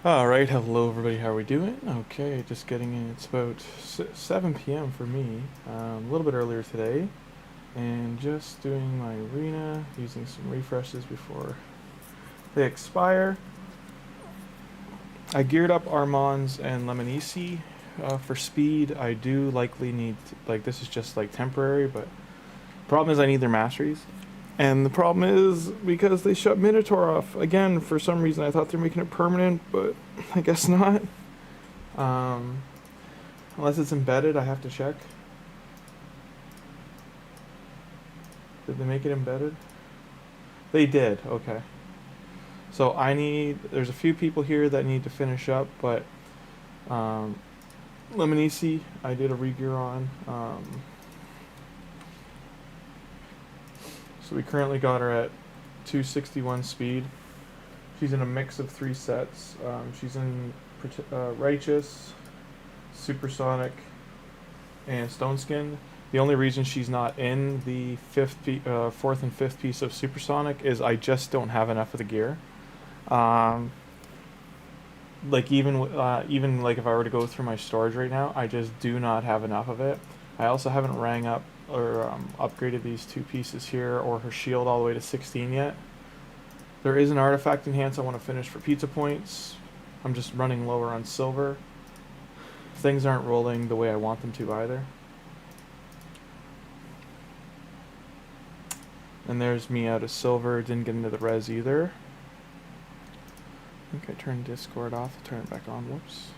Alright, hello everybody, how are we doing? Okay, just getting in. It's about 7 p.m. for me, a little bit earlier today, and just doing my arena, using some refreshes before they expire. I geared up Armand's and Lemonisi for speed. I do likely need, this is just like temporary, but problem is I need their masteries. And the problem is, because they shut Minotaur off, again, for some reason I thought they're making it permanent, but I guess not. Unless it's embedded, I have to check. Did they make it embedded? They did, okay. So there's a few people here that need to finish up, but Lemonisi, I did a regear on. So we currently got her at 261 speed. She's in a mix of 3 sets. She's in Righteous, Supersonic, and Stone Skin. The only reason she's not in the 4th and 5th piece of Supersonic is I just don't have enough of the gear. Like even like if I were to go through my storage right now, I just do not have enough of it. I also haven't rang up or upgraded these 2 pieces here or her shield all the way to 16 yet. There is an artifact enhance I want to finish for pizza points. I'm just running lower on silver. Things aren't rolling the way I want them to either. And there's me out of silver. Didn't get into the res either. I think I turned Discord off. I'll turn it back on. Whoops.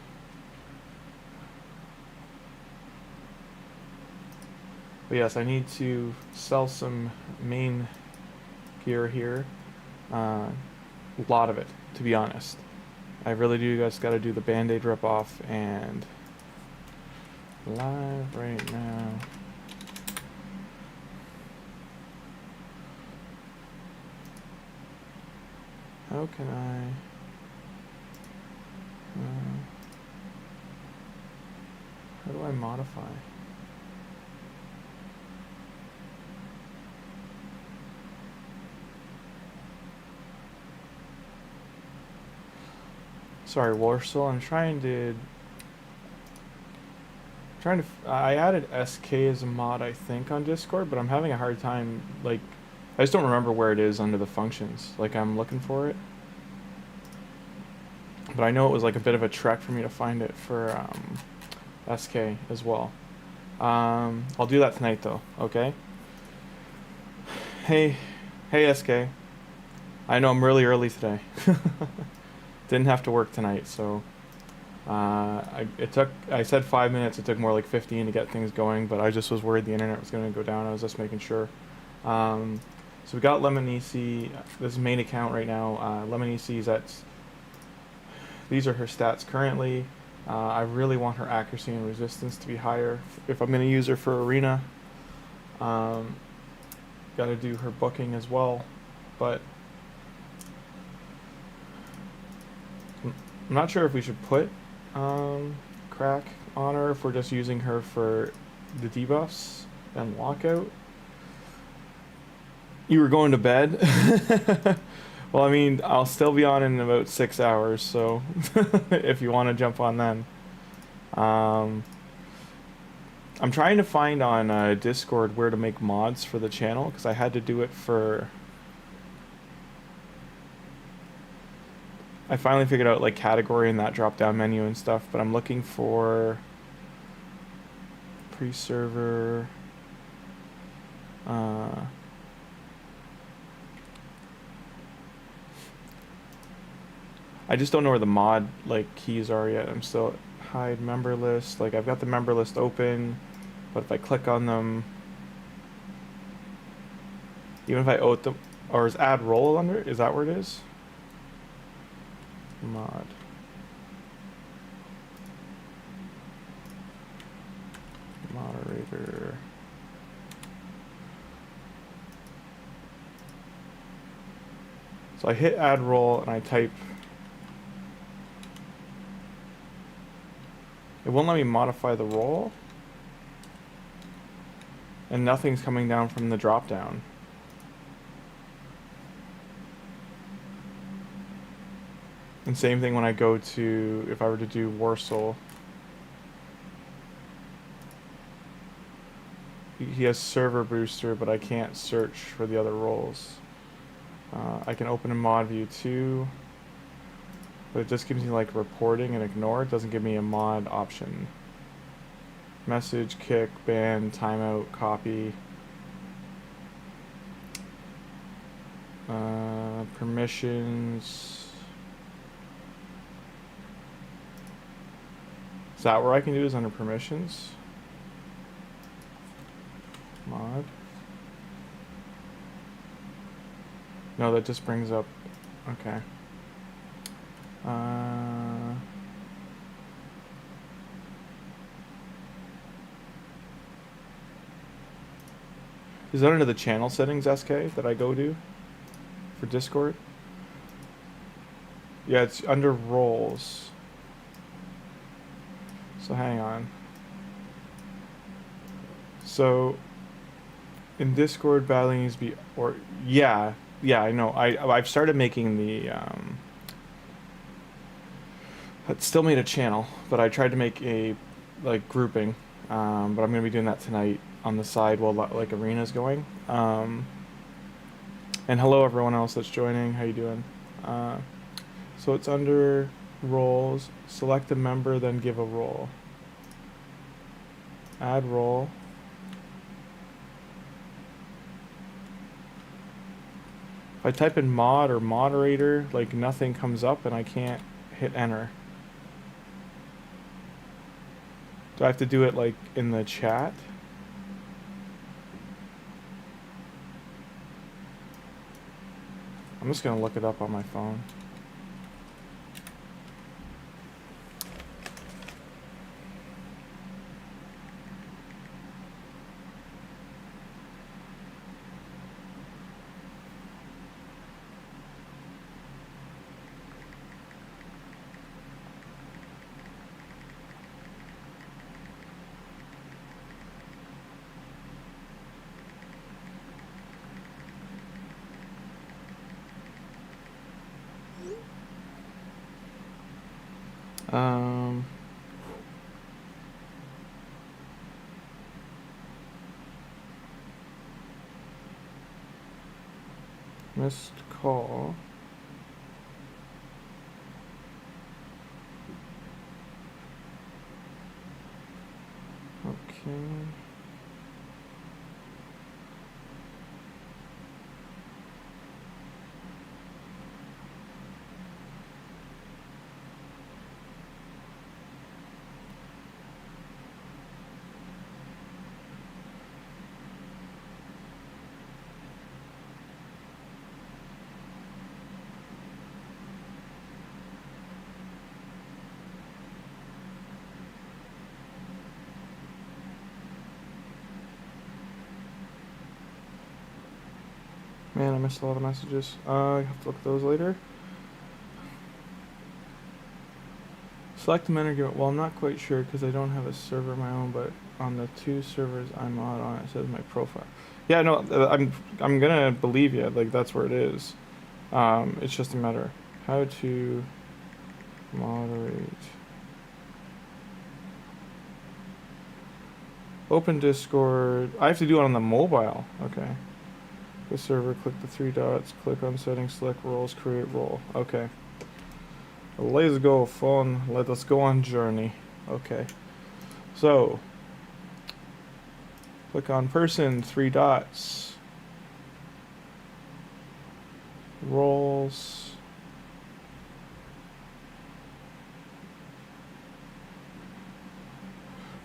But yes, I need to sell some main gear here. A lot of it, to be honest. I really do. You guys got to do the band-aid rip-off and live right now. How can I? How do I modify? Sorry, Warsaw. I'm trying to. I added SK as a mod, I think, on Discord, but I'm having a hard time. Like, I just don't remember where it is under the functions. Like, I'm looking for it, but I know it was like a bit of a trek for me to find it for SK as well. I'll do that tonight, though. Okay. Hey, SK. I know I'm really early today. Didn't have to work tonight, so I said 5 minutes. It took more like 15 to get things going, but I just was worried the internet was going to go down. I was just making sure. So we got Lemonisi. This is main account right now. Lemonisi's these are her stats currently. I really want her accuracy and resistance to be higher if I'm going to use her for arena. Got to do her booking as well, but I'm not sure if we should put crack on her if we're just using her for the debuffs and lockout. You were going to bed? Well, I mean, I'll still be on in about 6 hours, so if you want to jump on then. I'm trying to find on Discord where to make mods for the channel, because I had to do it for... I finally figured out like category and that drop down menu and stuff, but I'm looking for pre-server. I just don't know where the mod like keys are yet. I'm still hide member list. Like I've got the member list open, but if I click on them, even if I oat them, or is add role under? Is that where it is? Mod. Moderator. So I hit add role and I type. It won't let me modify the role. And nothing's coming down from the drop down. And same thing when I go to, if I were to do Warsaw. He has server booster, but I can't search for the other roles. I can open a mod view too, but it just gives me like reporting and ignore. It doesn't give me a mod option. Message, kick, ban, timeout, copy. Permissions. Is that where I can do is under permissions? Mod. No, that just brings up. Okay. Is that under the channel settings, SK, that I go to for Discord? Yeah, it's under roles. So hang on. So in Discord, battling needs to be, or yeah, I know. I've started making the. It still made a channel, but I tried to make a like grouping. But I'm gonna be doing that tonight on the side while like arena's going. And hello everyone else that's joining. How you doing? So it's under roles. Select a member, then give a role. Add role. If I type in mod or moderator, like nothing comes up and I can't hit enter. Do I have to do it like in the chat? I'm just gonna look it up on my phone. Missed call. Okay. Man, I missed a lot of messages. I have to look at those later. Select a manager. Well, I'm not quite sure because I don't have a server of my own, but on the 2 servers I'm on, it says my profile. Yeah, no, I'm gonna believe you. Like that's where it is. It's just a matter how to moderate. Open Discord. I have to do it on the mobile. Okay. The server, click the 3 dots, click on settings, select roles, create role. Okay. Let's go, phone. Let us go on journey. Okay. So, click on person, 3 dots. Roles.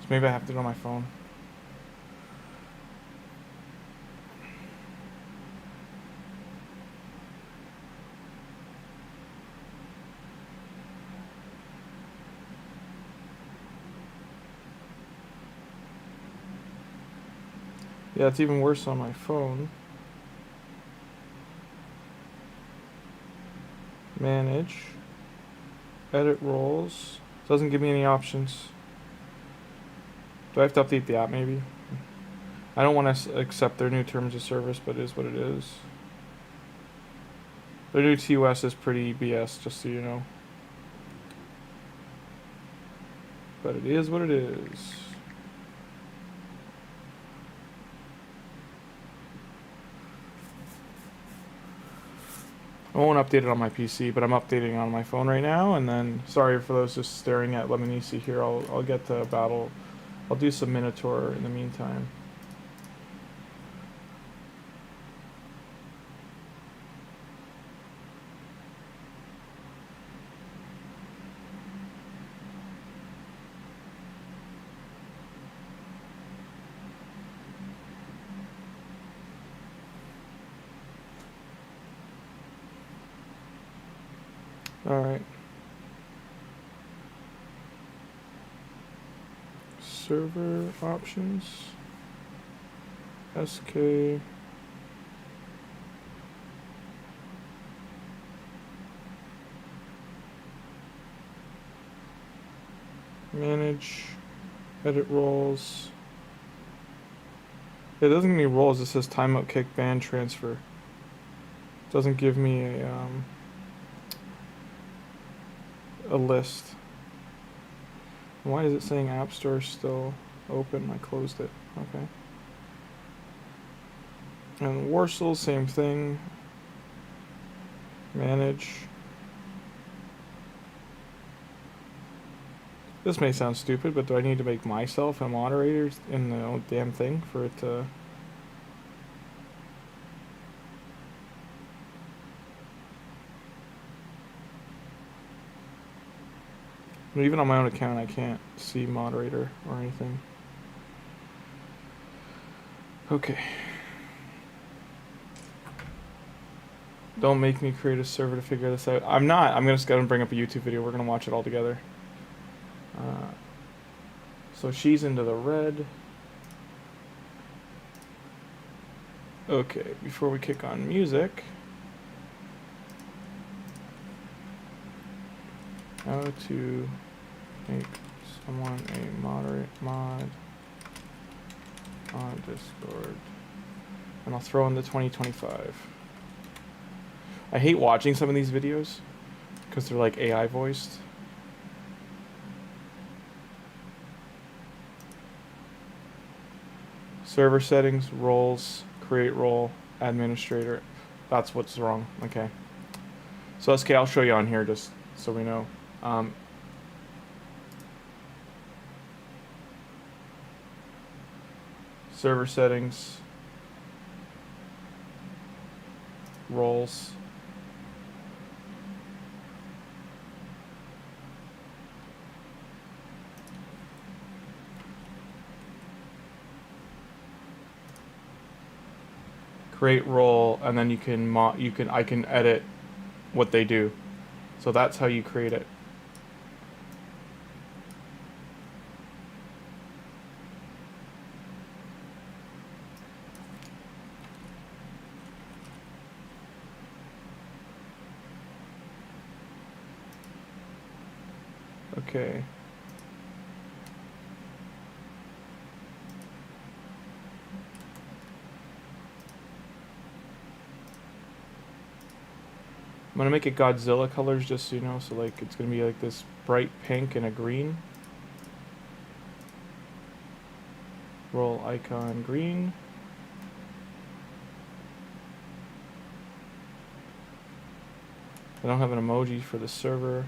So maybe I have to do it on my phone. Yeah, it's even worse on my phone. Manage. Edit roles. Doesn't give me any options. Do I have to update the app maybe? I don't want to accept their new terms of service, but it is what it is. Their new TOS is pretty BS, just so you know. But it is what it is. I won't update it on my PC, but I'm updating on my phone right now. And then, sorry for those just staring at Lemonisi here. I'll get to battle. I'll do some Minotaur in the meantime. Alright. Server options. SK. Manage. Edit roles. It doesn't give me roles, it says timeout, kick, ban, transfer. It doesn't give me a list. Why is it saying App Store still open? I closed it. Okay. And Warsaw, same thing. Manage. This may sound stupid, but do I need to make myself a moderator in the damn thing for it to... But even on my own account, I can't see moderator or anything. Okay. Don't make me create a server to figure this out. I'm not. I'm just going to bring up a YouTube video. We're going to watch it all together. So she's into the red. Okay, before we kick on music. How to make someone a mod on Discord. And I'll throw in the 2025. I hate watching some of these videos because they're like AI voiced. Server settings, roles, create role, administrator. That's what's wrong. Okay. So SK, I'll show you on here just so we know. Server settings, roles, create role, and then I can edit what they do. So that's how you create it. Okay. I'm gonna make it Godzilla colors just so you know, so like it's gonna be like this bright pink and a green. Roll icon green. I don't have an emoji for the server.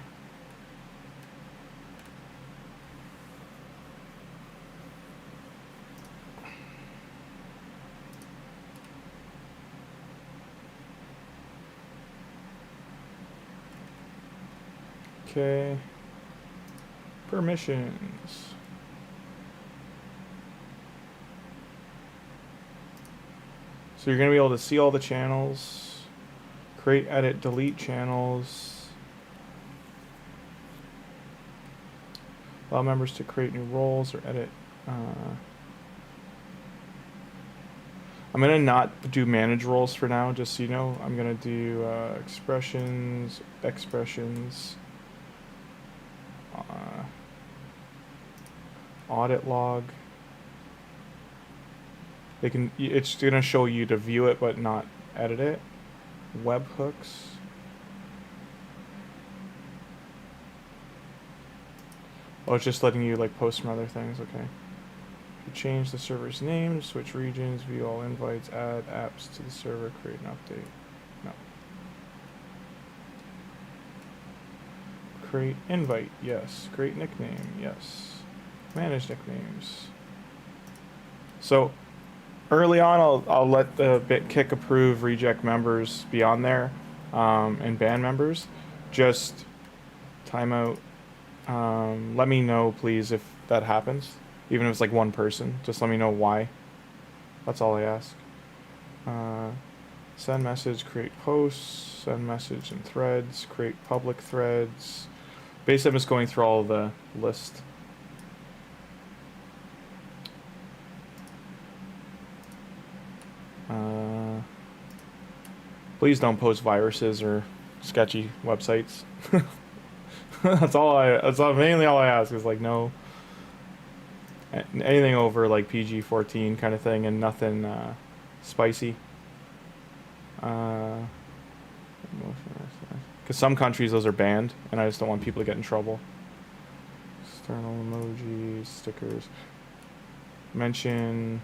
Okay. Permissions. So you're going to be able to see all the channels, create, edit, delete channels, allow members to create new roles or edit. I'm going to not do manage roles for now, just so you know. I'm going to do expressions, audit log. It's going to show you to view it but not edit it. Webhooks. Oh, it's just letting you like post some other things. Okay. Change the server's name, switch regions, view all invites, add apps to the server, create an update. No. Create invite, yes. Create nickname, yes. Manage nicknames. So early on, I'll let the BitKick approve reject members be on there, and ban members. Just timeout. Let me know, please, if that happens. Even if it's like one person, just let me know why. That's all I ask. Send message, create posts, send message in threads, create public threads. Basically, I'm just going through all the list. Please don't post viruses or sketchy websites. That's mainly all I ask is like no. Anything over like PG-14 kind of thing and nothing spicy. Because some countries those are banned and I just don't want people to get in trouble. External emojis, stickers. Mention...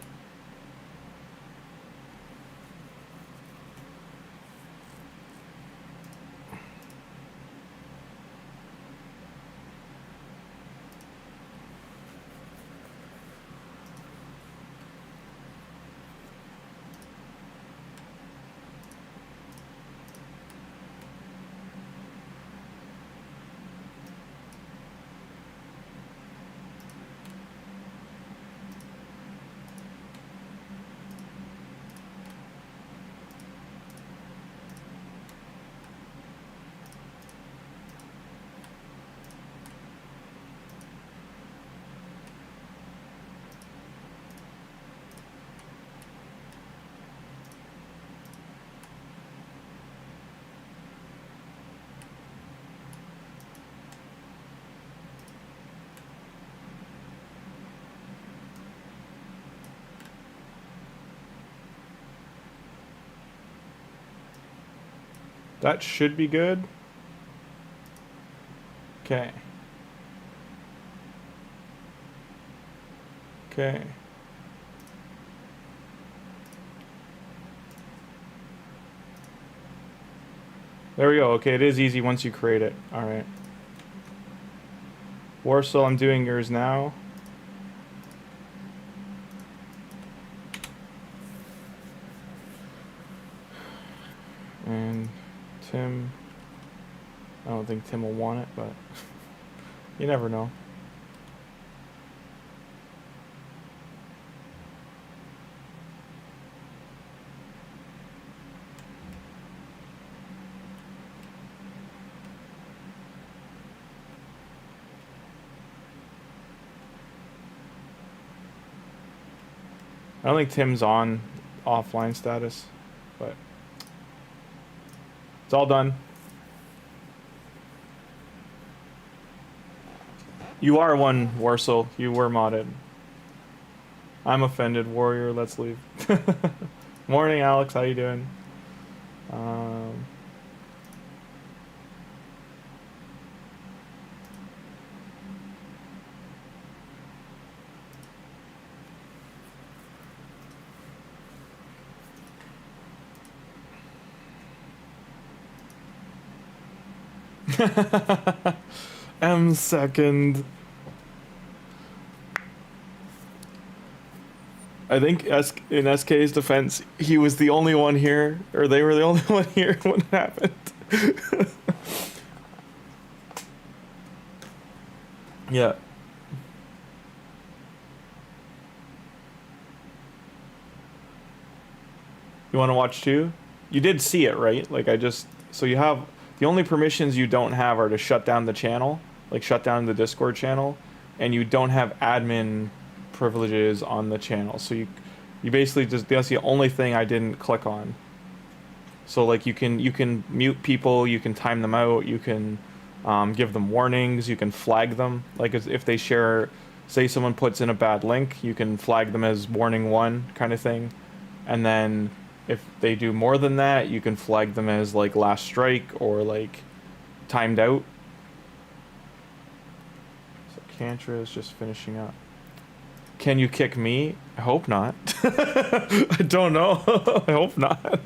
That should be good. Okay. Okay. There we go. Okay, it is easy once you create it. Alright. Warsaw, I'm doing yours now. And Tim, I don't think Tim will want it, but you never know. I don't think Tim's on offline status, but it's all done. You are one, Warsaw. You were modded. I'm offended, Warrior. Let's leave. Morning, Alex. How you doing? M second. I think in SK's defense, he was the only one here, or they were the only one here when it happened. Yeah. You want to watch too? You did see it, right? Like so you have, the only permissions you don't have are to shut down the channel, like shut down the Discord channel, and you don't have admin privileges on the channel. So you basically that's the only thing I didn't click on. So like you can mute people, you can time them out, you can give them warnings, you can flag them. Like if they share, say someone puts in a bad link, you can flag them as warning 1 kind of thing. And then if they do more than that, you can flag them as like last strike or like timed out. Cantra is just finishing up. Can you kick me? I hope not. I don't know. I hope not.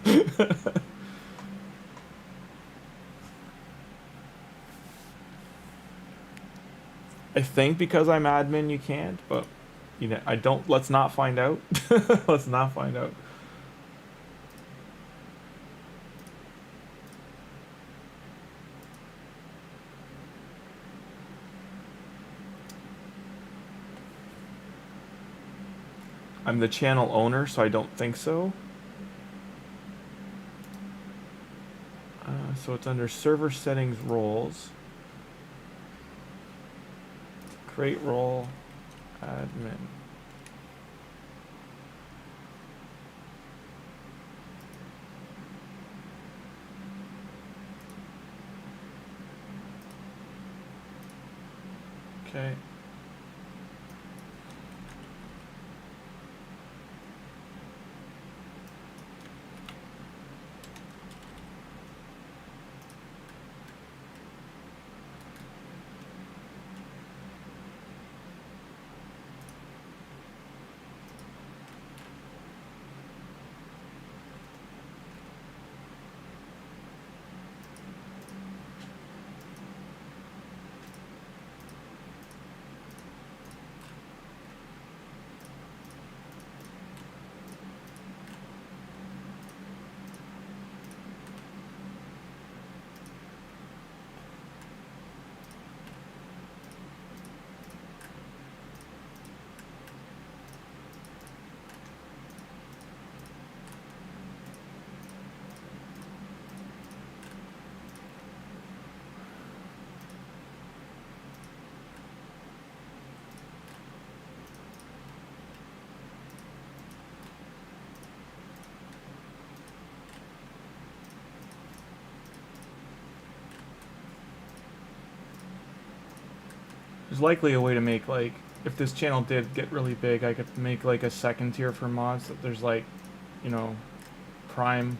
I think because I'm admin you can't, but you know, I don't. Let's not find out. Let's not find out. I'm the channel owner, so I don't think so. So it's under server settings roles. Create role, admin. Okay. There's likely a way to make, like, if this channel did get really big, I could make, like, a second tier for mods that there's, like, you know, Prime.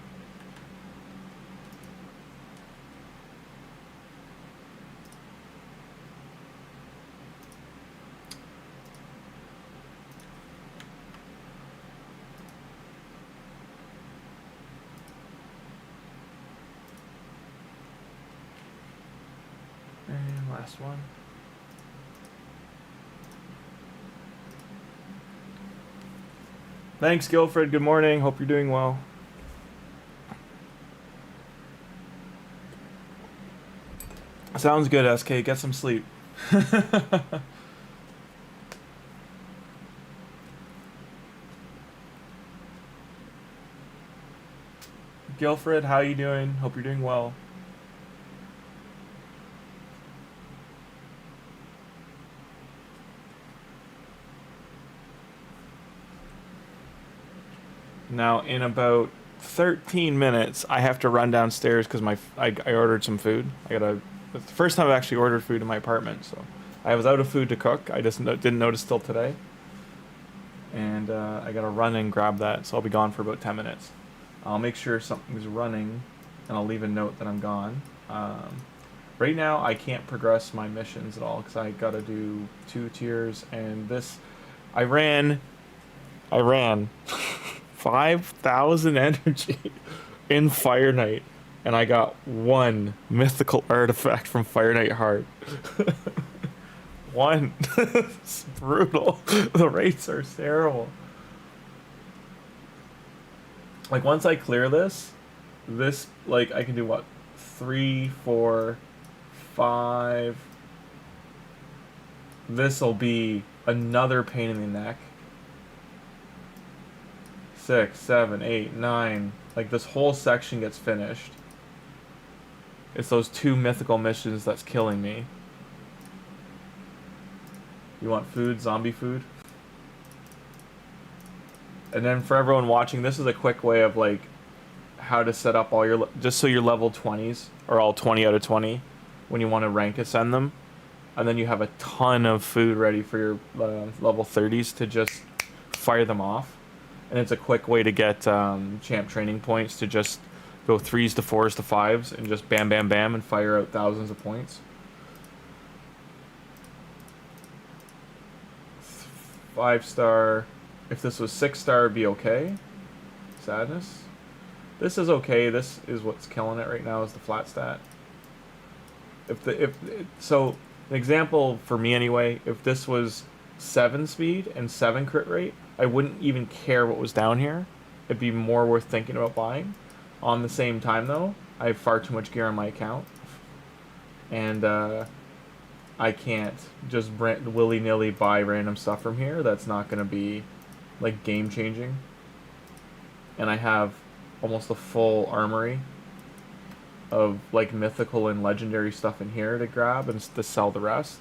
And last one. Thanks, Guilfred. Good morning. Hope you're doing well. Sounds good, SK. Get some sleep. Guilfred, how you doing? Hope you're doing well. Now, in about 13 minutes, I have to run downstairs because I ordered some food. It's the first time I've actually ordered food in my apartment, so I was out of food to cook. I just didn't notice till today, and I gotta run and grab that. So I'll be gone for about 10 minutes. I'll make sure something's running, and I'll leave a note that I'm gone. Right now, I can't progress my missions at all because I gotta do 2 tiers, and this I ran 5,000 energy in Fire Knight, and I got 1 mythical artifact from Fire Knight Heart. 1. It's brutal. The rates are terrible. Like, once I clear this, like, I can do what? 3, 4, 5. This'll be another pain in the neck. 6, 7, 8, 9. Like, this whole section gets finished. It's those 2 mythical missions that's killing me. You want food? Zombie food? And then for everyone watching, this is a quick way of, like, how to set up all your... Just so your level 20s are all 20 out of 20 when you want to rank ascend them. And then you have a ton of food ready for your level 30s to just fire them off. And it's a quick way to get champ training points to just go 3s to 4s to 5s and just bam, bam, bam and fire out thousands of points. 5-star. If this was 6-star, it'd be okay. Sadness. This is okay. This is what's killing it right now is the flat stat. So an example for me anyway, if this was 7 speed and 7 crit rate, I wouldn't even care what was down here. It'd be more worth thinking about buying. On the same time though, I have far too much gear on my account, and I can't just willy-nilly buy random stuff from here. That's not going to be like game changing. And I have almost a full armory of like mythical and legendary stuff in here to grab and to sell the rest.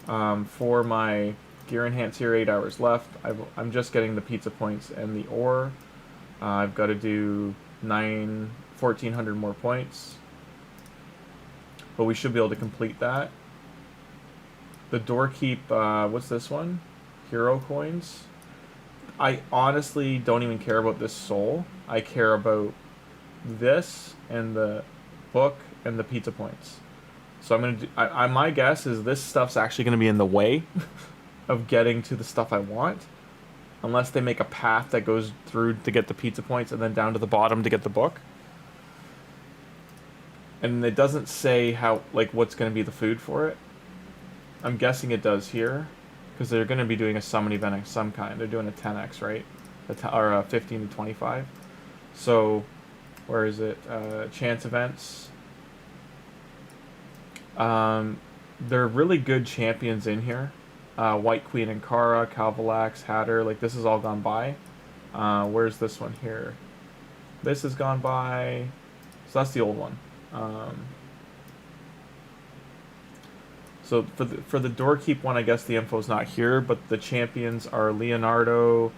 For my gear enhance here, 8 hours left. I'm just getting the pizza points and the ore. I've got to do 1,400 more points, but we should be able to complete that. The doorkeep, what's this one? Hero coins. I honestly don't even care about this soul. I care about this and the book and the pizza points. So I'm gonna do, my guess is this stuff's actually gonna be in the way of getting to the stuff I want, unless they make a path that goes through to get the pizza points and then down to the bottom to get the book. And it doesn't say how, like, what's gonna be the food for it. I'm guessing it does here, because they're going to be doing a summon event of some kind. They're doing a 10x, right? Or a 15 to 25. So, where is it? Chance events. They're really good champions in here. White Queen and Kara, Calvalax, Hatter. Like, this has all gone by. Where's this one here? This has gone by. So that's the old one. So for the doorkeep one, I guess the info's not here, but the champions are Leonardo.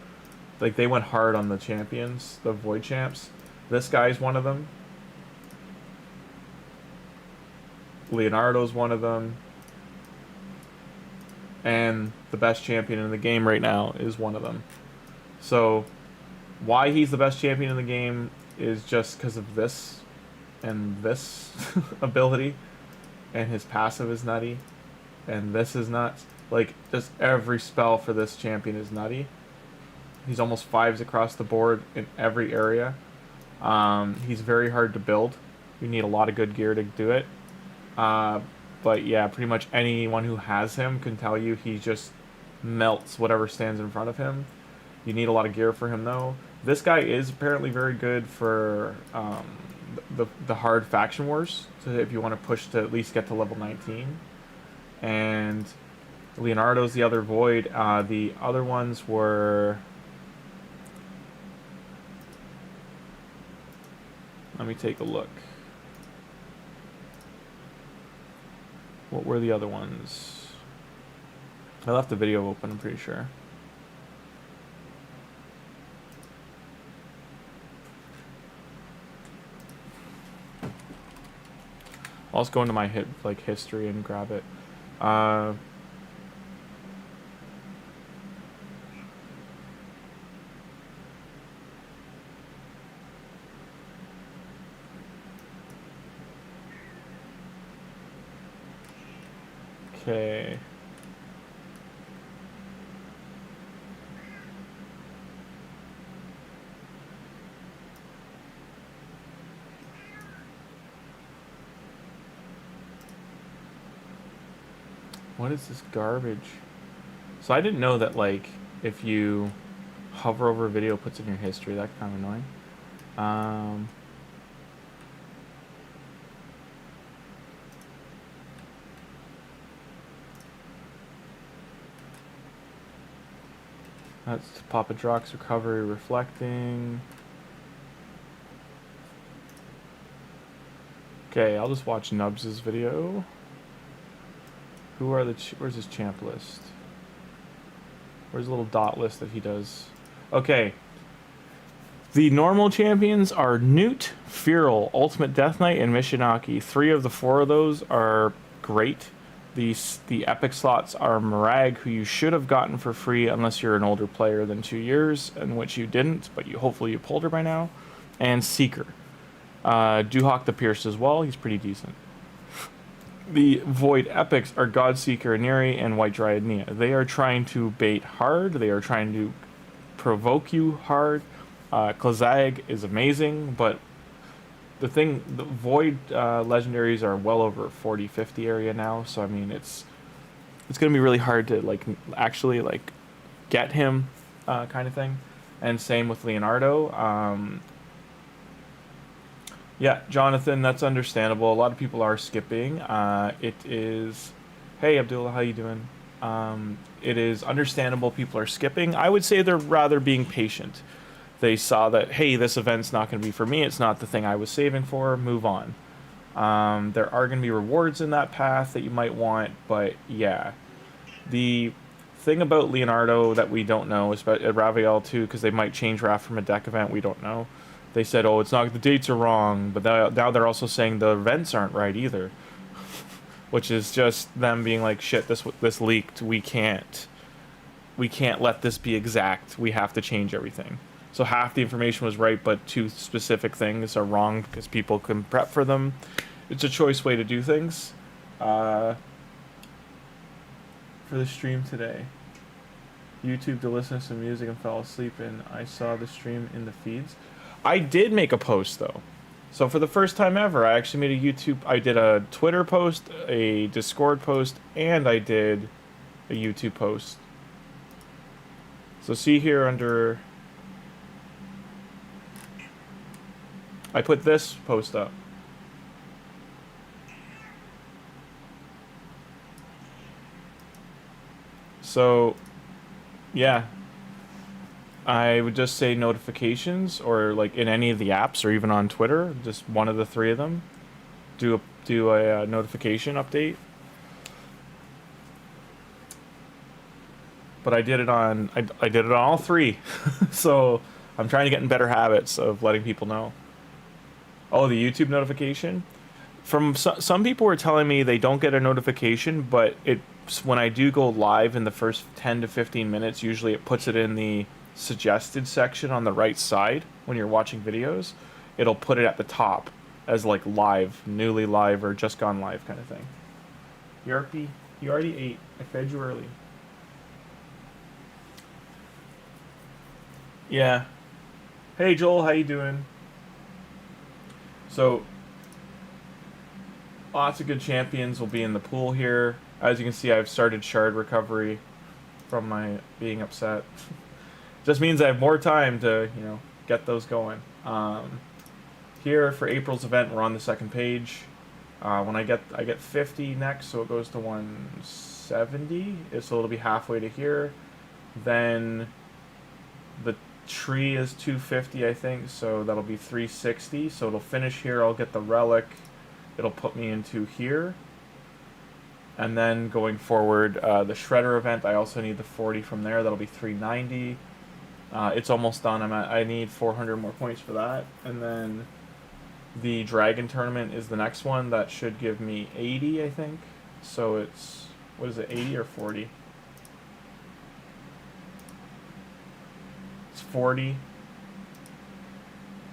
Like, they went hard on the champions, the Void champs. This guy's one of them. Leonardo's one of them. And the best champion in the game right now is one of them. So why he's the best champion in the game is just because of this and this ability. And his passive is nutty. And this is nuts. Like, just every spell for this champion is nutty. He's almost 5s across the board in every area. He's very hard to build. You need a lot of good gear to do it. But yeah, pretty much anyone who has him can tell you he just melts whatever stands in front of him. You need a lot of gear for him though. This guy is apparently very good for the hard faction wars. So if you want to push to at least get to level 19. And Leonardo's the other Void. The other ones were... Let me take a look. What were the other ones? I left the video open, I'm pretty sure. I'll just go into my history and grab it. Okay. What is this garbage? So I didn't know that, like, if you hover over a video, it puts in your history. That's kind of annoying. That's Papa Drock's recovery reflecting. Okay, I'll just watch Nubs' video. Who are the... where's his champ list? Where's the little dot list that he does? Okay. The normal champions are Newt, Feral, Ultimate Death Knight, and Mishinaki. 3 of the 4 of those are great. The epic slots are Marag, who you should have gotten for free unless you're an older player than 2 years, in which you didn't, but hopefully you pulled her by now. And Seeker. Duhawk the Pierced as well. He's pretty decent. The Void Epics are Godseeker Neri and White Dryad Nia. They are trying to bait hard. They are trying to provoke you hard. Klazag is amazing, but the Void legendaries are well over 40-50 area now, so I mean it's gonna be really hard to like actually like get him kind of thing. And same with Leonardo. Yeah, Jonathan, that's understandable. A lot of people are skipping. It is, hey Abdullah, how you doing? It is understandable people are skipping. I would say they're rather being patient. They saw that, hey, this event's not going to be for me. It's not the thing I was saving for. Move on. There are going to be rewards in that path that you might want, but yeah. The thing about Leonardo that we don't know is about Raviel too, because they might change Raph from a deck event. We don't know. They said, oh, it's not, the dates are wrong, but now they're also saying the events aren't right either. Which is just them being like, shit, this leaked. We can't let this be exact. We have to change everything. So half the information was right, but 2 specific things are wrong because people can prep for them. It's a choice way to do things. For the stream today, YouTube to listen to some music and fell asleep, and I saw the stream in the feeds. I did make a post though. So for the first time ever, I actually made a YouTube, I did a Twitter post, a Discord post, and I did a YouTube post. So see here under, I put this post up. So, yeah. I would just say notifications, or like in any of the apps, or even on Twitter, just one of the 3 of them. Do a notification update. But I did it on I did it on all 3, so I'm trying to get in better habits of letting people know. Oh, the YouTube notification. From some people were telling me they don't get a notification, but when I do go live in the first 10 to 15 minutes, usually it puts it in the suggested section on the right side when you're watching videos. It'll put it at the top as like live, newly live, or just gone live kind of thing. You already ate. I fed you early. Yeah. Hey Joel, how you doing? So lots of good champions will be in the pool here. As you can see, I've started shard recovery from my being upset. Just means I have more time to, you know, get those going. Here for April's event, we're on the 2nd page. When I get 50 next, so it goes to 170. So it'll be halfway to here. Then the tree is 250, I think, so that'll be 360. So it'll finish here. I'll get the relic. It'll put me into here. And then going forward, the Shredder event, I also need the 40 from there. That'll be 390. It's almost done. I need 400 more points for that. And then the Dragon Tournament is the next one. That should give me 80, I think. So it's, what is it, 80 or 40? It's 40.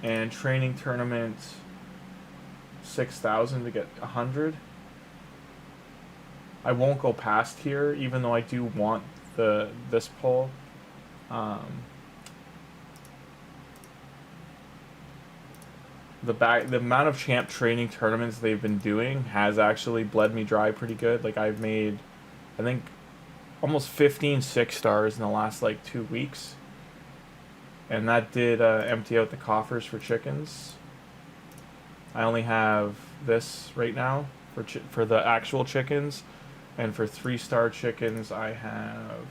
And Training Tournament, 6,000 to get 100. I won't go past here, even though I do want this pull. The amount of champ training tournaments they've been doing has actually bled me dry pretty good. Like I've made, I think, almost 15 6-stars in the last like 2 weeks, and that did empty out the coffers for chickens. I only have this right now for the actual chickens, and for 3-star chickens I have.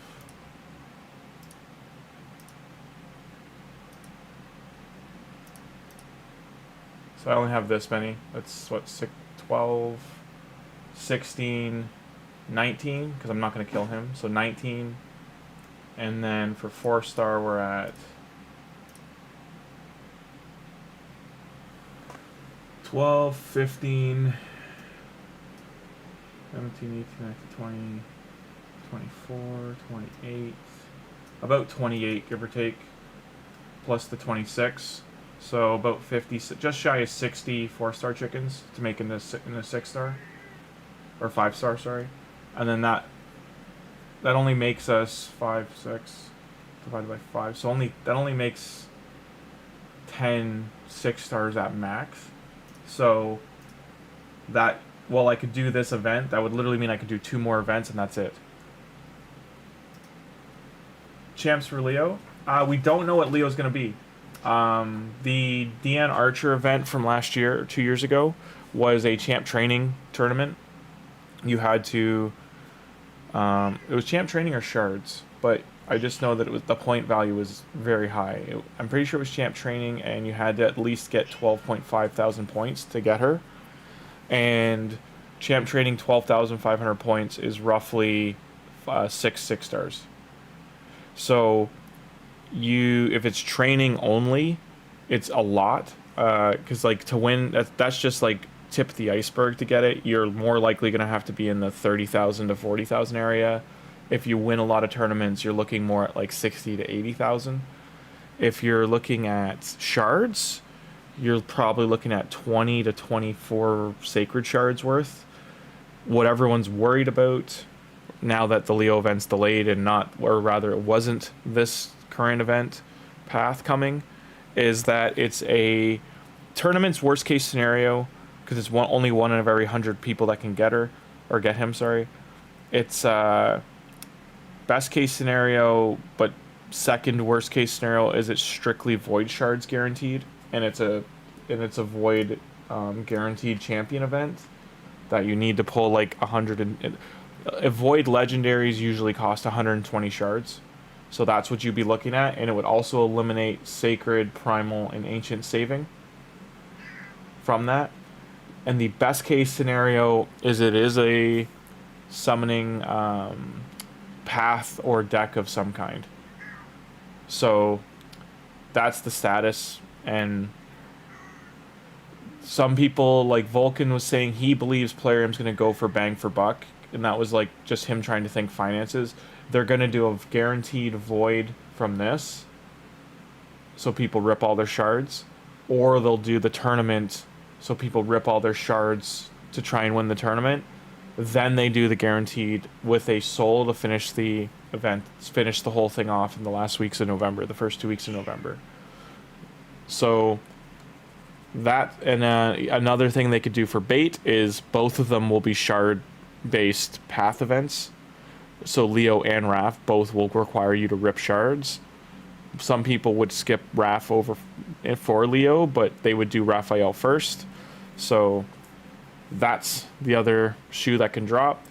So I only have this many. That's what, 12, 16, 19, because I'm not going to kill him. So 19. And then for 4-star we're at 12, 15, 17, 18, 19, 20, 24, 28. About 28, give or take, plus the 26. So about 50, just shy of 60 4-star chickens to make in a 6-star. or 5-star, sorry, and then that only makes us 5, 6 divided by 5. So that only makes 10 6-stars at max. So that, well, I could do this event. That would literally mean I could do 2 more events and that's it. Champs for Leo. We don't know what Leo's going to be. The Deanne Archer event from last year, 2 years ago, was a champ training tournament. You had to... it was champ training or shards, but I just know that it was, the point value was very high. I'm pretty sure it was champ training, and you had to at least get 12.5 thousand points to get her. And champ training 12,500 points is roughly 6 6-stars. So if it's training only, it's a lot. Because like to win, that's just like tip the iceberg to get it. You're more likely going to have to be in the 30,000 to 40,000 area. If you win a lot of tournaments, you're looking more at like 60 to 80,000. If you're looking at shards, you're probably looking at 20 to 24 sacred shards worth. What everyone's worried about now that the Leo event's delayed and not, or rather it wasn't this current event path coming, is that it's a tournament's worst case scenario, because it's only one in a very 100 people that can get her, or get him, sorry. It's best case scenario, but second worst case scenario is it's strictly void shards guaranteed, and it's a void guaranteed champion event that you need to pull like 100 void legendaries usually cost 120 shards, so that's what you'd be looking at, and it would also eliminate sacred, primal, and ancient saving from that. And the best case scenario is it is a summoning path or deck of some kind. So that's the status. And some people, like Volkin was saying, he believes Plarium's going to go for bang for buck, and that was like just him trying to think finances. They're going to do a guaranteed void from this, so people rip all their shards, or they'll do the tournament so people rip all their shards to try and win the tournament. Then they do the guaranteed with a soul to finish the event, finish the whole thing off in the last weeks of November, the first 2 weeks of November. So that, and another thing they could do for bait is both of them will be shard-based path events. So Leo and Raph both will require you to rip shards. Some people would skip Raph over for Leo, but they would do Raphael first. So that's the other shoe that can drop.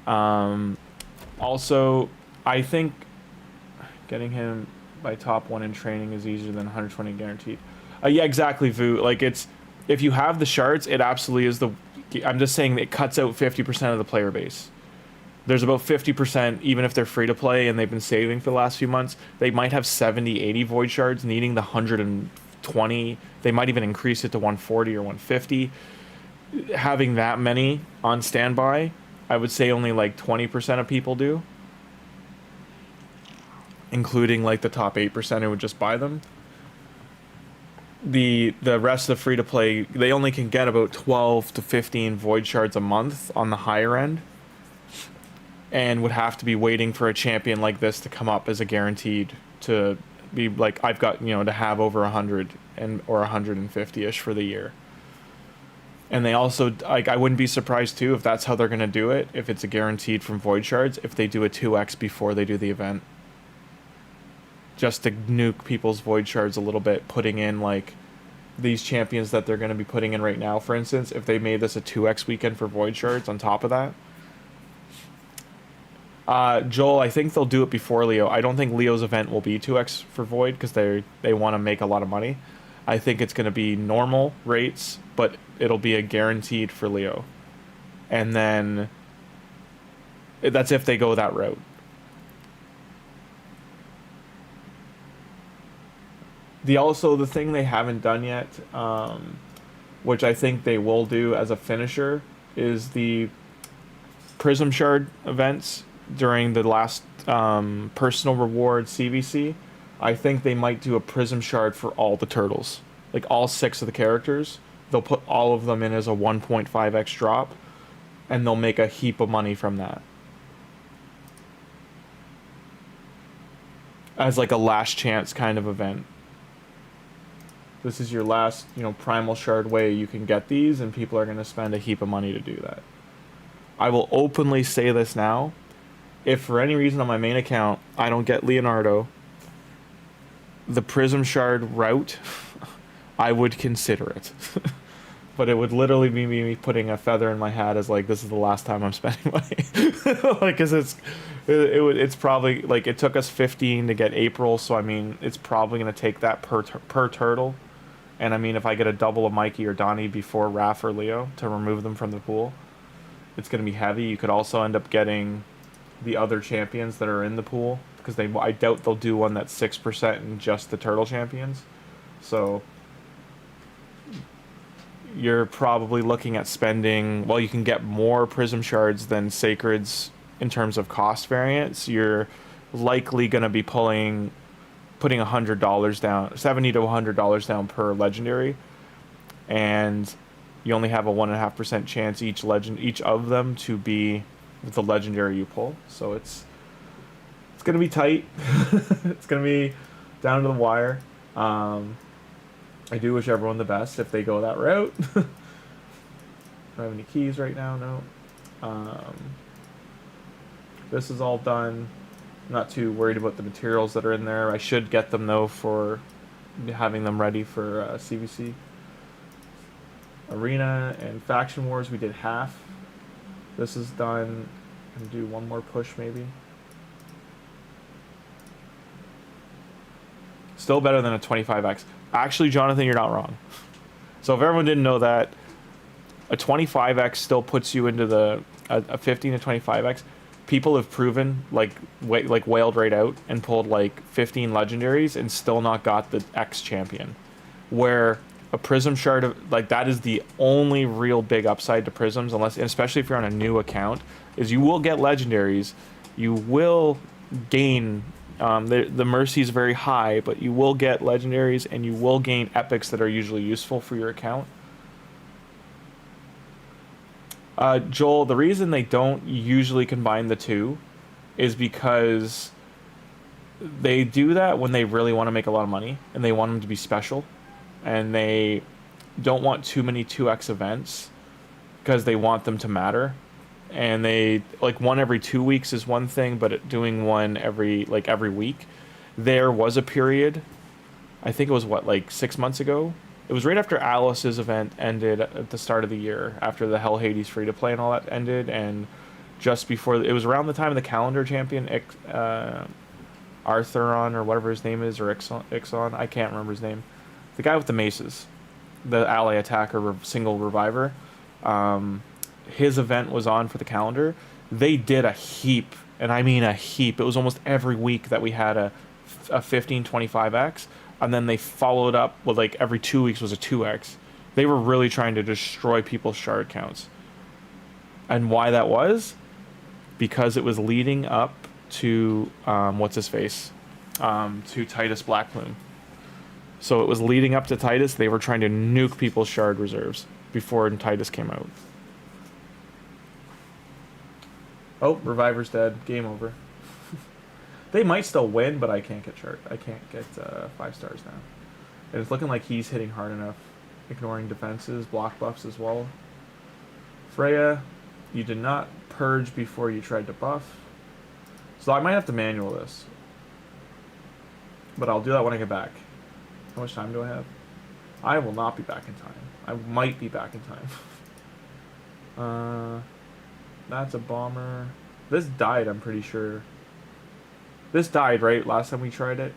Also, I think getting him by top 1 in training is easier than 120 guaranteed. Yeah, exactly, Vu. Like, it's, if you have the shards, it absolutely is the... I'm just saying it cuts out 50% of the player base. There's about 50%, even if they're free to play and they've been saving for the last few months, they might have 70, 80 void shards, needing the 120. They might even increase it to 140 or 150. Having that many on standby, I would say only like 20% of people do, including like the top 8% who would just buy them. The rest of the free to play, they only can get about 12 to 15 void shards a month on the higher end, and would have to be waiting for a champion like this to come up as a guaranteed to be like, I've got, you know, to have over 100 or 150-ish for the year. And they also, like, I wouldn't be surprised too if that's how they're going to do it, if it's a guaranteed from void shards, if they do a 2x before they do the event, just to nuke people's void shards a little bit, putting in like these champions that they're going to be putting in right now, for instance, if they made this a 2x weekend for void shards on top of that. Joel, I think they'll do it before Leo. I don't think Leo's event will be 2x for void, because they want to make a lot of money. I think it's going to be normal rates, but it'll be a guaranteed for Leo. And then that's if they go that route. The thing they haven't done yet, which I think they will do as a finisher, is the Prism Shard events during the last personal reward CVC. I think they might do a Prism Shard for all the turtles, like all 6 of the characters. They'll put all of them in as a 1.5x drop, and they'll make a heap of money from that. As like a last chance kind of event. This is your last, you know, primal shard way you can get these, and people are going to spend a heap of money to do that. I will openly say this now. If for any reason on my main account I don't get Leonardo, the Prism Shard route, I would consider it. But it would literally be me putting a feather in my hat as like, this is the last time I'm spending money. Like, cause it's probably like, it took us 15 to get April. So I mean, it's probably going to take that per turtle. And I mean, if I get a double of Mikey or Donnie before Raph or Leo to remove them from the pool, it's going to be heavy. You could also end up getting the other champions that are in the pool, because I doubt they'll do one that's 6% in just the turtle champions. So you're probably looking at spending, well, you can get more Prism Shards than Sacreds in terms of cost variance. You're likely going to be putting $100 down, $70 to $100 down per legendary, and you only have a 1.5% chance each of them to be the legendary you pull. So it's gonna be tight. It's gonna be down to the wire. I do wish everyone the best if they go that route. Do I have any keys right now? No. This is all done. I'm not too worried about the materials that are in there. I should get them though for having them ready for CVC. Arena and Faction Wars, we did half. This is done. I'm gonna do one more push maybe. Still better than a 25x. Actually, Jonathan, you're not wrong. So if everyone didn't know that, a 25x still puts you into the a 15 to 25x. People have proven, like whaled right out and pulled like 15 legendaries and still not got the X champion. Where a Prism Shard, like that is the only real big upside to Prisms, unless, especially if you're on a new account, is you will get legendaries, you will gain, the mercy is very high, but you will get legendaries and you will gain epics that are usually useful for your account. Joel, the reason they don't usually combine the two is because they do that when they really want to make a lot of money and they want them to be special, and they don't want too many 2x events because they want them to matter. And they, like, one every 2 weeks is one thing, but doing one every week. There was a period, I think it was what, like 6 months ago? It was right after Alice's event ended at the start of the year, after the Hell Hades free-to-play and all that ended, and just before, it was around the time of the calendar champion, Arthuron, or whatever his name is, or Ixon, I can't remember his name. The guy with the maces, the ally attacker, single reviver, his event was on for the calendar. They did a heap, and I mean a heap. It was almost every week that we had a 15-25x, and then they followed up with, like, every 2 weeks was a 2x. They were really trying to destroy people's shard counts. And why that was? Because it was leading up to, what's-his-face? To Titus Blackplume. So it was leading up to Titus. They were trying to nuke people's shard reserves before Titus came out. Oh, Reviver's dead. Game over. They might still win, but I can't get shard. I can't get 5 stars now. And it's looking like he's hitting hard enough. Ignoring defenses, block buffs as well. Freya, you did not purge before you tried to buff. So I might have to manual this. But I'll do that when I get back. How much time do I have? I will not be back in time. I might be back in time. That's a bomber. This died, I'm pretty sure. This died, right? Last time we tried it.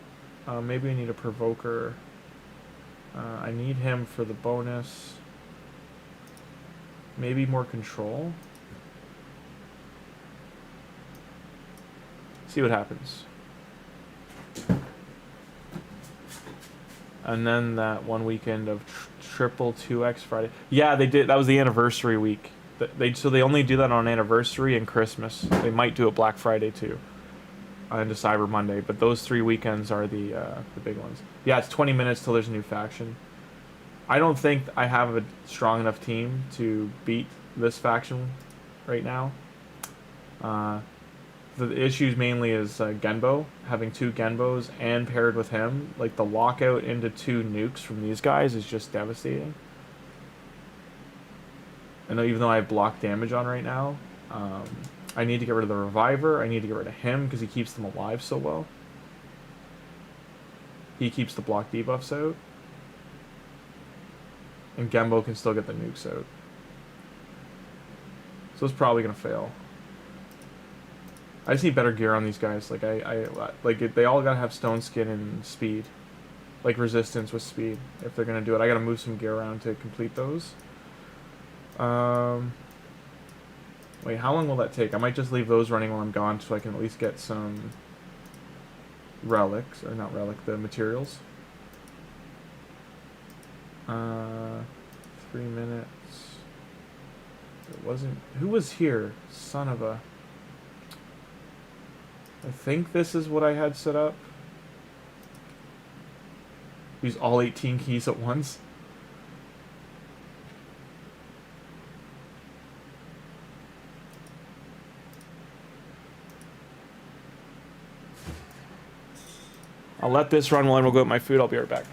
Maybe I need a provoker. I need him for the bonus. Maybe more control. See what happens. And then that one weekend of triple 2x Friday. Yeah, they did. That was the anniversary week. So they only do that on anniversary and Christmas. They might do it Black Friday too, into Cyber Monday. But those 3 weekends are the big ones. Yeah, it's 20 minutes till there's a new faction. I don't think I have a strong enough team to beat this faction. right now. The issues mainly is Genbo, having 2 Genbos and paired with him. Like, the lockout into 2 nukes from these guys is just devastating. I know, even though I have block damage on right now, I need to get rid of the Reviver. I need to get rid of him because he keeps them alive so well. He keeps the block debuffs out. And Genbo can still get the nukes out. So it's probably going to fail. I just need better gear on these guys. Like, they all gotta have stone skin and speed. Like, resistance with speed, if they're gonna do it. I gotta move some gear around to complete those. Wait, how long will that take? I might just leave those running while I'm gone so I can at least get some relics, or not relic, the materials. 3 minutes. It wasn't... Who was here? Son of a... I think this is what I had set up. Use all 18 keys at once. I'll let this run while I go get my food. I'll be right back.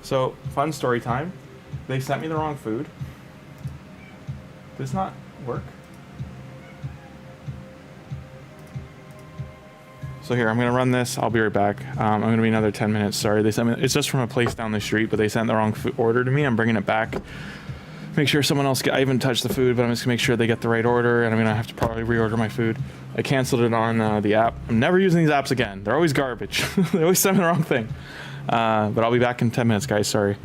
So, fun story time. They sent me the wrong food. Does not work. So here, I'm gonna run this. I'll be right back. I'm gonna be another 10 minutes. Sorry, they sent me. It's just from a place down the street, but they sent the wrong order to me. I'm bringing it back. Make sure someone else. I haven't touched the food, but I'm just gonna make sure they get the right order, and I'm gonna have to probably reorder my food. I canceled it on the app. I'm never using these apps again. They're always garbage. They always send me the wrong thing. But I'll be back in 10 minutes, guys. Sorry.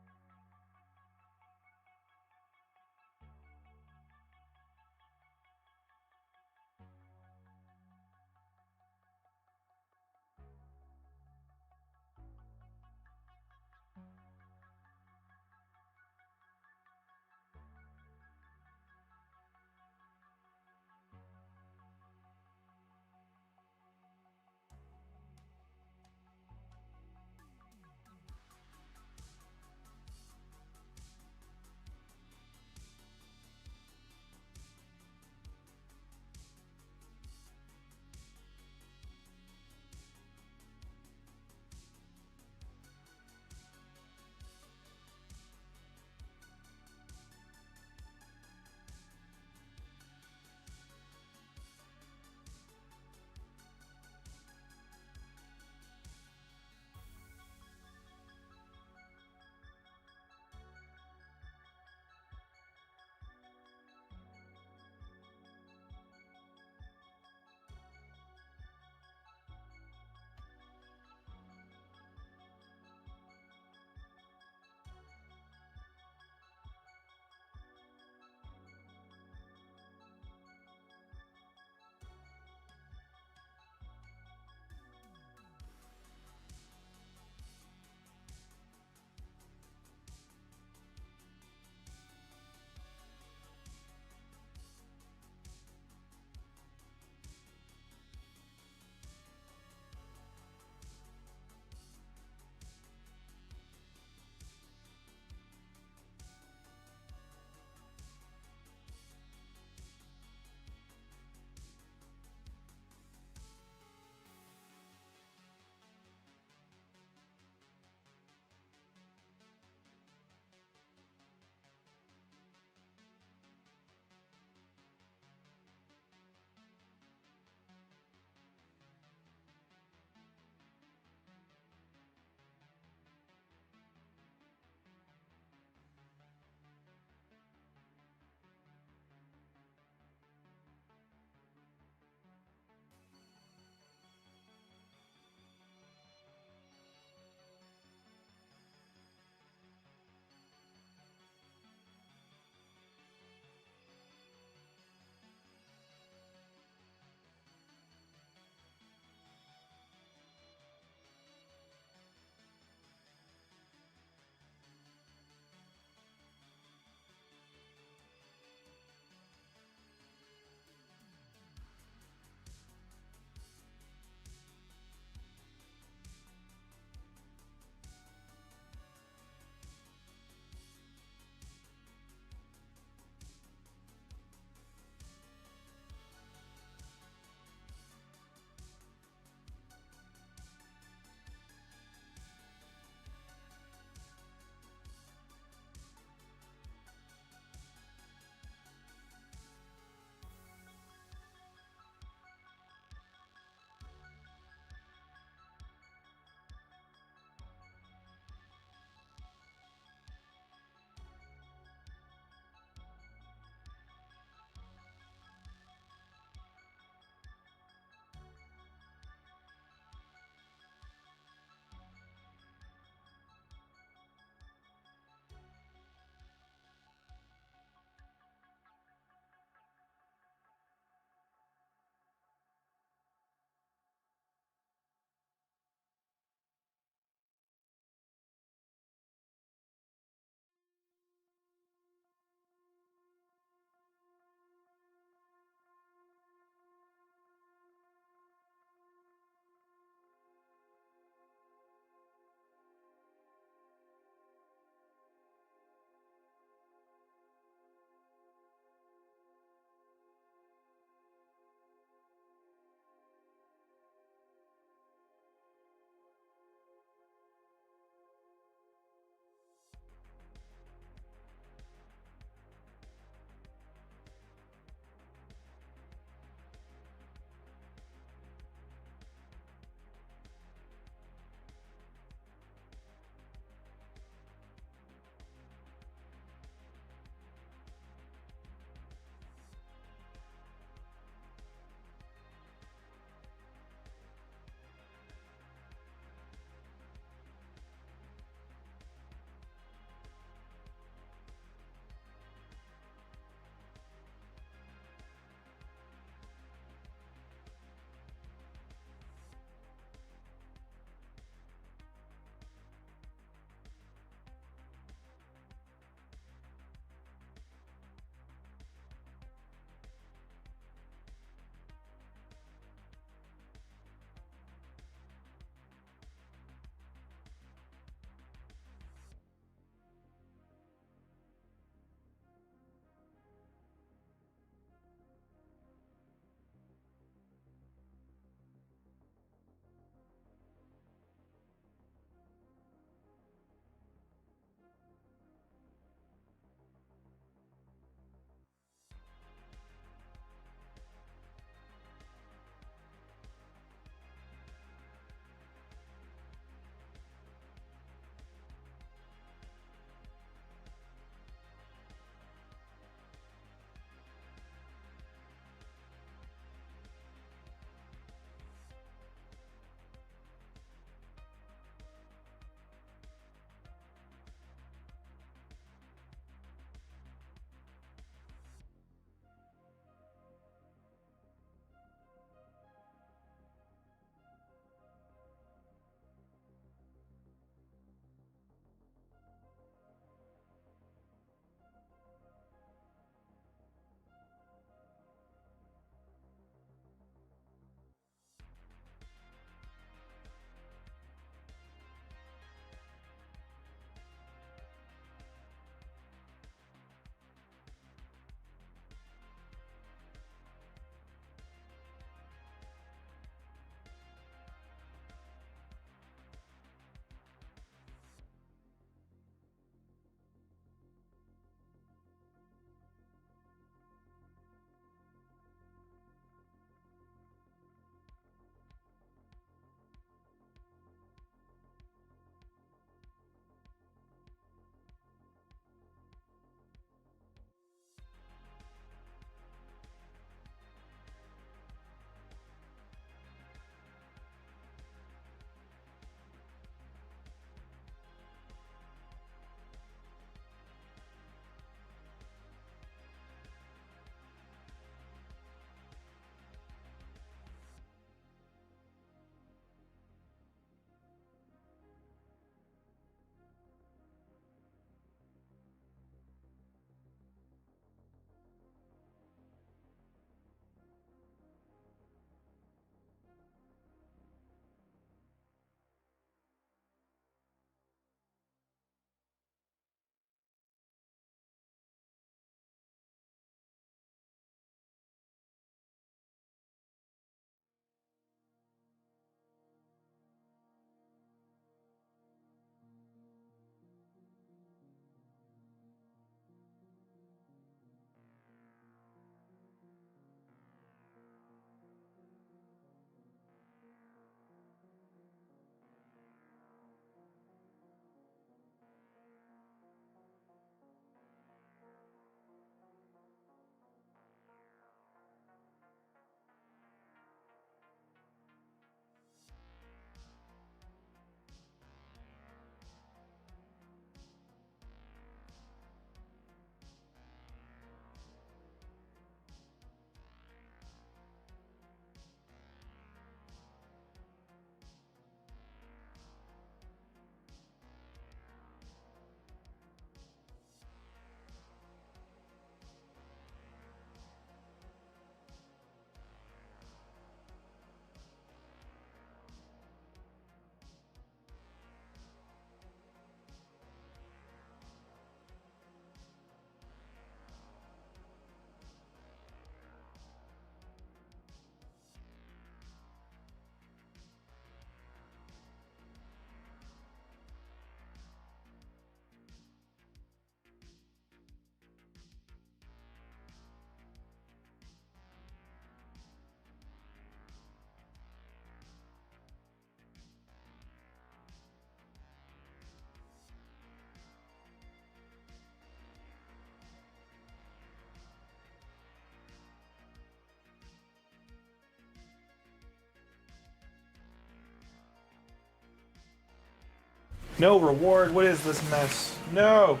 No reward. What is this mess? No.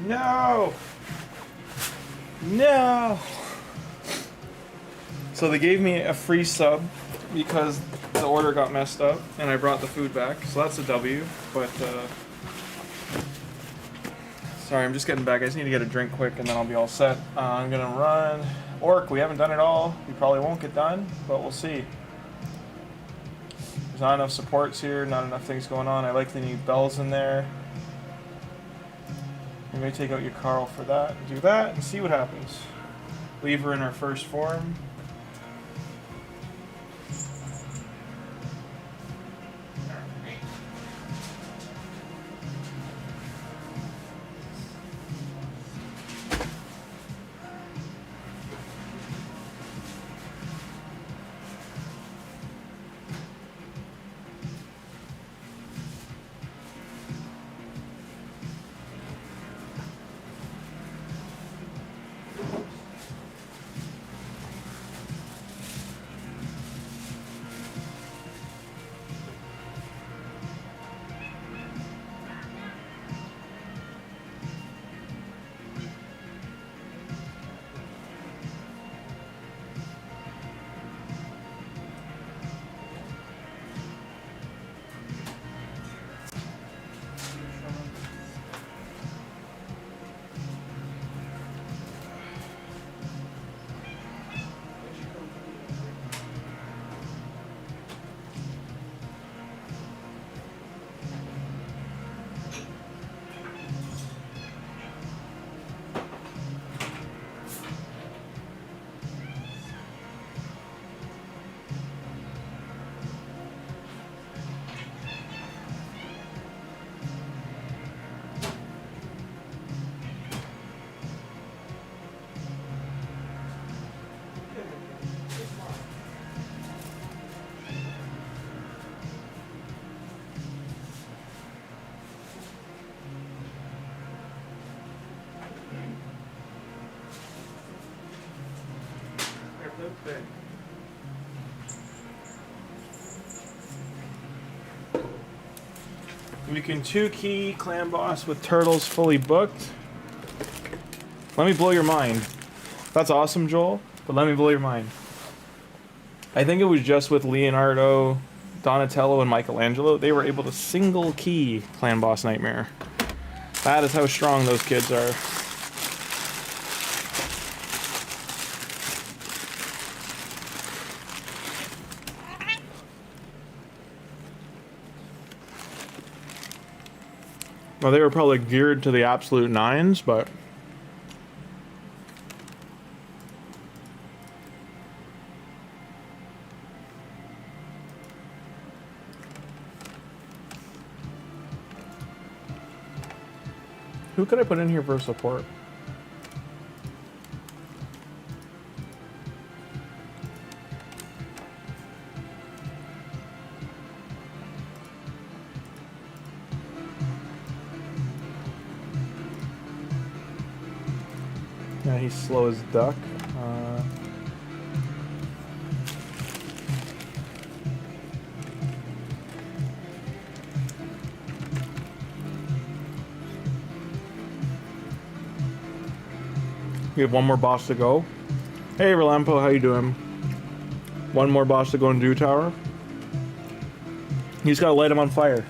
No. No. So they gave me a free sub because the order got messed up and I brought the food back. So that's a W. But sorry, I'm just getting back. I just need to get a drink quick and then I'll be all set. I'm gonna run Orc. We haven't done it all. We probably won't get done, but we'll see. There's not enough supports here, not enough things going on. I like the new bells in there. I'm gonna take out your Carl for that, do that, and see what happens. Leave her in her first form. We can 2-key clan boss with turtles fully booked. Let me blow your mind. That's awesome, Joel, but let me blow your mind. I think it was just with Leonardo, Donatello, and Michelangelo. They were able to single key clan boss Nightmare. That is how strong those kids are. Well, they were probably geared to the absolute nines, but who could I put in here for support? Yeah, he's slow as duck. We have one more boss to go. Hey, Relampo, how you doing? One more boss to go in Dew Tower. You just gotta light him on fire.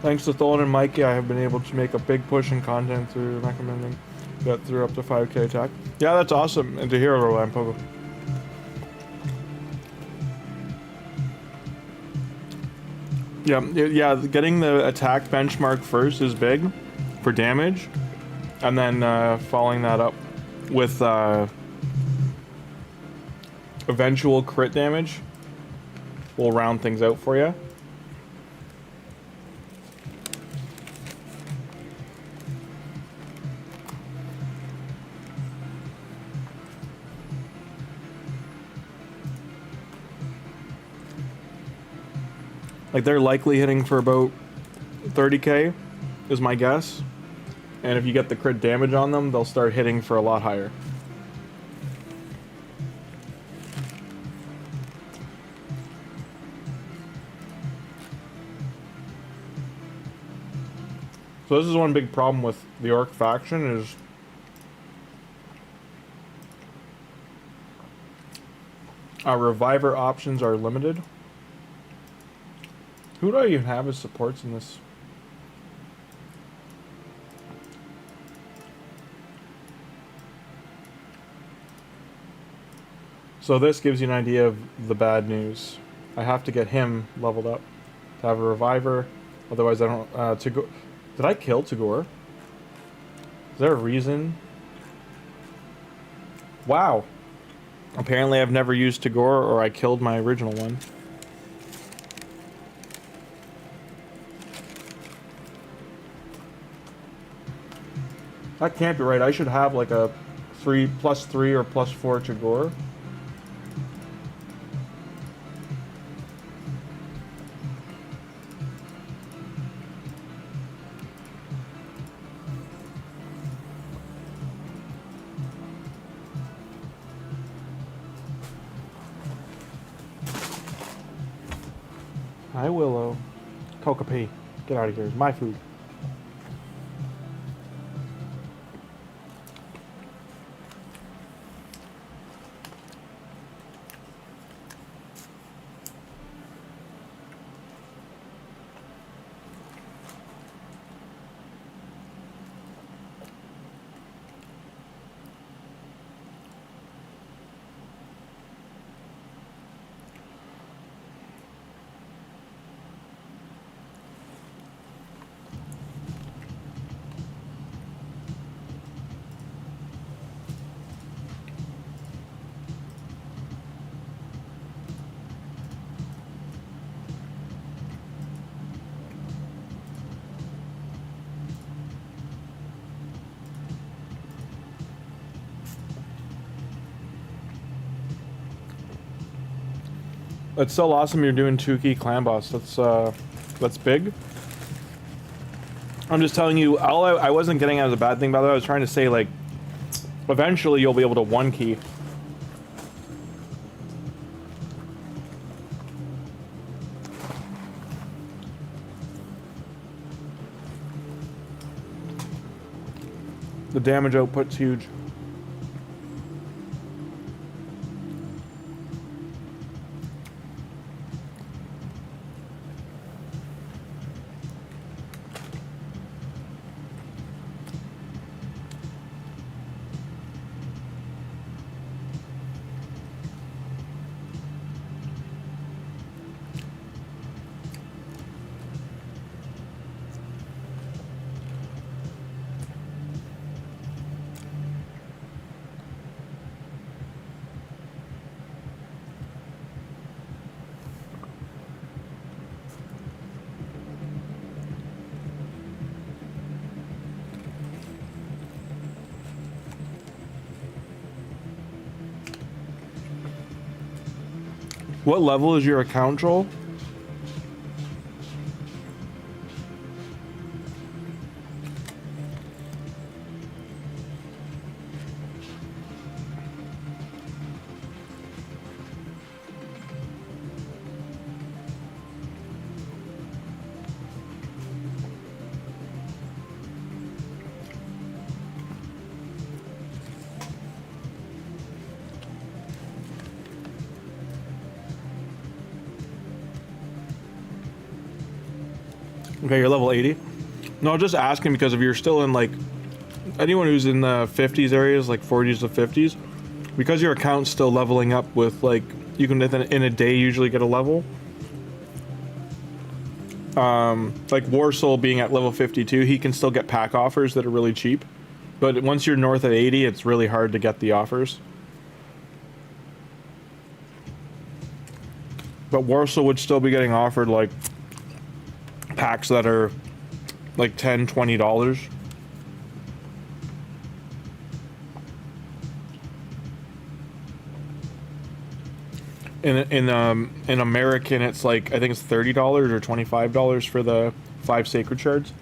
Thanks to Tholin and Mikey, I have been able to make a big push in content through recommending get through up to 5k attack. Yeah, that's awesome, and to hear Relampo. Yeah, getting the attack benchmark first is big for damage, and then following that up with eventual crit damage will round things out for you. Like, they're likely hitting for about 30k, is my guess. And if you get the crit damage on them, they'll start hitting for a lot higher. So this is one big problem with the Orc faction is our reviver options are limited. Who do I even have as supports in this? So this gives you an idea of the bad news. I have to get him leveled up to have a reviver. Otherwise I don't... Tagoar. Did I kill Tagoar? Is there a reason? Wow. Apparently I've never used Tagoar, or I killed my original one. That can't be right. I should have like a +3 or +4 Tagoar. Hi, Willow. Kokapi. Get out of here. It's my food. It's so awesome you're doing 2 key clan boss. That's big. I'm just telling you, I wasn't getting at as a bad thing, by the way. I was trying to say, like, eventually you'll be able to 1 key. The damage output's huge. What level is your account, Joel? Okay, you're level 80. No, just asking because if you're still in, like, anyone who's in the 50s areas, like 40s to 50s, because your account's still leveling up with, like, you can in a day usually get a level. Like Warsoul being at level 52, he can still get pack offers that are really cheap. But once you're north of 80, it's really hard to get the offers. But Warsoul would still be getting offered, like, packs that are like $10, $20. In American, it's like, I think it's $30 or $25 for the 5 sacred shards.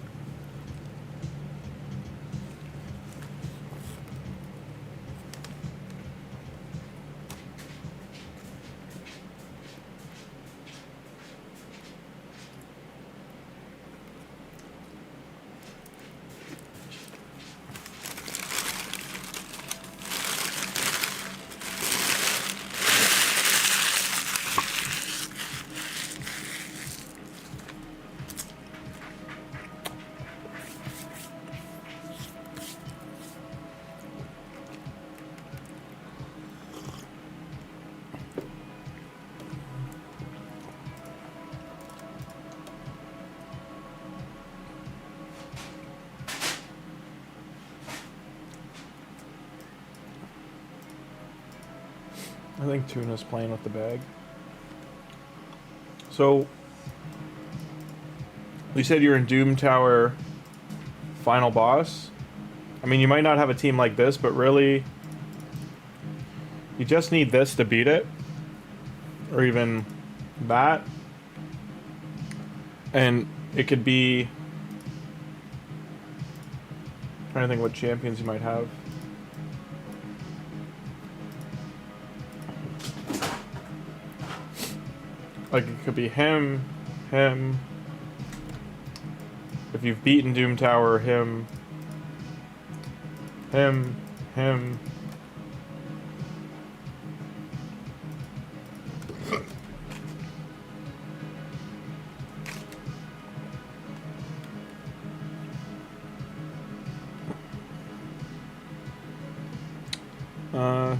I think Tuna's playing with the bag. So, you said you're in Doom Tower final boss. I mean, you might not have a team like this, but really, you just need this to beat it. Or even that. And it could be... I'm trying to think what champions you might have. Like, it could be him, him. If you've beaten Doom Tower, him, him, him.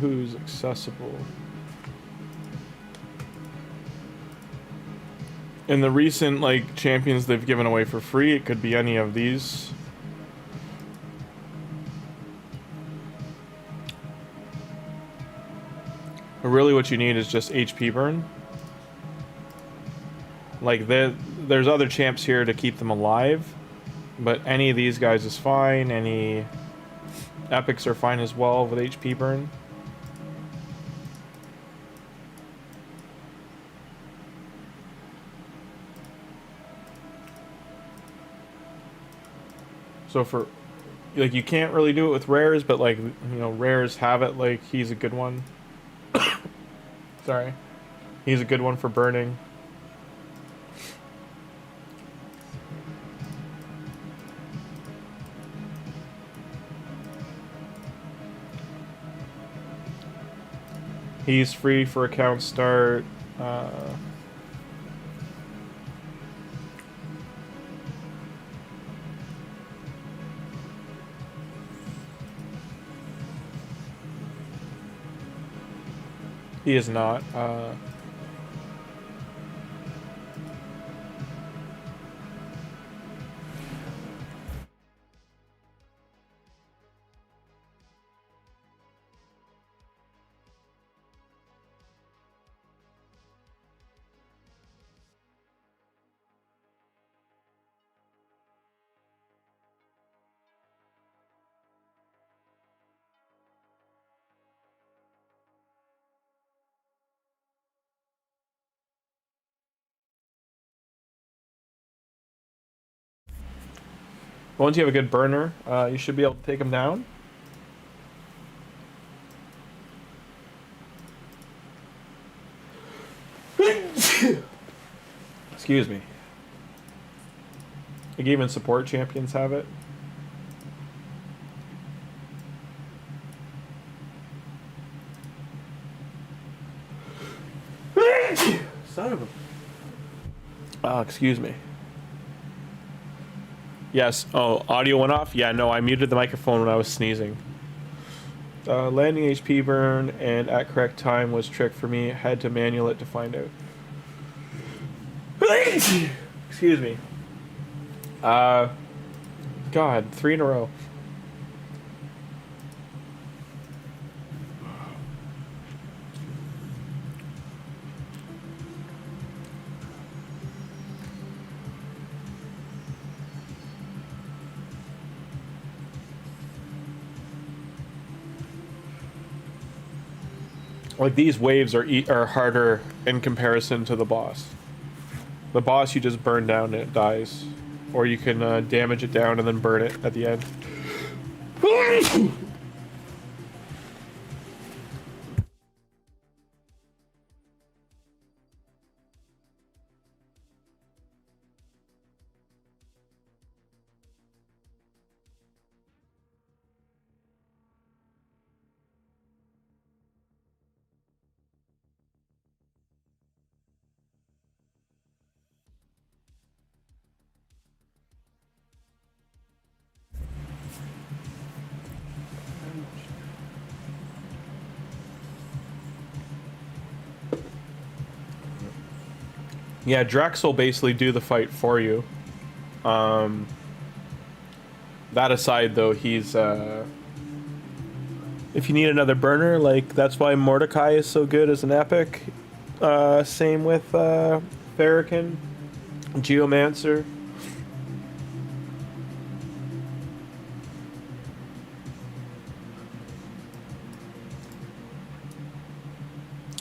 Who's accessible? In the recent, like, champions they've given away for free, it could be any of these. But really what you need is just HP burn. Like, there's other champs here to keep them alive, but any of these guys is fine. Any epics are fine as well with HP burn. So for, like, you can't really do it with rares, but, like, you know, rares have it. Like, he's a good one. Sorry. He's a good one for burning. He's free for account start. He is not. Once you have a good burner, you should be able to take him down. Excuse me. Like, even support champions have it. Son of a... Oh, excuse me. Yes. Oh, audio went off? Yeah, no, I muted the microphone when I was sneezing. Landing HP burn and at correct time was trick for me. Had to manual it to find out. Excuse me. God, 3 in a row. Like, these waves are harder in comparison to the boss. The boss you just burn down and it dies. Or you can damage it down and then burn it at the end. Yeah, Drax will basically do the fight for you. That aside, though, he's If you need another burner, like, that's why Mordecai is so good as an epic. Same with Farrakhan, Geomancer.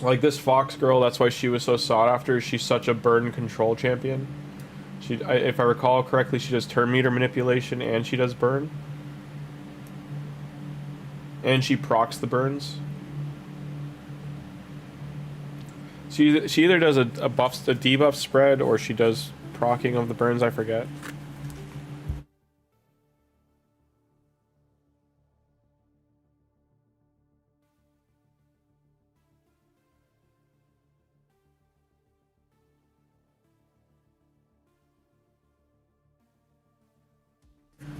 Like this Fox girl, that's why she was so sought after. She's such a burn control champion. If I recall correctly, she does turn meter manipulation and she does burn. And she procs the burns. She either does a debuff spread or she does proccing of the burns, I forget.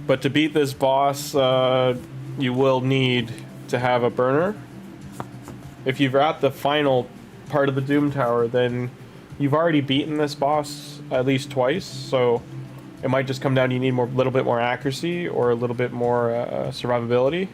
But to beat this boss, you will need to have a burner. If you're at the final part of the Doom Tower, then you've already beaten this boss at least twice, so it might just come down to you need a little bit more accuracy or a little bit more survivability.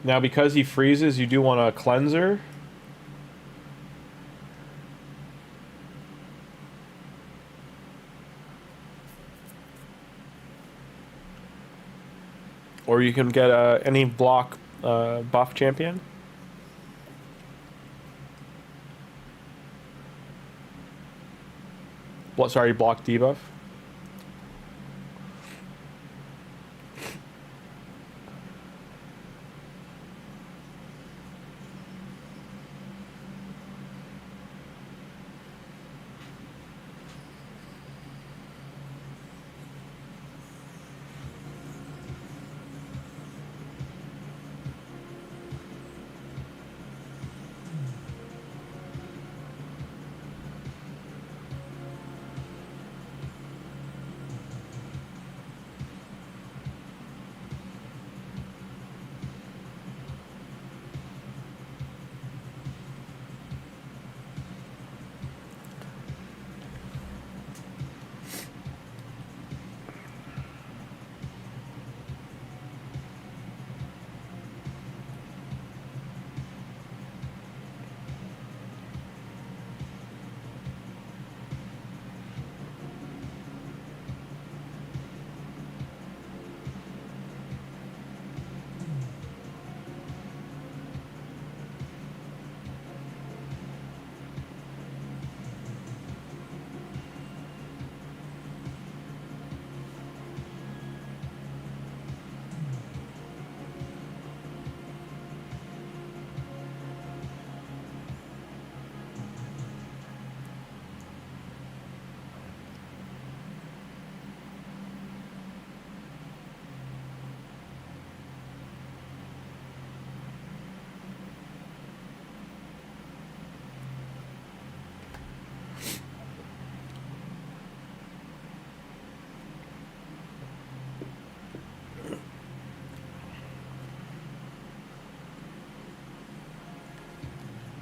Now, because he freezes, you do want a cleanser. Or you can get any block buff champion. Sorry, block debuff.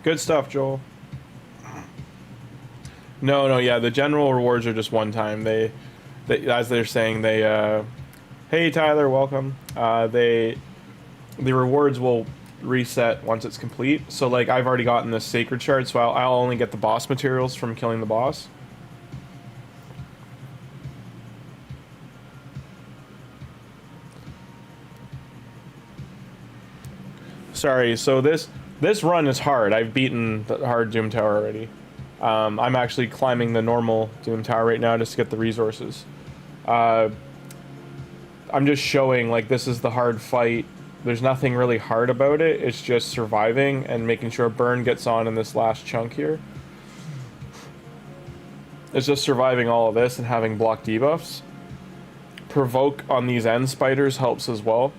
Good stuff, Joel. No, yeah, the general rewards are just one time. They as they're saying, hey Tyler, welcome. The rewards will reset once it's complete. So like I've already gotten this sacred shard, so I'll only get the boss materials from killing the boss. Sorry, so this run is hard. I've beaten the hard Doom Tower already. I'm actually climbing the normal Doom Tower right now just to get the resources. I'm just showing, like, this is the hard fight. There's nothing really hard about it. It's just surviving and making sure burn gets on in this last chunk here. It's just surviving all of this and having block debuffs. Provoke on these end spiders helps as well.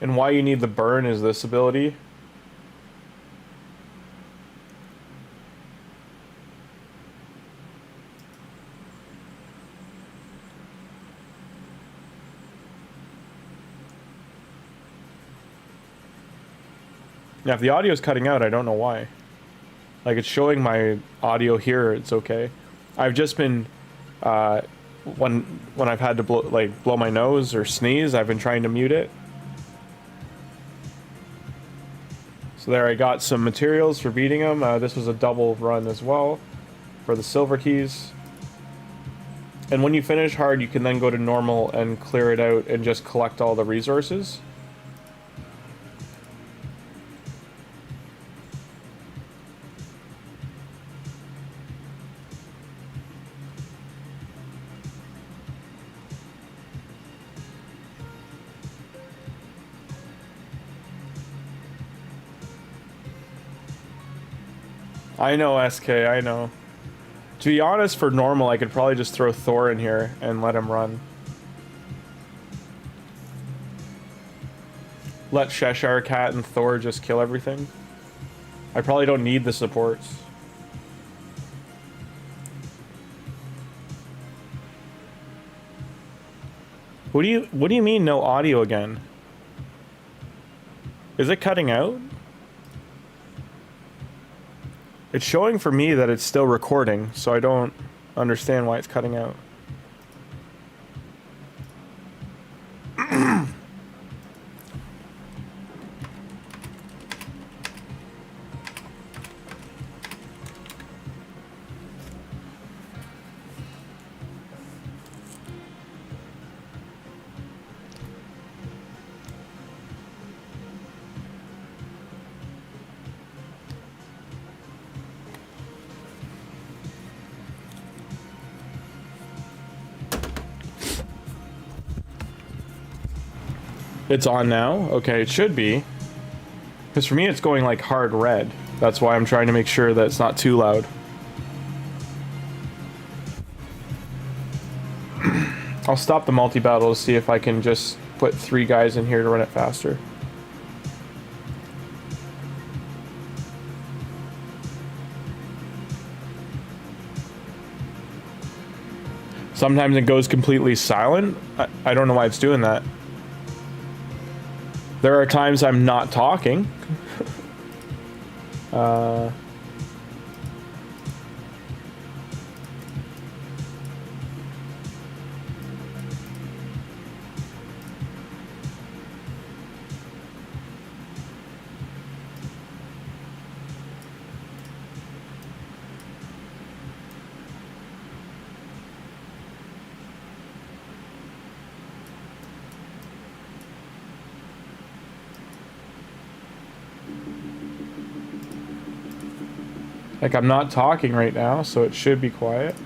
And why you need the burn is this ability. Now, if the audio is cutting out, I don't know why. Like, it's showing my audio here, it's okay. I've just been, when I've had to blow my nose or sneeze, I've been trying to mute it. So there, I got some materials for beating him. This was a double run as well for the silver keys. And when you finish hard, you can then go to normal and clear it out and just collect all the resources. I know, SK, I know. To be honest, for normal, I could probably just throw Thor in here and let him run. Let Cheshire Cat and Thor just kill everything. I probably don't need the supports. What do you mean no audio again? Is it cutting out? It's showing for me that it's still recording, so I don't understand why it's cutting out. It's on now? Okay, it should be. Because for me it's going like hard red. That's why I'm trying to make sure that it's not too loud. I'll stop the multi-battle to see if I can just put 3 guys in here to run it faster. Sometimes it goes completely silent. I don't know why it's doing that. There are times I'm not talking. Like, I'm not talking right now, so it should be quiet.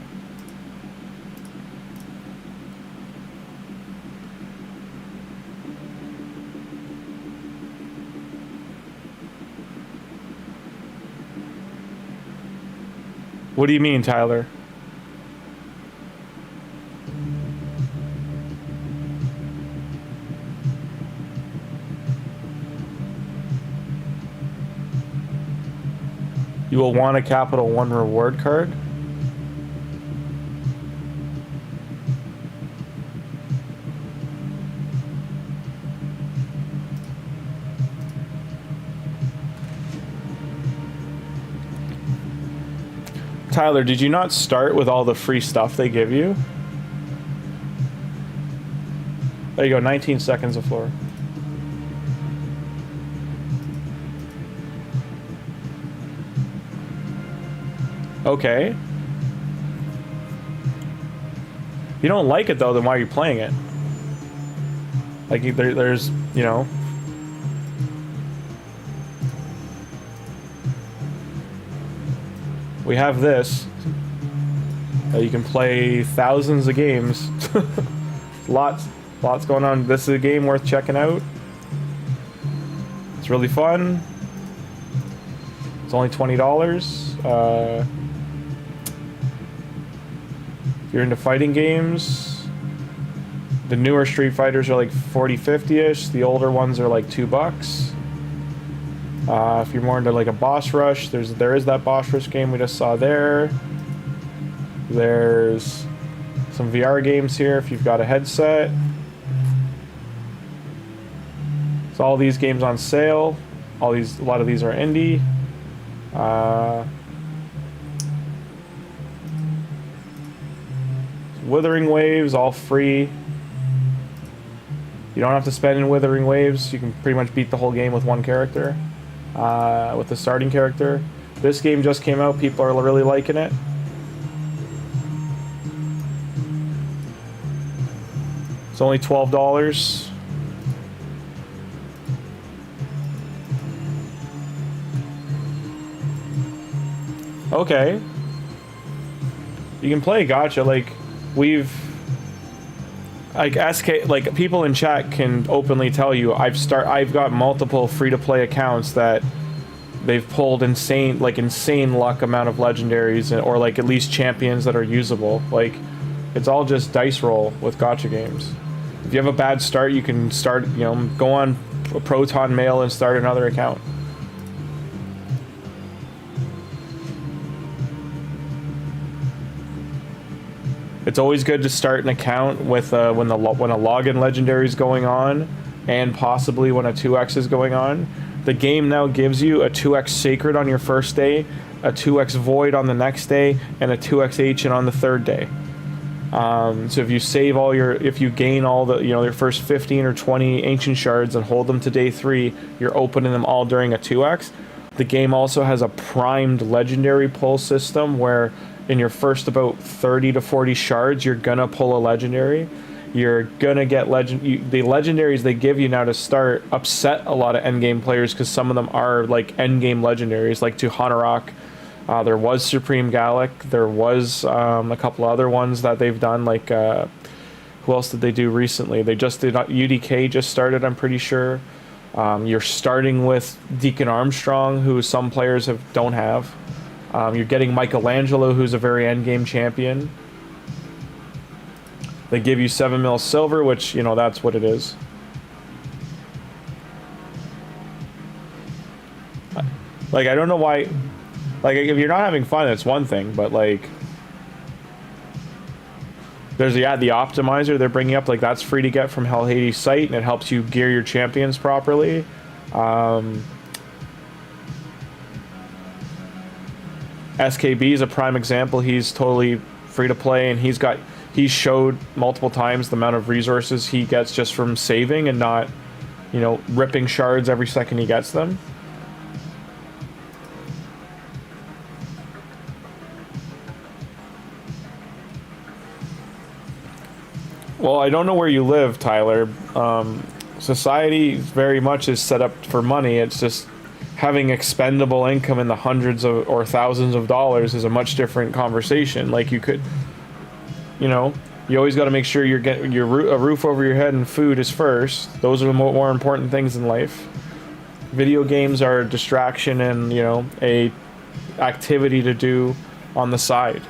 What do you mean, Tyler? You will want a Capital One reward card. Tyler, did you not start with all the free stuff they give you? There you go, 19 seconds of floor. Okay. If you don't like it though, then why are you playing it? Like, there's, you know. We have this. You can play thousands of games. Lots going on. This is a game worth checking out. It's really fun. It's only $20. If you're into fighting games, the newer Street Fighters are like 40, 50-ish. The older ones are like $2. If you're more into like a boss rush, there is that boss rush game we just saw there. There's some VR games here if you've got a headset. So all these games on sale. a lot of these are indie. Withering Waves, all free. You don't have to spend in Withering Waves. You can pretty much beat the whole game with one character, with the starting character. This game just came out. People are really liking it. It's only $12. Okay. You can play gacha, like, like people in chat can openly tell you I've got multiple free-to-play accounts that they've pulled insane luck amount of legendaries, or like at least champions that are usable. Like, it's all just dice roll with gacha games. If you have a bad start, you can start, you know, go on Proton Mail and start another account. It's always good to start an account with when a login legendary is going on, and possibly when a 2x is going on. The game now gives you a 2x Sacred on your first day, a 2x Void on the next day, and a 2x Ancient on the third day. So if you save if you gain all the, you know, your first 15 or 20 Ancient Shards and hold them to day 3, you're opening them all during a 2x. The game also has a primed legendary pull system where in your first about 30 to 40 shards, you're gonna pull a legendary. You're gonna get the legendaries they give you now to start upset a lot of endgame players, because some of them are like endgame legendaries, like Tuhanarak. There was Supreme Gallic. There was a couple other ones that they've done. Like who else did they do recently? They just did UDK just started, I'm pretty sure. You're starting with Deacon Armstrong, who some players don't have. You're getting Michelangelo, who's a very endgame champion. They give you 7 mil silver, which, you know, that's what it is. Like, I don't know why. Like, if you're not having fun, it's one thing, but like, there's the optimizer they're bringing up. Like, that's free to get from Hell Hades site, and it helps you gear your champions properly. SKB is a prime example. He's totally free to play, and he's showed multiple times the amount of resources he gets just from saving and not, you know, ripping shards every second he gets them. Well, I don't know where you live, Tyler. Society very much is set up for money. It's just having expendable income in the hundreds of or thousands of dollars is a much different conversation. Like, you could, you know, you always got to make sure you're getting a roof over your head and food is first. Those are the more important things in life. Video games are a distraction and, you know, a activity to do on the side.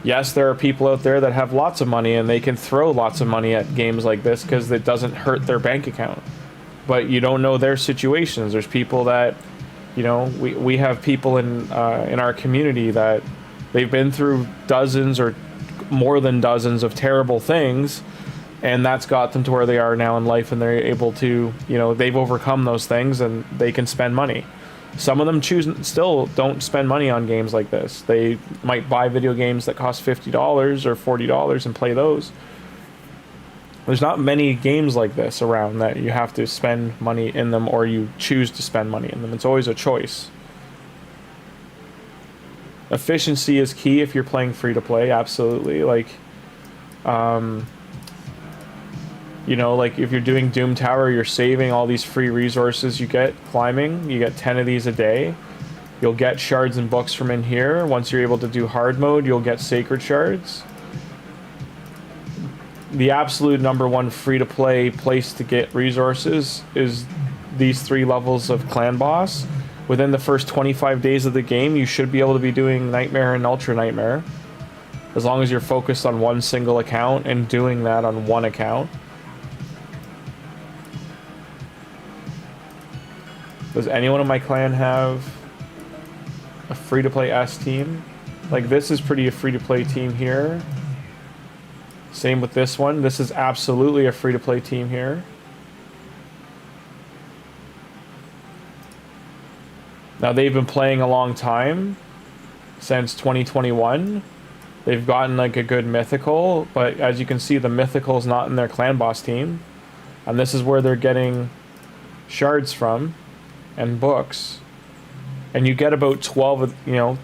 Yes, there are people out there that have lots of money and they can throw lots of money at games like this because it doesn't hurt their bank account. But you don't know their situations. There's people that, you know, we have people in our community that they've been through dozens or more than dozens of terrible things, and that's got them to where they are now in life, and they're able to, you know, they've overcome those things and they can spend money. Some of them still don't spend money on games like this. They might buy video games that cost $50 or $40 and play those. There's not many games like this around that you have to spend money in them or you choose to spend money in them. It's always a choice. Efficiency is key if you're playing free to play, absolutely. Like, you know, like if you're doing Doom Tower, you're saving all these free resources you get climbing. You get 10 of these a day. You'll get shards and books from in here. Once you're able to do hard mode, you'll get sacred shards. The absolute #1 free-to-play place to get resources is these 3 levels of Clan Boss. Within the first 25 days of the game, you should be able to be doing Nightmare and Ultra Nightmare, as long as you're focused on one single account and doing that on one account. Does anyone in my clan have a free-to-play S team? Like, this is pretty a free-to-play team here. Same with this one. This is absolutely a free-to-play team here. Now they've been playing a long time, since 2021. They've gotten like a good mythical, but as you can see, the mythical's not in their clan boss team. And this is where they're getting shards from and books. And you get about 12,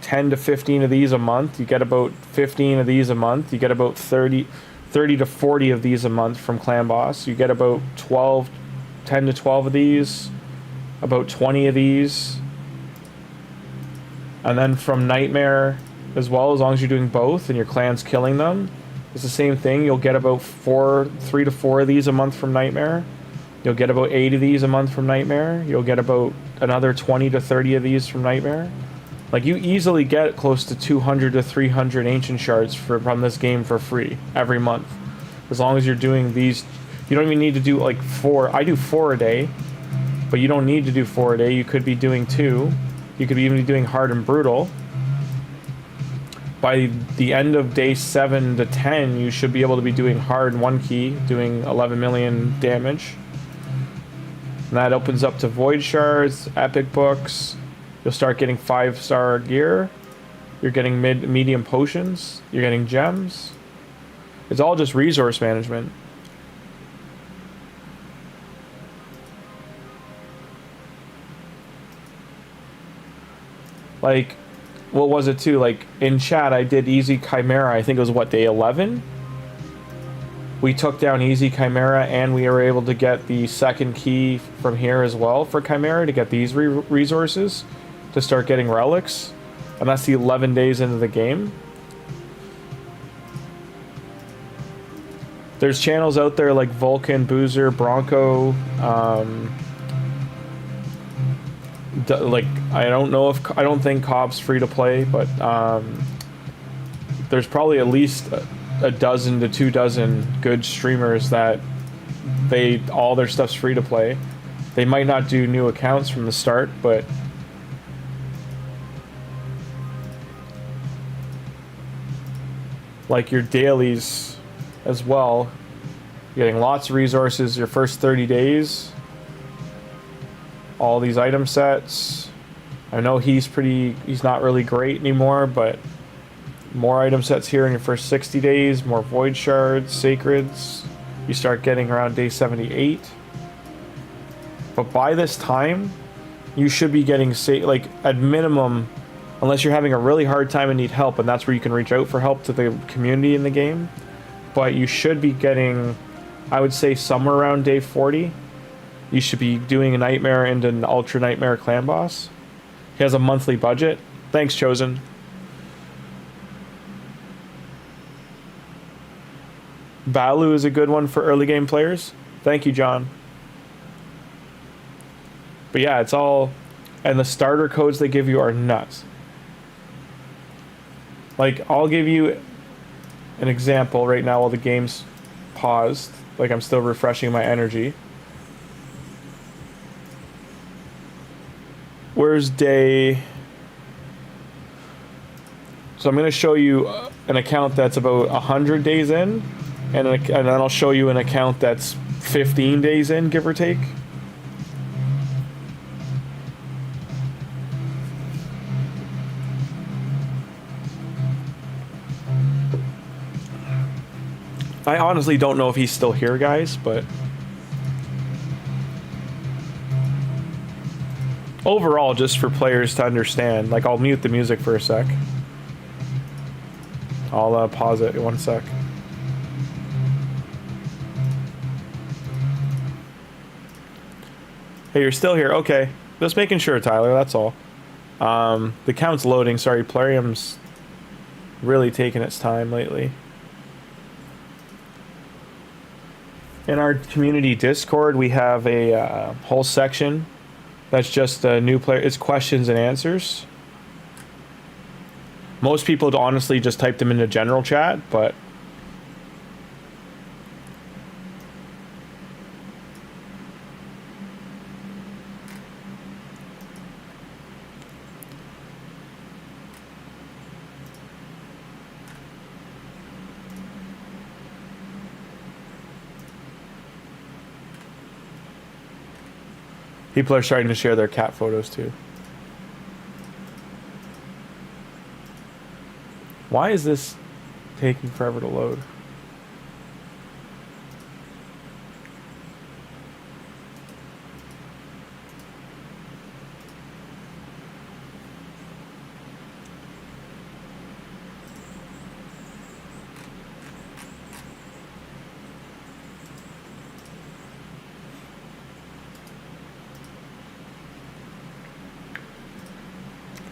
10 to 15 of these a month. You get about 15 of these a month. You get about 30 to 40 of these a month from clan boss. You get about 10 to 12 of these, about 20 of these. And then from Nightmare as well, as long as you're doing both and your clan's killing them, it's the same thing. You'll get about 3 to 4 of these a month from Nightmare. You'll get about 8 of these a month from Nightmare. You'll get about another 20 to 30 of these from Nightmare. Like, you easily get close to 200 to 300 Ancient Shards from this game for free every month. As long as you're doing these, you don't even need to do like 4. I do 4 a day, but you don't need to do 4 a day. You could be doing 2. You could even be doing Hard and Brutal. By the end of day 7 to 10, you should be able to be doing Hard and 1 key, doing 11 million damage. And that opens up to Void Shards, Epic Books. You'll start getting 5-star gear. You're getting medium potions. You're getting gems. It's all just resource management. Like, what was it too? Like, in chat, I did Easy Chimera. I think it was, what, day 11? We took down Easy Chimera, and we were able to get the second key from here as well for Chimera to get these resources to start getting relics. And that's the 11 days into the game. There's channels out there like Volkin, Boozer, Bronco. Like, I don't think COB's free to play, but there's probably at least a dozen to 2 dozen good streamers that all their stuff's free to play. They might not do new accounts from the start, but like your dailies as well, you're getting lots of resources your first 30 days. All these item sets. I know he's not really great anymore, but more item sets here in your first 60 days, more Void Shards, Sacreds. You start getting around day 78. But by this time, you should be getting, like, at minimum, unless you're having a really hard time and need help, and that's where you can reach out for help to the community in the game. But you should be getting, I would say, somewhere around day 40. You should be doing a Nightmare and an Ultra Nightmare Clan Boss. He has a monthly budget. Thanks, Chosen. Balu is a good one for early game players. Thank you, John. But yeah, it's all... And the starter codes they give you are nuts. Like, I'll give you an example right now while the game's paused. Like, I'm still refreshing my energy. Where's day... So I'm going to show you an account that's about 100 days in, and then I'll show you an account that's 15 days in, give or take. I honestly don't know if he's still here, guys, but... Overall, just for players to understand, like, I'll mute the music for a sec. I'll pause it in 1 sec. Hey, you're still here. Okay. Just making sure, Tyler, that's all. The count's loading. Sorry, Plarium's really taking its time lately. In our community Discord, we have a whole section that's just a new player. It's questions and answers. Most people honestly just type them into general chat, but people are starting to share their cat photos too. Why is this taking forever to load?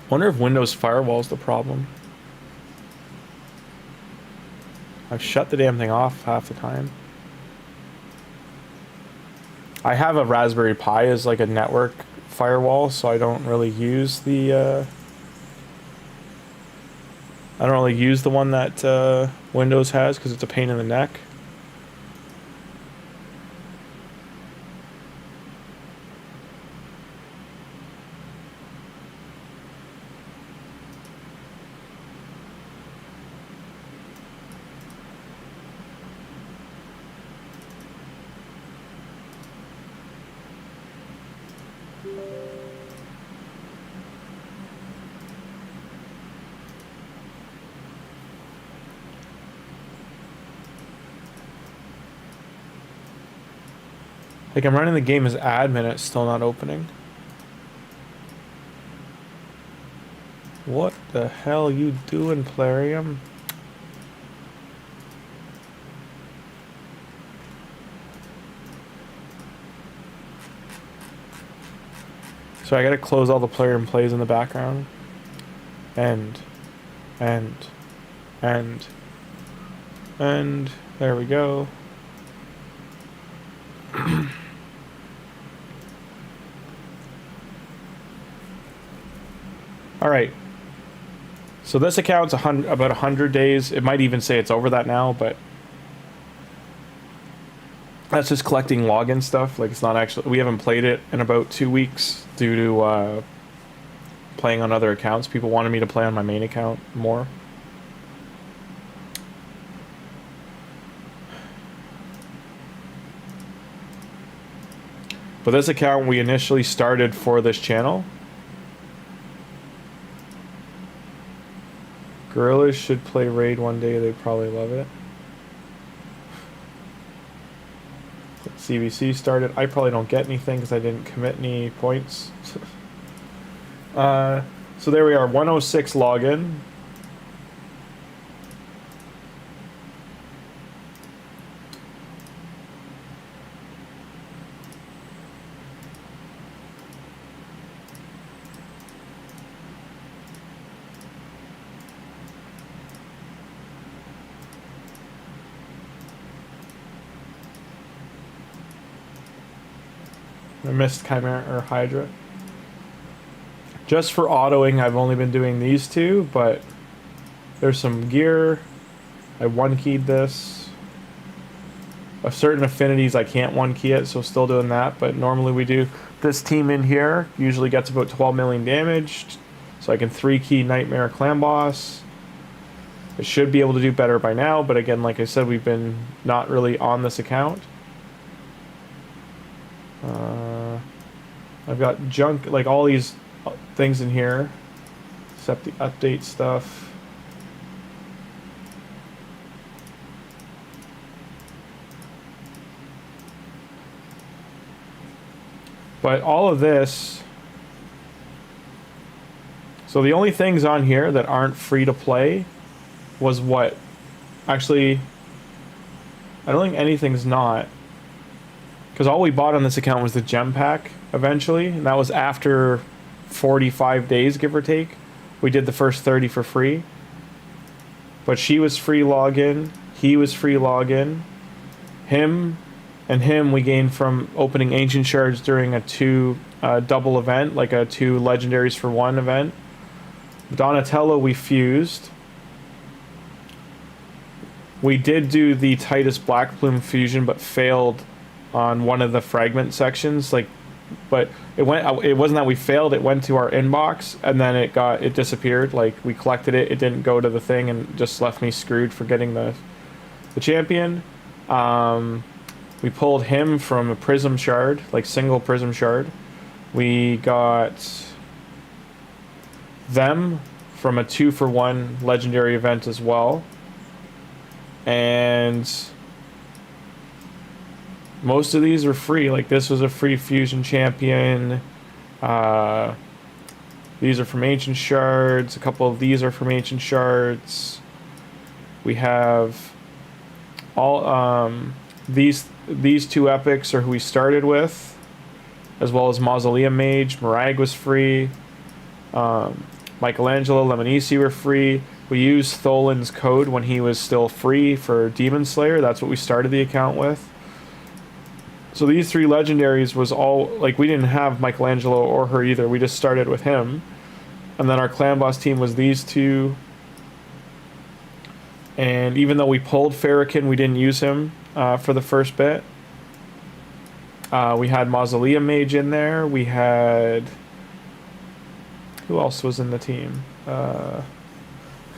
Wonder if Windows Firewall's the problem. I've shut the damn thing off half the time. I have a Raspberry Pi as like a network firewall, so I don't really use the one that Windows has because it's a pain in the neck. Like, I'm running the game as admin, it's still not opening. What the hell you doing, Plarium? So I gotta close all the Plarium plays in the background. And there we go. All right. So this account's about 100 days. It might even say it's over that now, but that's just collecting login stuff. Like, it's not actually, we haven't played it in about 2 weeks due to playing on other accounts. People wanted me to play on my main account more. But this account we initially started for this channel. Gorillas should play Raid one day. They'd probably love it. CVC started. I probably don't get anything because I didn't commit any points. So there we are. 106 login. I missed Chimera or Hydra. Just for autoing, I've only been doing these two, but there's some gear. I one-keyed this. Of certain affinities, I can't one-key it, so still doing that, but normally we do. This team in here usually gets about 12 million damage, so I can 3-key Nightmare Clan Boss. I should be able to do better by now, but again, like I said, we've been not really on this account. I've got junk, like all these things in here, except the update stuff. But all of this, so the only things on here that aren't free to play was what? Actually, I don't think anything's not. Because all we bought on this account was the gem pack eventually, and that was after 45 days, give or take. We did the first 30 for free. But she was free login, he was free login. Him and him we gained from opening ancient shards during a double event, like a 2 legendaries for 1 event. Donatello we fused. We did do the Titus Blackplume fusion, but failed on one of the fragment sections, but it wasn't that we failed, it went to our inbox and then it disappeared. Like, we collected it, it didn't go to the thing and just left me screwed for getting the champion. We pulled him from a prism shard, like single prism shard. We got them from a 2-for-1 legendary event as well. And most of these are free. Like this was a free fusion champion. These are from ancient shards. A couple of these are from ancient shards. We have all these two epics are who we started with, as well as Mausoleum Mage. Mirag was free. Michelangelo, Lemonisi were free. We used Tholin's code when he was still free for Demon Slayer. That's what we started the account with. So these 3 legendaries was all, like, we didn't have Michelangelo or her either. We just started with him. And then our clan boss team was these 2. And even though we pulled Farrakhan, we didn't use him for the first bit. We had Mausoleum Mage in there. We had... Who else was in the team? Because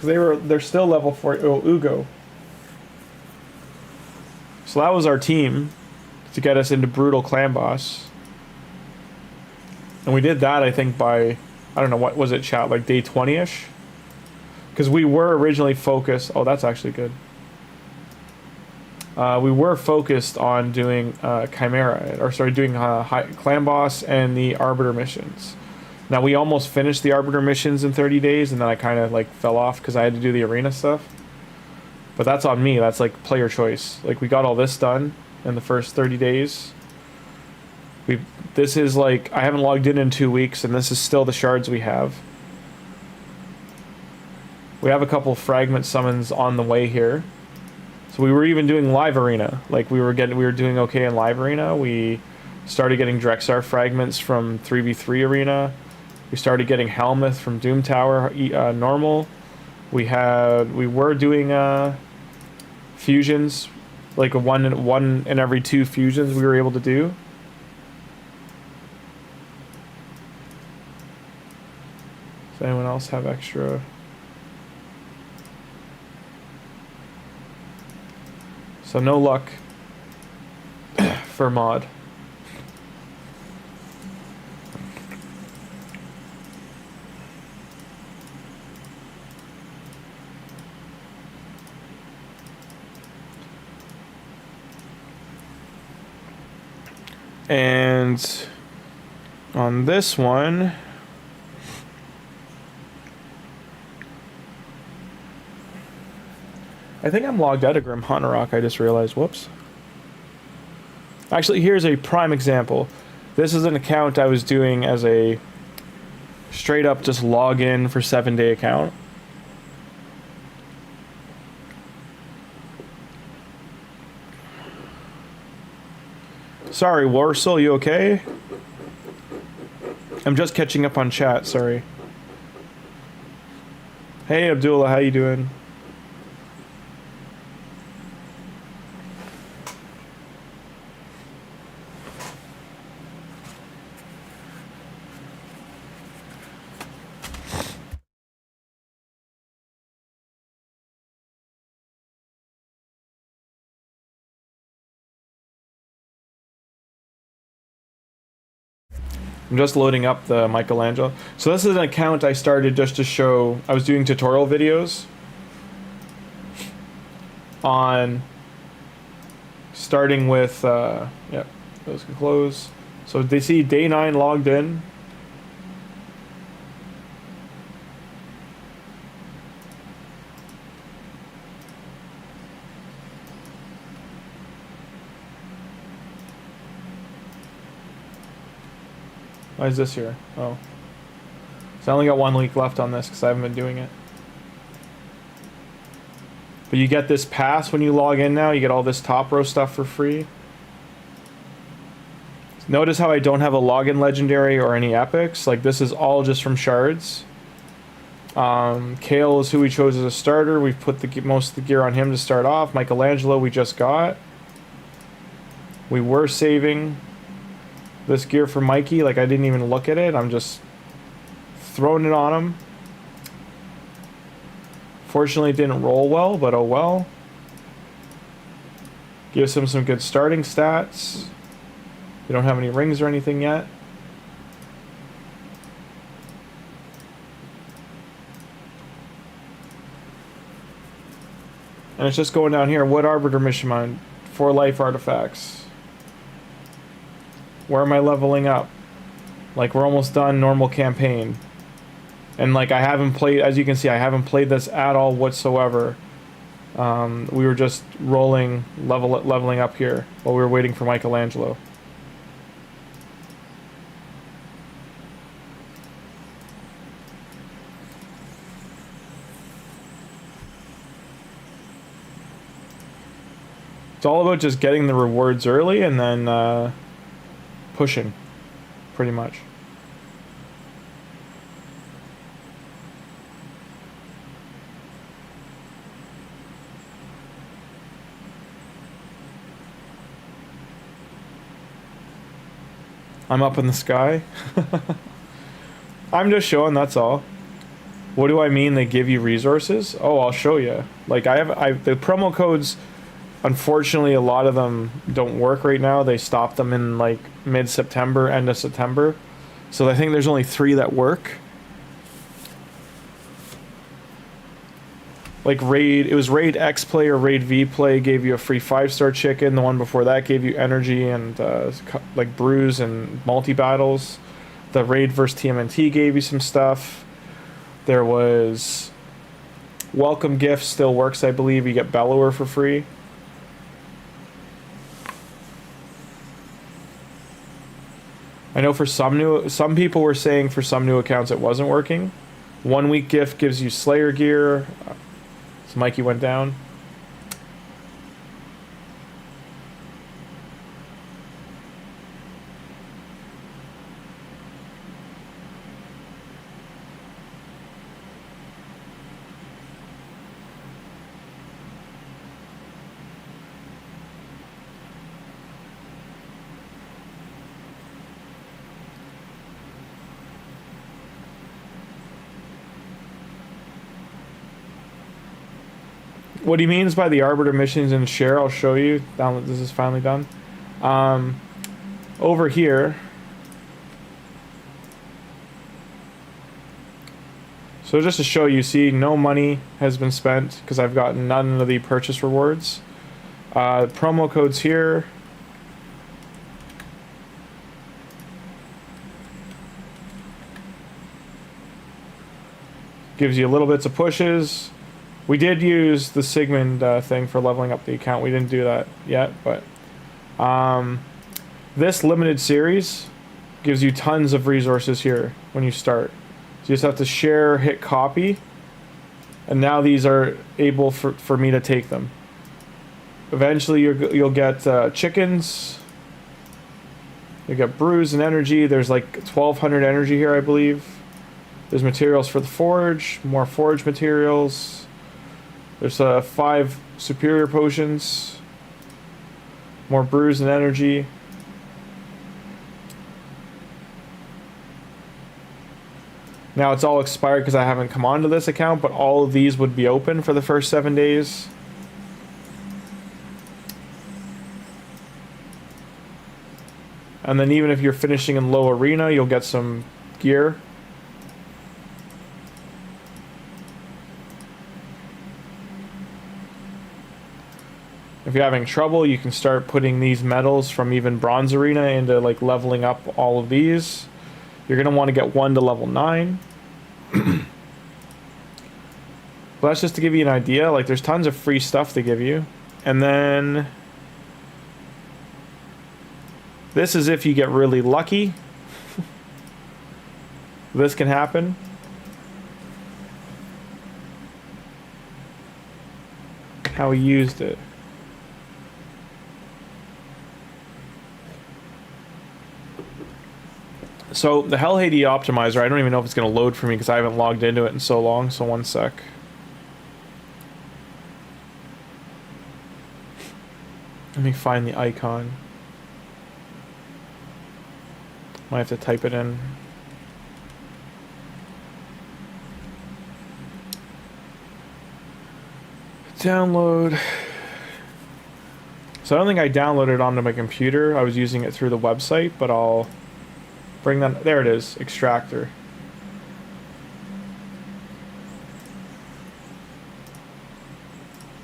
they're still level 4. Oh, Ugo. So that was our team to get us into Brutal Clan Boss. And we did that, I think, by... I don't know, what was it, chat? Like day 20-ish? Because we were originally focused... Oh, that's actually good. We were focused on doing Chimera, or sorry, doing Clan Boss and the Arbiter missions. Now, we almost finished the Arbiter missions in 30 days, and then I kind of, like, fell off because I had to do the arena stuff. But that's on me. That's, like, player choice. Like, we got all this done in the first 30 days. This is, like, I haven't logged in 2 weeks, and this is still the shards we have. We have a couple fragment summons on the way here. So we were even doing live arena. Like, we were doing okay in live arena. We started getting Drexar fragments from 3v3 arena. We started getting Helmuth from Doom Tower normal. We were doing fusions, like a one in every 2 fusions we were able to do. Does anyone else have extra? So no luck for mod. And on this one, I think I'm logged out of Tuhanarak, I just realized. Whoops. Actually, here's a prime example. This is an account I was doing as a straight up just log in for 7-day account. Sorry, Warsaw, you okay? I'm just catching up on chat, sorry. Hey, Abdullah, how you doing? I'm just loading up the Michelangelo. So this is an account I started just to show, I was doing tutorial videos on starting with, yeah, those can close. So they see day 9 logged in. Why is this here? Oh. So I only got 1 week left on this because I haven't been doing it. But you get this pass when you log in now. You get all this top row stuff for free. Notice how I don't have a login legendary or any epics. Like, this is all just from shards. Kale is who we chose as a starter. We've put most of the gear on him to start off. Michelangelo we just got. We were saving this gear for Mikey. Like, I didn't even look at it. I'm just throwing it on him. Fortunately, it didn't roll well, but oh well. Gives him some good starting stats. We don't have any rings or anything yet. And it's just going down here. What Arbiter mission mine? 4 life artifacts. Where am I leveling up? Like, we're almost done normal campaign. And, like, I haven't played, as you can see, I haven't played this at all whatsoever. We were just rolling, leveling up here while we were waiting for Michelangelo. It's all about just getting the rewards early and then pushing, pretty much. I'm up in the sky. I'm just showing, that's all. What do I mean they give you resources? Oh, I'll show you. Like, the promo codes, unfortunately, a lot of them don't work right now. They stopped them in, like, mid-September, end of September. So I think there's only 3 that work. Like Raid, it was Raid X Play or Raid V Play gave you a free 5-star chicken. The one before that gave you energy and like brews and multi-battles. The Raid vs TMNT gave you some stuff. There was Welcome Gifts, still works, I believe. You get Bellower for free. I know for some people were saying for some new accounts it wasn't working. 1 week gift gives you Slayer gear. So Mikey went down. What he means by the Arbiter missions and share, I'll show you. This is finally done. Over here. So just to show you, see, no money has been spent because I've gotten none of the purchase rewards. Promo codes here. Gives you a little bits of pushes. We did use the Sigmund thing for leveling up the account. We didn't do that yet, but this limited series gives you tons of resources here when you start. So you just have to share, hit copy, and now these are able for me to take them. Eventually you'll get chickens, you'll get brews and energy. There's like 1200 energy here, I believe. There's materials for the forge, more forge materials. There's 5 superior potions, more brews and energy. Now it's all expired because I haven't come onto this account, but all of these would be open for the first 7 days. And then even if you're finishing in low arena, you'll get some gear. If you're having trouble, you can start putting these medals from even Bronze Arena into like leveling up all of these. You're going to want to get 1 to level 9. But that's just to give you an idea. Like, there's tons of free stuff to give you. And then this is if you get really lucky. This can happen. How he used it. So the Hell Haiti optimizer, I don't even know if it's going to load for me because I haven't logged into it in so long, so 1 sec. Let me find the icon. Might have to type it in. Download. So I don't think I downloaded it onto my computer. I was using it through the website, but I'll bring that. There it is, extractor.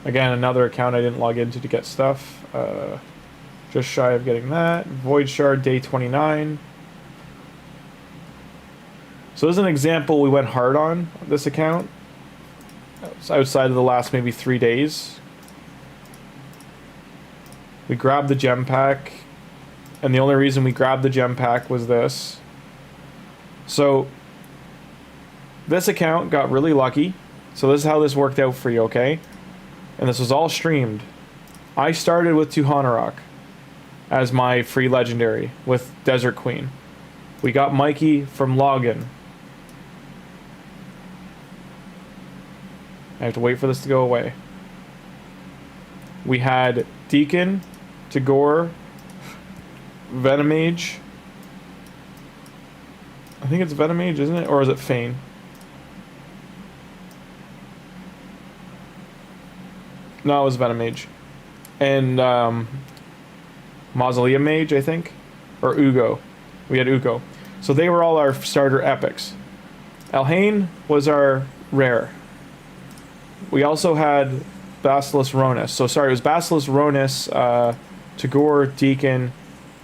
Again, another account I didn't log into to get stuff. Just shy of getting that. Void Shard day 29. So this is an example we went hard on this account. It's outside of the last maybe 3 days. We grabbed the gem pack, and the only reason we grabbed the gem pack was this. So this account got really lucky. So this is how this worked out for you, okay? And this was all streamed. I started with Tuhanarak as my free legendary with Desert Queen. We got Mikey from login. I have to wait for this to go away. We had Deacon, Tagoar, Venom Mage. I think it's Venom Mage, isn't it? Or is it Fane? No, it was Venom Mage. And Mausoleum Mage, I think. Or Ugo. We had Ugo. So they were all our starter epics. Elhain was our rare. We also had Basilisk Ronus. So sorry, it was Basilisk Ronus, Tagoar, Deacon,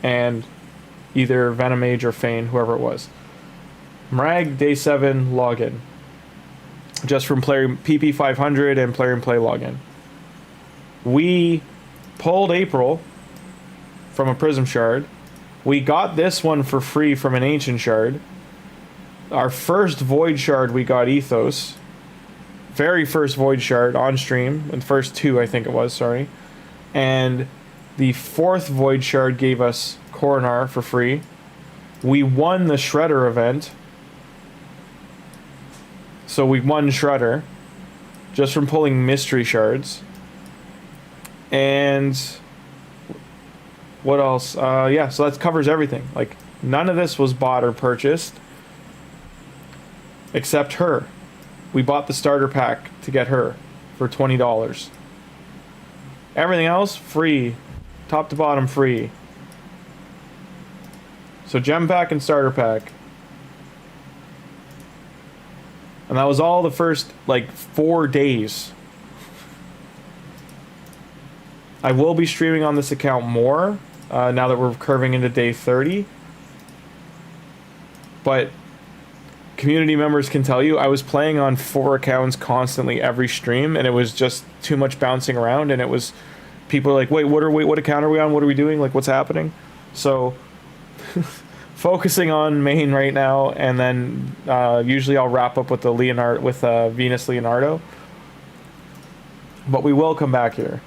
and either Venom Mage or Fane, whoever it was. Mrag, day 7, login. Just from player PP 500 and player and play login. We pulled April from a Prism Shard. We got this one for free from an Ancient Shard. Our first Void Shard we got Ethos. Very first Void Shard on stream. And first 2 I think it was, sorry. And the 4th Void Shard gave us Coronar for free. We won the Shredder event. So we won Shredder. Just from pulling Mystery Shards. And what else? Yeah, so that covers everything. Like, none of this was bought or purchased. Except her. We bought the starter pack to get her for $20. Everything else, free. Top to bottom, free. So gem pack and starter pack. And that was all the first, like, 4 days. I will be streaming on this account more, now that we're curving into day 30. But community members can tell you, I was playing on 4 accounts constantly every stream, and it was just too much bouncing around, and it was... People are like, wait, what account are we on? What are we doing? Like, what's happening? So... focusing on main right now, and then usually I'll wrap up with the Venus Leonardo. But we will come back here.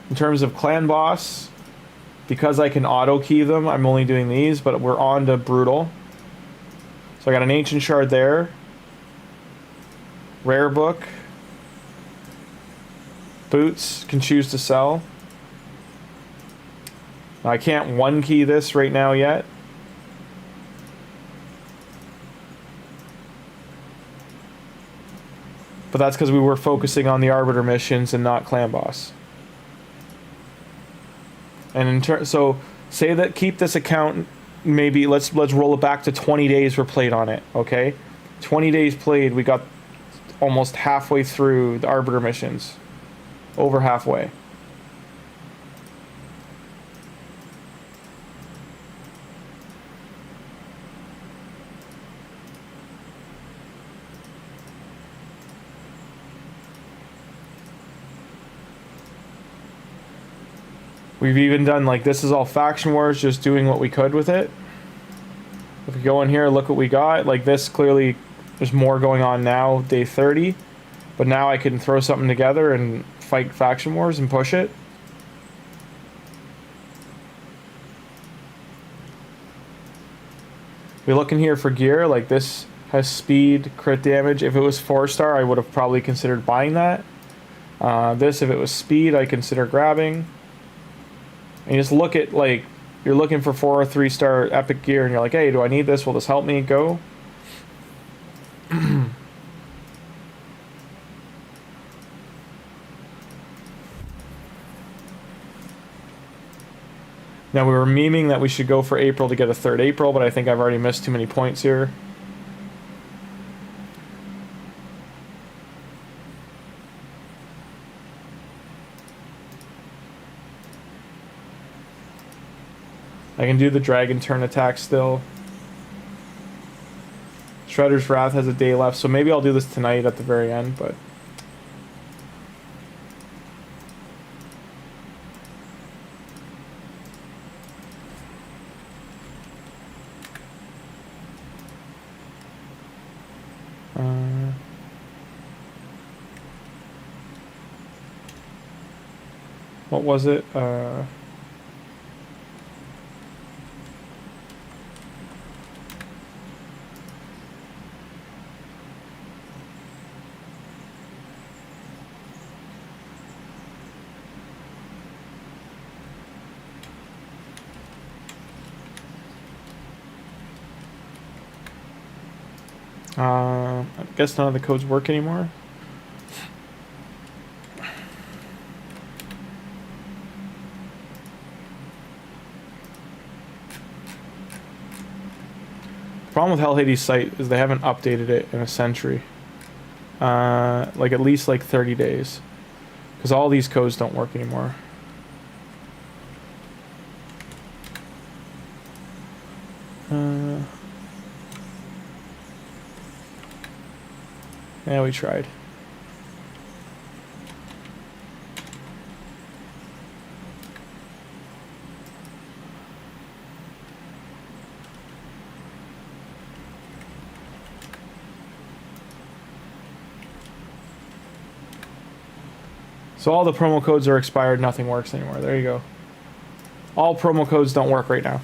In terms of clan boss, because I can auto key them, I'm only doing these, but we're on to brutal. So I got an ancient shard there. Rare book. Boots, can choose to sell. I can't one key this right now yet. But that's because we were focusing on the Arbiter missions and not clan boss. And so say that keep this account, maybe let's roll it back to 20 days were played on it, okay? 20 days played, we got almost halfway through the Arbiter missions. Over halfway. We've even done, like, this is all faction wars, just doing what we could with it. If we go in here, look what we got. Like, this clearly, there's more going on now, day 30. But now I can throw something together and fight faction wars and push it. We look in here for gear, like this has speed, crit damage. If it was 4-star, I would have probably considered buying that. This, if it was speed, I consider grabbing. And you just look at, like, you're looking for 4 or 3-star epic gear, and you're like, hey, do I need this? Will this help me? Go. Now, we were memeing that we should go for April to get a 3rd April, but I think I've already missed too many points here. I can do the dragon turn attack still. Shredder's Wrath has a day left, so maybe I'll do this tonight at the very end, but... what was it? I guess none of the codes work anymore. The problem with Hell Hades' site is they haven't updated it in a century. Like at least like 30 days. Because all these codes don't work anymore. Yeah, we tried. So all the promo codes are expired, nothing works anymore. There you go. All promo codes don't work right now.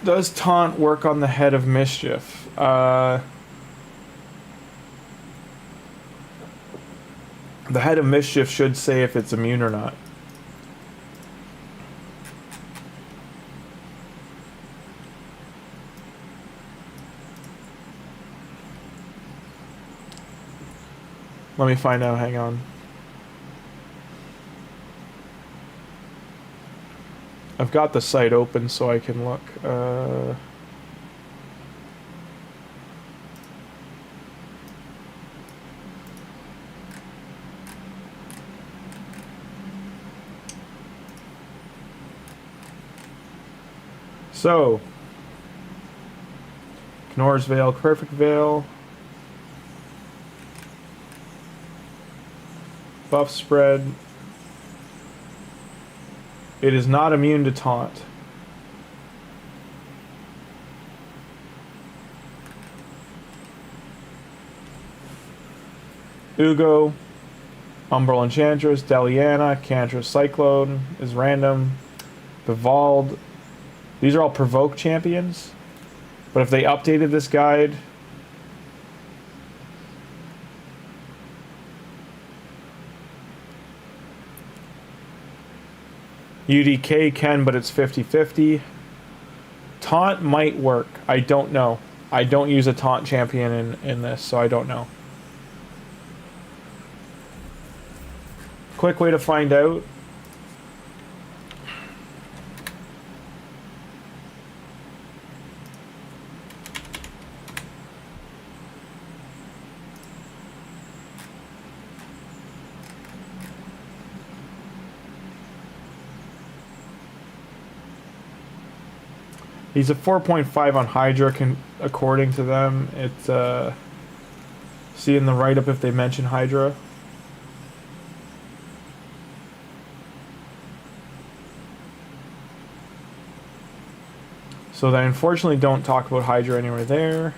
Does Taunt work on the Head of Mischief? The Head of Mischief should say if it's immune or not. Let me find out, hang on. I've got the site open so I can look. So, Knorr's Veil, Perfect Veil, buff spread. It is not immune to taunt. Ugo, Umbral Enchantress, Deliana, Cantress Cyclone is random. Bivald. These are all provoke champions. But if they updated this guide... UDK can, but it's 50-50. Taunt might work. I don't know. I don't use a taunt champion in this, so I don't know. Quick way to find out. He's a 4.5 on Hydra, according to them. It's, see in the write-up if they mention Hydra. So they unfortunately don't talk about Hydra anywhere there.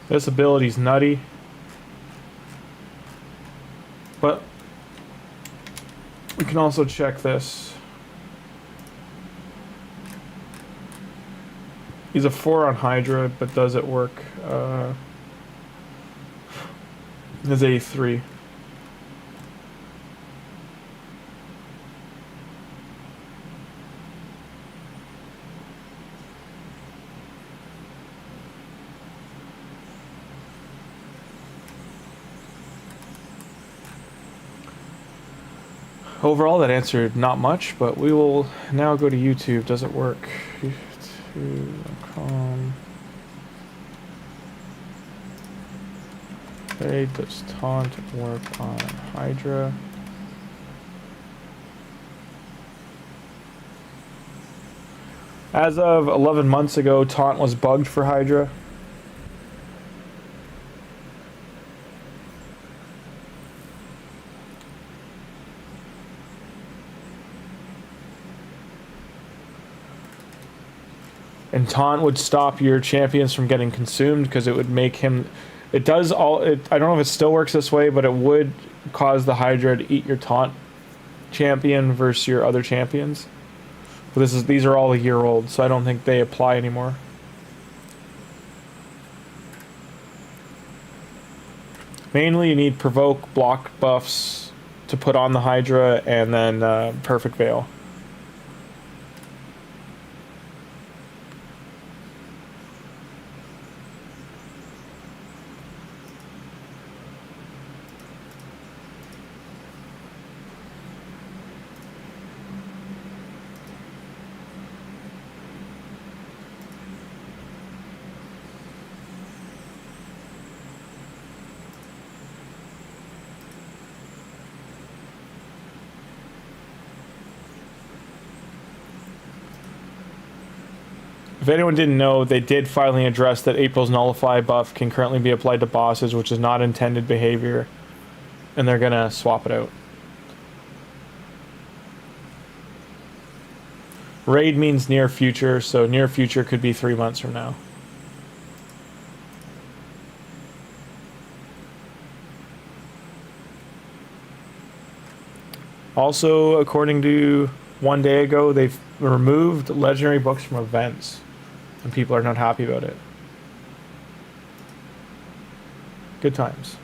This ability's nutty. But we can also check this. He's a 4 on Hydra, but does it work? His A3. Overall, that answered not much, but we will now go to YouTube. Does it work? 2.com. Okay, does taunt work on Hydra? As of 11 months ago, taunt was bugged for Hydra. And taunt would stop your champions from getting consumed because it would make him... It does all... I don't know if it still works this way, but it would cause the Hydra to eat your taunt champion versus your other champions. But these are all a year old, so I don't think they apply anymore. Mainly you need provoke, block buffs to put on the Hydra, and then Perfect Veil. If anyone didn't know, they did finally address that April's Nullify buff can currently be applied to bosses, which is not intended behavior, and they're gonna swap it out. Raid means near future, so near future could be 3 months from now. Also, according to one day ago, they've removed legendary books from events, and people are not happy about it. Good times.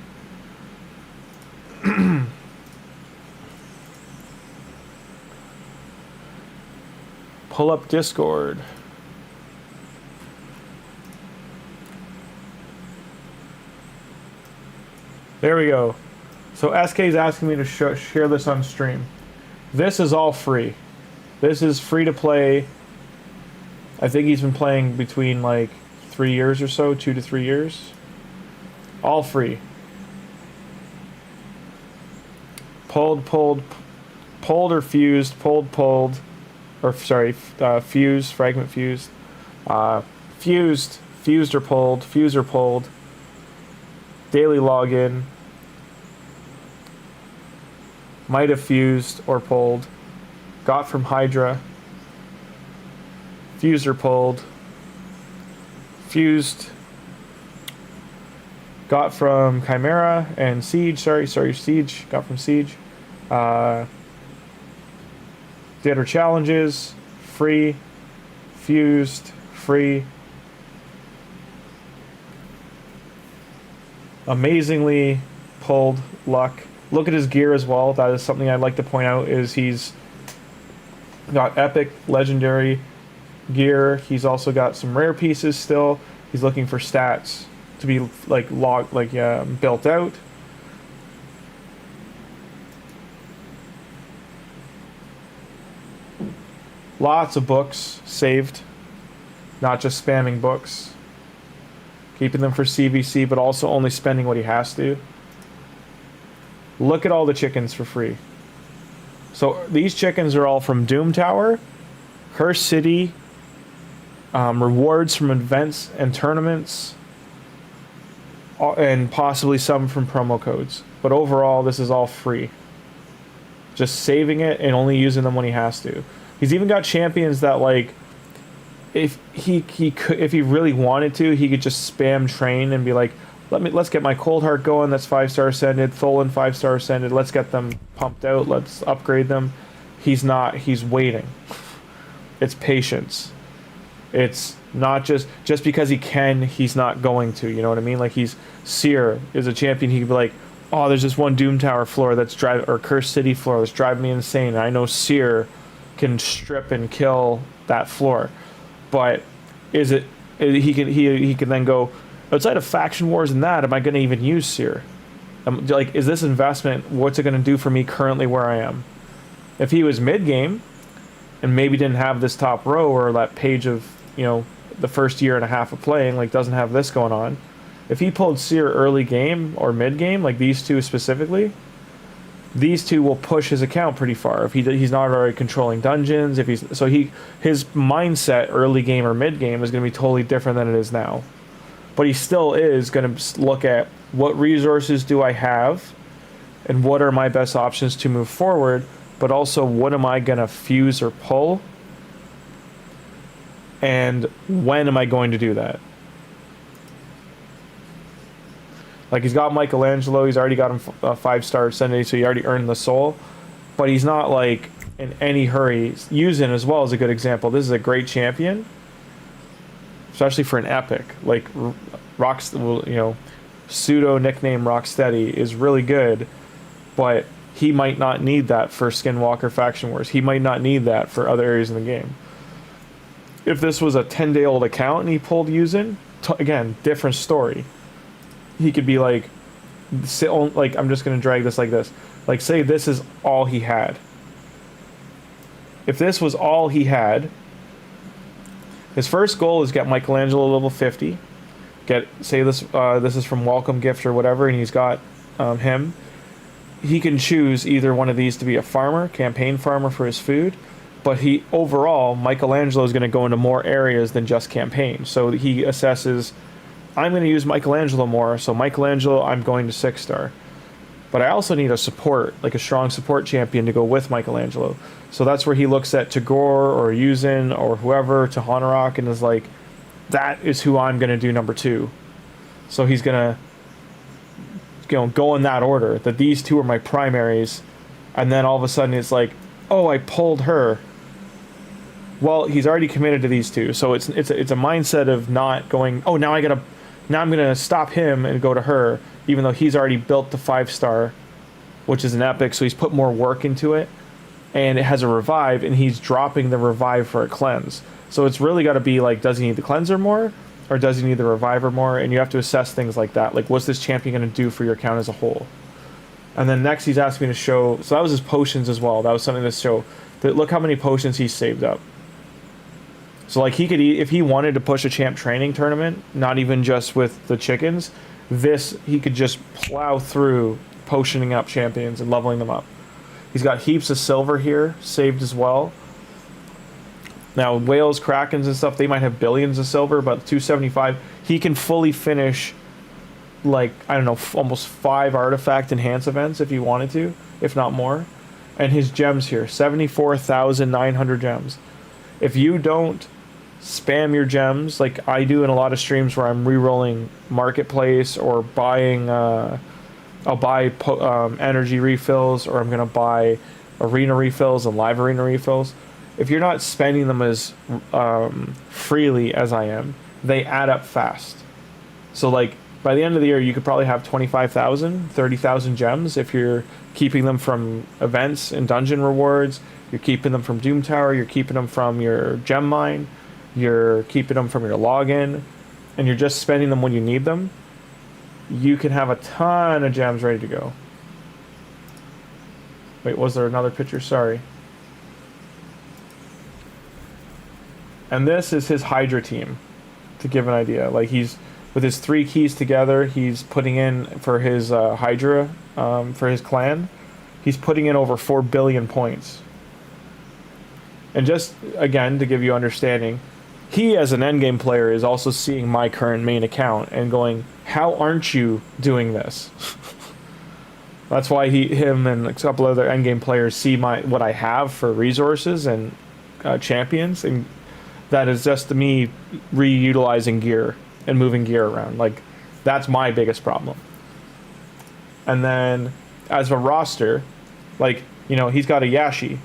Pull up Discord. There we go. So SK is asking me to share this on stream. This is all free. This is free to play. I think he's been playing between like 3 years or so, 2 to 3 years. All free. Pulled or fused, pulled, or sorry, fused, fragment fused, fused or pulled, daily login, might have fused or pulled, got from Hydra, fused or pulled, fused, got from Chimera and Siege, Siege, got from Siege, did our challenges, free, fused, free, amazingly pulled luck. Look at his gear as well. That is something I'd like to point out, is he's got epic legendary gear. He's also got some rare pieces still. He's looking for stats to be like built out. Lots of books saved, not just spamming books, keeping them for CVC, but also only spending what he has to. Look at all the chickens for free. So these chickens are all from Doom Tower, Curse City, rewards from events and tournaments, and possibly some from promo codes. But overall, this is all free. Just saving it and only using them when he has to. He's even got champions that, like, if he really wanted to, he could just spam train and be like, let's get my Cold Heart going. That's 5-star ascended. Tholin 5-star ascended. Let's get them pumped out. Let's upgrade them. He's not. He's waiting. It's patience. It's not just because he can, he's not going to. You know what I mean? Like, Seer is a champion. He could be like, oh, there's this one Doom Tower floor that's driving, or Curse City floor that's driving me insane. And I know Seer can strip and kill that floor. But he can then go, outside of faction wars and that, am I going to even use Seer? Like, is this investment, what's it going to do for me currently where I am? If he was mid-game and maybe didn't have this top row or that page of you know, the first year and a half of playing, like doesn't have this going on. If he pulled Seer early game or mid game, like these two specifically, these two will push his account pretty far. If he's not already controlling dungeons, his mindset early game or mid game is going to be totally different than it is now. But he still is going to look at what resources do I have, and what are my best options to move forward. But also, what am I going to fuse or pull, and when am I going to do that? Like, he's got Michelangelo, he's already got him a 5-star Ascendant, so he already earned the soul. But he's not, like, in any hurry. Yuuzhan as well is a good example. This is a great champion, especially for an epic. Like, pseudo nickname Rocksteady is really good, but he might not need that for Skinwalker Faction Wars. He might not need that for other areas in the game. If this was a 10-day-old account and he pulled Yuuzhan, again, different story. He could be like, I'm just going to drag this like this. Like, say this is all he had. If this was all he had, his first goal is get Michelangelo level 50. Say this is from Welcome Gift or whatever, and he's got him. He can choose either one of these to be a farmer, campaign farmer for his food, but overall, Michelangelo is going to go into more areas than just campaign. So he assesses, I'm going to use Michelangelo more, so Michelangelo, I'm going to 6-star. But I also need a support, like a strong support champion to go with Michelangelo. So that's where he looks at Tagoar or Yuuzhan or whoever, Tuhanarak, and is like, that is who I'm going to do number 2. So he's going to go in that order, that these two are my primaries, and then all of a sudden it's like, oh, I pulled her. Well, he's already committed to these two, so it's a mindset of not going, oh, now I'm gonna stop him and go to her, even though he's already built the 5-star, which is an epic, so he's put more work into it, and it has a revive, and he's dropping the revive for a cleanse. So it's really got to be like, does he need the cleanser more, or does he need the reviver more? And you have to assess things like that, like what's this champion going to do for your account as a whole. And then next he's asked me to show, so that was his potions as well. That was something to show that look how many potions he's saved up. So like he could, if he wanted to push a champ training tournament, not even just with the chickens, he could just plow through potioning up champions and leveling them up. He's got heaps of silver here saved as well. Now whales, krakens and stuff, they might have billions of silver, but 275, he can fully finish, like, I don't know, almost 5 artifact enhance events if he wanted to, if not more. And his gems here, 74,900 gems. If you don't spam your gems like I do in a lot of streams where I'm re-rolling marketplace or buying, I'll buy energy refills, or I'm gonna buy arena refills and live arena refills. If you're not spending them as freely as I am, they add up fast. So like by the end of the year, you could probably have 25,000, 30,000 gems if you're keeping them from events and dungeon rewards. You're keeping them from Doom Tower. You're keeping them from your gem mine. You're keeping them from your login, and you're just spending them when you need them. You can have a ton of gems ready to go. Wait, was there another picture? Sorry. And this is his Hydra team, to give an idea. Like he's, with his 3 keys together, he's putting in for his Hydra, for his clan, he's putting in over 4 billion points. And just, again, to give you understanding, he as an endgame player is also seeing my current main account and going, how aren't you doing this? That's why him and a couple other endgame players see what I have for resources and champions, and that is just me reutilizing gear and moving gear around. Like, that's my biggest problem. And then as a roster, like, you know, he's got a Yashi,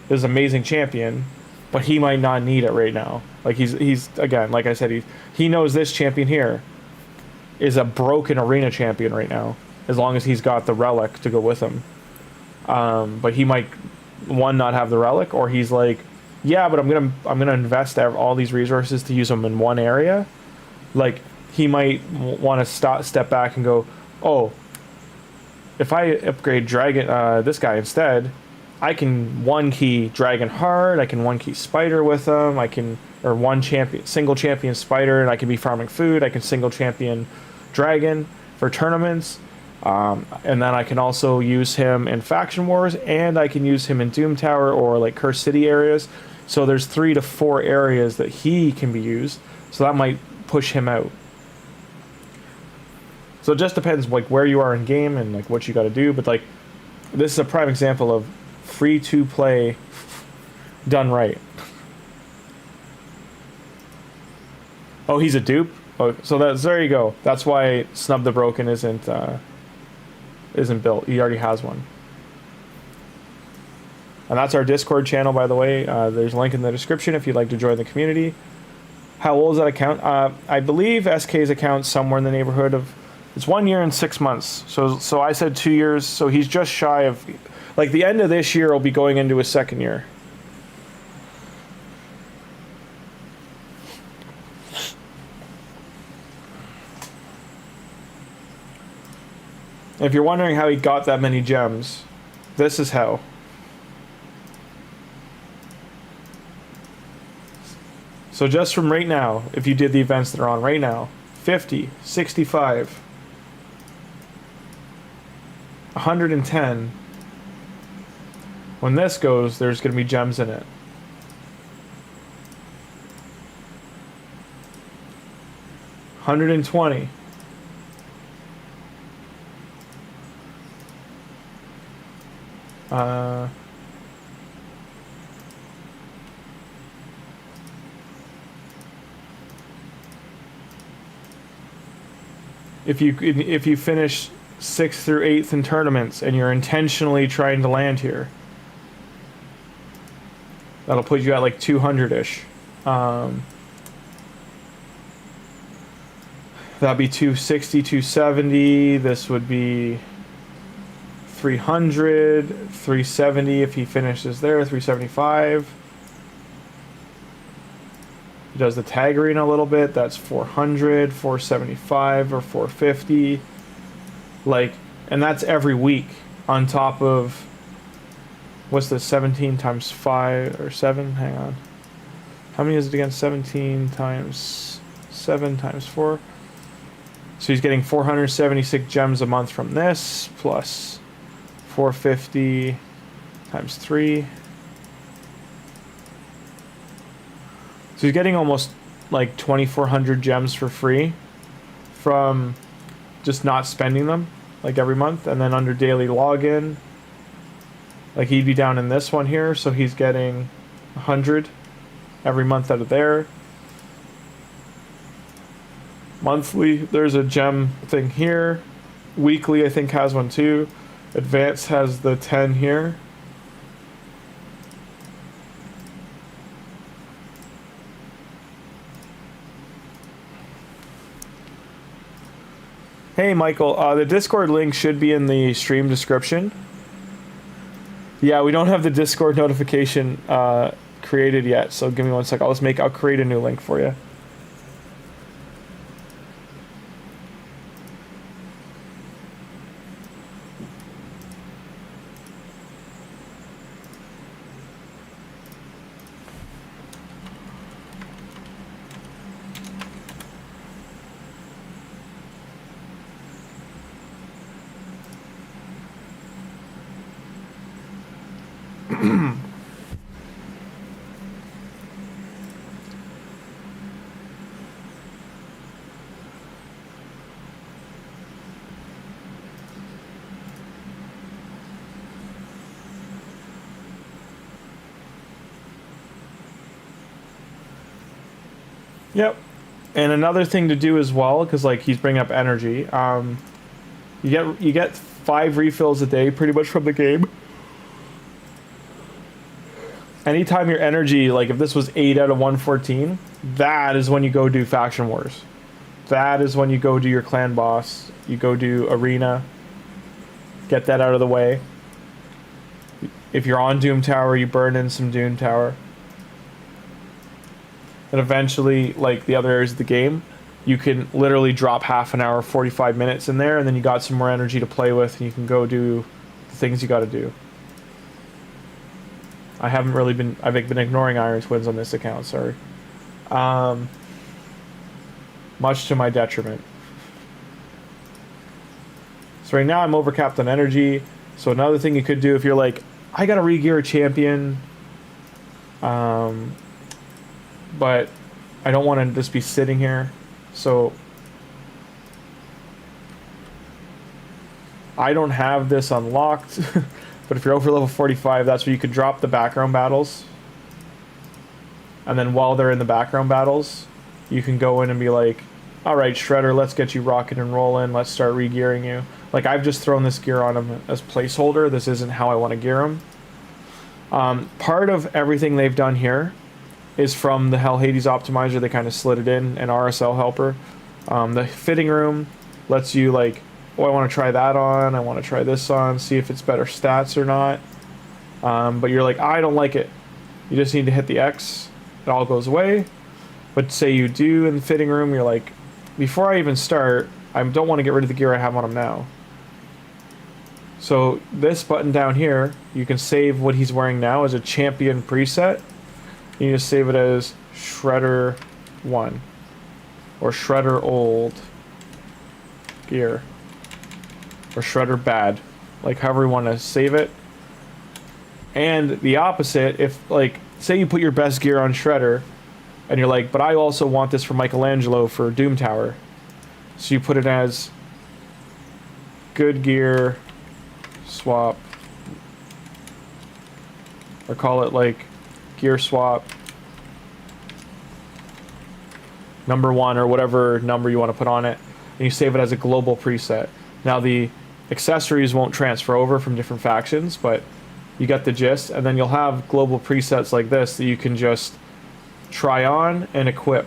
this amazing champion, but he might not need it right now. Like he's again, like I said, he knows this champion here is a broken arena champion right now, as long as he's got the relic to go with him. But he might not have the relic, or he's like, yeah, but I'm gonna invest all these resources to use them in one area. Like he might want to step back and go, oh, if I upgrade Dragon this guy instead, I can 1-key Dragon Heart, I can 1-key Spider with him, I can or one champion, single champion spider, and I can be farming food. I can single champion dragon for tournaments, and then I can also use him in faction wars, and I can use him in Doom Tower or like Cursed City areas. So there's 3 to 4 areas that he can be used. So that might push him out. So it just depends like where you are in game and like what you got to do. But like this is a prime example of free to play done right. Oh, he's a dupe. Oh, so there you go. That's why Snub the Broken isn't built. He already has one. And that's our Discord channel, by the way. There's a link in the description if you'd like to join the community. How old is that account? I believe SK's account somewhere in the neighborhood of... It's 1 year and 6 months. So I said 2 years. So he's just shy of... Like, the end of this year will be going into his 2nd year. If you're wondering how he got that many gems, this is how. So just from right now, if you did the events that are on right now, 50, 65, 110. When this goes, there's going to be gems in it. $120. If you finish 6th through 8th in tournaments and you're intentionally trying to land here, that'll put you at like 200-ish. That'd be 260, 270. This would be 300, 370 if he finishes there, 375. He does the tag arena a little bit, that's 400, 475 or 450. Like, and that's every week on top of, what's this, 17 times 5 or 7? Hang on. How many is it again? 17 times 7 times 4. So he's getting 476 gems a month from this, plus 450 times 3. So he's getting almost like 2,400 gems for free from just not spending them like every month. And then under daily login, like he'd be down in this one here. So he's getting 100 every month out of there. Monthly, there's a gem thing here. Weekly, I think, has one too. Advanced has the 10 here. Hey, Michael, the Discord link should be in the stream description. Yeah, we don't have the Discord notification created yet, so give me 1 sec. I'll create a new link for you. Yep. And another thing to do as well, because like he's bringing up energy, you get 5 refills a day pretty much from the game. Anytime your energy, like if this was 8 out of 114, that is when you go do faction wars. That is when you go do your clan boss. You go do arena. Get that out of the way. If you're on Doom Tower, you burn in some Doom Tower. And eventually, like the other areas of the game, you can literally drop half an hour, 45 minutes in there, and then you got some more energy to play with, and you can go do the things you got to do. I've been ignoring Iron Twins on this account, sorry. Much to my detriment. So right now I'm overcapped on energy. So another thing you could do if you're like, I gotta regear a champion, but I don't want to just be sitting here. So I don't have this unlocked, but if you're over level 45, that's where you could drop the background battles. And then while they're in the background battles, you can go in and be like, all right, Shredder, let's get you rocking and rolling. Let's start regearing you. Like, I've just thrown this gear on him as placeholder. This isn't how I want to gear him. Part of everything they've done here is from the Hell Hades optimizer. They kind of slid it in, an RSL helper. The fitting room lets you like, oh, I want to try that on. I want to try this on, see if it's better stats or not. But you're like, I don't like it. You just need to hit the X. It all goes away. But say you do in the fitting room, you're like, before I even start, I don't want to get rid of the gear I have on him now. So this button down here, you can save what he's wearing now as a champion preset. You just save it as Shredder 1 or Shredder old gear or Shredder bad, like however you want to save it. And the opposite, if like say you put your best gear on Shredder and you're like, but I also want this for Michelangelo for Doom Tower, so you put it as good gear swap, or call it like gear swap number 1 or whatever number you want to put on it, and you save it as a global preset. Now the accessories won't transfer over from different factions, but you get the gist. And then you'll have global presets like this that you can just try on and equip.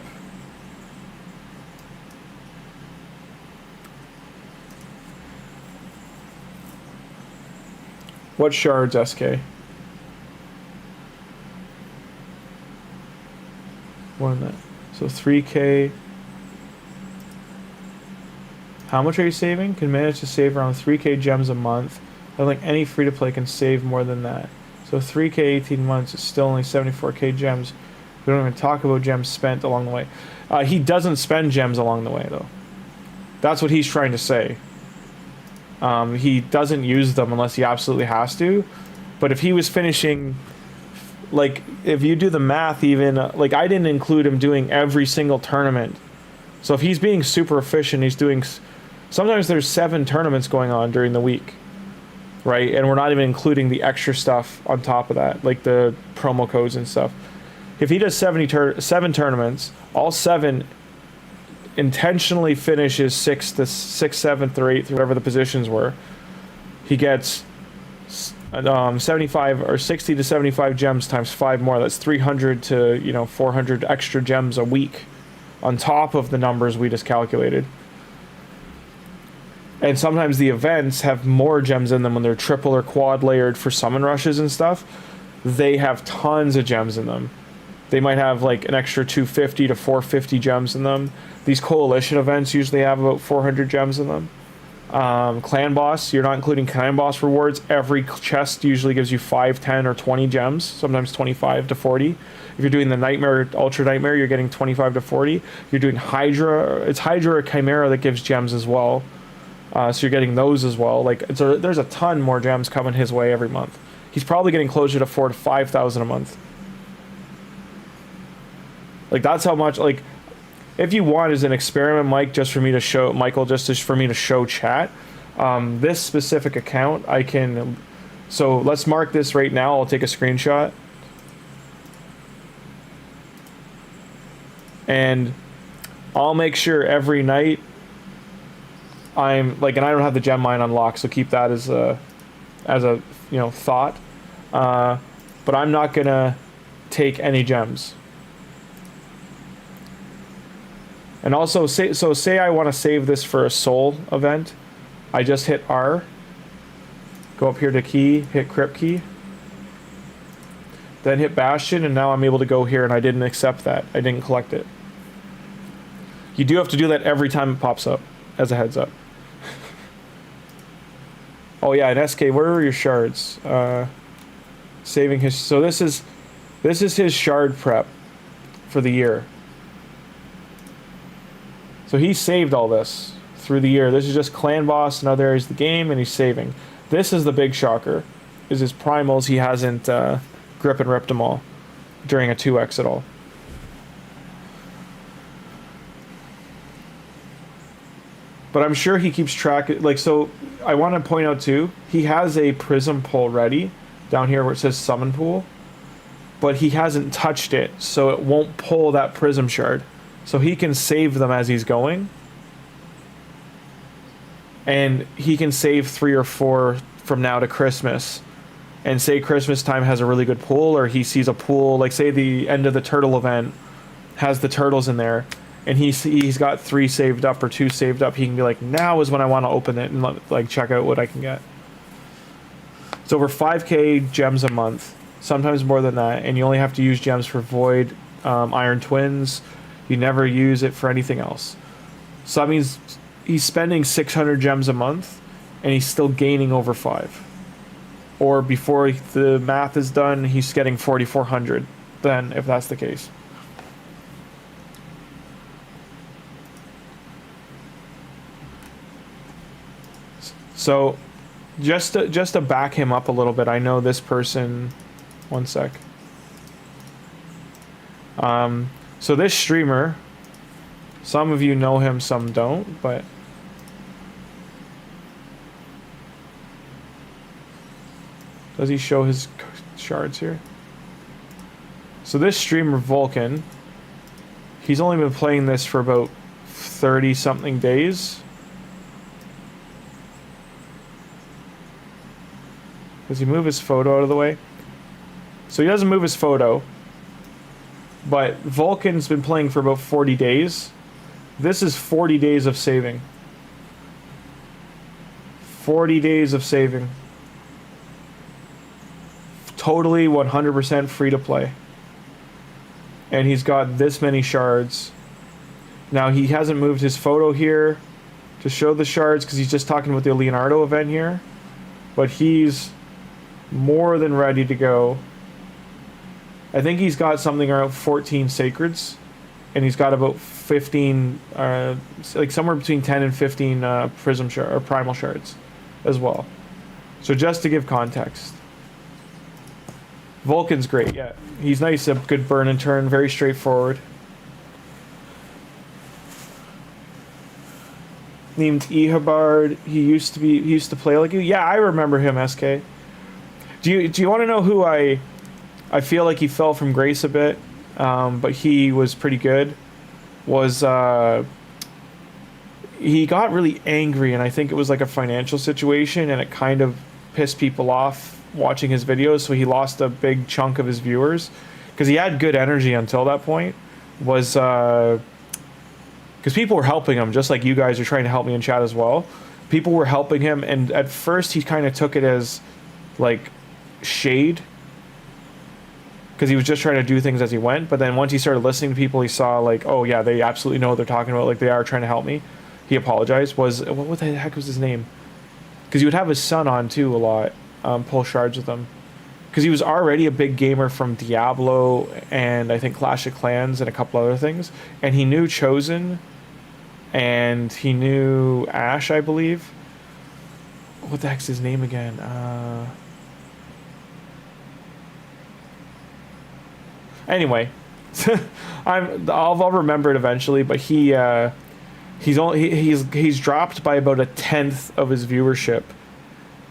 What shards, SK? One that. So 3K. How much are you saving? Can manage to save around 3K gems a month. I don't think any free-to-play can save more than that. So 3K 18 months is still only 74K gems. We don't even talk about gems spent along the way. He doesn't spend gems along the way, though. That's what he's trying to say. He doesn't use them unless he absolutely has to. But if he was finishing, like, if you do the math even, like, I didn't include him doing every single tournament. So if he's being super efficient, he's doing, sometimes there's 7 tournaments going on during the week, right? And we're not even including the extra stuff on top of that, like the promo codes and stuff. If he does 7 tournaments, all 7 intentionally finishes 6th, 7th, or 8th, whatever the positions were, he gets 75 or 60 to 75 gems times 5 more. That's 300 to 400 extra gems a week on top of the numbers we just calculated. And sometimes the events have more gems in them when they're triple or quad layered for summon rushes and stuff. They have tons of gems in them. They might have like an extra 250 to 450 gems in them. These coalition events usually have about 400 gems in them. Clan boss, you're not including clan boss rewards. Every chest usually gives you 5, 10, or 20 gems, sometimes 25 to 40. If you're doing the Nightmare, Ultra Nightmare, you're getting 25 to 40. You're doing Hydra, it's Hydra or Chimera that gives gems as well. So you're getting those as well. Like there's a ton more gems coming his way every month. He's probably getting closer to 4,000 to 5,000 a month. Like that's how much. Like if you want as an experiment, Mike, just for me to show Michael, for me to show chat, this specific account I can. So let's mark this right now. I'll take a screenshot. And I'll make sure every night I'm like, and I don't have the gem mine unlocked, so keep that as a thought. But I'm not gonna take any gems. And also say I want to save this for a soul event. I just hit R. Go up here to key, hit crypt key. Then hit Bastion, and now I'm able to go here, and I didn't accept that. I didn't collect it. You do have to do that every time it pops up, as a heads up. Oh yeah, and SK, where are your shards? Saving his. So this is his shard prep for the year. So he saved all this through the year. This is just clan boss and other areas of the game, and he's saving. This is the big shocker, is his primals. He hasn't grip and ripped them all during a 2x at all. But I'm sure he keeps track. Like, so I want to point out too, he has a prism pull ready down here where it says summon pool, but he hasn't touched it, so it won't pull that prism shard. So he can save them as he's going, and he can save 3 or 4 from now to Christmas, and say Christmas time has a really good pool, or he sees a pool, like say the end of the turtle event has the turtles in there, and he's got 3 saved up or 2 saved up. He can be like, now is when I want to open it and like check out what I can get. It's over 5k gems a month, sometimes more than that, and you only have to use gems for Void, Iron Twins. You never use it for anything else. So that means he's spending 600 gems a month, and he's still gaining over 5. Or before the math is done, he's getting 4,400 then, if that's the case. So just to back him up a little bit, I know this person, one sec. So this streamer, some of you know him, some don't, but does he show his shards here? So this streamer, Volkin, he's only been playing this for about 30 something days. Does he move his photo out of the way? So he doesn't move his photo, but Volkin's been playing for about 40 days. This is 40 days of saving. 40 days of saving. Totally 100% free to play. And he's got this many shards. Now he hasn't moved his photo here to show the shards because he's just talking about the Leonardo event here. But he's more than ready to go. I think he's got something around 14 sacreds, and he's got about 15, like somewhere between 10 and 15 prism shard or primal shards as well. So just to give context, Volkin's great. Yeah, he's nice, a good burn and turn, very straightforward. Named Ehabard. He used to play like you. Yeah, I remember him, SK. Do you want to know who I feel like he fell from grace a bit, but he was pretty good? Was he got really angry, and I think it was like a financial situation, and it kind of pissed people off watching his videos, so he lost a big chunk of his viewers because he had good energy until that point. Was because people were helping him, just like you guys are trying to help me in chat as well. People were helping him, and at first he kind of took it as like shade because he was just trying to do things as he went, but then once he started listening to people, he saw like, oh yeah, they absolutely know what they're talking about, like they are trying to help me. He apologized. Was what the heck was his name? Because he would have his son on too a lot, pull shards with him, because he was already a big gamer from Diablo and I think Clash of Clans and a couple other things, and he knew Chosen and he knew Ash, I believe. What the heck's his name again? Anyway, I'll remember it eventually. But he's dropped by about 1/10 of his viewership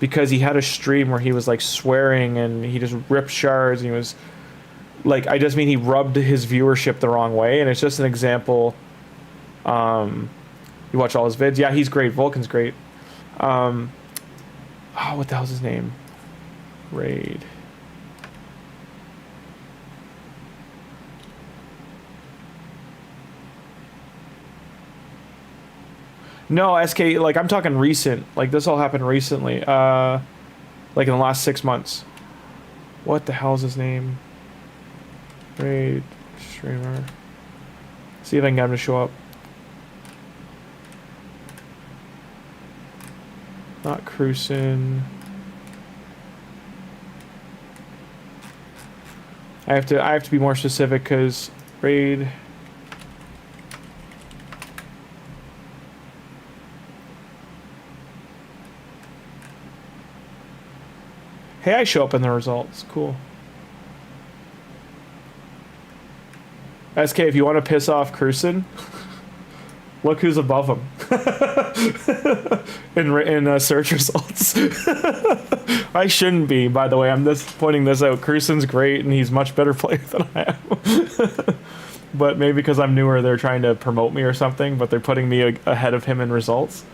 because he had a stream where he was like swearing and he just ripped shards, and he was like, I just mean he rubbed his viewership the wrong way, and it's just an example. You watch all his vids. Yeah, he's great. Volkin's great. Oh, what the hell's his name? Raid. No, SK, like I'm talking recent. Like this all happened recently. Like in the last 6 months. What the hell's his name? Raid streamer. See if I can get him to show up. Not Cruisin'. I have to be more specific because Raid. Hey, I show up in the results. Cool. SK, if you want to piss off Cruson, look who's above him in search results. I shouldn't be, by the way. I'm just pointing this out. Cruson's great, and he's much better player than I am. But maybe because I'm newer, they're trying to promote me or something, but they're putting me ahead of him in results.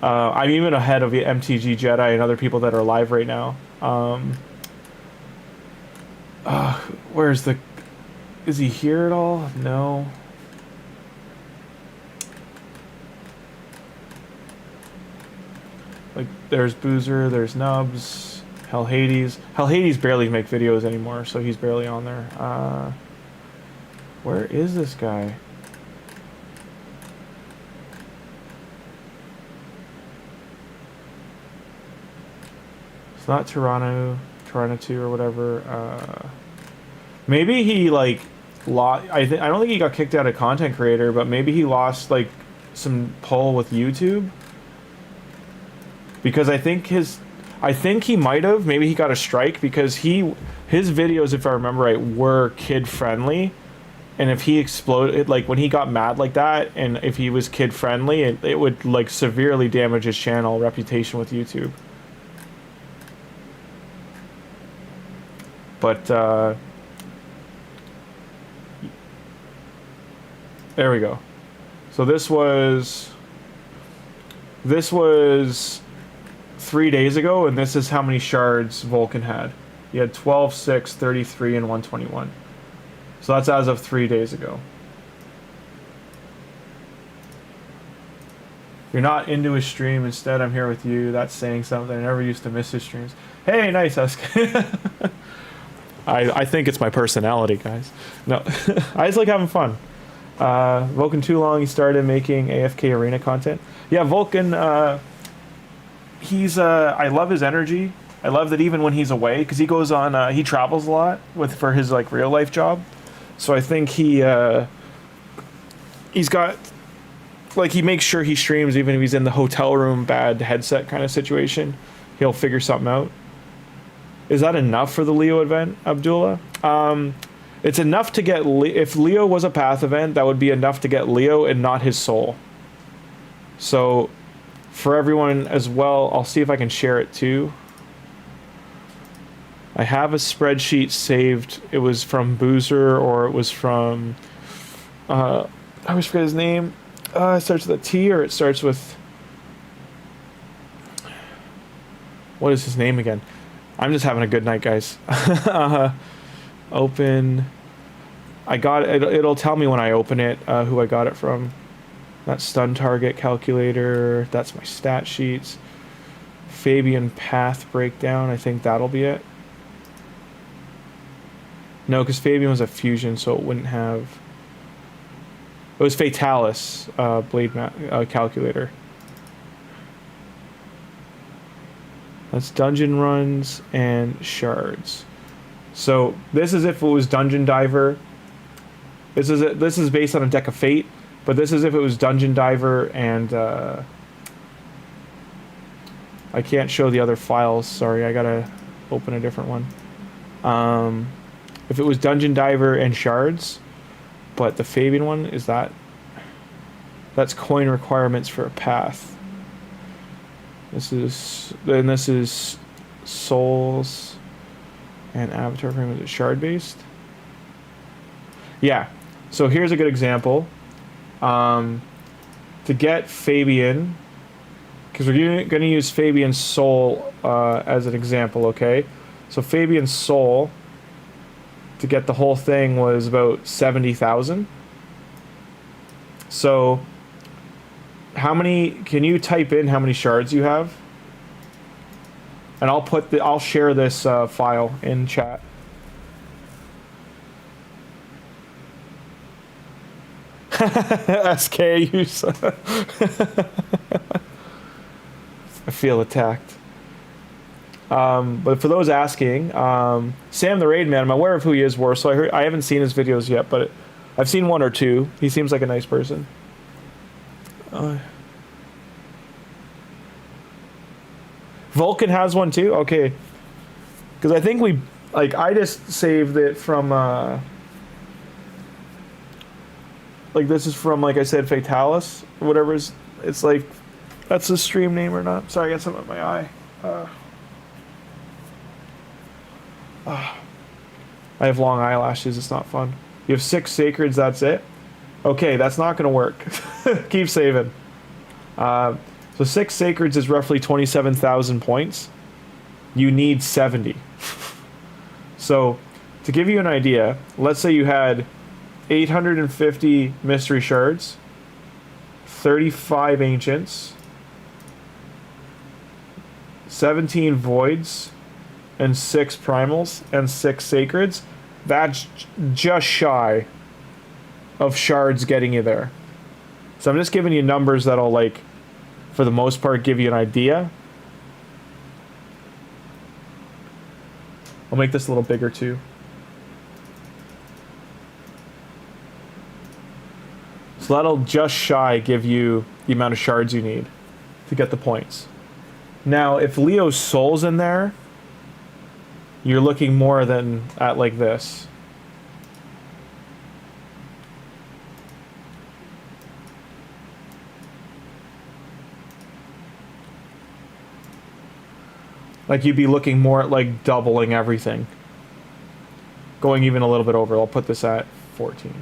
I'm even ahead of the MTG Jedi and other people that are live right now. Where's the... Is he here at all? No. Like, there's Boozer, there's Nubs, Hell Hades. Hell Hades barely make videos anymore, so he's barely on there. Where is this guy? It's not Toronto 2 or whatever. Maybe he, like, lost... I don't think he got kicked out of content creator, but maybe he lost, like, some pull with YouTube. Because I think he might have. Maybe he got a strike because his videos, if I remember right, were kid friendly. And if he exploded, like when he got mad like that, and if he was kid friendly, it would like severely damage his channel reputation with YouTube. But there we go. So this was 3 days ago, and this is how many shards Volkin had. He had 12, 6, 33, and 121. So that's as of 3 days ago. You're not into his stream. Instead, I'm here with you. That's saying something. I never used to miss his streams. Hey, nice, SK. I think it's my personality, guys. No, I just like having fun. Volkin too long. He started making AFK arena content. Yeah, Volkin. He's. I love his energy. I love that even when he's away, because he goes on. He travels a lot for his like real life job. So I think he's got. Like, he makes sure he streams even if he's in the hotel room, bad headset kind of situation. He'll figure something out. Is that enough for the Leo event, Abdullah? It's enough to get... If Leo was a path event, that would be enough to get Leo and not his soul. So, for everyone as well, I'll see if I can share it too. I have a spreadsheet saved. It was from Boozer, or it was from... I always forget his name. It starts with a T, or it starts with... What is his name again? I'm just having a good night, guys. Open... I got it. It'll tell me when I open it who I got it from. That's stun target calculator. That's my stat sheets. Fabian path breakdown. I think that'll be it. No, because Fabian was a fusion, so it wouldn't have... It was Fatalis blade calculator. That's dungeon runs and shards. So this is if it was Dungeon Diver. This is based on a deck of Fate, but this is if it was Dungeon Diver and I can't show the other files. Sorry, I gotta open a different one. If it was Dungeon Diver and shards. But the Fabian one is that's coin requirements for a path. This is souls and avatar frame. Is it shard based? Yeah. So here's a good example. To get Fabian, because we're going to use Fabian's soul as an example. Okay. So Fabian's soul, to get the whole thing, was about 70,000. So how many, can you type in how many shards you have? And I'll share this file in chat. SK, you I feel attacked. But for those asking, Sam the Raid Man, I'm aware of who he is, so I haven't seen his videos yet, but I've seen one or two. He seems like a nice person. Volkin has one too? Okay. Because I think we, like, I just saved it from, like, this is from, like I said, Fatalis, or whatever. It's like, that's the stream name or not. Sorry, I got something in my eye. I have long eyelashes, it's not fun. You have 6 sacreds, that's it? Okay, that's not going to work. Keep saving. So 6 sacreds is roughly 27,000 points. You need 70. So, to give you an idea, let's say you had 850 mystery shards, 35 ancients, 17 voids, and 6 primals, and 6 sacreds. That's just shy of shards getting you there. So I'm just giving you numbers that'll, like, for the most part, give you an idea. I'll make this a little bigger too. So that'll just shy give you the amount of shards you need to get the points. Now, if Leo's Soul's in there, you're looking more than at like this. Like, you'd be looking more at, like, doubling everything. Going even a little bit over. I'll put this at 14.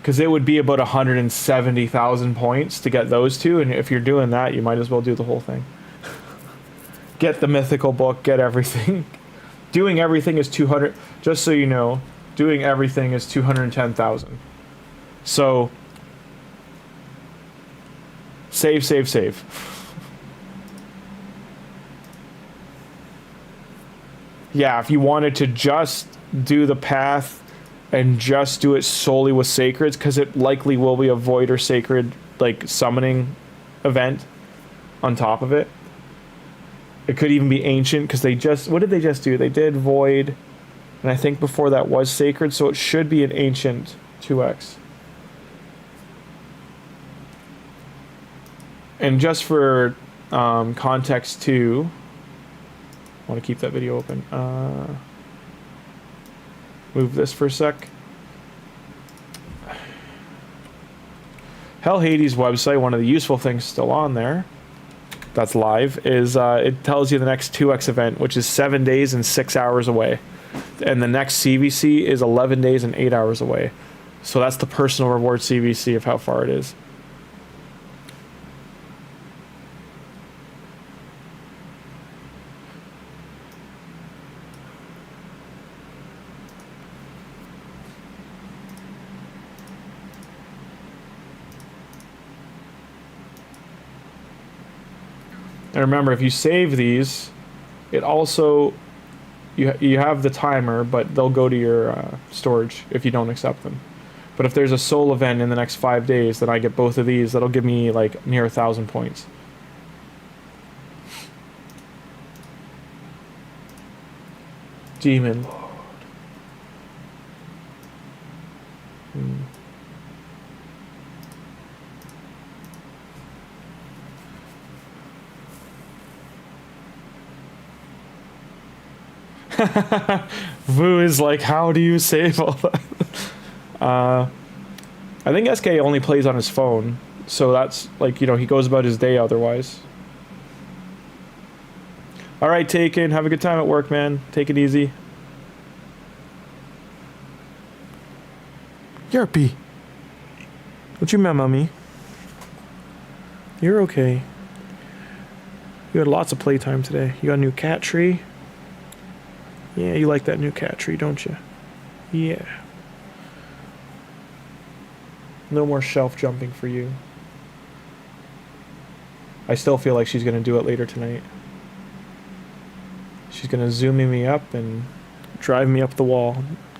Because it would be about 170,000 points to get those two, and if you're doing that, you might as well do the whole thing. Get the mythical book, get everything. Doing everything is 200, just so you know, doing everything is 210,000. So, save, save, save. Yeah, if you wanted to just do the path and just do it solely with sacreds, because it likely will be a void or sacred, like, summoning event on top of it. It could even be ancient, because they just, what did they just do? They did void, and I think before that was sacred, so it should be an ancient 2x. And just for context too, I want to keep that video open. Move this for a sec. Hell Hades website, one of the useful things still on there that's live, is it tells you the next 2x event, which is 7 days and 6 hours away. And the next CVC is 11 days and 8 hours away. So that's the personal reward CVC of how far it is. And remember, if you save these, it also, you have the timer, but they'll go to your storage if you don't accept them. But if there's a soul event in the next 5 days, then I get both of these. That'll give me like near 1,000 points. Demon Lord. Vu is like, how do you save all that? I think SK only plays on his phone, so that's like, you know, he goes about his day otherwise. Alright, Taken, have a good time at work, man. Take it easy. Yerpy. What you memo me? You're okay. You had lots of playtime today. You got a new cat tree? Yeah, you like that new cat tree, don't you? Yeah. No more shelf jumping for you. I still feel like she's going to do it later tonight. She's going to zoom me up and drive me up the wall,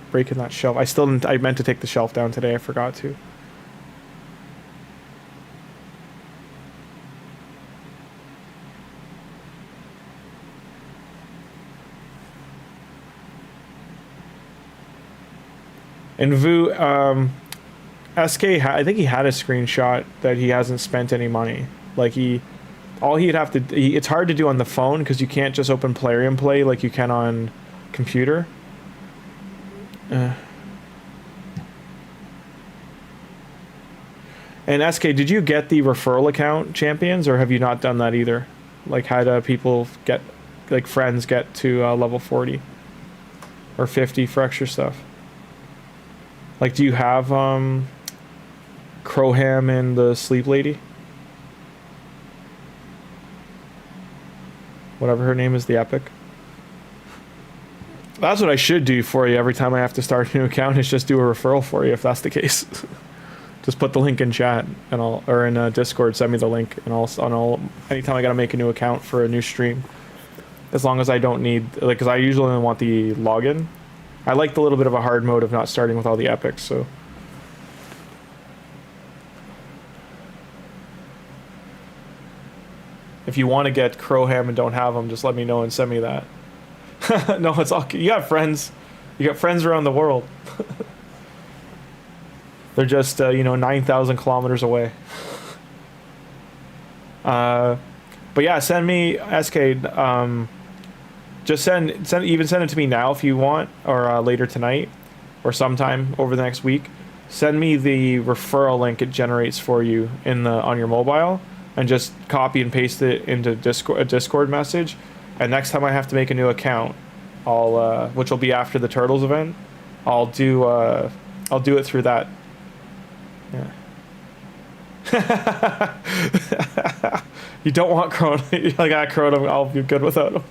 breaking that shelf. I meant to take the shelf down today. I forgot to. And Vu, SK, I think he had a screenshot that he hasn't spent any money. Like, he All he'd have to... it's hard to do on the phone because you can't just open Plarium Play like you can on computer. And SK, did you get the referral account champions, or have you not done that either? Like, how people get, like, friends get to level 40 or 50 for extra stuff? Like, do you have Crowham and the Sleep Lady? Whatever her name is, the Epic. That's what I should do for you every time I have to start a new account, is just do a referral for you if that's the case. Just put the link in chat, and or in Discord, send me the link, and I'll anytime I gotta make a new account for a new stream, as long as I don't need, like, because I usually only want the login. I like the little bit of a hard mode of not starting with all the epics, so. If you want to get Crowham and don't have them, just let me know and send me that. No, it's all, you got friends. You got friends around the world. They're just, 9,000 kilometers away. But yeah, send me, SK, just send it to me now if you want, or later tonight, or sometime over the next week. Send me the referral link it generates for you on your mobile, and just copy and paste it into a Discord message. And next time I have to make a new account, which will be after the Turtles event, I'll do it through that. Yeah. You don't want Corona. I got Corona. I'll be good without him.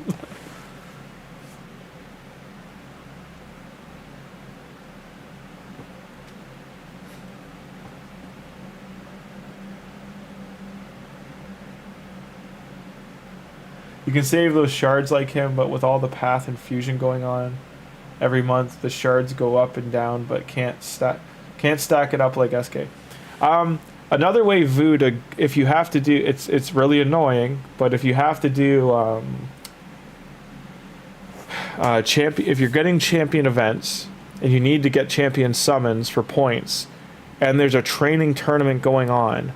You can save those shards like him, but with all the path and fusion going on every month, the shards go up and down, but can't stack it up like SK. Another way, Vu, if you have to do, it's really annoying, but if you have to do if you're getting champion events and you need to get champion summons for points, and there's a training tournament going on,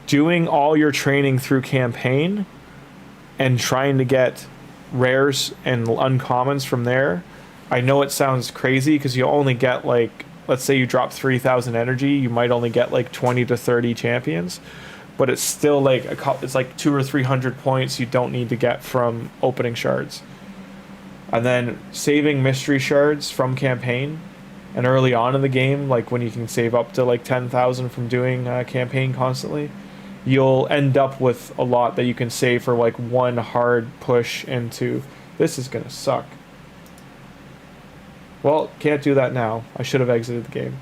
doing all your training through campaign and trying to get rares and uncommons from there. I know it sounds crazy because you only get, like, let's say you drop 3,000 energy, you might only get like 20 to 30 champions, but it's still like it's like 200 or 300 points you don't need to get from opening shards. And then saving mystery shards from campaign, and early on in the game, like when you can save up to like 10,000 from doing campaign constantly, you'll end up with a lot that you can save for like one hard push into. This is gonna suck. Well, can't do that now. I should have exited the game.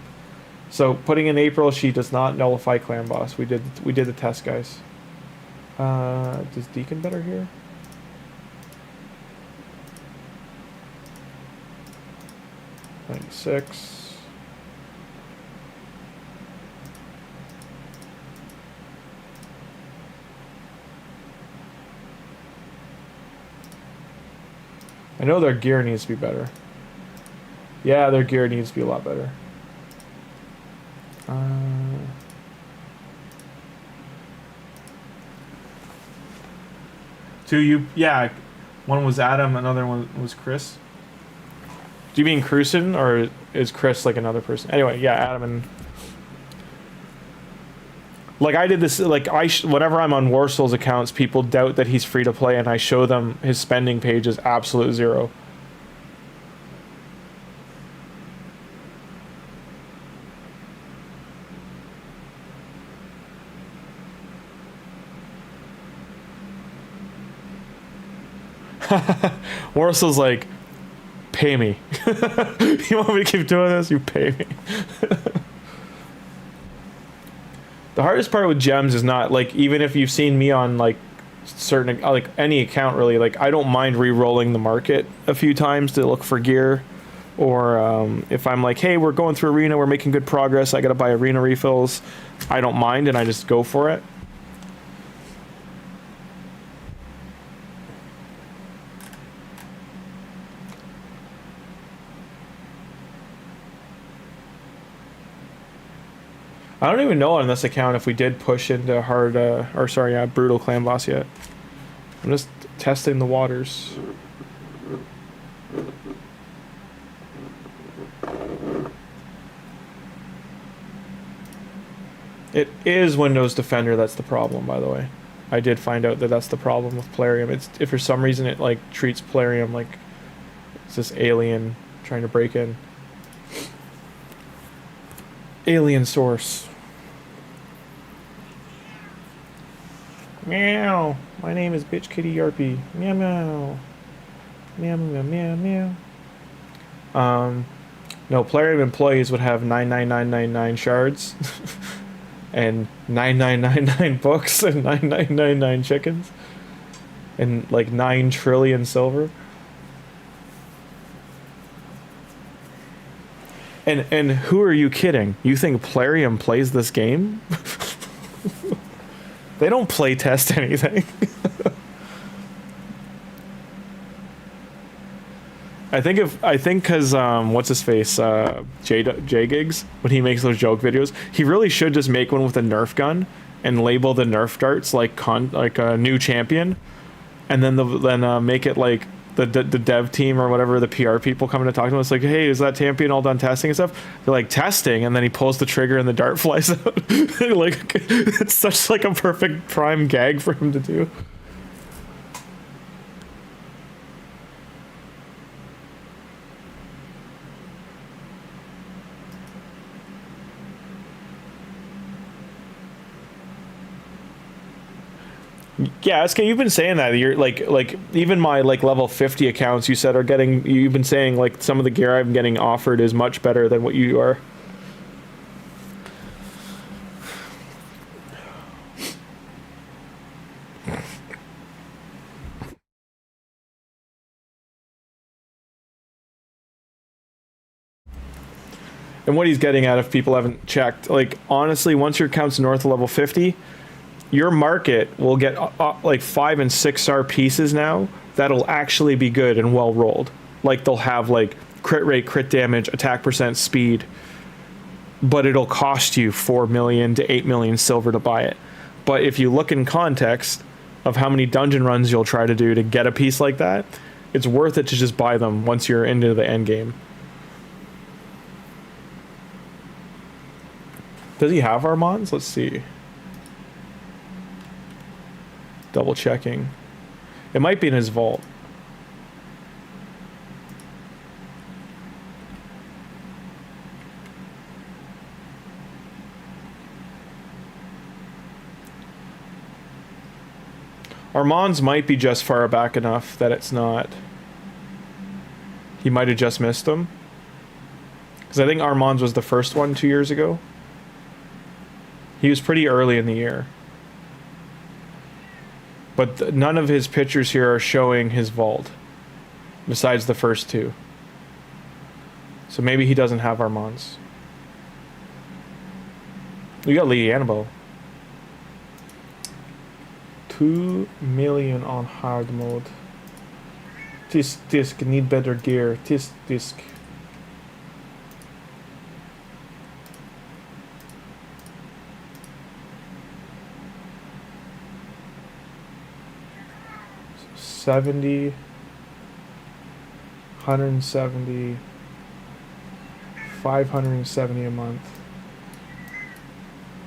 So putting in April, she does not nullify clan boss. We did the test, guys. Does Deacon better here? $96. I know their gear needs to be better. Yeah, their gear needs to be a lot better. Yeah, one was Adam, another one was Chris. Do you mean Cruisen, or is Chris like another person? Anyway, yeah, Adam and... Like, I did this, like, whenever I'm on Warsol's accounts, people doubt that he's free to play, and I show them his spending page is absolute zero. Warsol's like, pay me. You want me to keep doing this? You pay me. The hardest part with gems is not, like, even if you've seen me on, like, certain, like, any account, really, like, I don't mind re-rolling the market a few times to look for gear. Or if I'm like, hey, we're going through arena, we're making good progress, I gotta buy arena refills, I don't mind, and I just go for it. I don't even know on this account if we did push into hard, brutal clan boss yet. I'm just testing the waters. It is Windows Defender that's the problem, by the way. I did find out that that's the problem with Plarium. It's if for some reason it like treats Plarium like it's this alien trying to break in. Alien source. Meow. My name is Bitch Kitty Yarpy. Meow meow. Meow meow meow meow. No, Plarium employees would have 99999 shards. And 9999 books and 9999 chickens and like 9 trillion silver. And who are you kidding? You think Plarium plays this game? They don't play test anything. I think because what's his face, J Gigs, when he makes those joke videos, he really should just make one with a Nerf gun and label the Nerf darts like a new champion, and then make it like the dev team or whatever, the PR people coming to talk to him. It's like, hey, is that champion all done testing and stuff? They're like, testing, and then he pulls the trigger and the dart flies out. Like, it's such like a perfect prime gag for him to do. Yeah, SK, you've been saying that. You're like even my like level 50 accounts you said are getting, you've been saying like some of the gear I'm getting offered is much better than what you are. And what he's getting at, if people haven't checked, like honestly, once your account's north of level 50, your market will get like 5 and 6 star pieces now that'll actually be good and well rolled. Like they'll have like crit rate, crit damage, attack percent, speed, but it'll cost you 4 million to 8 million silver to buy it. But if you look in context of how many dungeon runs you'll try to do to get a piece like that, it's worth it to just buy them once you're into the end game. Does he have Armands? Let's see. Double checking. It might be in his vault. Armand's might be just far back enough that it's not. He might have just missed them. Because I think Armand's was the first one 2 years ago. He was pretty early in the year. But none of his pictures here are showing his vault, besides the first 2. So maybe he doesn't have Armand's. We got Lady Annabelle. 2 million on hard mode. Tisk disc, need better gear. Tisk disc. $70, $170, $570 a month,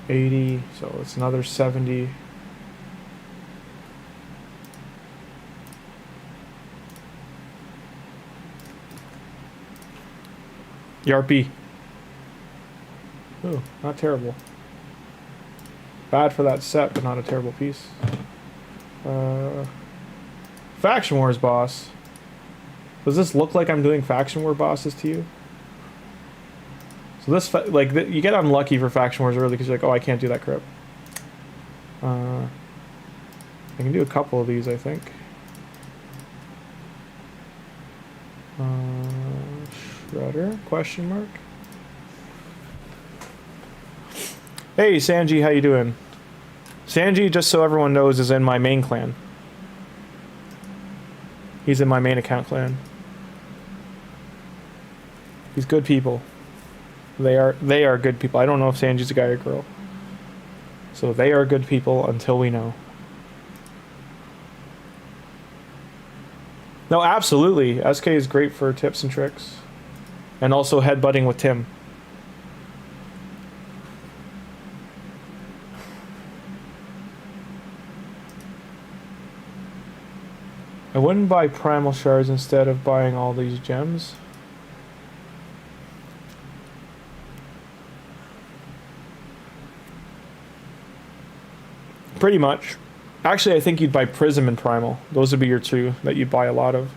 80, so it's another 70. Yarpy. Oh, not terrible. Bad for that set, but not a terrible piece. Faction Wars boss. Does this look like I'm doing Faction War bosses to you? So this, like, you get unlucky for Faction Wars early because you're like, oh, I can't do that crap. I can do a couple of these, I think. Shredder? Question mark? Hey, Sanji, how you doing? Sanji, just so everyone knows, is in my main clan. He's in my main account clan. He's good people. They are good people. I don't know if Sanji's a guy or girl. So they are good people until we know. No, absolutely. SK is great for tips and tricks. And also headbutting with Tim. I wouldn't buy primal shards instead of buying all these gems. Pretty much. Actually, I think you'd buy Prism and Primal. Those would be your two that you'd buy a lot of.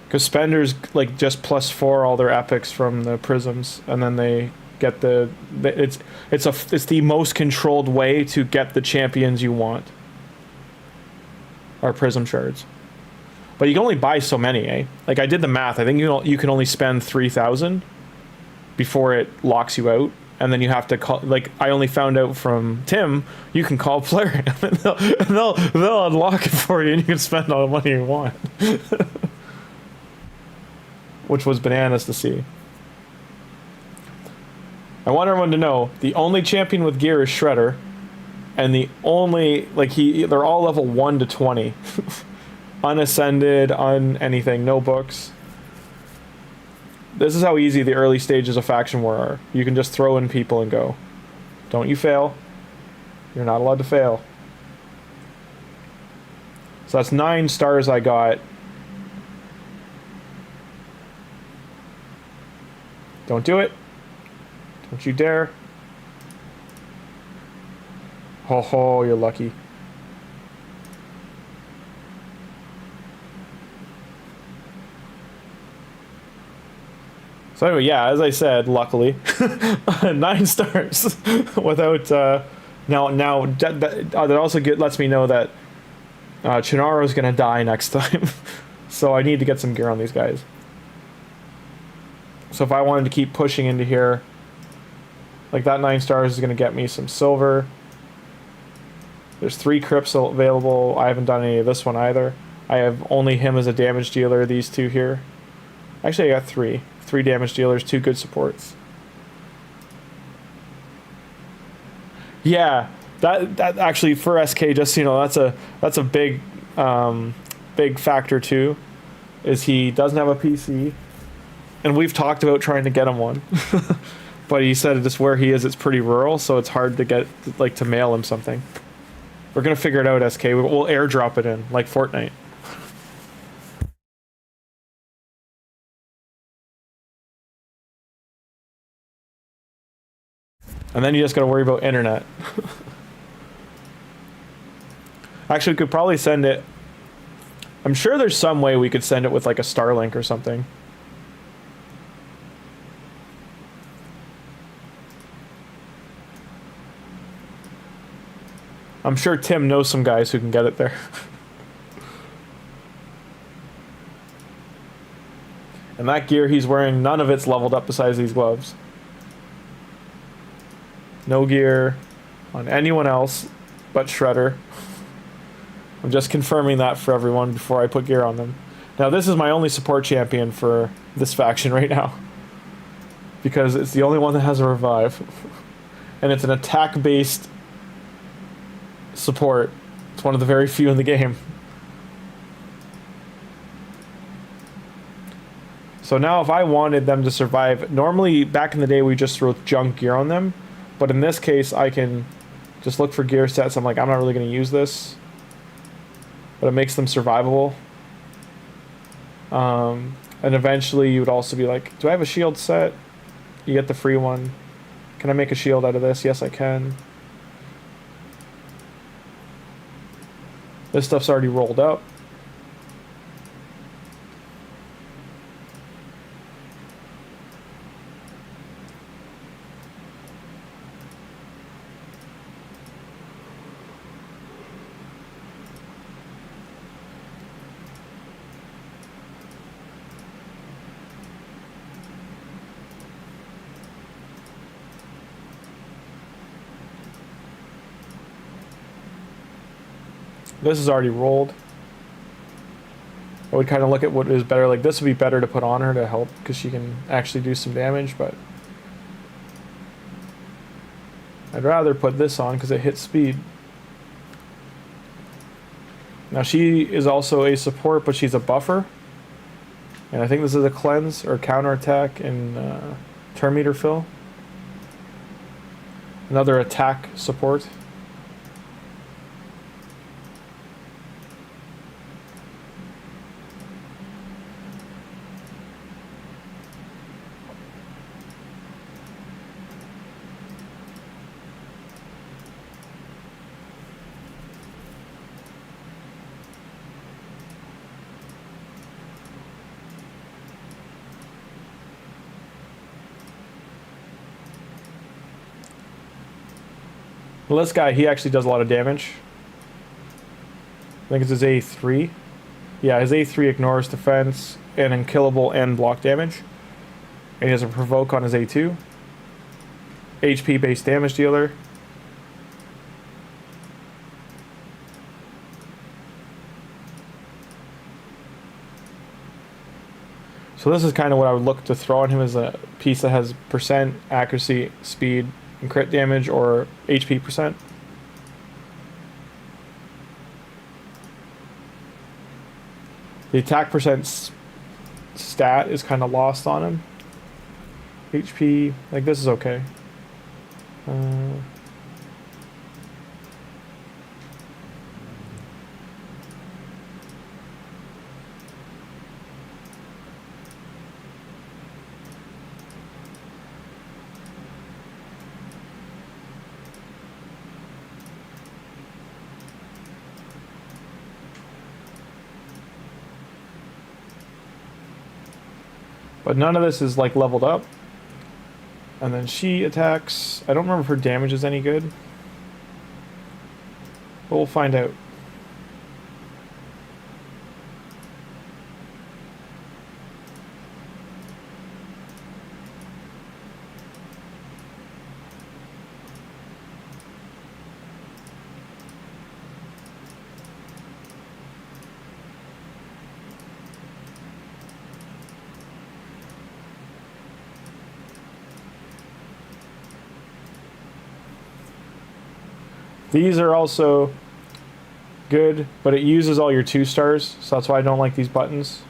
Because spenders like just +4 all their epics from the Prisms, and then they get it's the most controlled way to get the champions you want. Are Prism shards. But you can only buy so many, eh? Like I did the math. I think you can only spend 3,000 before it locks you out. And then you have to call, like I only found out from Tim, you can call player and they'll unlock it for you and you can spend all the money you want. Which was bananas to see. I want everyone to know, the only champion with gear is Shredder. And the only, like they're all level 1 to 20. Unascended, anything, no books. This is how easy the early stages of faction war are. You can just throw in people and go. Don't you fail. You're not allowed to fail. So that's 9 stars I got. Don't do it. Don't you dare. Ho ho, you're lucky. So anyway, yeah, as I said, luckily, 9 stars without now that also lets me know that Chinaro's gonna die next time, so I need to get some gear on these guys. So if I wanted to keep pushing into here, like that 9 stars is gonna get me some silver. There's 3 crypts available. I haven't done any of this one either. I have only him as a damage dealer. These 2 here. Actually, I got 3. 3 damage dealers, 2 good supports. Yeah, that actually for SK, just so you know, that's a big big factor too. Is he doesn't have a PC, and we've talked about trying to get him one, but he said just where he is, it's pretty rural, so it's hard to get to mail him something. We're gonna figure it out, SK. We'll airdrop it in like Fortnite. And then you just gotta worry about internet. Actually, we could probably send it. I'm sure there's some way we could send it with like a Starlink or something. I'm sure Tim knows some guys who can get it there. And that gear he's wearing, none of it's leveled up besides these gloves. No gear on anyone else but Shredder. I'm just confirming that for everyone before I put gear on them. Now this is my only support champion for this faction right now. Because it's the only one that has a revive. And it's an attack-based support. It's one of the very few in the game. So now if I wanted them to survive, normally back in the day we just throw junk gear on them. But in this case, I can just look for gear sets. I'm like, I'm not really going to use this. But it makes them survivable. And eventually you would also be like, do I have a shield set? You get the free one. Can I make a shield out of this? Yes, I can. This stuff's already rolled up. This is already rolled. I would kind of look at what is better. Like this would be better to put on her to help because she can actually do some damage, but I'd rather put this on because it hits speed. Now she is also a support, but she's a buffer. And I think this is a cleanse or counterattack and turn meter fill. Another attack support. Well, this guy, he actually does a lot of damage. I think it's his A3. Yeah, his A3 ignores defense and unkillable and block damage. And he has a provoke on his A2. HP based damage dealer. So this is kind of what I would look to throw on him, as a piece that has percent accuracy, speed, and crit damage, or HP percent. The attack percent stat is kind of lost on him. HP, like this is okay. But none of this is like leveled up. And then she attacks. I don't remember if her damage is any good. But we'll find out. These are also good, but it uses all your 2 stars, so that's why I don't like these buttons.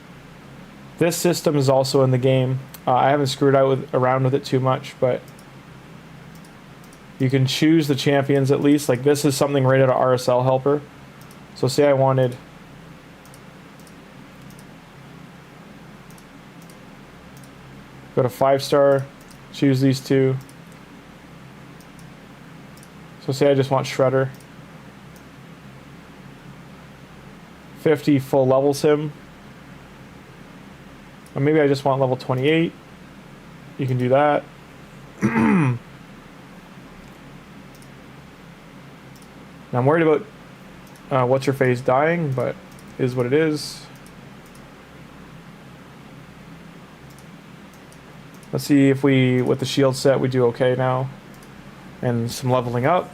This system is also in the game. I haven't screwed around with it too much, but you can choose the champions at least. Like this is something right out of RSL Helper. So say I wanted go to 5-star, choose these 2. So say I just want Shredder. 50 full levels him. Or maybe I just want level 28. You can do that. Now I'm worried about what's her face dying, but it is what it is. Let's see if we, with the shield set, we do okay now. And some leveling up.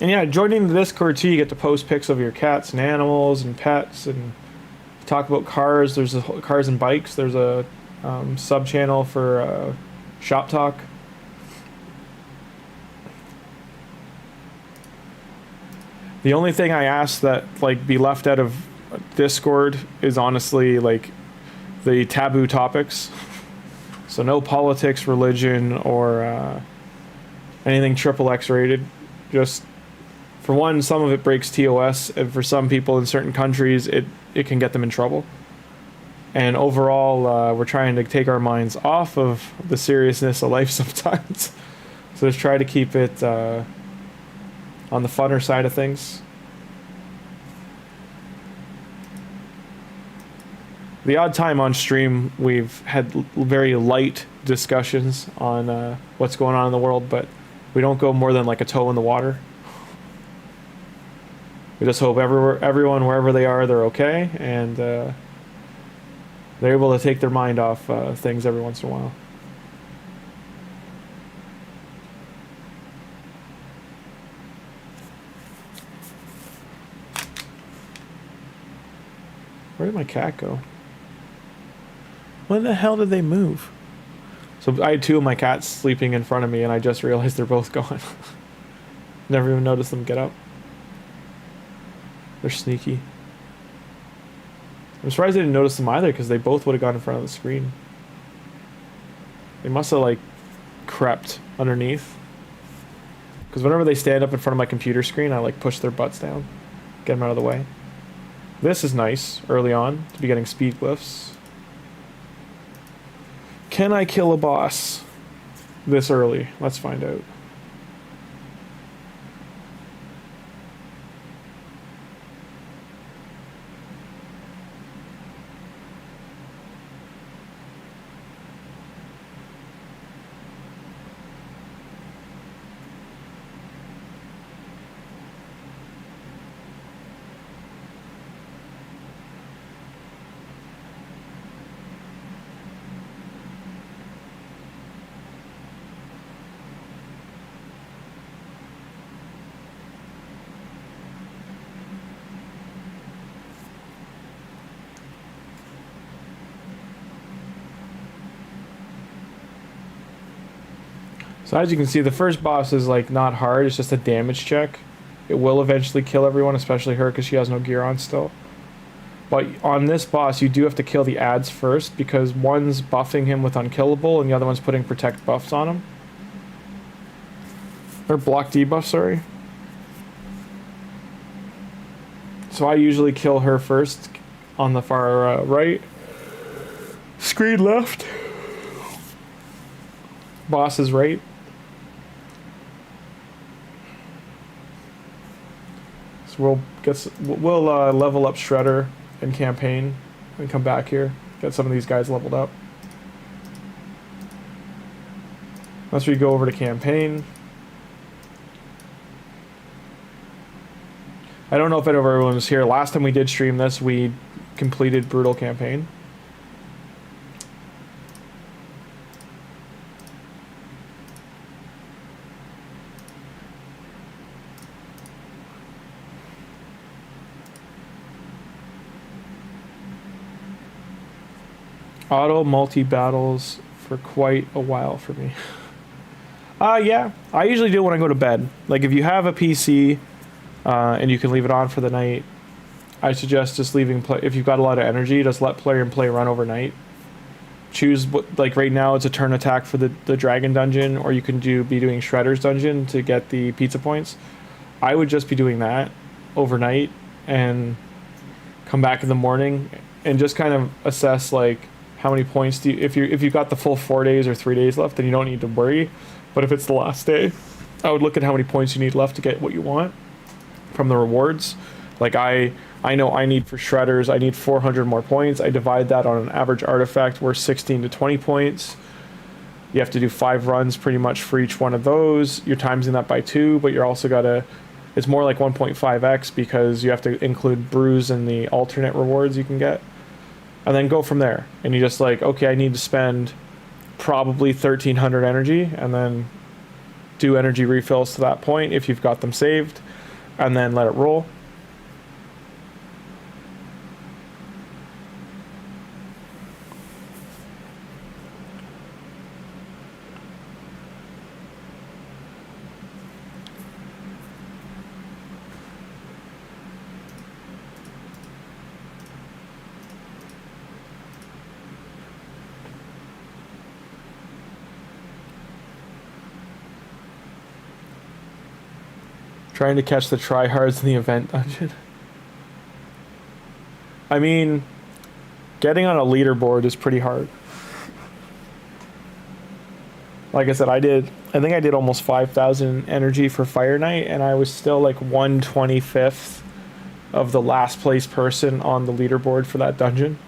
And yeah, joining the Discord too, you get to post pics of your cats and animals and pets, and talk about cars. There's cars and bikes. There's a sub channel for shop talk. The only thing I ask that like be left out of Discord is honestly like the taboo topics. So no politics, religion, or anything XXX rated. Just for one, some of it breaks TOS, and for some people in certain countries, it can get them in trouble. And overall, we're trying to take our minds off of the seriousness of life sometimes. So just try to keep it on the funner side of things. the odd time on stream we've had very light discussions on what's going on in the world, but we don't go more than like a toe in the water. We just hope everyone, wherever they are, they're okay, and they're able to take their mind off things every once in a while. Where did my cat go? When the hell did they move? So I had two of my cats sleeping in front of me, and I just realized they're both gone. Never even noticed them get up. They're sneaky. I'm surprised I didn't notice them either, because they both would have gone in front of the screen. They must have, like, crept underneath. Because whenever they stand up in front of my computer screen, I, like, push their butts down. Get them out of the way. This is nice, early on, to be getting speed glyphs. Can I kill a boss this early? Let's find out. So as you can see, the first boss is like not hard, it's just a damage check. It will eventually kill everyone, especially her because she has no gear on still. But on this boss, you do have to kill the ads first because one's buffing him with unkillable and the other one's putting protect buffs on him. Or block debuff, sorry. So I usually kill her first on the far right. Screen left. Boss is right. So we'll level up Shredder in campaign and come back here, get some of these guys leveled up. Once we go over to campaign, I don't know if everyone was here. Last time we did stream this, we completed Brutal Campaign. Auto multi-battles for quite a while for me. Yeah, I usually do it when I go to bed. Like if you have a PC and you can leave it on for the night, I suggest just leaving play. If you've got a lot of energy, just let player and play run overnight. Choose what, like right now it's a turn attack for the dragon dungeon, or you can be doing Shredder's dungeon to get the pizza points. I would just be doing that overnight and come back in the morning and just kind of assess like how many points do you, if you've got the full 4 days or 3 days left, then you don't need to worry. But if it's the last day, I would look at how many points you need left to get what you want from the rewards. Like I know I need for Shredders, I need 400 more points. I divide that on an average artifact worth 16 to 20 points. You have to do 5 runs pretty much for each one of those. You're timesing that by 2, but you're also got to, it's more like 1.5x because you have to include brews in the alternate rewards you can get. And then go from there. And you just like, okay, I need to spend probably 1,300 energy, and then do energy refills to that point if you've got them saved, and then let it roll. Trying to catch the tryhards in the event dungeon. I mean, getting on a leaderboard is pretty hard. Like I said, I think I did almost 5,000 energy for Fire Night, and I was still like 125th of the last place person on the leaderboard for that dungeon.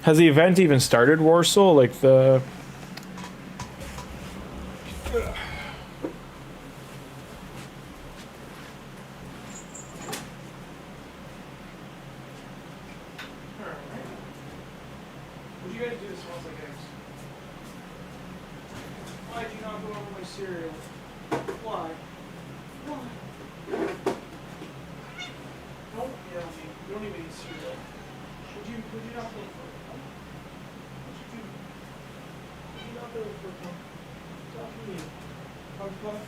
Has the event even started, Warsaw? Like the... Would you guys do this smells like eggs? Why did you not go over my cereal? Why? Why? Don't yell at me. You don't even eat cereal. Would you not go for it? Would you not go for it? Talk to me. Hug puff?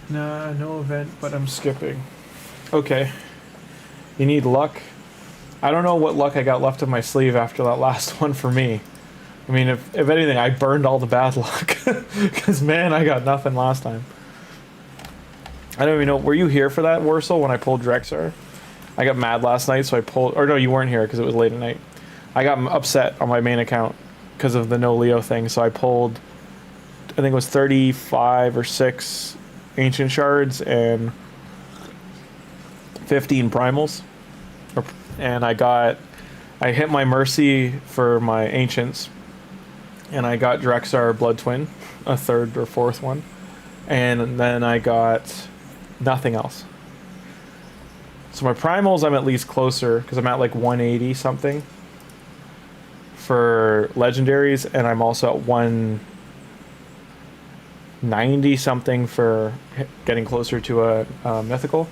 Nah, no event, but I'm skipping. Okay. You need luck. I don't know what luck I got left in my sleeve after that last one for me. I mean, if anything, I burned all the bad luck. Because, man, I got nothing last time. I don't even know. Were you here for that, Warsaw, when I pulled Drexar? I got mad last night, so I pulled... Or no, you weren't here because it was late at night. I got upset on my main account because of the no Leo thing, so I pulled... I think it was 35 or 6 Ancient Shards and 15 Primals. And I hit my Mercy for my Ancients. And I got Drexar Blood Twin, a 3rd or 4th one. And then I got nothing else. So my Primals, I'm at least closer, because I'm at like 180 something for Legendaries, and I'm also at 190 something for getting closer to a Mythical.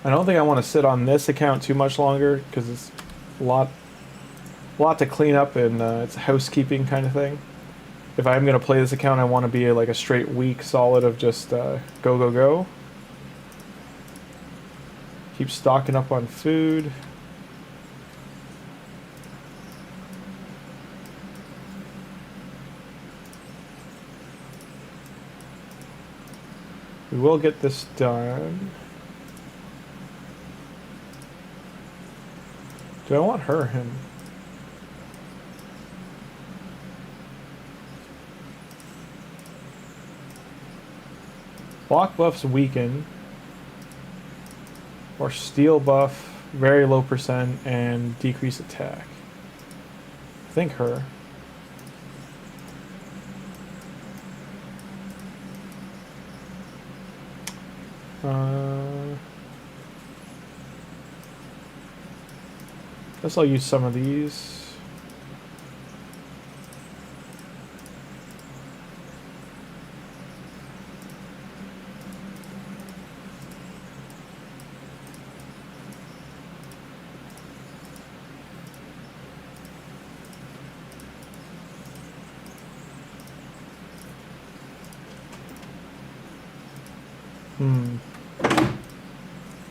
I don't think I want to sit on this account too much longer because it's a lot a lot to clean up, and it's a housekeeping kind of thing. If I'm going to play this account, I want to be like a straight week solid of just go, go, go. Keep stocking up on food. We will get this done. Do I want her or him? Block buffs weaken. Or steel buff, very low percent, and decrease attack. I think her. Guess I'll use some of these.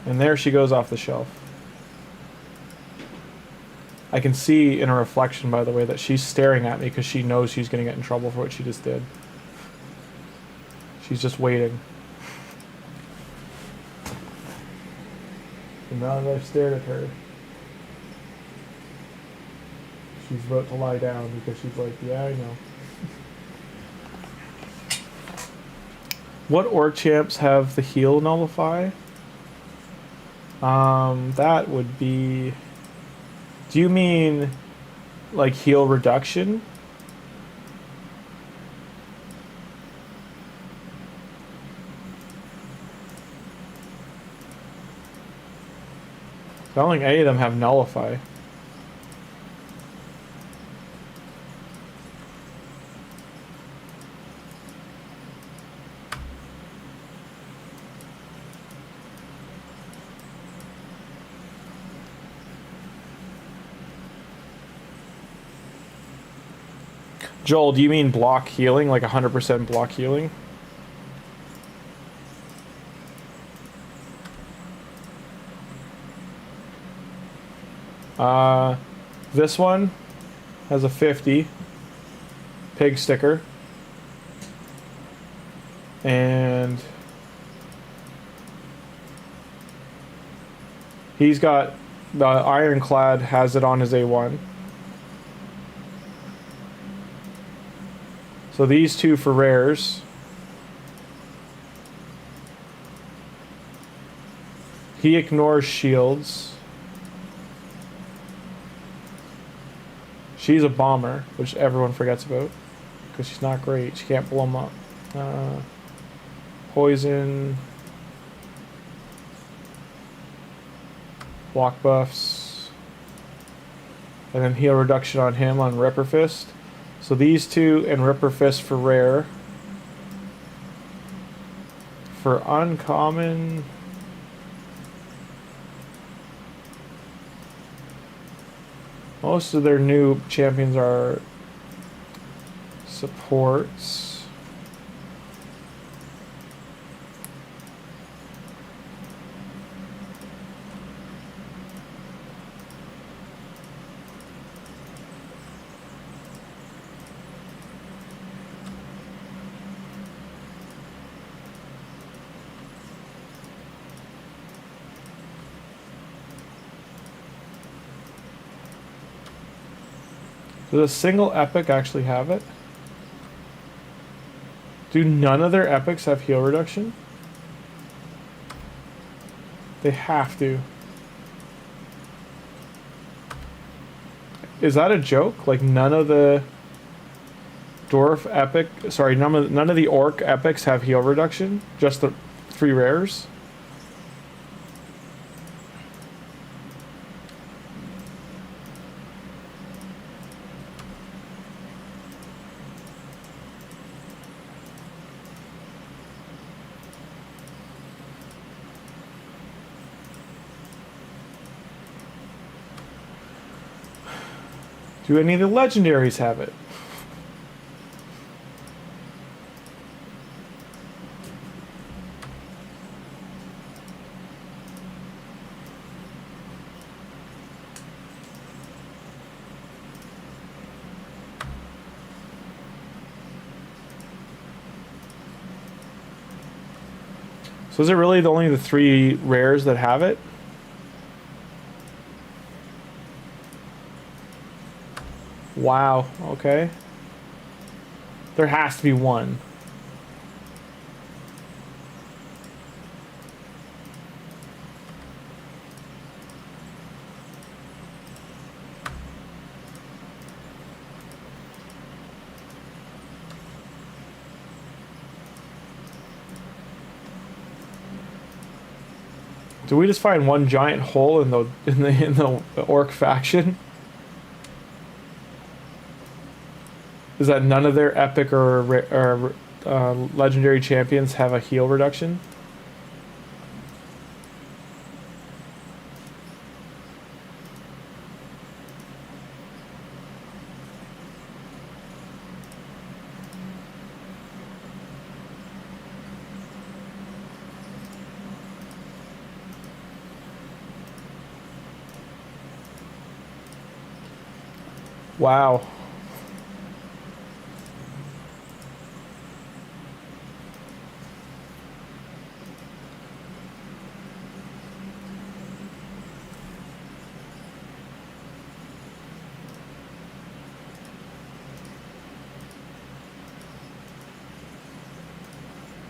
And there she goes off the shelf. I can see in her reflection, by the way, that she's staring at me because she knows she's going to get in trouble for what she just did. She's just waiting. And now that I've stared at her, she's about to lie down because she's like, yeah, I know. What orc champs have the heal nullify? That would be... Do you mean like heal reduction? I don't think any of them have nullify. Joel, do you mean block healing, like 100% block healing? This one has a 50 pig sticker, and he's got the ironclad has it on his A1. So these two for rares. He ignores shields. She's a bomber, which everyone forgets about because she's not great. She can't blow them up. Poison. Block buffs. And then heal reduction on him on Ripper Fist. So these two and Ripper Fist for rare. For uncommon... Most of their new champions are supports. Does a single epic actually have it? Do none of their epics have heal reduction? They have to. Is that a joke? Like none of the dwarf epic, sorry, none of the orc epics have heal reduction? Just the 3 rares? Do any of the legendaries have it? So is it really only the 3 rares that have it? Wow, okay. There has to be one. Did we just find one giant hole in the orc faction? Is that none of their epic or legendary champions have a heal reduction? Wow.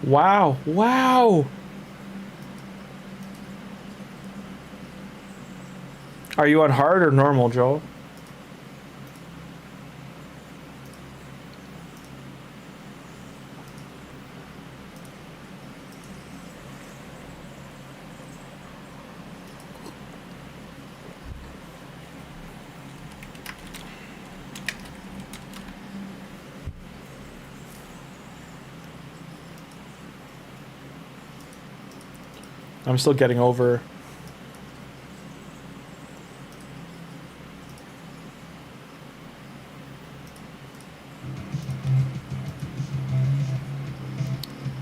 Wow, wow. Are you on hard or normal, Joel? I'm still getting over.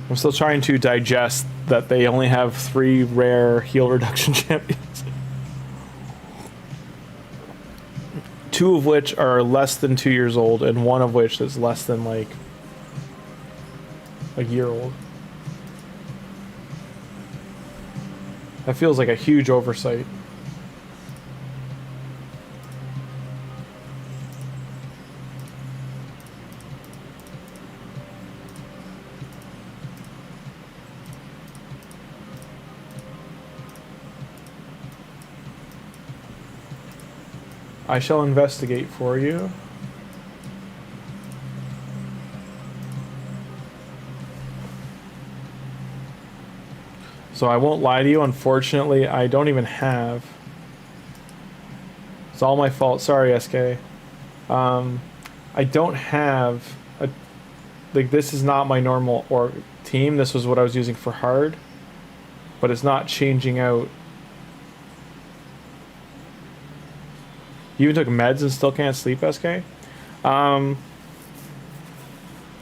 I'm still trying to digest that they only have 3 rare heal reduction champions. 2 of which are less than 2 years old, and 1 of which is less than like a year old. That feels like a huge oversight. I shall investigate for you. So I won't lie to you, unfortunately, I don't even have. It's all my fault. Sorry, SK. I don't have a, like, this is not my normal org team. This was what I was using for hard, but it's not changing out. You even took meds and still can't sleep, SK? I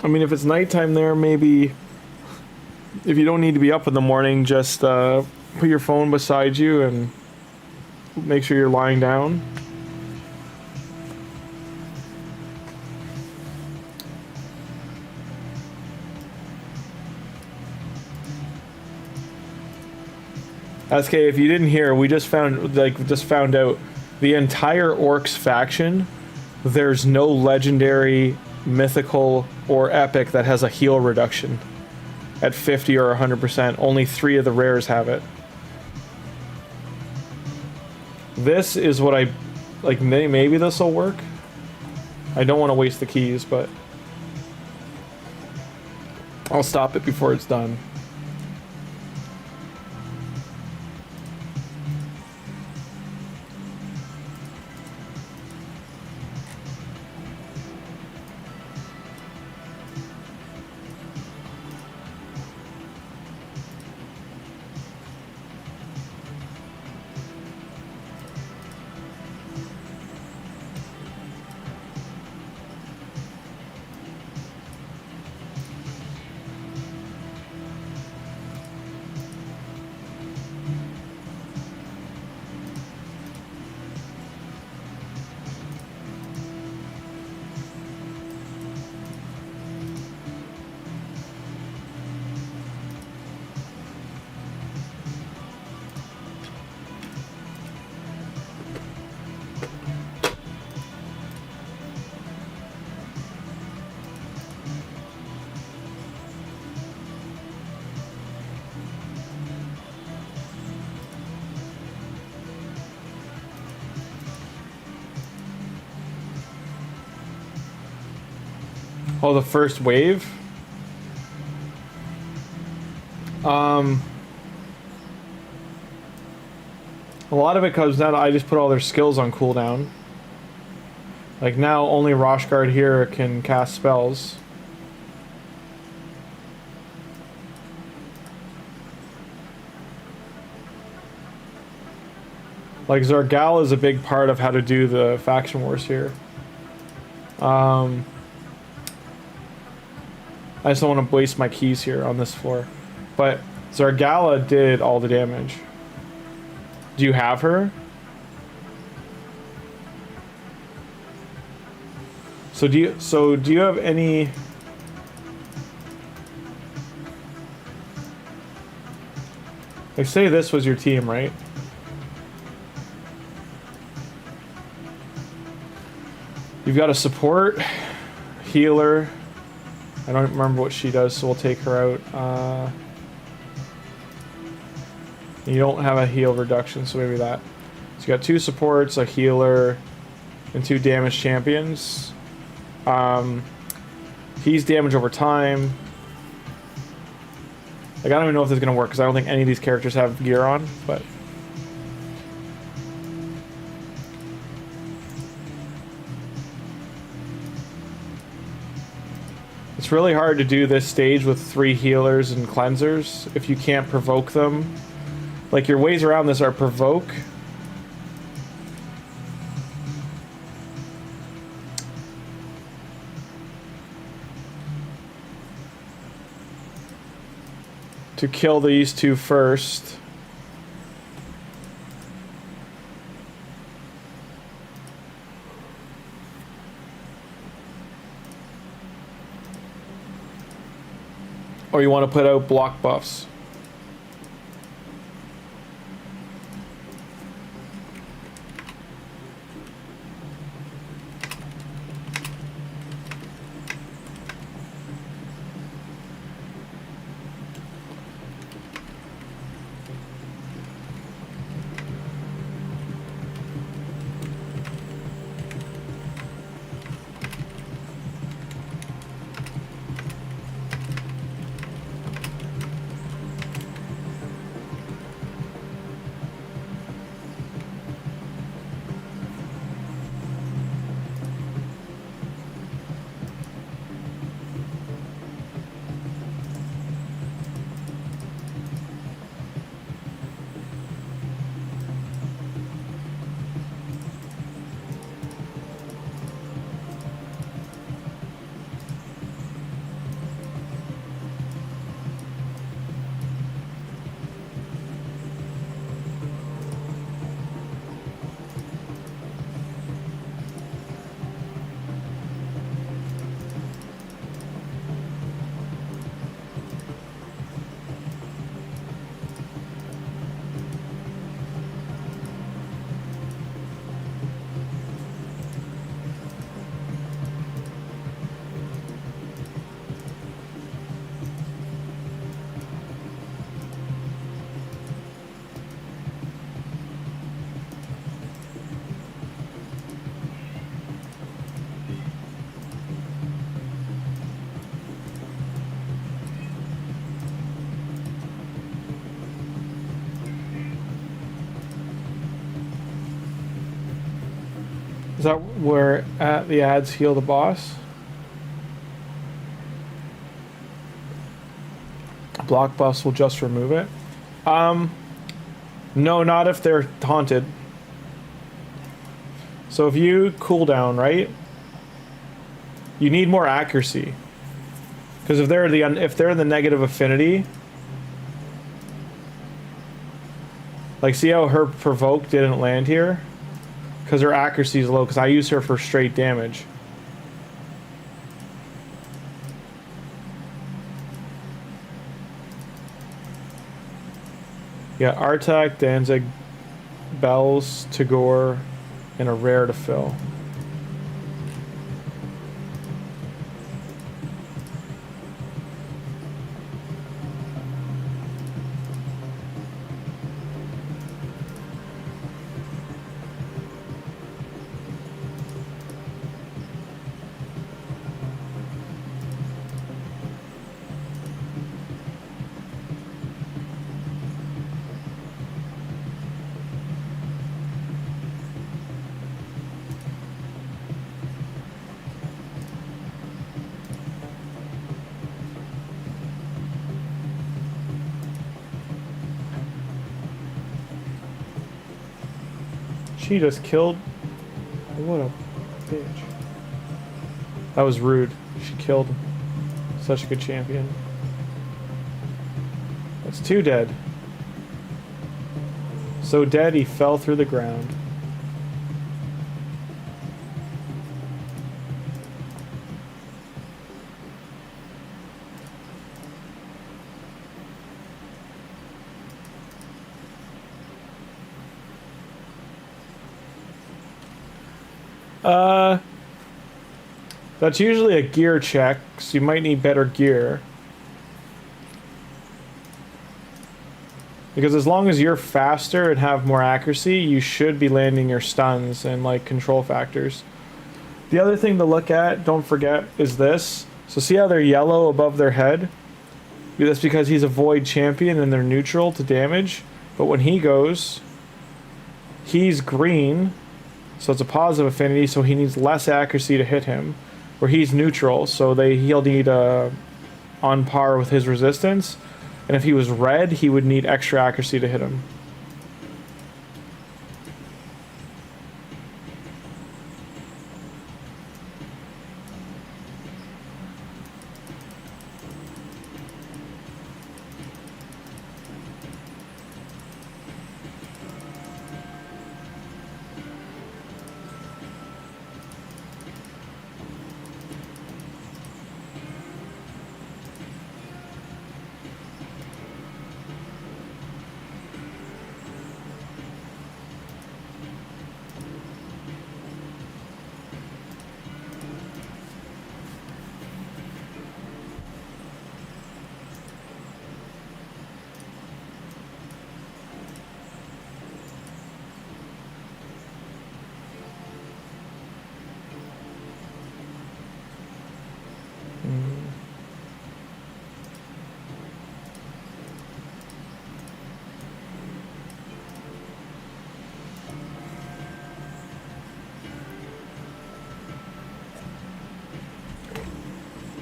mean, if it's nighttime there, maybe if you don't need to be up in the morning, just put your phone beside you and make sure you're lying down. SK, if you didn't hear, we just found out the entire Orcs faction, there's no legendary, mythical, or epic that has a heal reduction at 50 or 100%. Only 3 of the rares have it. This is what I... like, maybe this will work? I don't want to waste the keys, but I'll stop it before it's done. Oh, the first wave? A lot of it comes down to I just put all their skills on cooldown. Like now only Roshguard here can cast spells. Like Zargal is a big part of how to do the faction wars here. I just don't want to waste my keys here on this floor. But Zargala did all the damage. Do you have her? So do you have any? Like say this was your team, right? You've got a support, healer. I don't remember what she does, so we'll take her out. You don't have a heal reduction, so maybe that. So you got 2 supports, a healer, and 2 damage champions. He's damage over time. Like I don't even know if this is gonna work because I don't think any of these characters have gear on, but. It's really hard to do this stage with 3 healers and cleansers if you can't provoke them. Like your ways around this are provoke. To kill these 2 first. Or you want to put out block buffs. Is that where at the ads heal the boss? Block buffs will just remove it. No, not if they're haunted. So if you cool down, right? You need more accuracy. Because if they're in the negative affinity, like see how her provoke didn't land here? Because her accuracy is low, because I use her for straight damage. Yeah, Artak, Danzig, Bells, Tagoar, and a rare to fill. She just killed. What a bitch. That was rude. She killed such a good champion. That's 2 dead. So dead he fell through the ground. That's usually a gear check, so you might need better gear. Because as long as you're faster and have more accuracy, you should be landing your stuns and like control factors. The other thing to look at, don't forget, is this. So see how they're yellow above their head? That's because he's a void champion and they're neutral to damage. But when he goes, he's green, so it's a positive affinity, so he needs less accuracy to hit him. Where he's neutral, so he'll need on par with his resistance. And if he was red, he would need extra accuracy to hit him.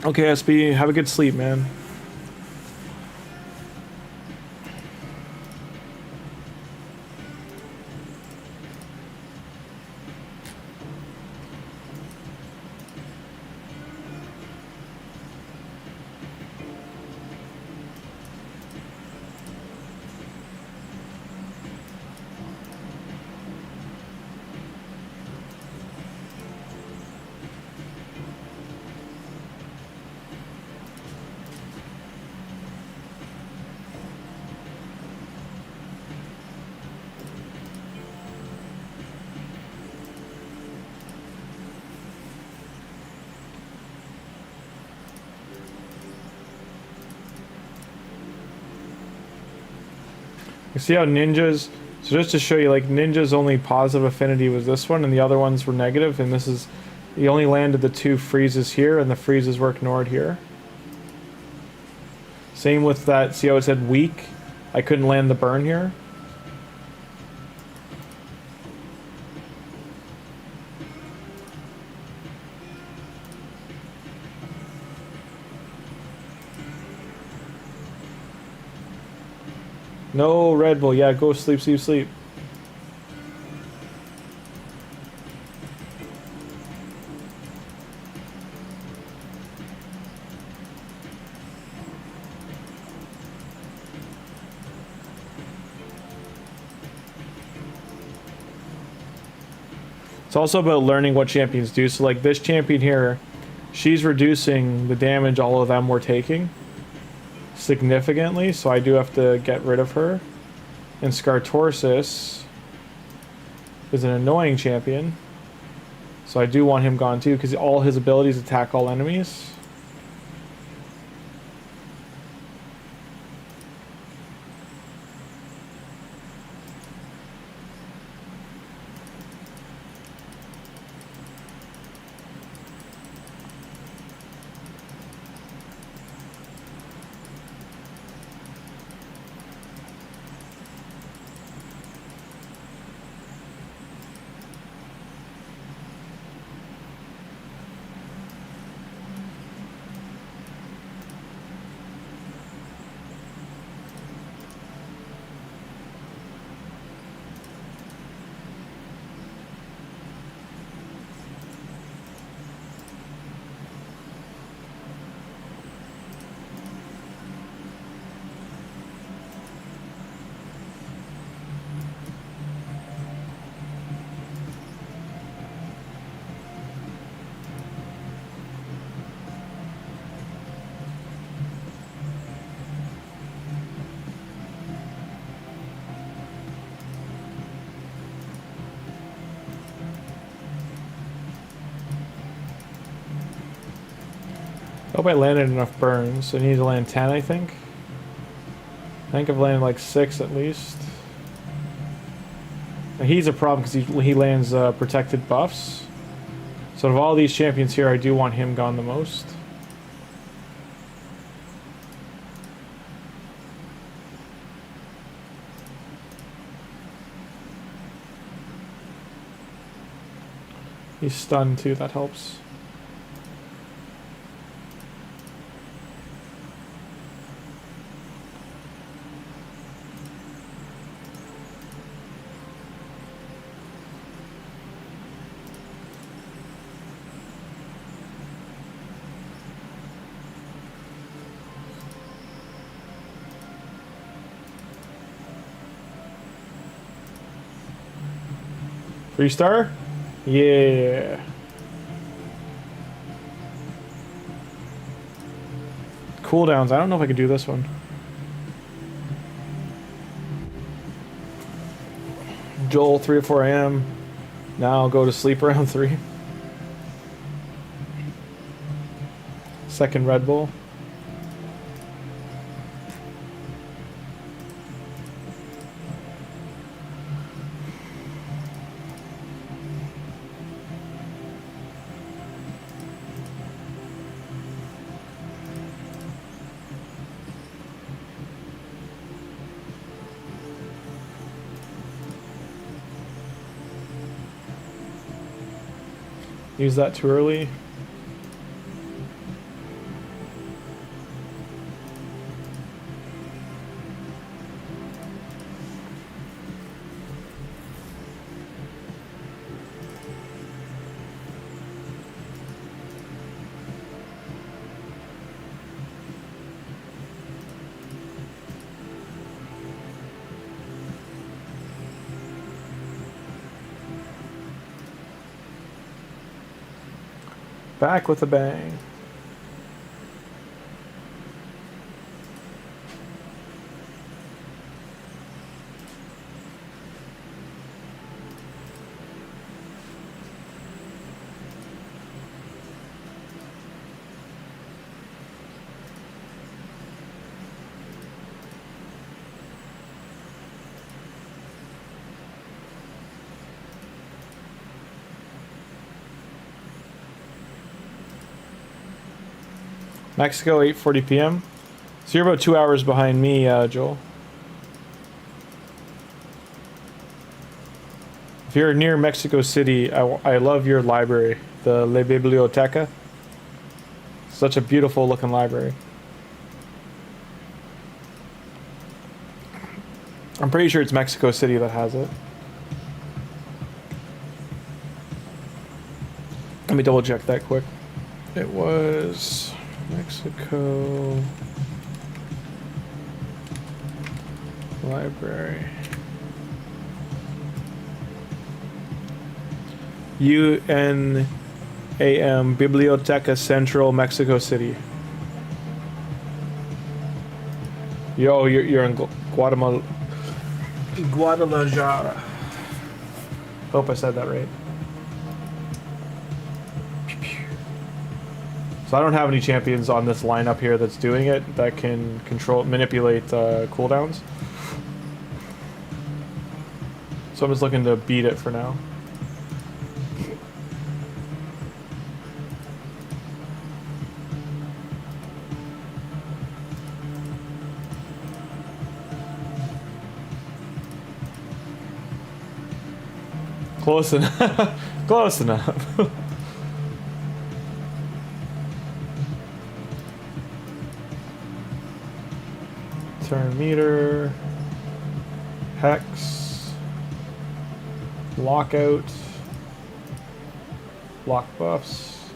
Okay, SB, have a good sleep, man. You see how ninjas, so just to show you, like ninja's only positive affinity was this one and the other ones were negative, and this is, he only landed the 2 freezes here and the freezes were ignored here. Same with that, see how it said weak? I couldn't land the burn here. No Red Bull, yeah, go sleep, sleep, sleep. It's also about learning what champions do. So like this champion here, she's reducing the damage all of them were taking significantly, so I do have to get rid of her. And Scartorsis is an annoying champion, so I do want him gone too, because all his abilities attack all enemies. Hope I landed enough burns. I need to land 10, I think. I think I've landed like 6 at least. Now he's a problem because he lands protected buffs. So of all these champions here, I do want him gone the most. He's stunned too, that helps. Free star? Yeah. Cooldowns. I don't know if I could do this one. Joel, 3 or 4 a.m. Now I'll go to sleep around 3. Second Red Bull. Use that too early. Back with a bang. Mexico, 8:40 p.m. So you're about 2 hours behind me, Joel. If you're near Mexico City, I love your library, the La Biblioteca. Such a beautiful looking library. I'm pretty sure it's Mexico City that has it. Let me double check that quick. It was Mexico Library. UNAM Biblioteca Central, Mexico City. Yo, you're in Guatemala. Guadalajara. Hope I said that right. So I don't have any champions on this lineup here that's doing it that can manipulate cooldowns. So I'm just looking to beat it for now. Close enough. Close enough. Turn meter, hex, lockout, block buffs.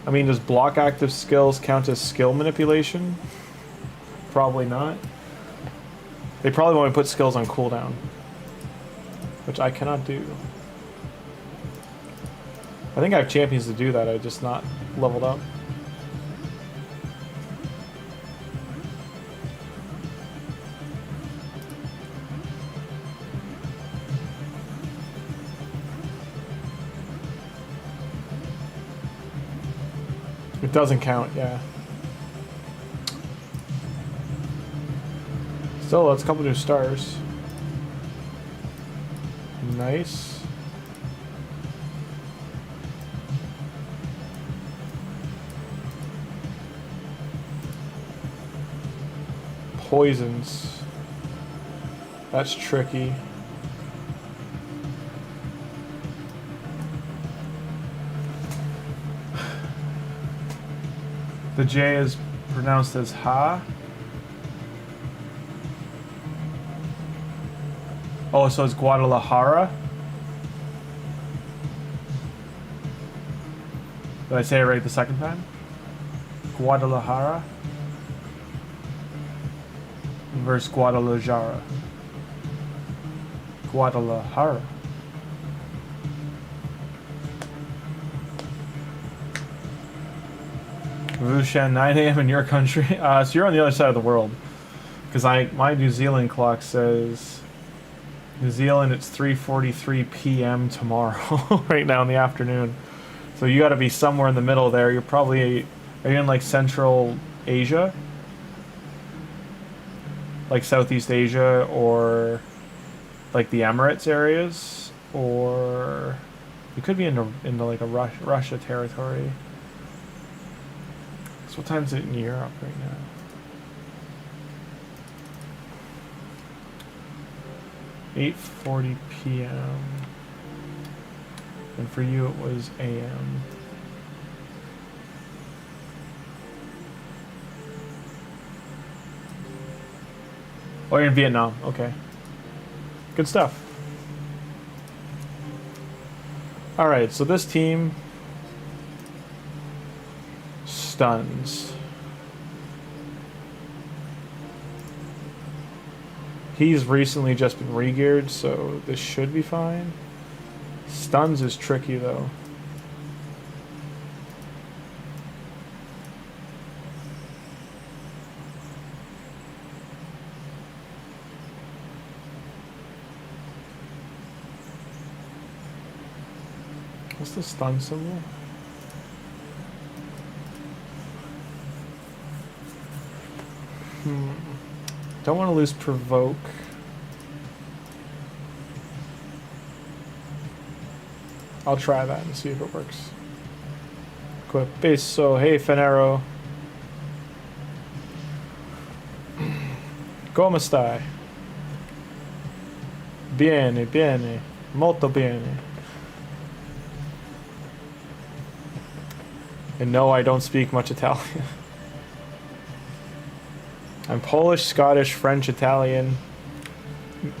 I mean, does block active skills count as skill manipulation? Probably not. They probably want to put skills on cooldown, which I cannot do. I think I have champions to do that, I just not leveled up. It doesn't count, yeah. Still, that's a couple new stars. Nice. Poisons. That's tricky. The J is pronounced as ha. Oh, so it's Guadalajara? Did I say it right the second time? Guadalajara versus Guadalajara. Guadalajara. Vushan, 9 a.m. in your country. So you're on the other side of the world. Because my New Zealand clock says New Zealand, it's 3:43 p.m. tomorrow, right now in the afternoon. So you got to be somewhere in the middle there. You're probably, are you in like Central Asia? Like Southeast Asia or like the Emirates areas? Or you could be into like a Russia territory. So what time is it in Europe right now? (8:40 p.m. and for you it was a.m. Oh, you're in Vietnam. Okay. Good stuff. Alright, so this team stuns. He's recently just been regeared, so this should be fine. Stuns is tricky though. What's the stun symbol? Don't want to lose provoke. I'll try that and see if it works. Equip base, so hey Fenero. Come stai? Bene, bene. Molto bene. And no, I don't speak much Italian. I'm Polish, Scottish, French, Italian,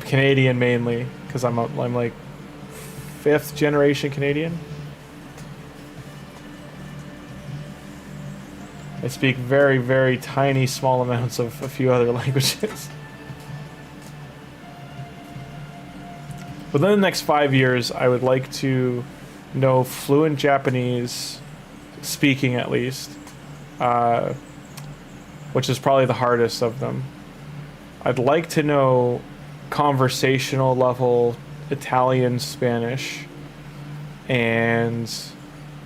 Canadian mainly, because I'm like 5th generation Canadian. I speak very, very tiny, small amounts of a few other languages. Within the next 5 years, I would like to know fluent Japanese, speaking at least. Which is probably the hardest of them. I'd like to know conversational level Italian, Spanish, and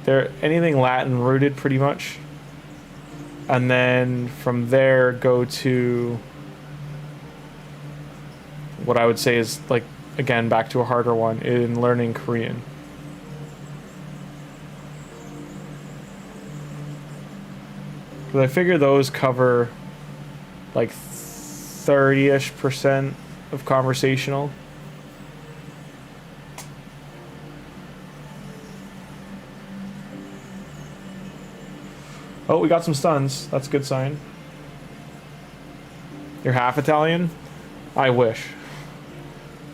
anything Latin rooted pretty much. And then from there go to what I would say is like, again, back to a harder one in learning Korean. Because I figure those cover like 30-ish% of conversational. Oh, we got some stuns. That's a good sign. You're half Italian? I wish.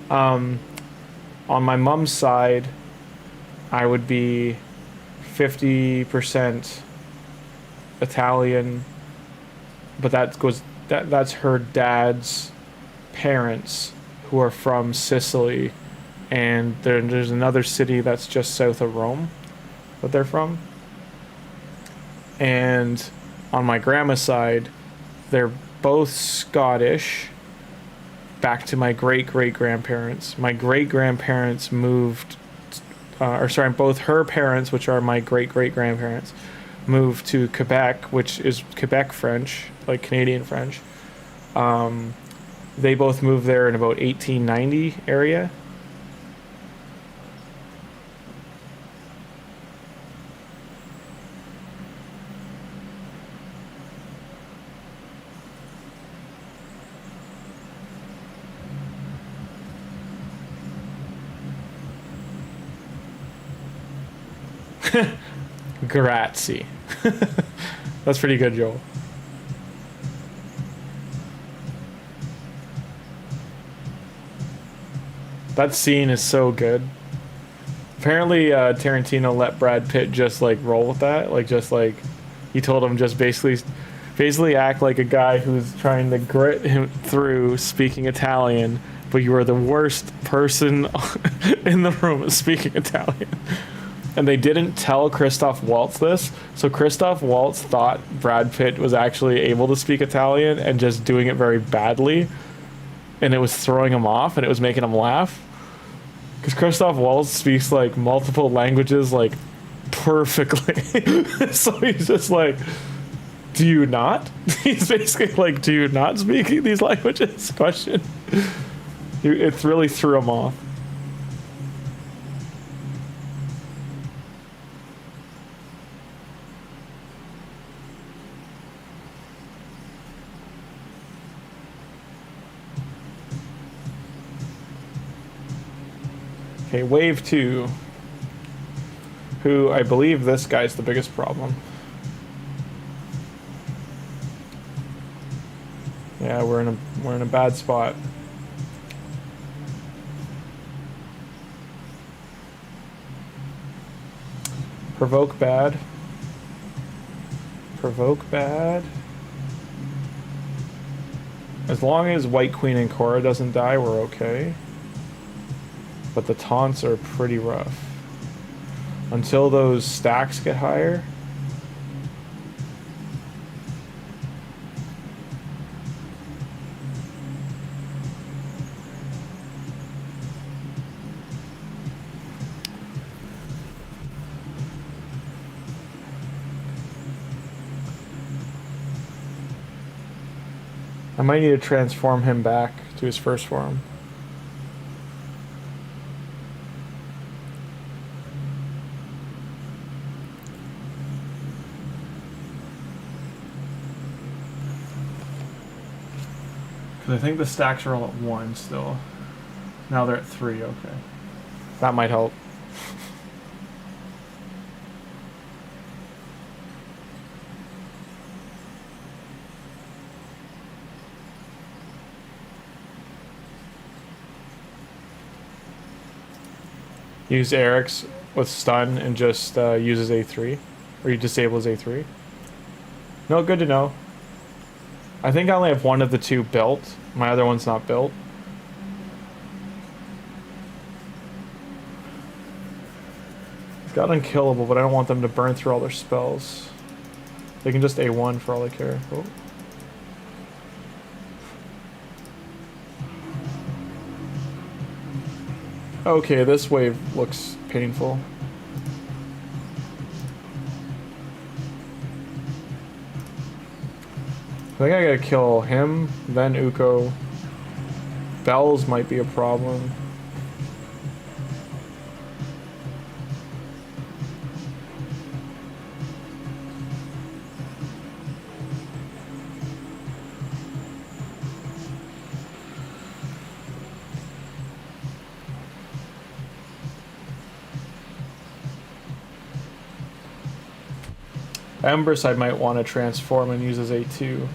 On my mom's side, I would be 50% Italian, but that's her dad's parents who are from Sicily, and there's another city that's just south of Rome that they're from. And on my grandma's side, they're both Scottish, back to my great-great-grandparents. My great-grandparents moved, both her parents, which are my great-great-grandparents, moved to Quebec, which is Quebec French, like Canadian French. They both moved there in about 1890 area. Grazie. That's pretty good, Joel. That scene is so good. Apparently, Tarantino let Brad Pitt just like roll with that, like just like he told him just basically act like a guy who's trying to grit him through speaking Italian, but you are the worst person in the room speaking Italian. And they didn't tell Christoph Waltz this, so Christoph Waltz thought Brad Pitt was actually able to speak Italian and just doing it very badly, and it was throwing him off and it was making him laugh. Because Christoph Waltz speaks like multiple languages like perfectly. So he's just like, do you not? He's basically like, do you not speak these languages? Question. It really threw him off. Okay, wave 2, who I believe this guy's the biggest problem. Yeah, we're in a bad spot. Provoke bad. Provoke bad. As long as White Queen and Cora doesn't die, we're okay. But the taunts are pretty rough. Until those stacks get higher. I might need to transform him back to his first form. I think the stacks are all at 1 still. Now they're at 3, okay. That might help. Use Eric's with stun and just uses A3. Or you disable his A3. No, good to know. I think I only have one of the 2 built. My other one's not built. It's got unkillable, but I don't want them to burn through all their spells. They can just A1 for all I care. Oh. Okay, this wave looks painful. I think I gotta kill him, then Uko. Bells might be a problem. Empress I might want to transform and use as A2.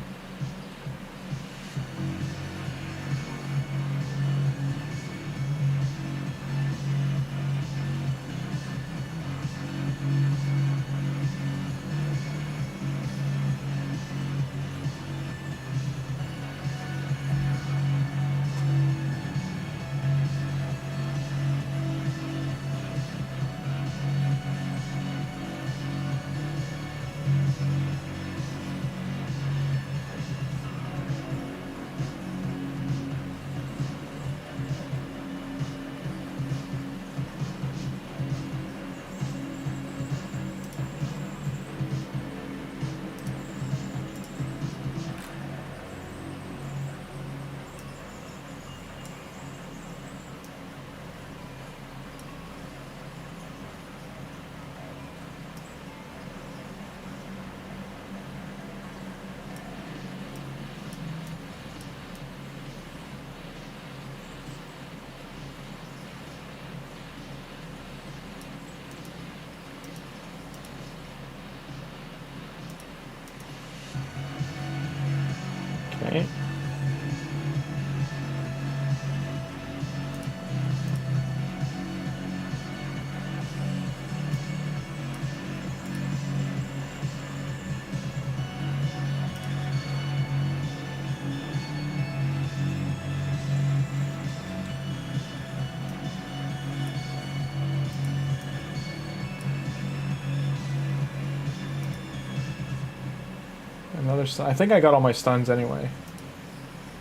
Another stun. I think I got all my stuns anyway.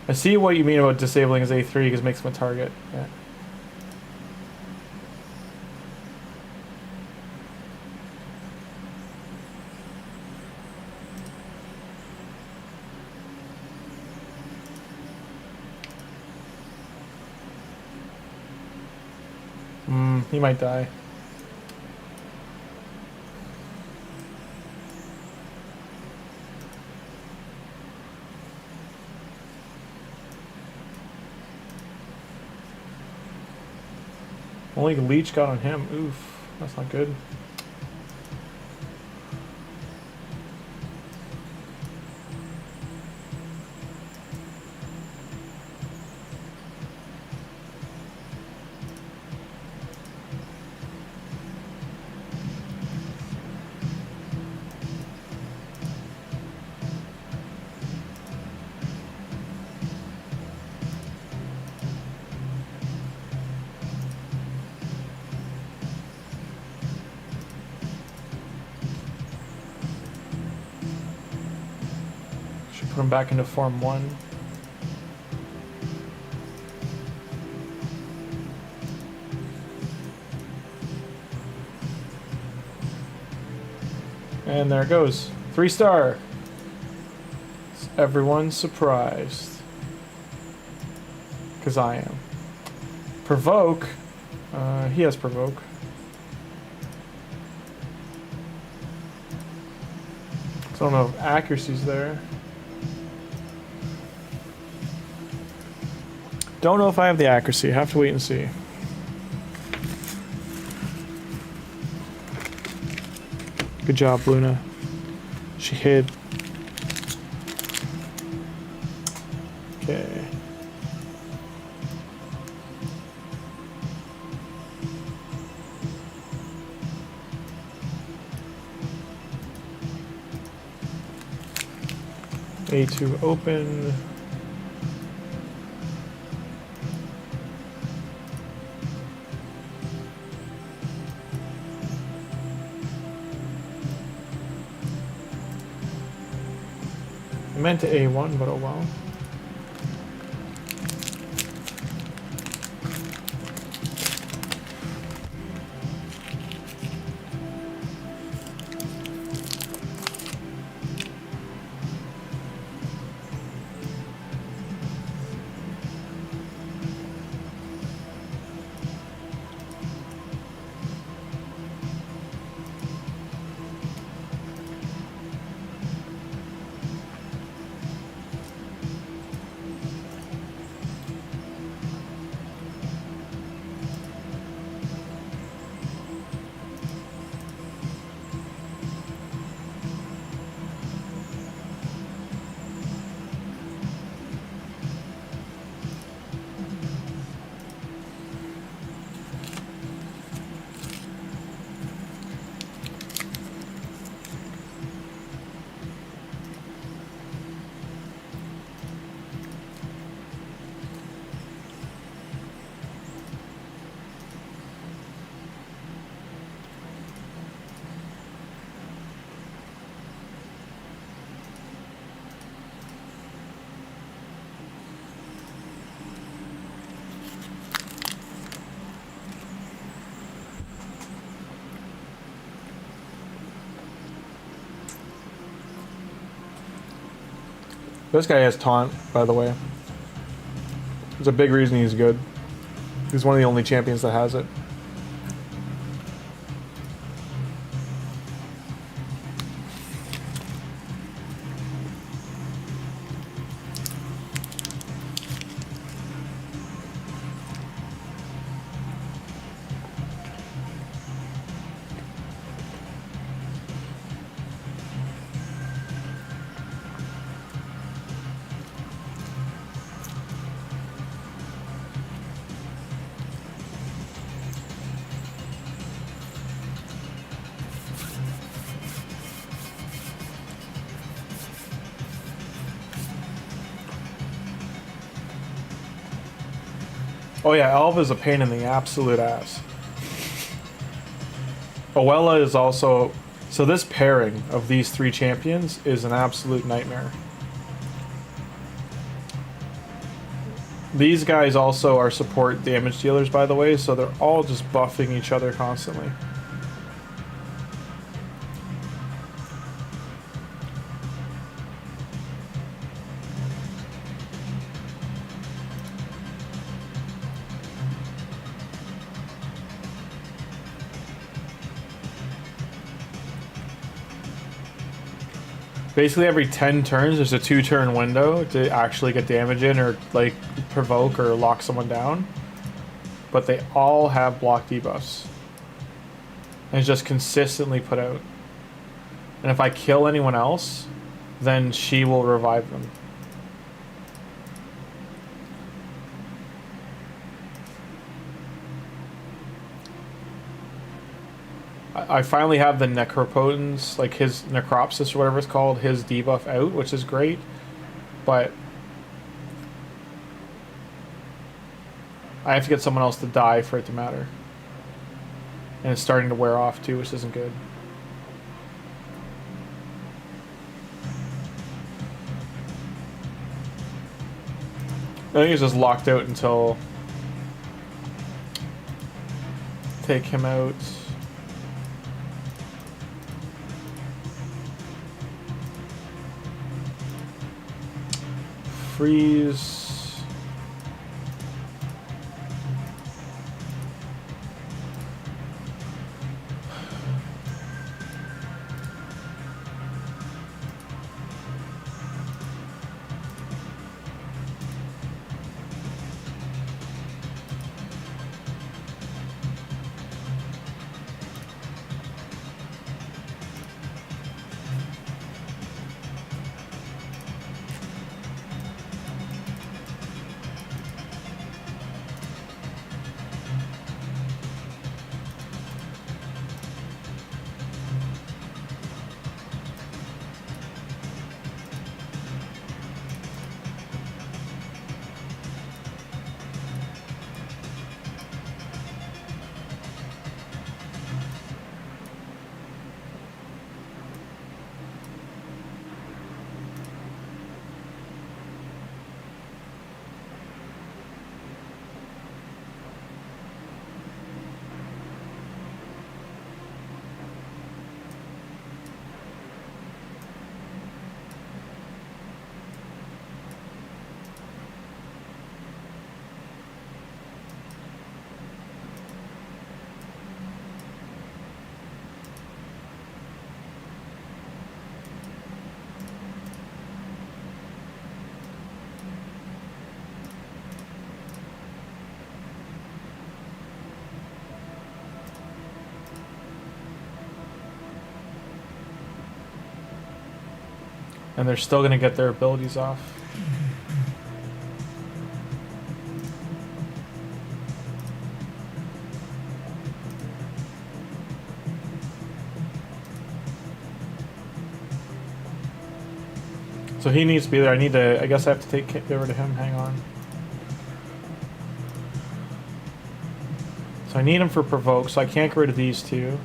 I see what you mean about disabling his A3 because it makes him a target. Yeah. He might die. Only leech got on him. Oof, that's not good. Put him back into form 1. And there it goes. 3-star. Everyone's surprised. Because I am. Provoke. He has provoke. So I don't know if accuracy's there. Don't know if I have the accuracy. Have to wait and see. Good job, Luna. She hid. Okay. A2 open. I meant to A1, but oh well. This guy has taunt, by the way. There's a big reason he's good. He's one of the only champions that has it. Oh yeah, Alva's a pain in the absolute ass. Oella is also So this pairing of these 3 champions is an absolute nightmare. These guys also are support damage dealers, by the way, so they're all just buffing each other constantly. Basically every 10 turns there's a 2-turn window to actually get damage in or like provoke or lock someone down. But they all have block debuffs. And it's just consistently put out. And if I kill anyone else, then she will revive them. I finally have the Necropotence, like his Necropsis or whatever it's called, his debuff out, which is great. But I have to get someone else to die for it to matter. And it's starting to wear off too, which isn't good. I think it's just locked out until... Take him out. Freeze. And they're still going to get their abilities off. So he needs to be there. I guess I have to get rid of him. Hang on. So I need him for provoke, so I can't get rid of these two.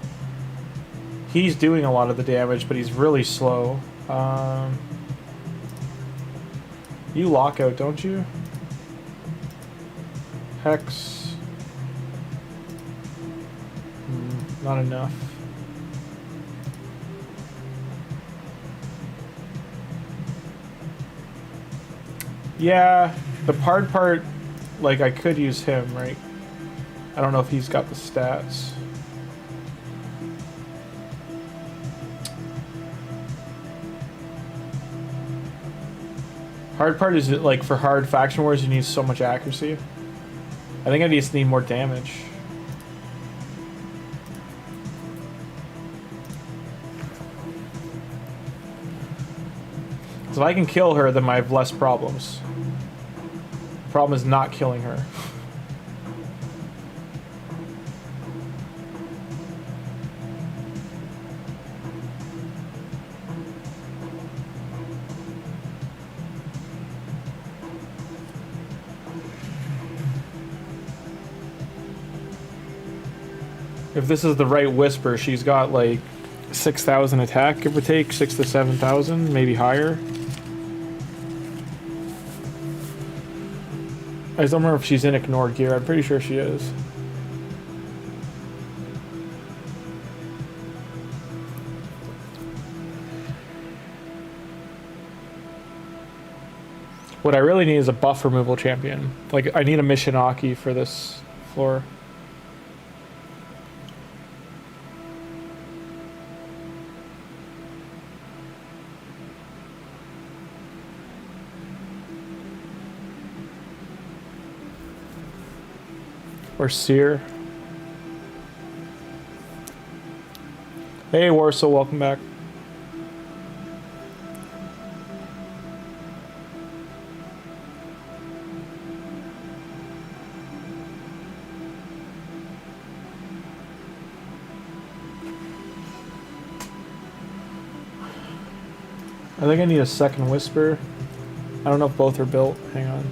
He's doing a lot of the damage, but he's really slow. You lock out, don't you? Hex. Not enough. Yeah, the hard part, like I could use him, right? I don't know if he's got the stats. Hard part is that, like, for hard faction wars, you need so much accuracy. I think I just need more damage. So if I can kill her, then I have less problems. The problem is not killing her. If this is the right whisper, she's got like 6,000 attack, give or take, 6 to 7,000, maybe higher. I just don't remember if she's in ignored gear. I'm pretty sure she is. What I really need is a buff removal champion. Like, I need a Mishinaki for this floor. Or Seer. Hey Warsaw, welcome back. I think I need a second Whisper. I don't know if both are built. Hang on.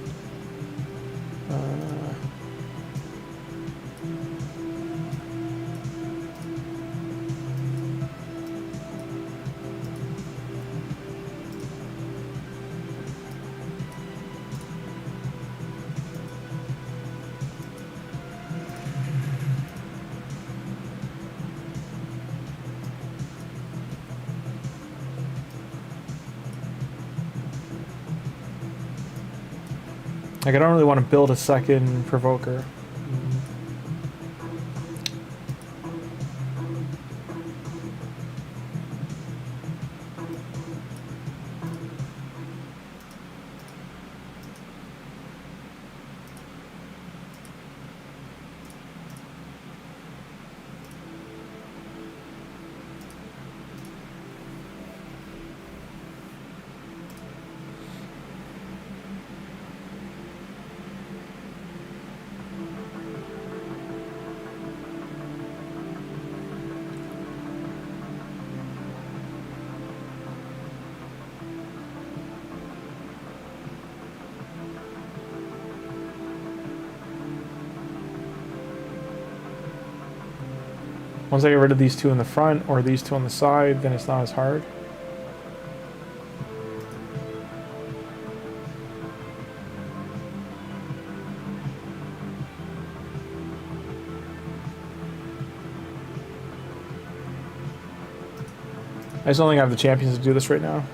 Like, I don't really want to build a second Provoker. Once I get rid of these two in the front or these two on the side, then it's not as hard. I just don't think I have the champions to do this right now.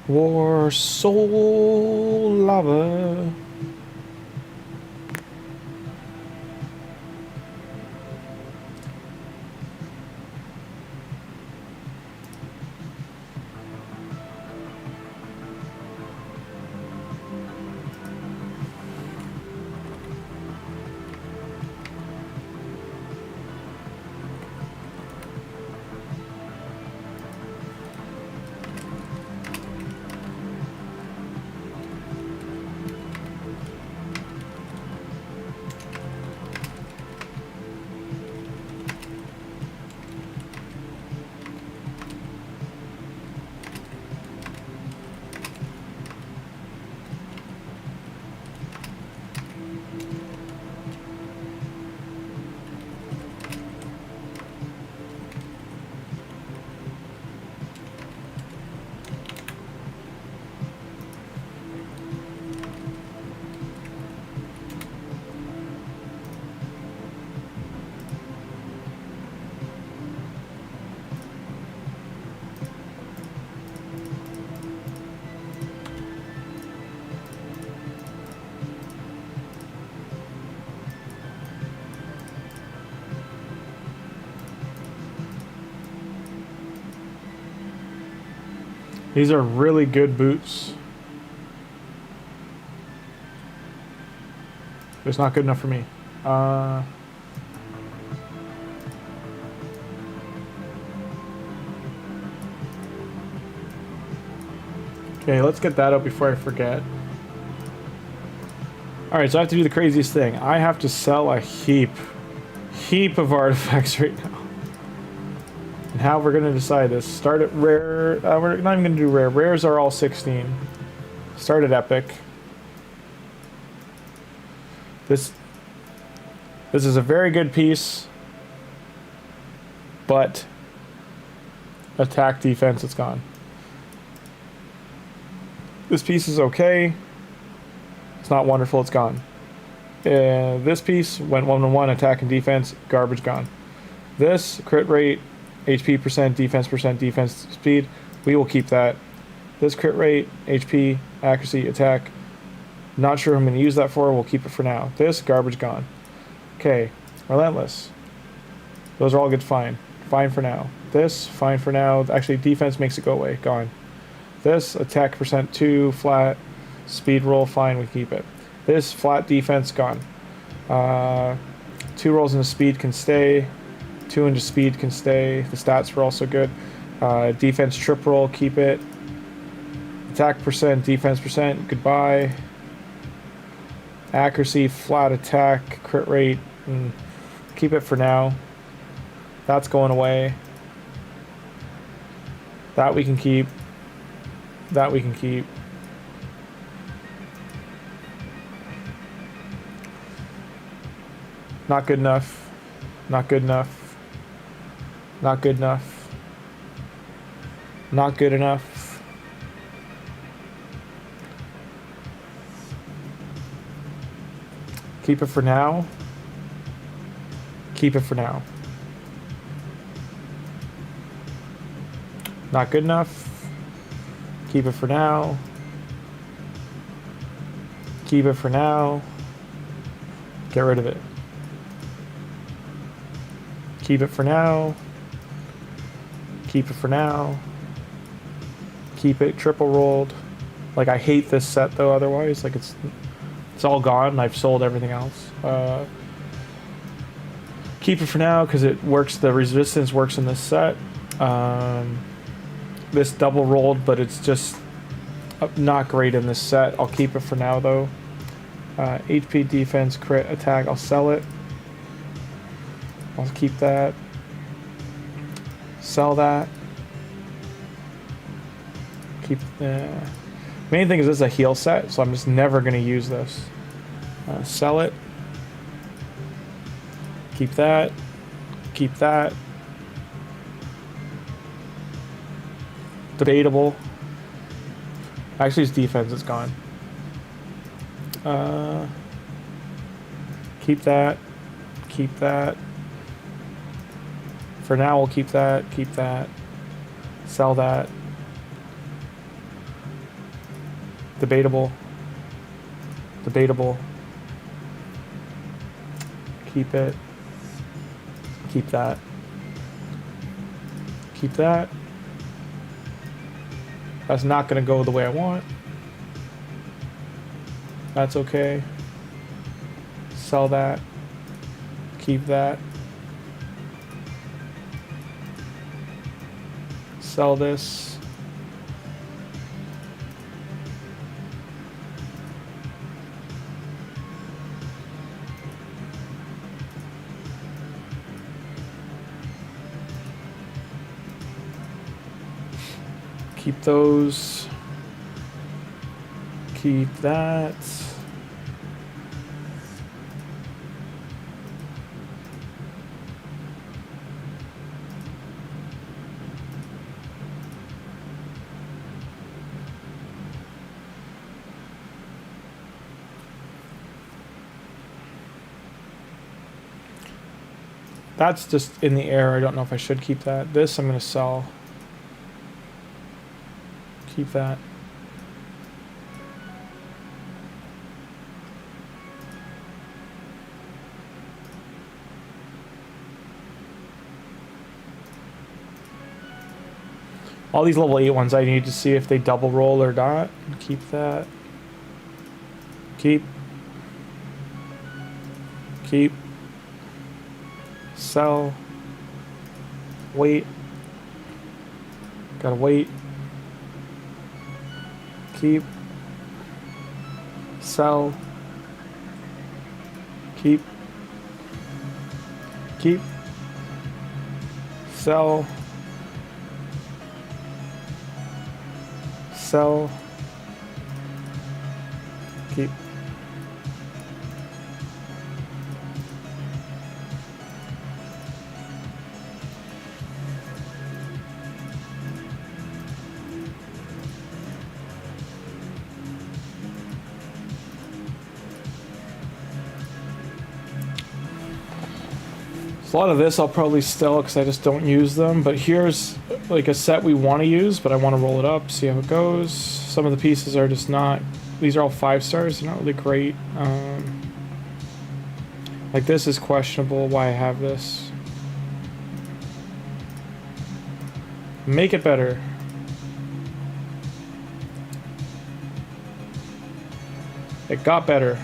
War Soul Lava. These are really good boots. But it's not good enough for me. Okay, let's get that out before I forget. Alright, so I have to do the craziest thing. I have to sell a heap heap of artifacts right now. And how we're gonna decide this? Start at rare. We're not even gonna do rare. Rares are all 16. Start at epic. This is a very good piece, but attack defense, it's gone. This piece is okay. It's not wonderful, it's gone. This piece went 1-1, attack and defense, garbage, gone. This, crit rate, HP percent, defense speed, we will keep that. This crit rate, HP, accuracy, attack, not sure I'm going to use that for, we'll keep it for now. This, garbage, gone. Okay, relentless. Those are all good, fine. Fine for now. This, fine for now. Actually, defense makes it go away, gone. This, attack percent 2, flat, speed roll, fine, we keep it. This, flat defense, gone. 2 rolls into speed can stay. 2 into speed can stay. The stats were also good. Defense trip roll, keep it. Attack percent, defense percent, goodbye. Accuracy, flat attack, crit rate, keep it for now. That's going away. That we can keep. That we can keep. Not good enough. Not good enough. Not good enough. Not good enough. Keep it for now. Keep it for now. Not good enough. Keep it for now. Keep it for now. Get rid of it. Keep it for now. Keep it for now. Keep it triple rolled. Like, I hate this set though otherwise. Like, it's all gone. I've sold everything else. Keep it for now because it works. The resistance works in this set. This double rolled, but it's just not great in this set. I'll keep it for now though. HP, defense, crit, attack. I'll sell it. I'll keep that. Sell that. Keep. Main thing is this is a heal set, so I'm just never going to use this. Sell it. Keep that. Keep that. Debatable. Actually, his defense is gone. Keep that. Keep that. For now, we'll keep that. Keep that. Sell that. Debatable. Debatable. Keep it. Keep that. Keep that. That's not going to go the way I want. That's okay. Sell that. Keep that. Sell this. Keep those. Keep that. That's just in the air. I don't know if I should keep that. This I'm going to sell. Keep that. All these level 8 ones, I need to see if they double roll or not. Keep that. Keep. Keep. Sell. Wait. Gotta wait. Keep. Sell. Keep. Keep. Sell. Sell. Keep. A lot of this I'll probably sell because I just don't use them, but here's like a set we want to use, but I want to roll it up, see how it goes. Some of the pieces are just not, these are all 5 stars, they're not really great. Like this is questionable why I have this. Make it better. It got better.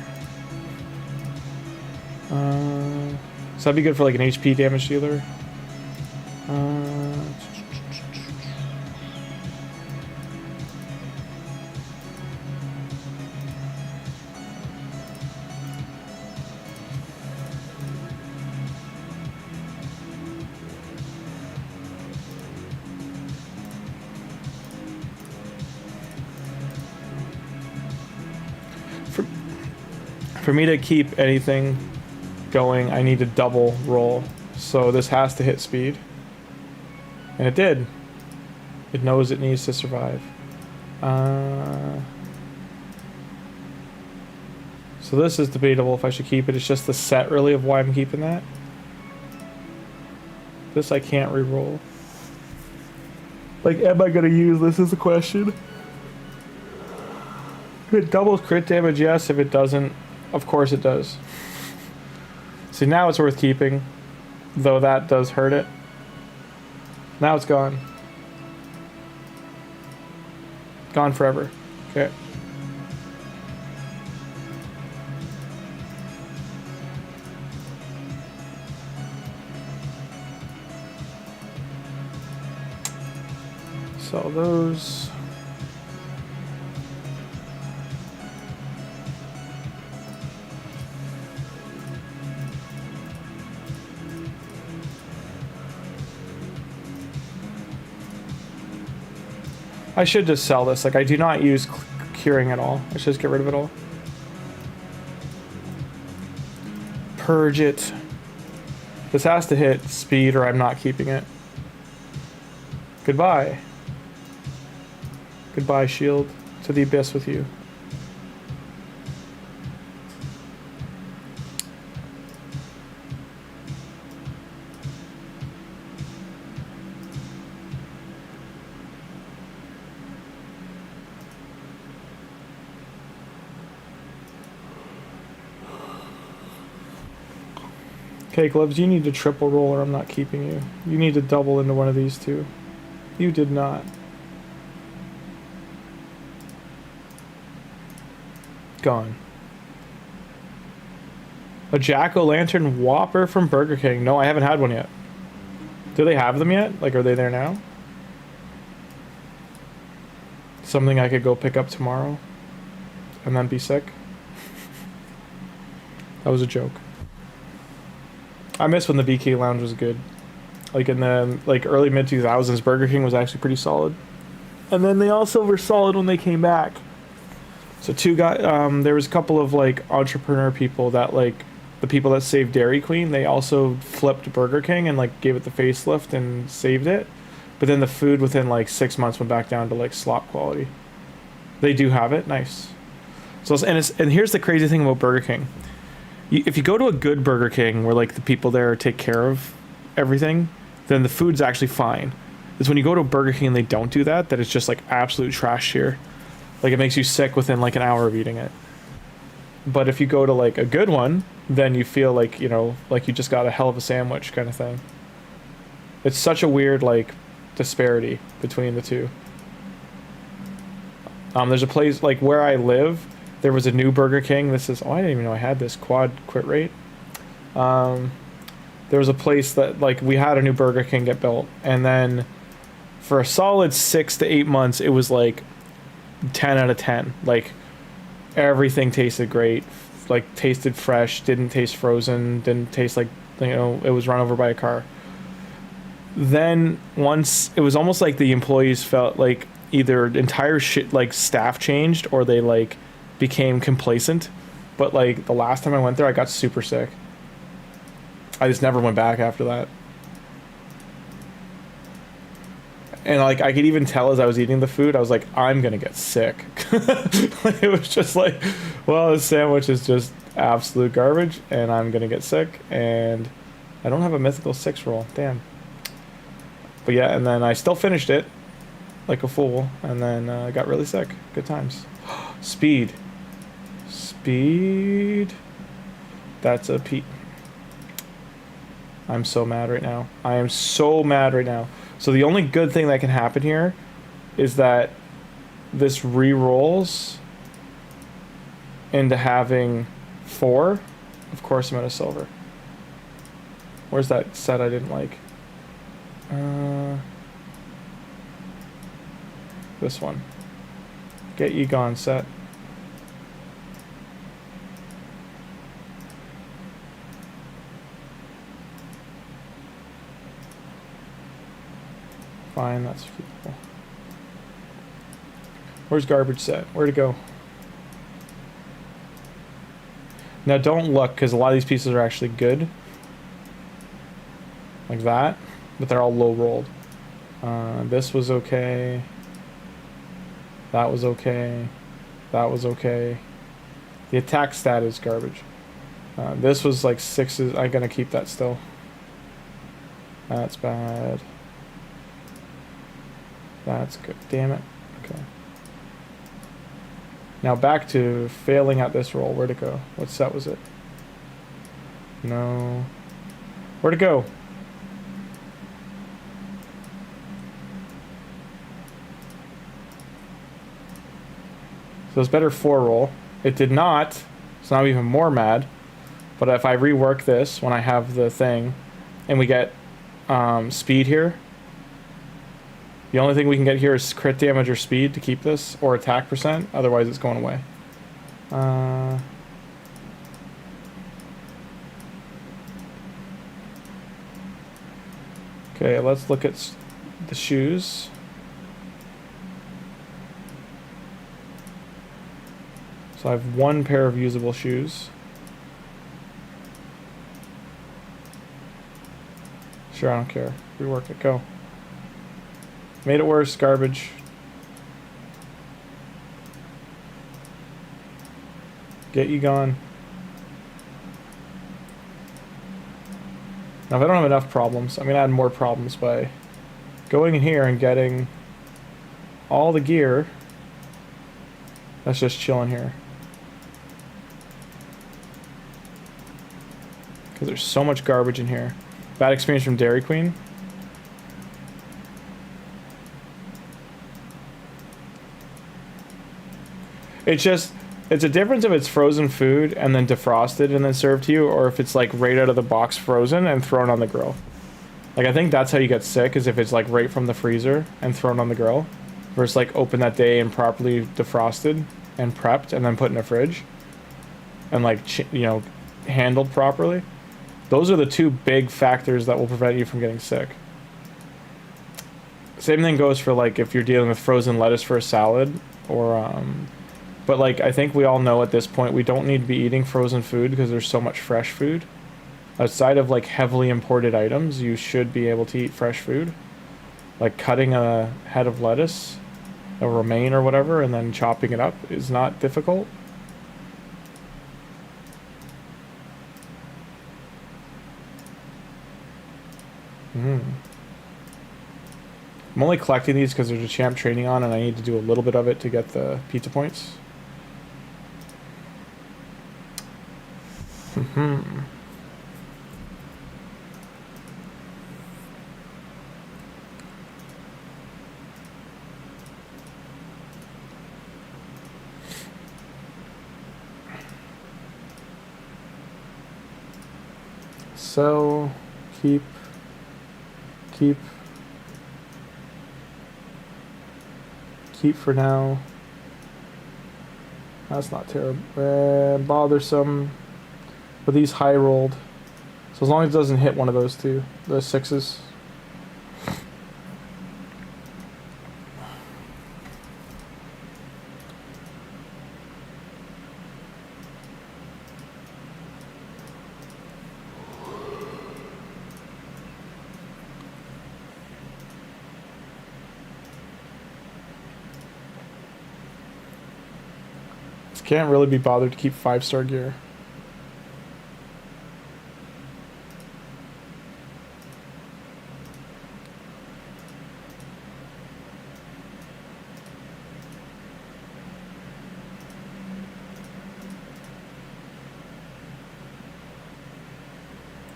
So that'd be good for like an HP damage dealer. For me to keep anything going, I need to double roll. So this has to hit speed. And it did. It knows it needs to survive. So this is debatable if I should keep it. It's just the set really of why I'm keeping that. This I can't re-roll. Like, am I gonna use this is the question. If it doubles crit damage, yes. If it doesn't, of course it does. See, now it's worth keeping, though that does hurt it. Now it's gone. Gone forever. Okay. Sell those. I should just sell this. Like, I do not use curing at all. I should just get rid of it all. Purge it. This has to hit speed or I'm not keeping it. Goodbye. Goodbye, shield. To the abyss with you. Okay, Gloves, you need to triple roll or I'm not keeping you. You need to double into one of these two. You did not. Gone. A jack-o'-lantern Whopper from Burger King. No, I haven't had one yet. Do they have them yet? Like, are they there now? Something I could go pick up tomorrow and then be sick? That was a joke. I miss when the BK Lounge was good. Like in the early mid 2000s, Burger King was actually pretty solid. And then they also were solid when they came back. So there was a couple of like entrepreneur people that like the people that saved Dairy Queen, they also flipped Burger King and like gave it the facelift and saved it. But then the food within like 6 months went back down to like slop quality. They do have it, nice. So and here's the crazy thing about Burger King. If you go to a good Burger King where like the people there take care of everything, then the food's actually fine. It's when you go to a Burger King and they don't do that, that it's just like absolute trash here. Like it makes you sick within like an hour of eating it. But if you go to like a good one, then you feel like, you know, like you just got a hell of a sandwich kind of thing. It's such a weird like disparity between the two. There's a place like where I live, there was a new Burger King. This is, I didn't even know I had this quad quit rate. There was a place that like we had a new Burger King get built, and then for a solid 6 to 8 months, it was like 10 out of 10. Like everything tasted great, like tasted fresh, didn't taste frozen, didn't taste like You know, it was run over by a car. Then once it was almost like the employees felt like either entire shit like staff changed or they like became complacent. But like the last time I went there, I got super sick. I just never went back after that. And like I could even tell as I was eating the food, I was like, I'm gonna get sick. Like, it was just like, well, this sandwich is just absolute garbage, and I'm gonna get sick. And I don't have a mythical 6 roll. Damn. But yeah, and then I still finished it like a fool, and then I got really sick. Good times. Speed. Speed. That's a P. I'm so mad right now. I am so mad right now. So the only good thing that can happen here is that this re-rolls into having 4. Of course I'm at a silver. Where's that set I didn't like? This one. Get ye gone set. Fine, that's feasible. Where's garbage set? Where'd it go? Now don't look, because a lot of these pieces are actually good. Like that. But they're all low rolled. This was okay. That was okay. That was okay. The attack stat is garbage. This was like 6s. I'm gonna keep that still. That's bad. That's good. Damn it. Okay. Now back to failing at this roll. Where'd it go? What set was it? No. Where'd it go? So it's better 4 roll. It did not. So now I'm even more mad. But if I rework this when I have the thing and we get speed here, the only thing we can get here is crit damage or speed to keep this, or attack percent. Otherwise, it's going away. Okay, let's look at the shoes. So I have 1 pair of usable shoes. Sure, I don't care. Rework it. Go. Made it worse. Garbage. Get you gone. Now if I don't have enough problems, I'm going to add more problems by going in here and getting all the gear. That's just chilling here. Because there's so much garbage in here. Bad experience from Dairy Queen. It's just, it's a difference if it's frozen food and then defrosted and then served to you, or if it's like right out of the box frozen and thrown on the grill. Like I think that's how you get sick, is if it's like right from the freezer and thrown on the grill, versus like open that day and properly defrosted and prepped and then put in a fridge and like, you know, handled properly. Those are the 2 big factors that will prevent you from getting sick. Same thing goes for like if you're dealing with frozen lettuce for a salad, or but like I think we all know at this point we don't need to be eating frozen food because there's so much fresh food. Outside of like heavily imported items, you should be able to eat fresh food. Like cutting a head of lettuce, a romaine or whatever, and then chopping it up is not difficult. I'm only collecting these because there's a champ training on and I need to do a little bit of it to get the pizza points. So, keep for now. That's not terrible. Bothersome. But these high rolled. So as long as it doesn't hit one of those two, those 6s. Can't really be bothered to keep 5-star gear.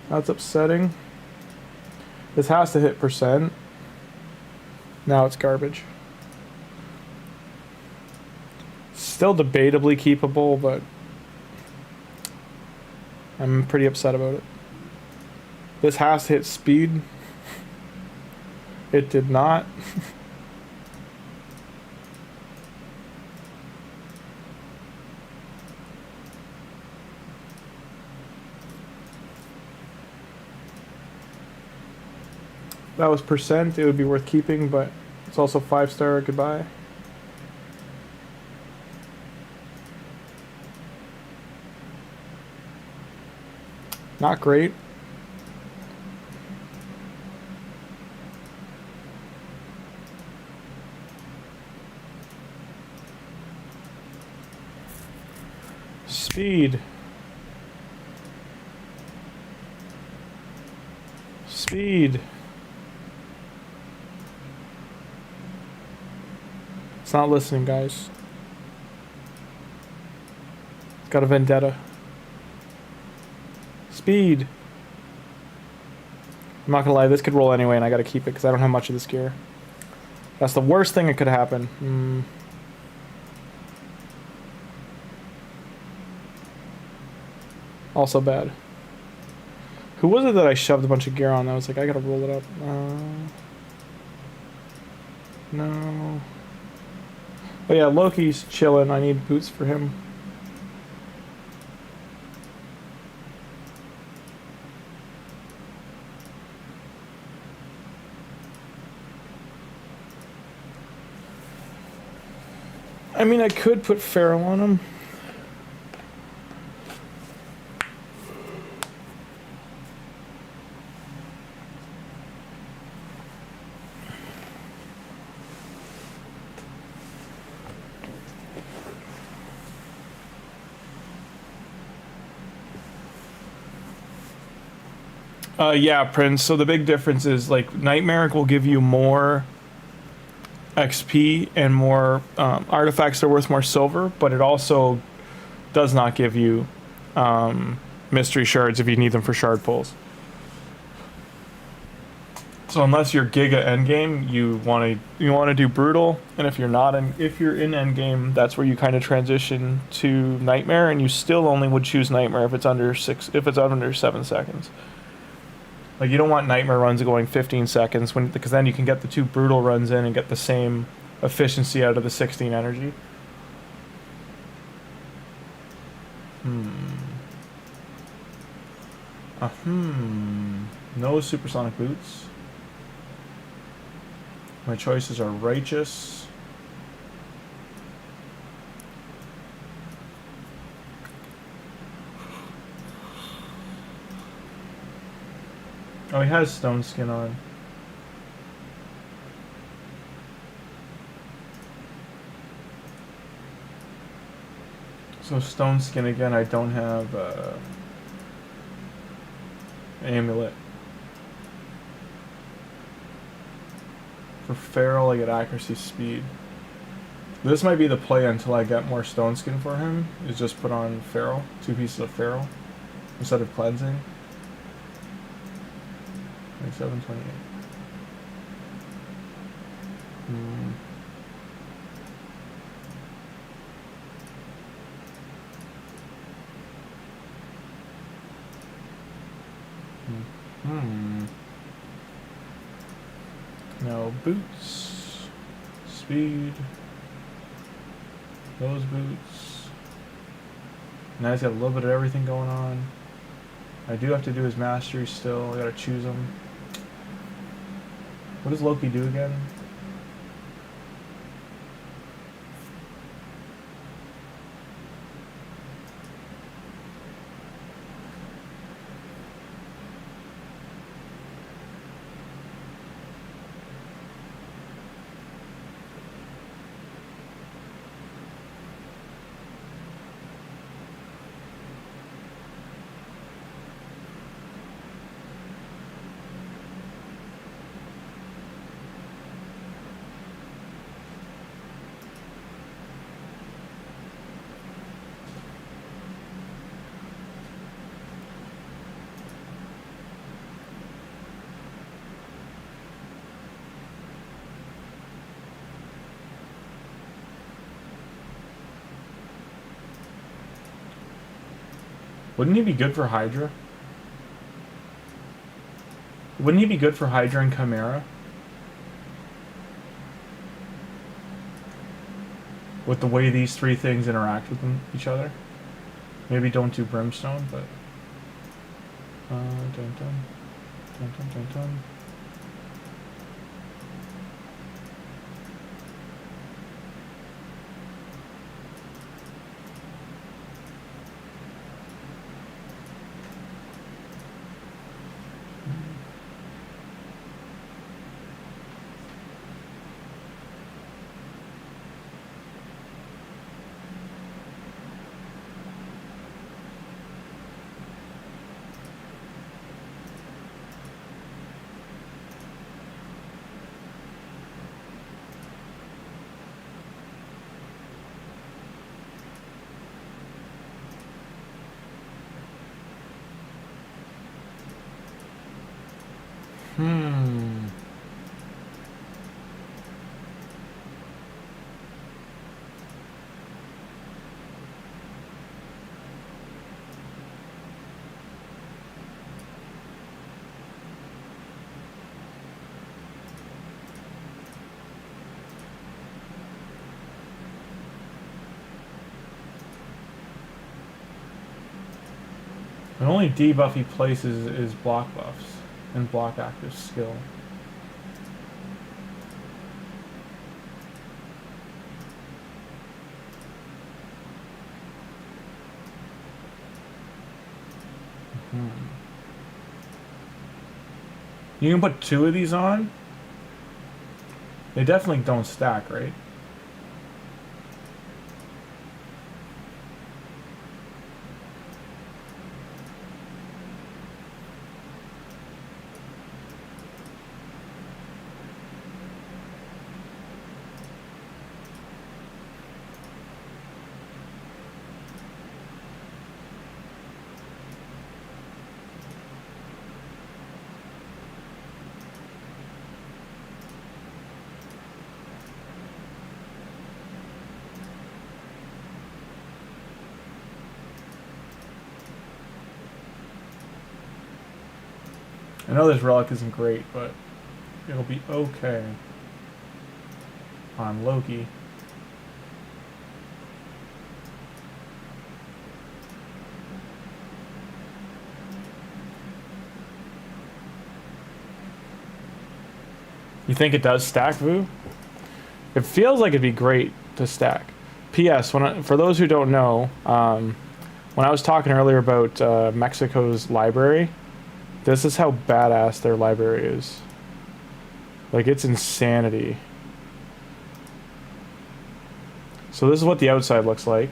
That's upsetting. This has to hit percent. Now it's garbage. Still debatably keepable, but I'm pretty upset about it. This has to hit speed. It did not. That was percent. It would be worth keeping, but it's also 5-star. Goodbye. Not great. Speed. Speed. It's not listening, guys. It's got a vendetta. Speed. I'm not gonna lie, this could roll anyway and I gotta keep it because I don't have much of this gear. That's the worst thing that could happen. Also bad. Who was it that I shoved a bunch of gear on? I was like, I gotta roll it up. No. Oh yeah, Loki's chilling. I need boots for him. I mean, I could put Pharaoh on him. Yeah, Prince. So the big difference is, like, Nightmare will give you more XP and more artifacts that are worth more silver, but it also does not give you mystery shards if you need them for shard pulls. So unless you're Giga endgame, you want to do brutal, and if you're not, if you're in endgame, that's where you kind of transition to Nightmare, and you still only would choose Nightmare if it's under 7 seconds. Like, you don't want Nightmare runs going 15 seconds because then you can get the 2 brutal runs in and get the same efficiency out of the 16 energy. No supersonic boots. My choices are righteous. Oh, he has stone skin on. So stone skin again, I don't have amulet. For Feral, I get accuracy, speed. This might be the play until I get more stone skin for him, is just put on Feral, 2 pieces of Feral, instead of cleansing. 27, 28. No boots. Speed. Those boots. Now he's got a little bit of everything going on. I do have to do his mastery still. I gotta choose him. What does Loki do again? Wouldn't he be good for Hydra? Wouldn't he be good for Hydra and Chimera? With the way these three things interact with each other? Maybe don't do Brimstone, but... dun dun. Dun dun dun dun. The only debuff he places is block buffs and block active skill. You can put 2 of these on. They definitely don't stack, right? I know this relic isn't great, but it'll be okay on Loki. You think it does stack, Vu? It feels like it'd be great to stack. P.S. For those who don't know, when I was talking earlier about Mexico's library, this is how badass their library is. Like, it's insanity. So this is what the outside looks like.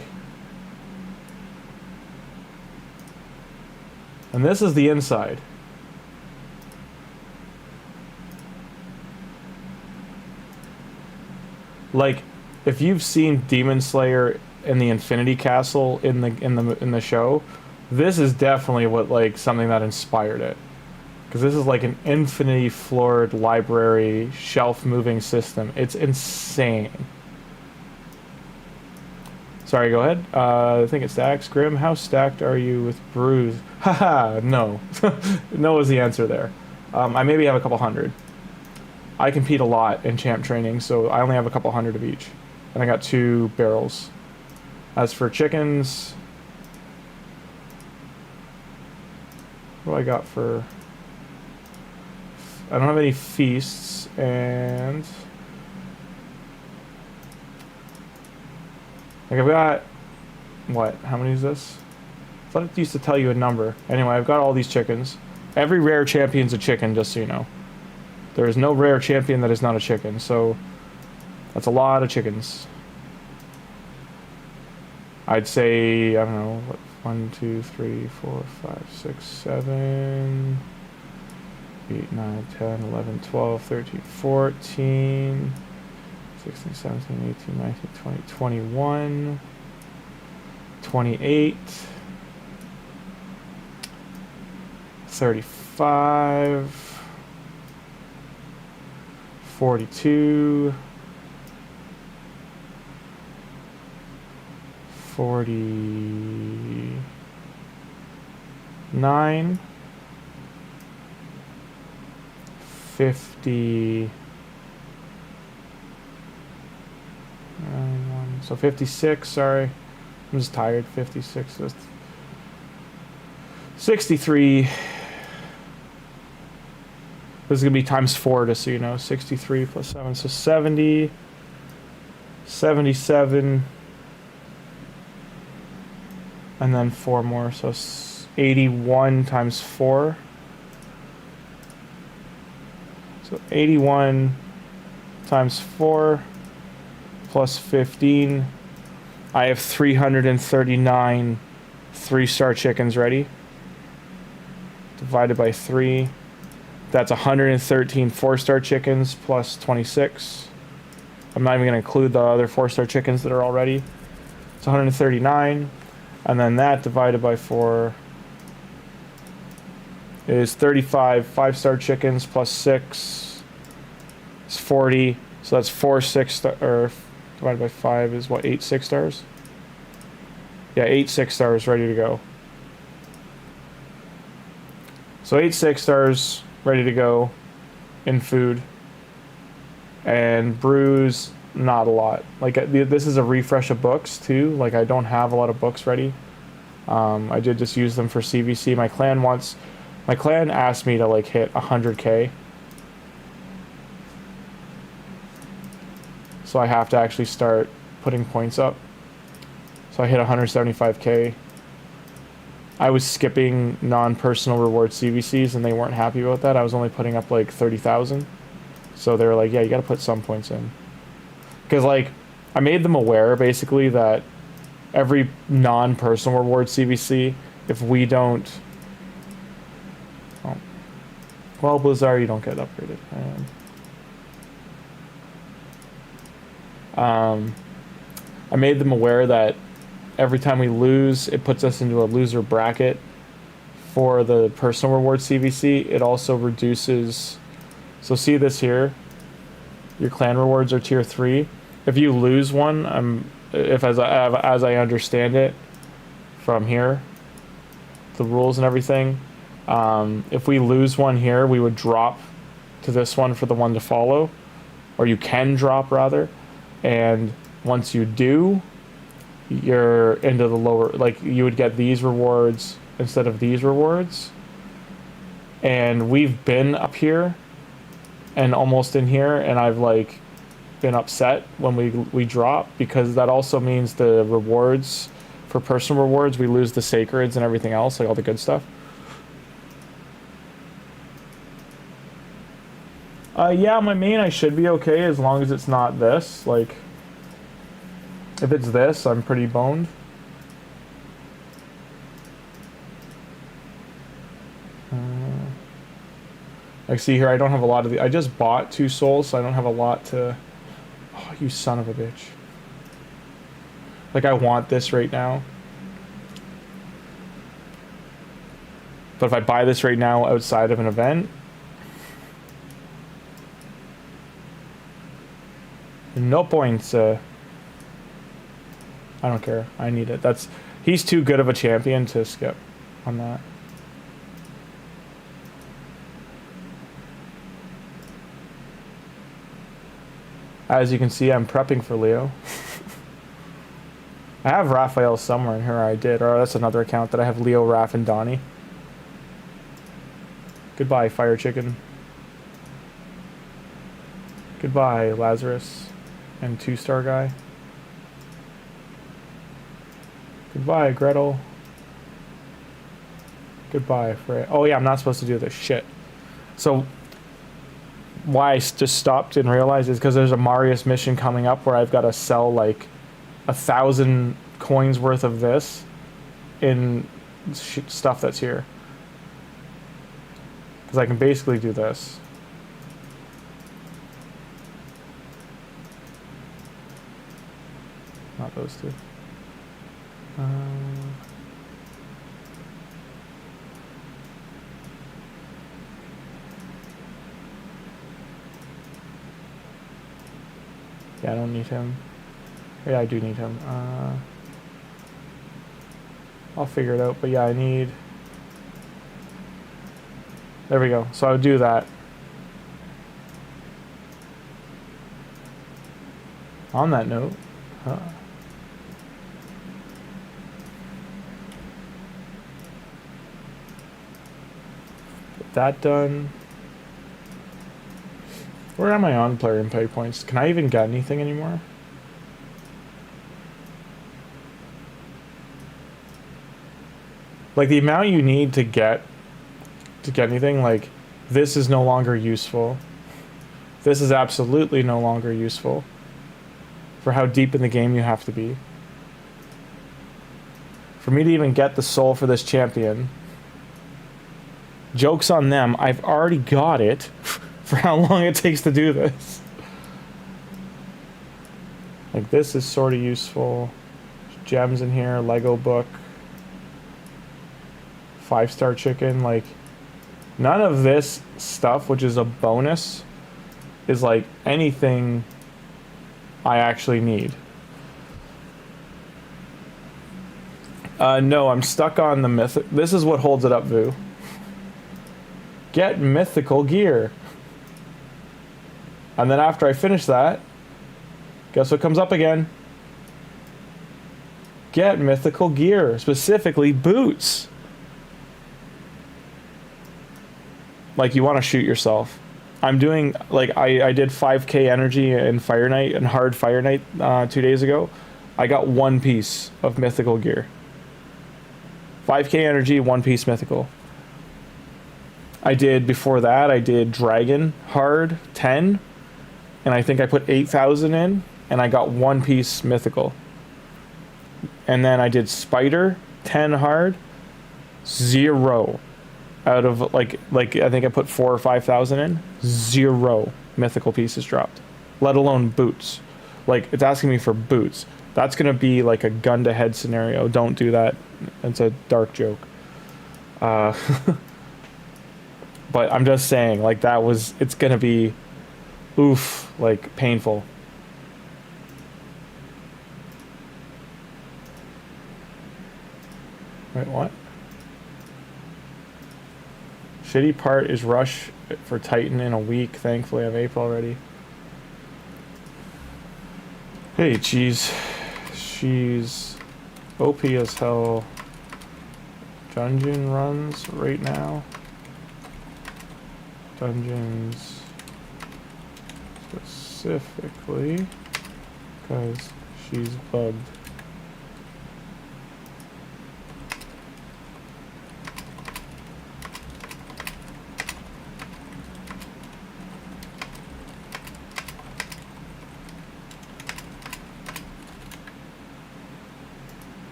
And this is the inside. Like, if you've seen Demon Slayer in the Infinity Castle in the show, this is definitely what, like, something that inspired it. Because this is like an infinity floored library shelf moving system. It's insane. Sorry, go ahead. I think it stacks. Grim, how stacked are you with Bruise? Haha, no. No is the answer there. I maybe have a couple hundred. I compete a lot in champ training, so I only have a couple hundred of each. And I got 2 barrels. As for chickens... What do I got for... I don't have any feasts, and... like, I've got... what? How many is this? I thought it used to tell you a number. Anyway, I've got all these chickens. Every rare champion's a chicken, just so you know. There is no rare champion that is not a chicken, so... that's a lot of chickens. I'd say, I don't know, what, 1, 2, 3, 4, 5, 6, 7, 8, 9, 10, 11, 12, 13, 14, 16, 17, 18, 19, 20, 21, 28, 35, 42, 49, 50, so 56, sorry. I'm just tired. 56, 63. This is going to be times 4, just so you know. 63 plus 7, so 70, 77, and then 4 more, so 81 times 4. So 81 times 4 plus 15. I have 339 3-star chickens ready. Divided by 3. That's 113 4-star chickens plus 26. I'm not even going to include the other 4-star chickens that are already. It's 139. And then that divided by 4 is 35 5-star chickens plus 6 is 40. So that's 4 6-star, or divided by 5 is what, 8 6-stars? Yeah, 8 6-stars ready to go. So 8 6-stars ready to go in food. And brews, not a lot. Like, this is a refresh of books too. Like, I don't have a lot of books ready. I did just use them for CVC. My clan asked me to like hit 100k. So I have to actually start putting points up. So I hit 175k. I was skipping non-personal reward CVCs and they weren't happy about that. I was only putting up like 30,000. So they were like, yeah, you gotta put some points in. Because like, I made them aware basically that every non-personal reward CVC, if we don't... oh. Well, Blizzard, you don't get upgraded. I made them aware that every time we lose, it puts us into a loser bracket for the personal reward CVC. It also reduces... so see this here? Your clan rewards are tier 3. If you lose one, as I understand it from here, the rules and everything, if we lose one here, we would drop to this one for the one to follow, or you can drop rather, and once you do, you're into the lower, like you would get these rewards instead of these rewards. And we've been up here and almost in here, and I've like been upset when we drop, because that also means the rewards for personal rewards, we lose the sacreds and everything else, like all the good stuff. Yeah, my main I should be okay as long as it's not this. Like, if it's this, I'm pretty boned. Like, see here, I don't have a lot of the... I just bought 2 souls, so I don't have a lot to... oh, you son of a bitch. Like, I want this right now. But if I buy this right now outside of an event... no points. I don't care. I need it. He's too good of a champion to skip on that. As you can see, I'm prepping for Leo. I have Raphael somewhere in here. I did. Or that's another account that I have Leo, Raph, and Donnie. Goodbye, fire chicken. Goodbye, Lazarus and 2-star guy. Goodbye, Gretel. Goodbye, Frey. Oh yeah, I'm not supposed to do this shit. So why I just stopped and realized is because there's a Marius mission coming up where I've got to sell like 1,000 coins worth of this in stuff that's here. Because I can basically do this. Not those two. Yeah, I don't need him. Yeah, I do need him. I'll figure it out, but yeah, I need... There we go. So I would do that. On that note... Get that done. Where am I on player and pay points? Can I even get anything anymore? Like the amount you need to get anything, like this is no longer useful. This is absolutely no longer useful for how deep in the game you have to be. For me to even get the soul for this champion, joke's on them, I've already got it. For how long it takes to do this. Like this is sort of useful. Gems in here, Lego book. 5-star chicken, like none of this stuff, which is a bonus, is like anything I actually need. No, I'm stuck on the mythic. This is what holds it up, Vu. Get mythical gear. And then after I finish that, guess what comes up again? Get mythical gear, specifically boots. Like you want to shoot yourself. I'm doing, like I did 5k energy in Fire Knight and hard Fire Knight 2 days ago. I got 1 piece of mythical gear. 5k energy, 1 piece mythical. I did, before that, I did Dragon hard 10. And I think I put 8,000 in, and I got 1 piece mythical. And then I did Spider 10 hard, 0 out of like I think I put 4,000 or 5,000 in, 0 mythical pieces dropped. Let alone boots. Like it's asking me for boots. That's gonna be like a gun to head scenario. Don't do that. It's a dark joke. But I'm just saying, like that was. It's gonna be. Oof, like painful. Wait, what? Shitty part is rush for Titan in a week. Thankfully, I have April already. Hey, cheese. She's OP as hell. Dungeon runs right now. Dungeons. Specifically because she's bugged.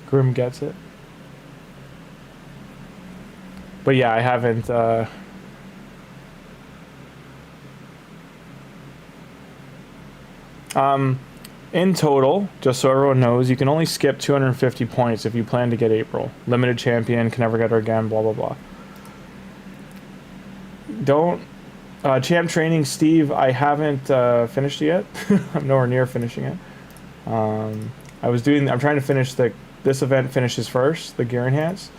Grim gets it. But yeah, I haven't In total, just so everyone knows, you can only skip 250 points if you plan to get April. Limited champion, can never get her again, blah, blah, blah. Don't... champ training, Steve, I haven't finished it yet. I'm nowhere near finishing it. I'm trying to finish this event finishes first, the gear enhance.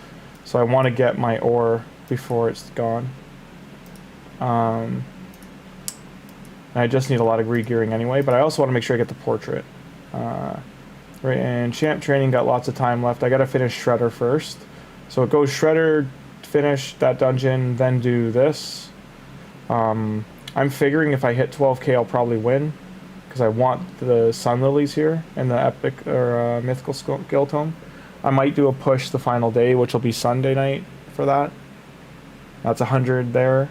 So I want to get my ore before it's gone. I just need a lot of regearing anyway, but I also want to make sure I get the portrait. Right, and champ training got lots of time left. I got to finish Shredder first. So it goes Shredder, finish that dungeon, then do this. I'm figuring if I hit 12k, I'll probably win, because I want the Sun Lilies here in the epic or mythical skill tome. I might do a push the final day, which will be Sunday night for that. That's 100 there.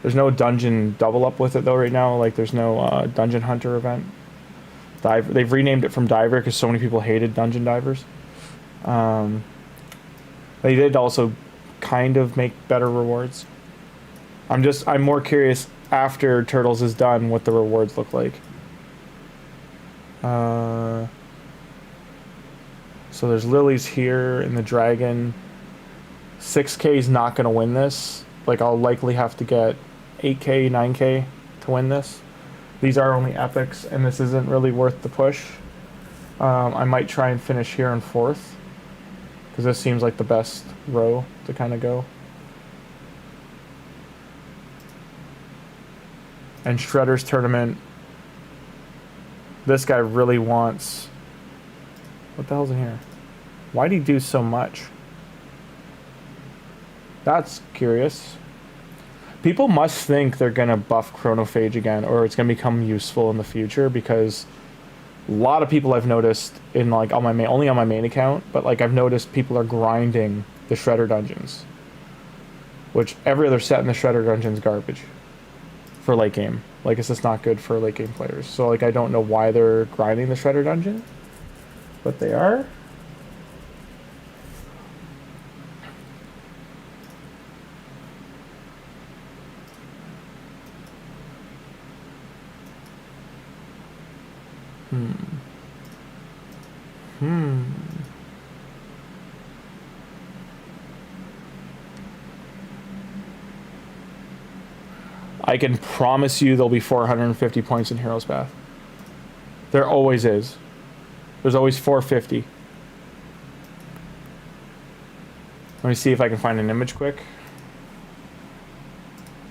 There's no dungeon double up with it though right now. Like there's no dungeon hunter event. They've renamed it from diver because so many people hated dungeon divers. They did also kind of make better rewards. I'm more curious after Turtles is done what the rewards look like. So there's lilies here and the dragon. 6k is not going to win this. Like I'll likely have to get 8k, 9k to win this. These are only epics and this isn't really worth the push. I might try and finish here in 4th because this seems like the best row to kind of go. And Shredder's tournament, this guy really wants... What the hell's in here? Why'd he do so much? That's curious. People must think they're going to buff Chronophage again, or it's going to become useful in the future, because a lot of people I've noticed in like on my main, only on my main account, but like I've noticed people are grinding the Shredder dungeons, which every other set in the Shredder dungeon's garbage for late game. Like it's just not good for late game players. So like I don't know why they're grinding the Shredder dungeon, but they are. I can promise you there'll be 450 points in Heroes Path. There always is. There's always 450. Let me see if I can find an image quick.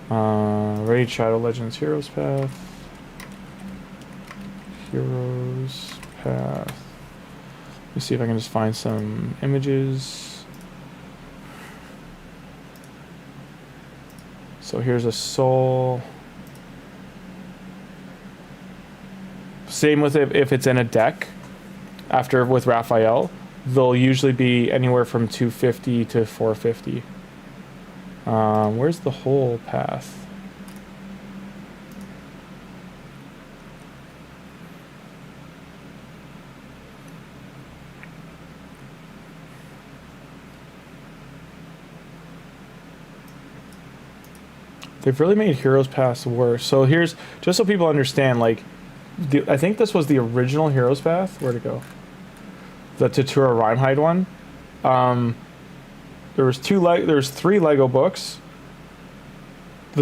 Raid Shadow Legends Heroes Path. Heroes Path. Let me see if I can just find some images. So here's a soul. Same with it if it's in a deck. After with Raphael, they'll usually be anywhere from 250 to 450. Where's the whole path? They've really made Heroes Path worse. So here's, just so people understand, like, I think this was the original Heroes Path. Where'd it go? The Tatura Rhymehide one. There's 3 Lego books. The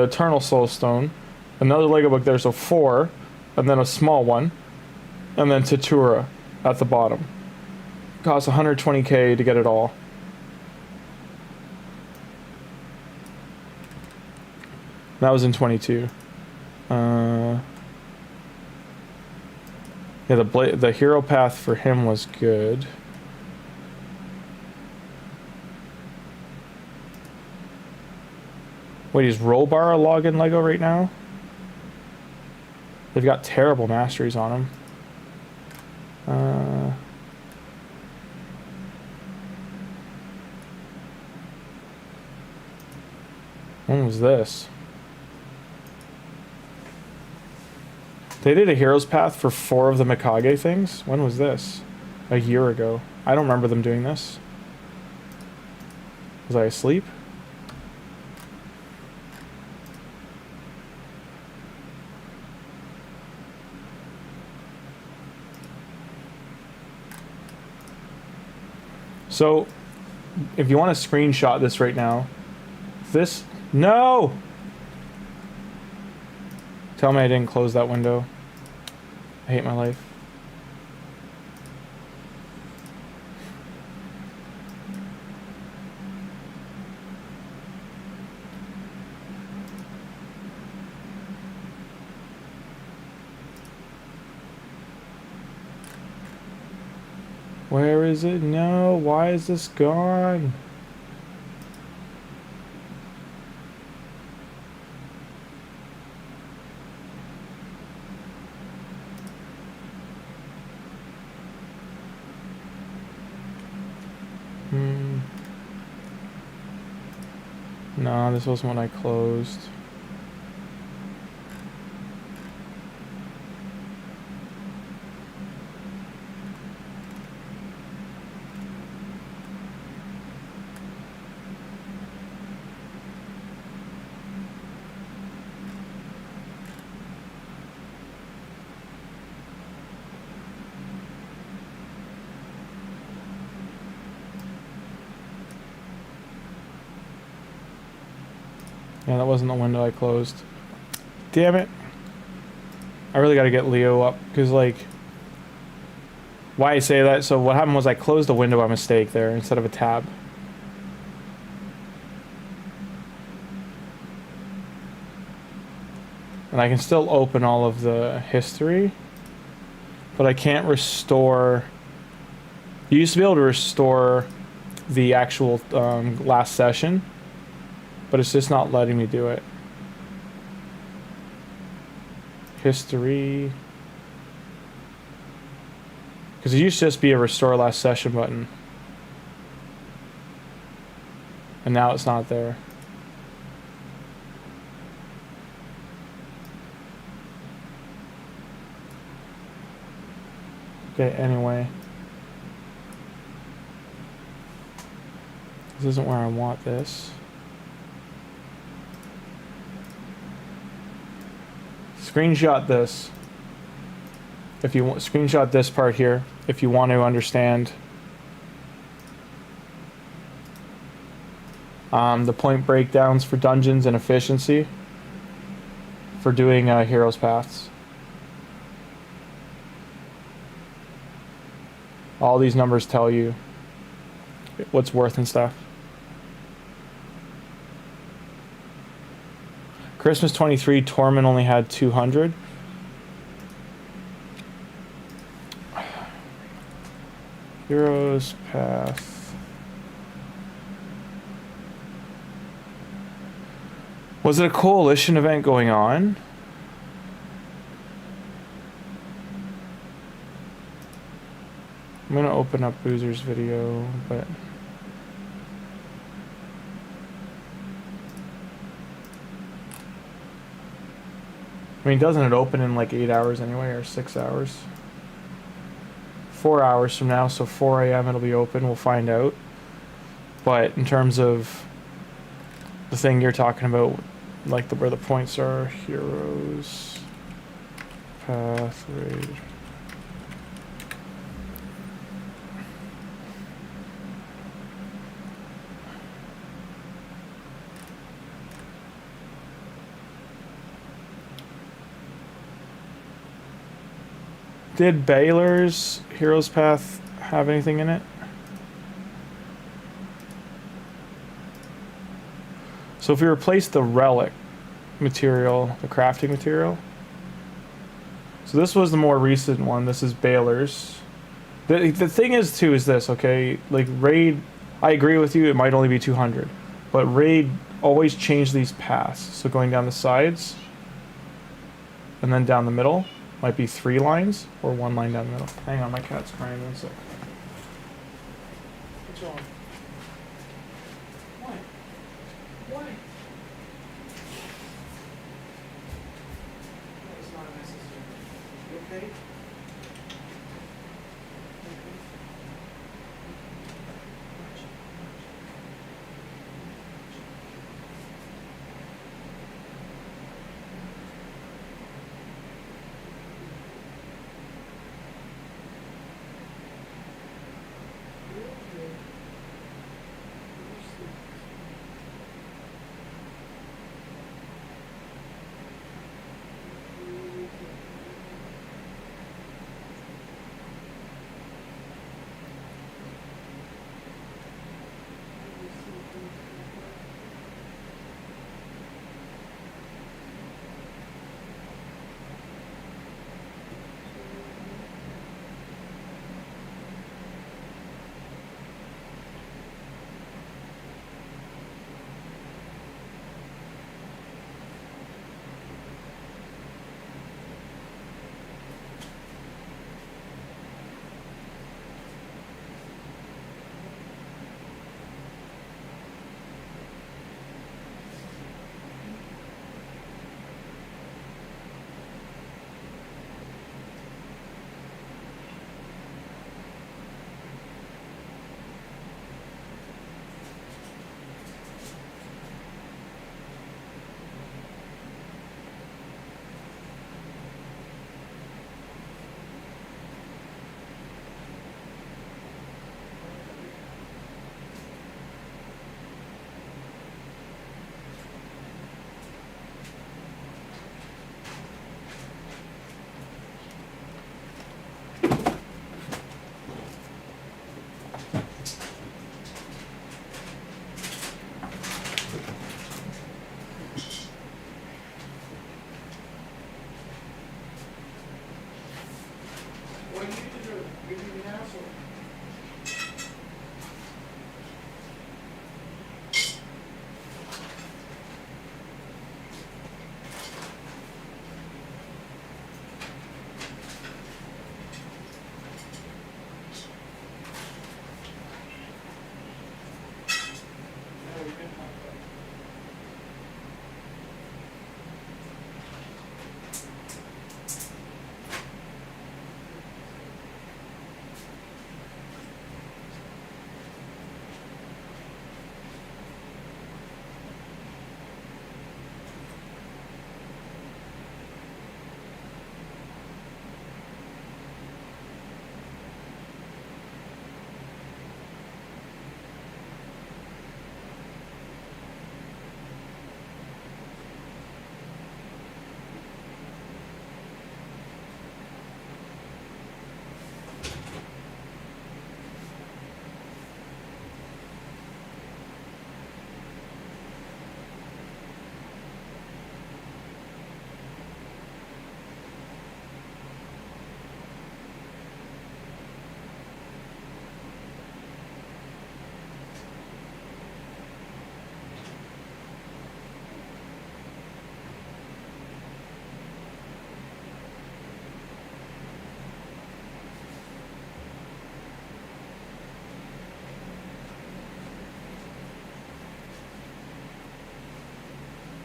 Eternal Soul Stone. Another Lego book there, so 4. And then a small one. And then Tatura at the bottom. Costs 120k to get it all. That was in 22. Yeah, the hero path for him was good. Wait, is Rollbar a login Lego right now? They've got terrible masteries on them. When was this? They did a Heroes Path for 4 of the Mikage things? When was this? A year ago. I don't remember them doing this. Was I asleep? So, if you want to screenshot this right now, this... No! Tell me I didn't close that window. I hate my life. Where is it? No, why is this gone? No, this wasn't what I closed. Yeah, that wasn't the window I closed. Damn it. I really gotta get Leo up, because, like... Why I say that, so what happened was I closed the window by mistake there, instead of a tab. And I can still open all of the history, but I can't restore... You used to be able to restore the actual last session, but it's just not letting me do it. History. Because it used to just be a restore last session button. And now it's not there. Okay, anyway. This isn't where I want this. Screenshot this. If you want, screenshot this part here if you want to understand the point breakdowns for dungeons and efficiency for doing heroes paths. All these numbers tell you what's worth and stuff. Christmas 23, Torment only had 200. Heroes Path. Was it a coalition event going on? I'm gonna open up Boozer's video, but... I mean, doesn't it open in like 8 hours anyway, or 6 hours? 4 hours from now, so 4 a.m. it'll be open, we'll find out. But in terms of the thing you're talking about, like where the points are, heroes, path, raid. Did Baylor's Heroes Path have anything in it? So if we replace the relic material, the crafting material. So this was the more recent one. This is Baylor's. The thing is too is this, okay? Like raid, I agree with you, it might only be 200. But raid always change these paths. So going down the sides and then down the middle. Might be 3 lines or 1 line down the middle. Hang on, my cat's crying. 1 sec. What's wrong? Why? Why? That was not necessary. You okay? absolutely. Yeah, we can have that.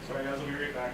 Sorry guys, I'll be right back.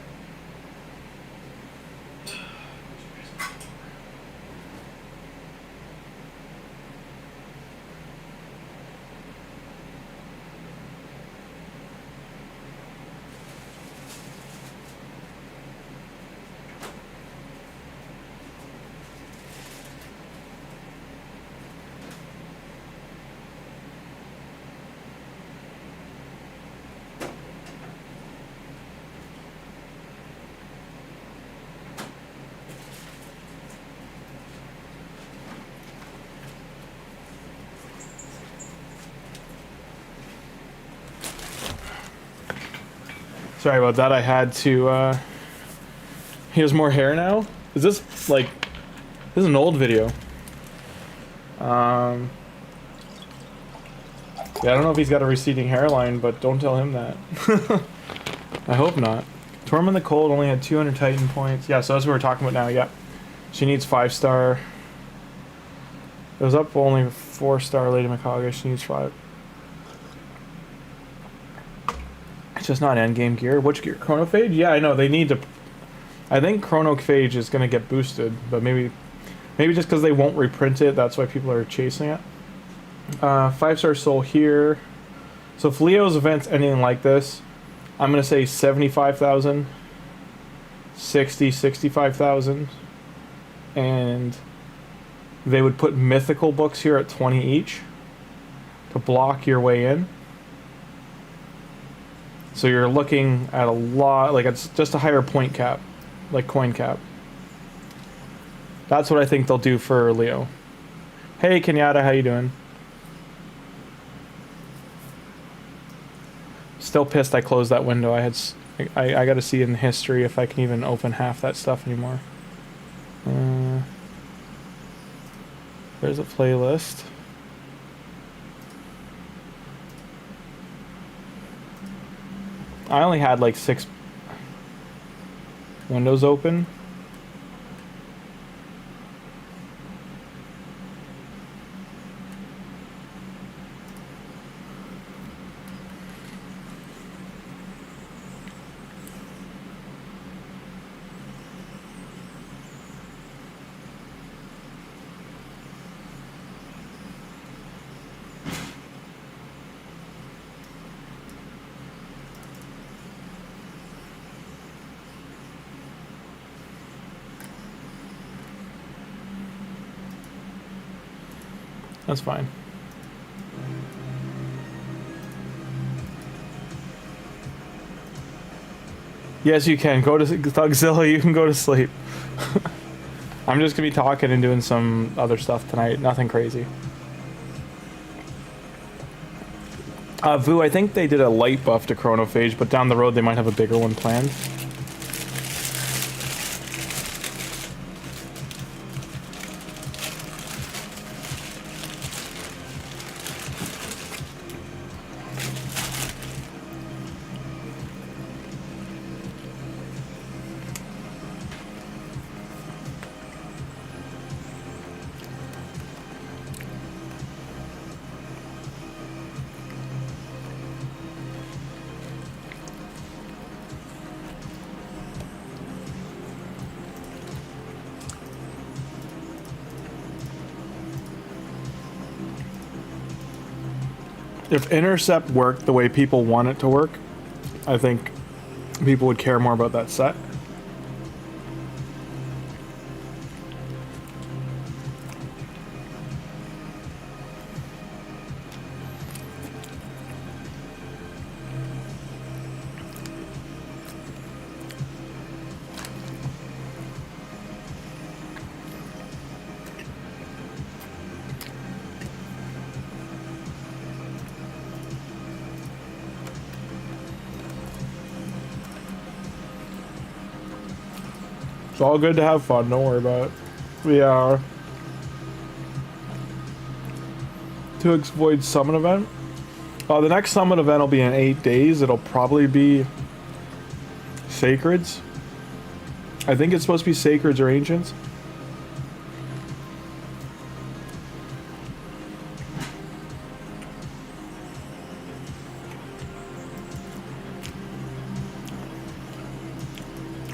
Sorry about that, I had to, he has more hair now? Is this, like, this is an old video. Yeah, I don't know if he's got a receding hairline, but don't tell him that. I hope not. Torm in the Cold only had 200 Titan points. Yeah, so that's what we're talking about now, yeah. She needs 5-star. It was up only 4-star Lady Makaga, she needs 5. It's just not endgame gear. Which gear? Chronophage? Yeah, I know. They need to... I think Chronophage is going to get boosted, but maybe just because they won't reprint it, that's why people are chasing it. 5-star Soul here. So if Leo's event's anything like this, I'm going to say 75,000, 60, 65,000, and they would put mythical books here at 20 each to block your way in. So you're looking at a lot, like it's just a higher point cap, like coin cap. That's what I think they'll do for Leo. Hey Kenyatta, how you doing? Still pissed I closed that window. I got to see in history if I can even open half that stuff anymore. There's a playlist. I only had like 6 windows open. That's fine. Yes, you can. Go to Thugzilla, you can go to sleep. I'm just gonna be talking and doing some other stuff tonight. Nothing crazy. Vu, I think they did a light buff to Chronophage, but down the road they might have a bigger one planned. If Intercept worked the way people want it to work, I think people would care more about that set. It's all good to have fun, don't worry about it. We are 2x Void Summon event. The next Summon event will be in 8 days. It'll probably be Sacreds. I think it's supposed to be Sacreds or Ancients.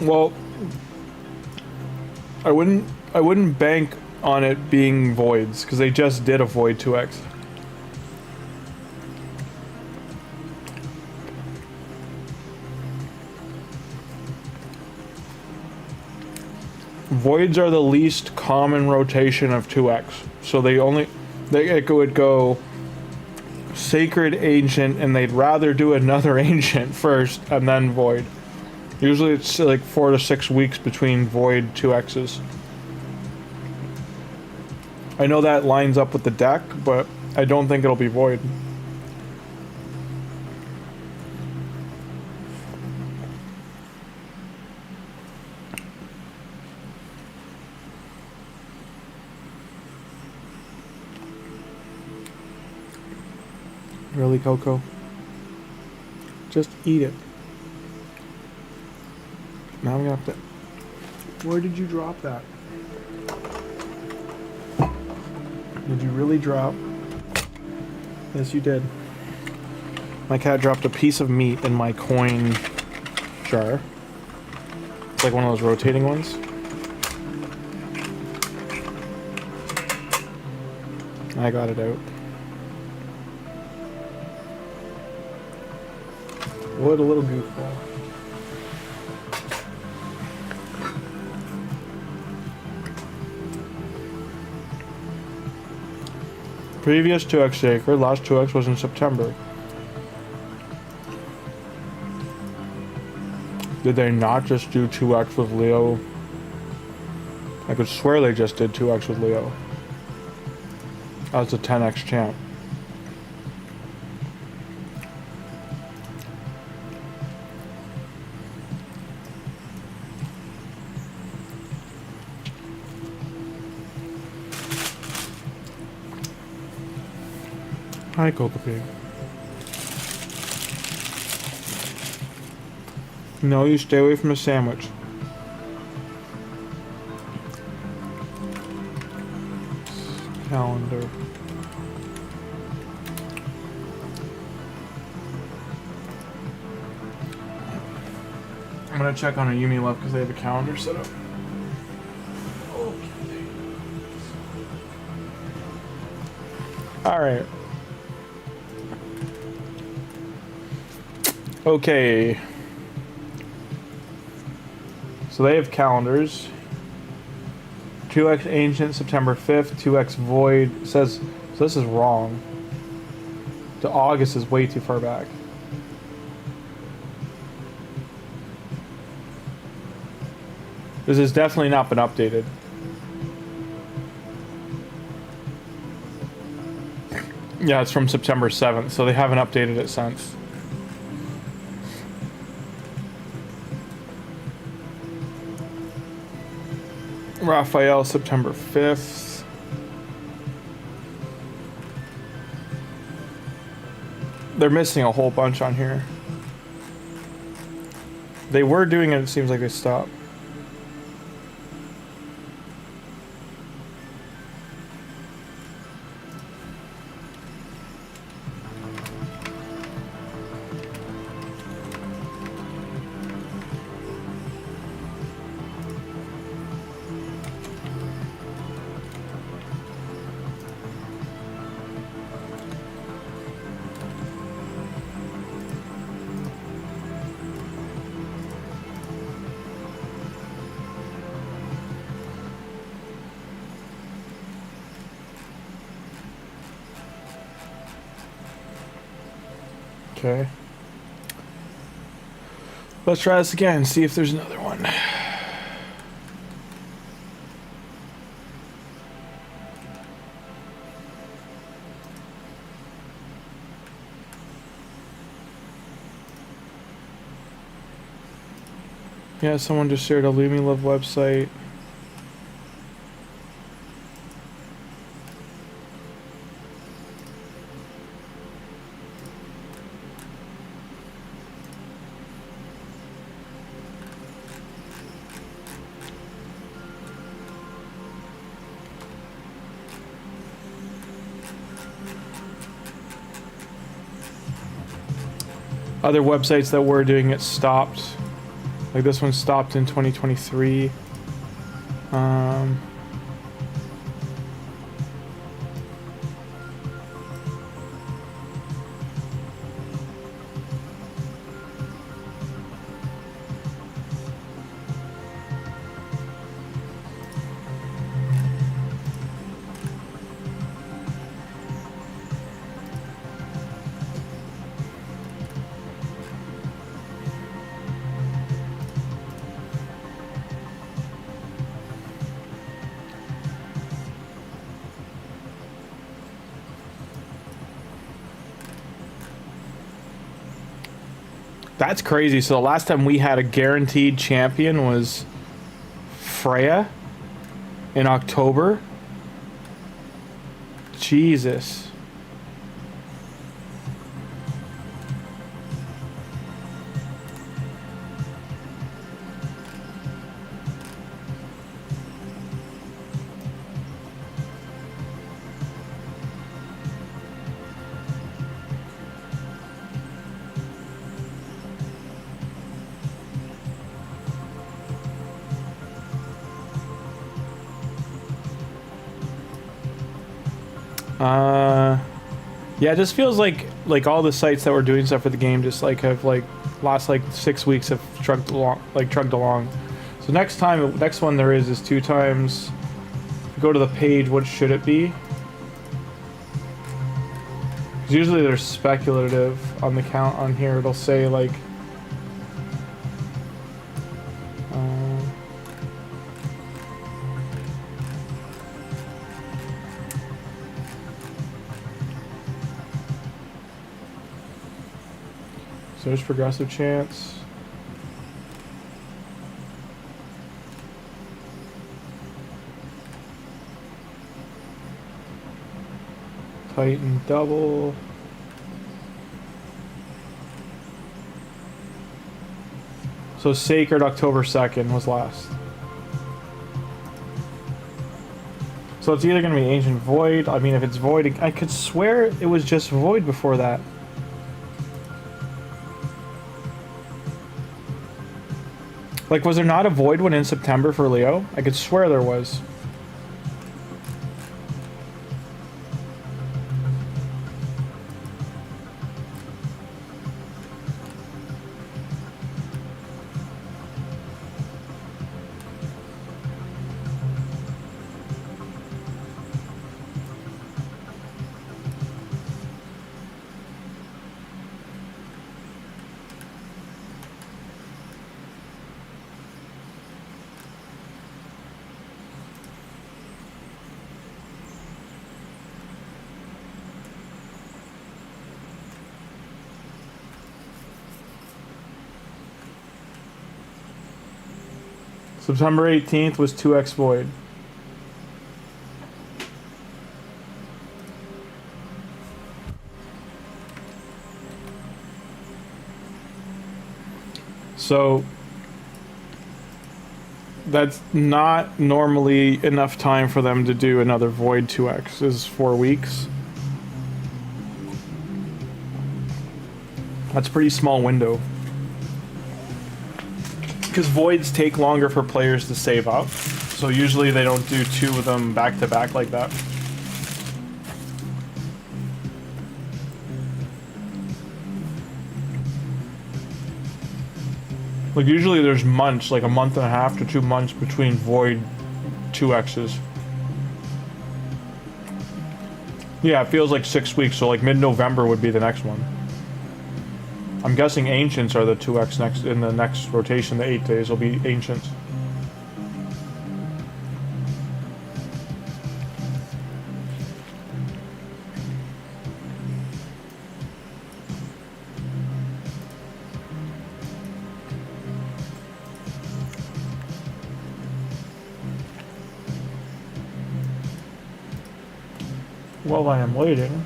Well, I wouldn't bank on it being voids because they just did a void 2x. Voids are the least common rotation of 2x, so it would go Sacred, Ancient, and they'd rather do another Ancient first and then void. Usually it's like 4 to 6 weeks between void 2x's. I know that lines up with the deck, but I don't think it'll be void. Really, Coco? Just eat it. Now I'm gonna have to... Where did you drop that? Did you really drop? Yes, you did. My cat dropped a piece of meat in my coin jar. It's like one of those rotating ones. I got it out. What a little goofball. Previous 2x Sacred, last 2x was in September. Did they not just do 2x with Leo? I could swear they just did 2x with Leo. As a 10x champ. Hi, Coca Pig. No, you stay away from a sandwich. Calendar. I'm gonna check on a Yumi Love because they have a calendar set up. Okay. Alright. Okay. So they have calendars. 2x Ancient, September 5th. 2x Void. Says, so this is wrong. To August is way too far back. This has definitely not been updated. Yeah, it's from September 7th, so they haven't updated it since. Raphael, September 5th. They're missing a whole bunch on here. They were doing it, it seems like they stopped. Okay. Let's try this again, see if there's another one. Yeah, someone just shared a Lumi Love website. Other websites that were doing it stopped. Like this one stopped in 2023. That's crazy. So the last time we had a guaranteed champion was Freya in October. Jesus. Yeah, it just feels like all the sites that were doing stuff for the game just like have like last like 6 weeks have trugged along. So next one there is 2 times. Go to the page. What should it be? 'Cause usually they're speculative on the count on here. It'll say like. So there's progressive chance. Titan double. So Sacred October 2nd was last. So it's either going to be Ancient Void. I mean, if it's Void, I could swear it was just Void before that. Like, was there not a Void one in September for Leo? I could swear there was. September 18th was 2x Void. So that's not normally enough time for them to do another Void 2x. This is 4 weeks. That's a pretty small window. Because Voids take longer for players to save up. So usually they don't do 2 of them back to back like that. Like usually there's months, like a month and a half to 2 months between Void 2x's. Yeah, it feels like 6 weeks, so like mid-November would be the next one. I'm guessing Ancients are the 2x next in the next rotation. The 8 days will be Ancients. While I am waiting,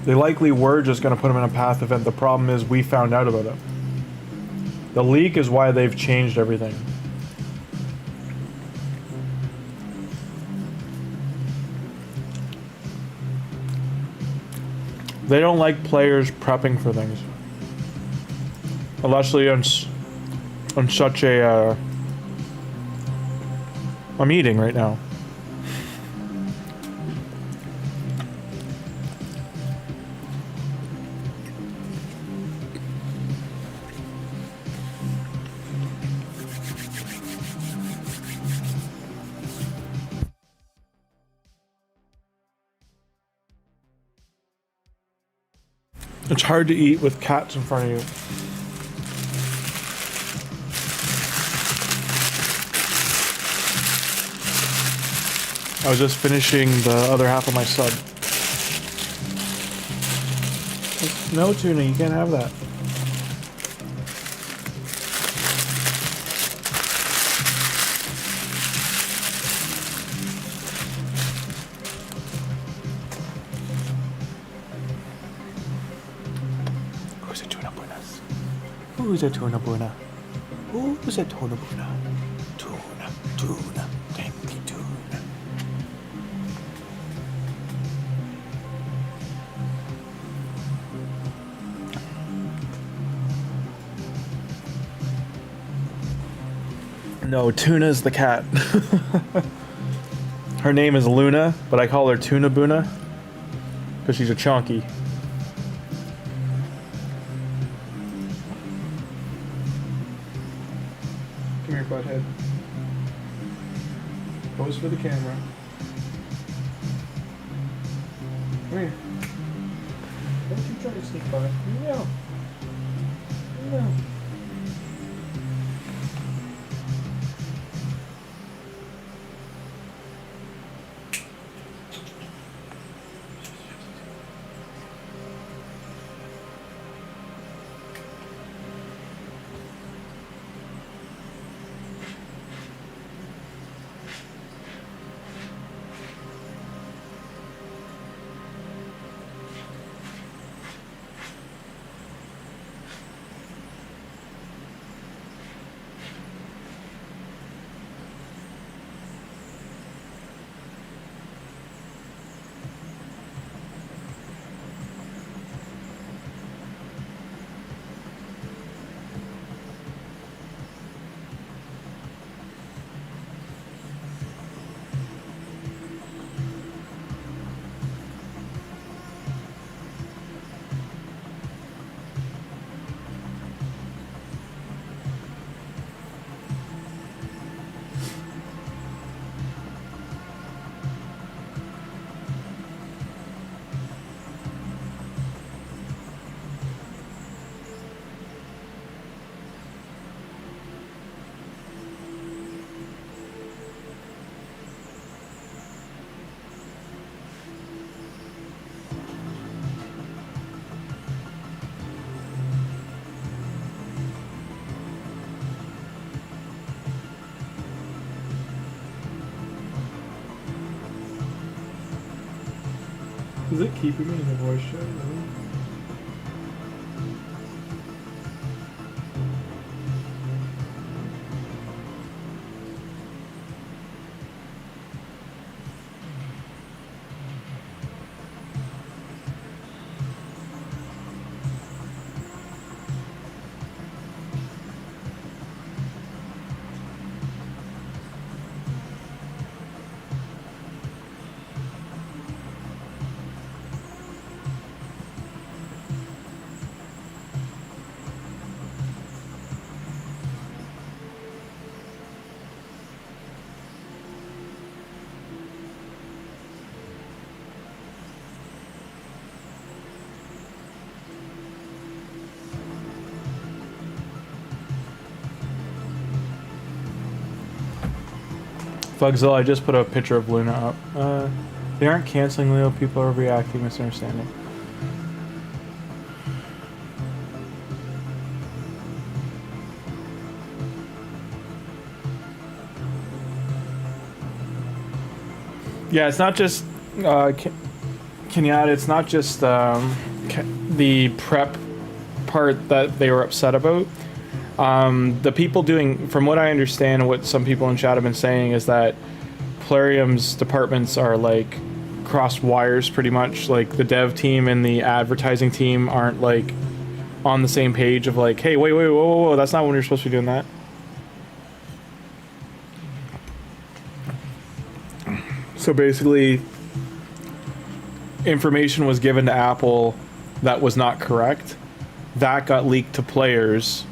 they likely were just going to put him in a path event. The problem is we found out about it. The leak is why they've changed everything. They don't like players prepping for things. Especially on such a meeting right now. It's hard to eat with cats in front of you. I was just finishing the other half of my sub. No, Tuna, you can't have that. Who's a tuna buna? Who's a tuna buna? Tuna, tuna, tanky tuna. No, Tuna's the cat. Her name is Luna, but I call her Tuna Buna because she's a chonky. Come here, butthead. Pose for the camera. Come here. Don't you try to sneak by. No. No. Is it keeping me in the voice chat? Really? Fugzilla, I just put a picture of Luna up. They aren't canceling Leo, people are reacting, misunderstanding. Yeah, it's not just Kenyatta, it's not just the prep part that they were upset about. The people doing, from what I understand, what some people in chat have been saying is that Plarium's departments are like crossed wires pretty much. Like the dev team and the advertising team aren't like on the same page of like, hey, wait, whoa, that's not when you're supposed to be doing that. So basically, information was given to Apple that was not correct. That got leaked to players,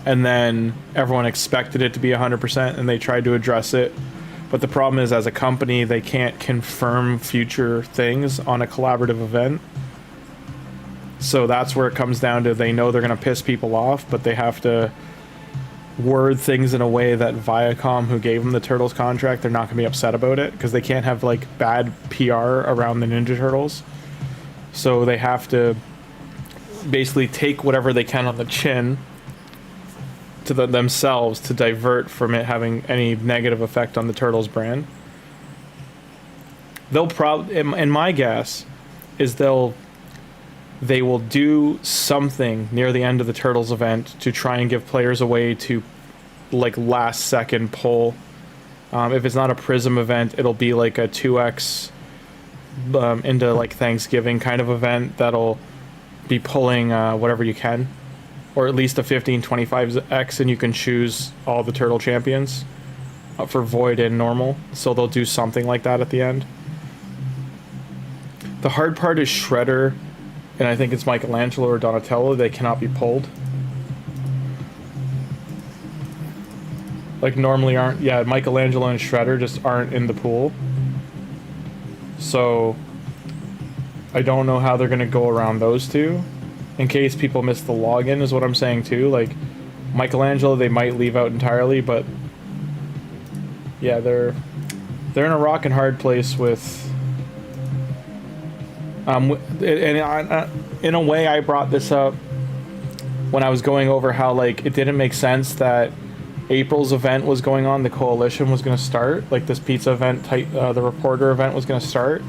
and then everyone expected it to be 100%, and they tried to address it. But the problem is, as a company, they can't confirm future things on a collaborative event. So that's where it comes down to, they know they're going to piss people off, but they have to word things in a way that Viacom, who gave them the Turtles contract, they're not going to be upset about it, because they can't have like bad PR around the Ninja Turtles. So they have to basically take whatever they can on the chin to themselves to divert from it having any negative effect on the Turtles brand. They'll probably, and my guess is they will do something near the end of the Turtles event to try and give players a way to like last second pull. If it's not a Prism event, it'll be like a 2x into like Thanksgiving kind of event that'll be pulling whatever you can, or at least a 15-25x, and you can choose all the Turtle champions for Void and normal. So they'll do something like that at the end. The hard part is Shredder, and I think it's Michelangelo or Donatello. They cannot be pulled. Like normally aren't, yeah, Michelangelo and Shredder just aren't in the pool. So I don't know how they're going to go around those two. In case people miss the login is what I'm saying too. Like Michelangelo they might leave out entirely, but yeah, they're in a rock and hard place with in a way I brought this up when I was going over how like it didn't make sense that April's event was going on, the coalition was going to start, like this pizza event type, the reporter event was going to start,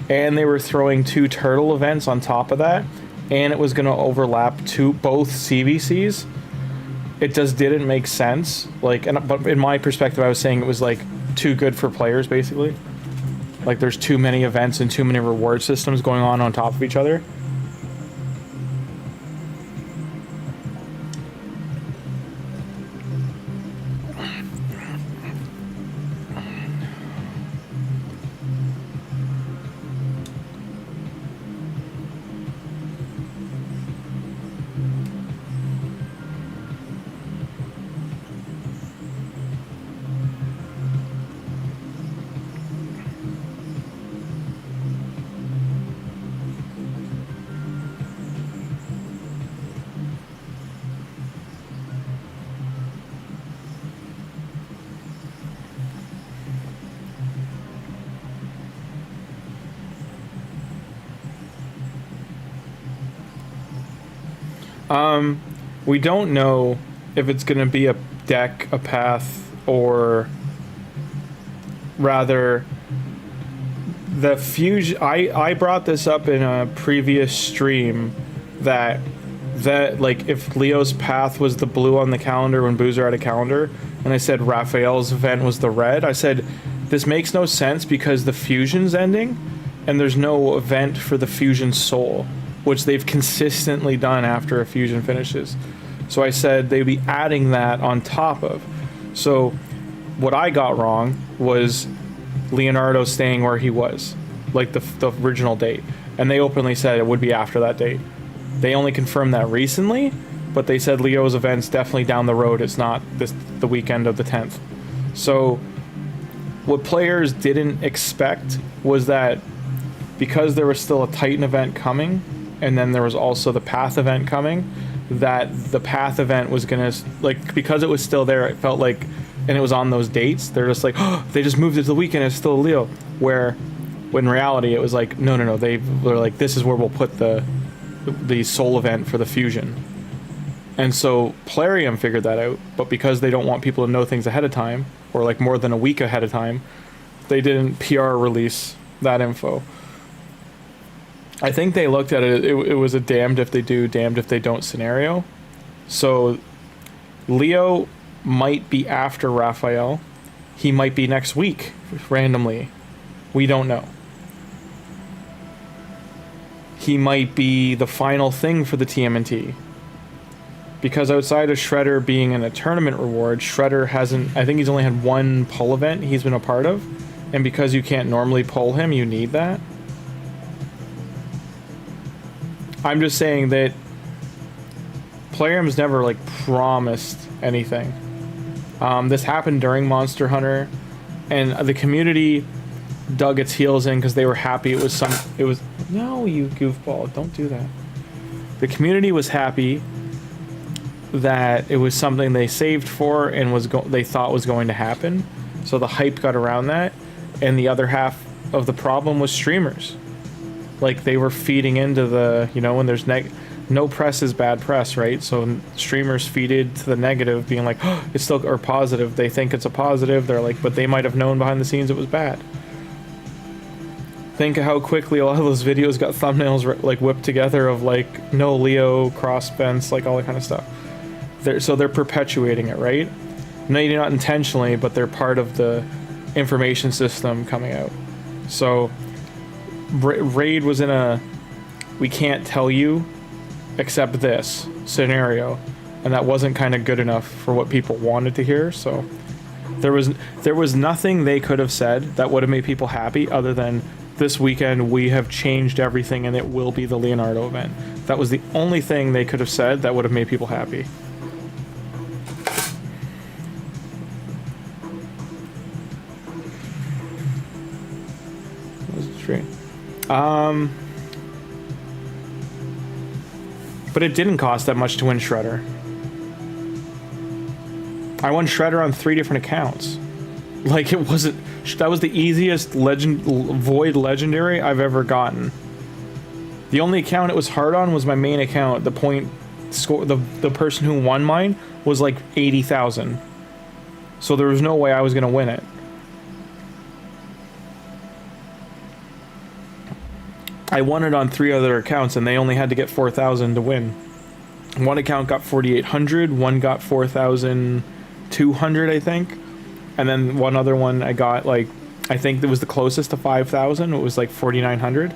and they were throwing 2 turtle events on top of that, and it was going to overlap both CVCs. It just didn't make sense. Like, but in my perspective, I was saying it was like too good for players, basically. Like there's too many events and too many reward systems going on top of each other. We don't know if it's going to be a deck, a path, or rather the fusion. I brought this up in a previous stream that like if Leo's path was the blue on the calendar when Boozer had a calendar, and I said Raphael's event was the red, I said this makes no sense because the fusion's ending and there's no event for the fusion soul, which they've consistently done after a fusion finishes. So I said they'd be adding that on top of. So what I got wrong was Leonardo staying where he was, like the original date. And they openly said it would be after that date. They only confirmed that recently, but they said Leo's event's definitely down the road. It's not the weekend of the 10th. So what players didn't expect was that because there was still a Titan event coming, and then there was also the Path event coming, that the Path event was gonna, like, because it was still there, it felt like and it was on those dates, they're just like, oh, they just moved it to the weekend, it's still a Leo. Where in reality it was like, no, they were like, this is where we'll put the soul event for the fusion. And so Plarium figured that out, but because they don't want people to know things ahead of time, or like more than a week ahead of time, they didn't PR release that info. I think they looked at it, it was a damned if they do, damned if they don't scenario. So Leo might be after Raphael. He might be next week, randomly. We don't know. He might be the final thing for the TMNT. Because outside of Shredder being in a tournament reward, Shredder hasn't... I think he's only had one pull event he's been a part of. And because you can't normally pull him, you need that. I'm just saying that Plarium's never, like, promised anything. This happened during Monster Hunter, and the community dug its heels in because they were happy it was no, you goofball, don't do that. The community was happy that it was something they saved for and they thought was going to happen, so the hype got around that, and the other half of the problem was streamers. Like, they were feeding into the, you know, when there's no press is bad press, right? So streamers feeded to the negative, being like, oh, it's still, or positive. They think it's a positive. They're like, but they might have known behind the scenes it was bad. Think of how quickly a lot of those videos got thumbnails like whipped together of like, no Leo, cross fence, like all that kind of stuff. So they're perpetuating it, right? Maybe not intentionally, but they're part of the information system coming out. So Raid was in a, we can't tell you except this scenario, and that wasn't kind of good enough for what people wanted to hear. So there was nothing they could have said that would have made people happy other than, this weekend we have changed everything and it will be the Leonardo event. That was the only thing they could have said that would have made people happy. That was the stream. But it didn't cost that much to win Shredder. I won Shredder on 3 different accounts. Like, it wasn't... That was the easiest Void Legendary I've ever gotten. The only account it was hard on was my main account. The point score... The person who won mine was like 80,000. So there was no way I was going to win it. I won it on 3 other accounts, and they only had to get 4,000 to win. One account got 4,800, one got 4,200, I think. And then one other one I got, like, I think it was the closest to 5,000. It was like 4,900.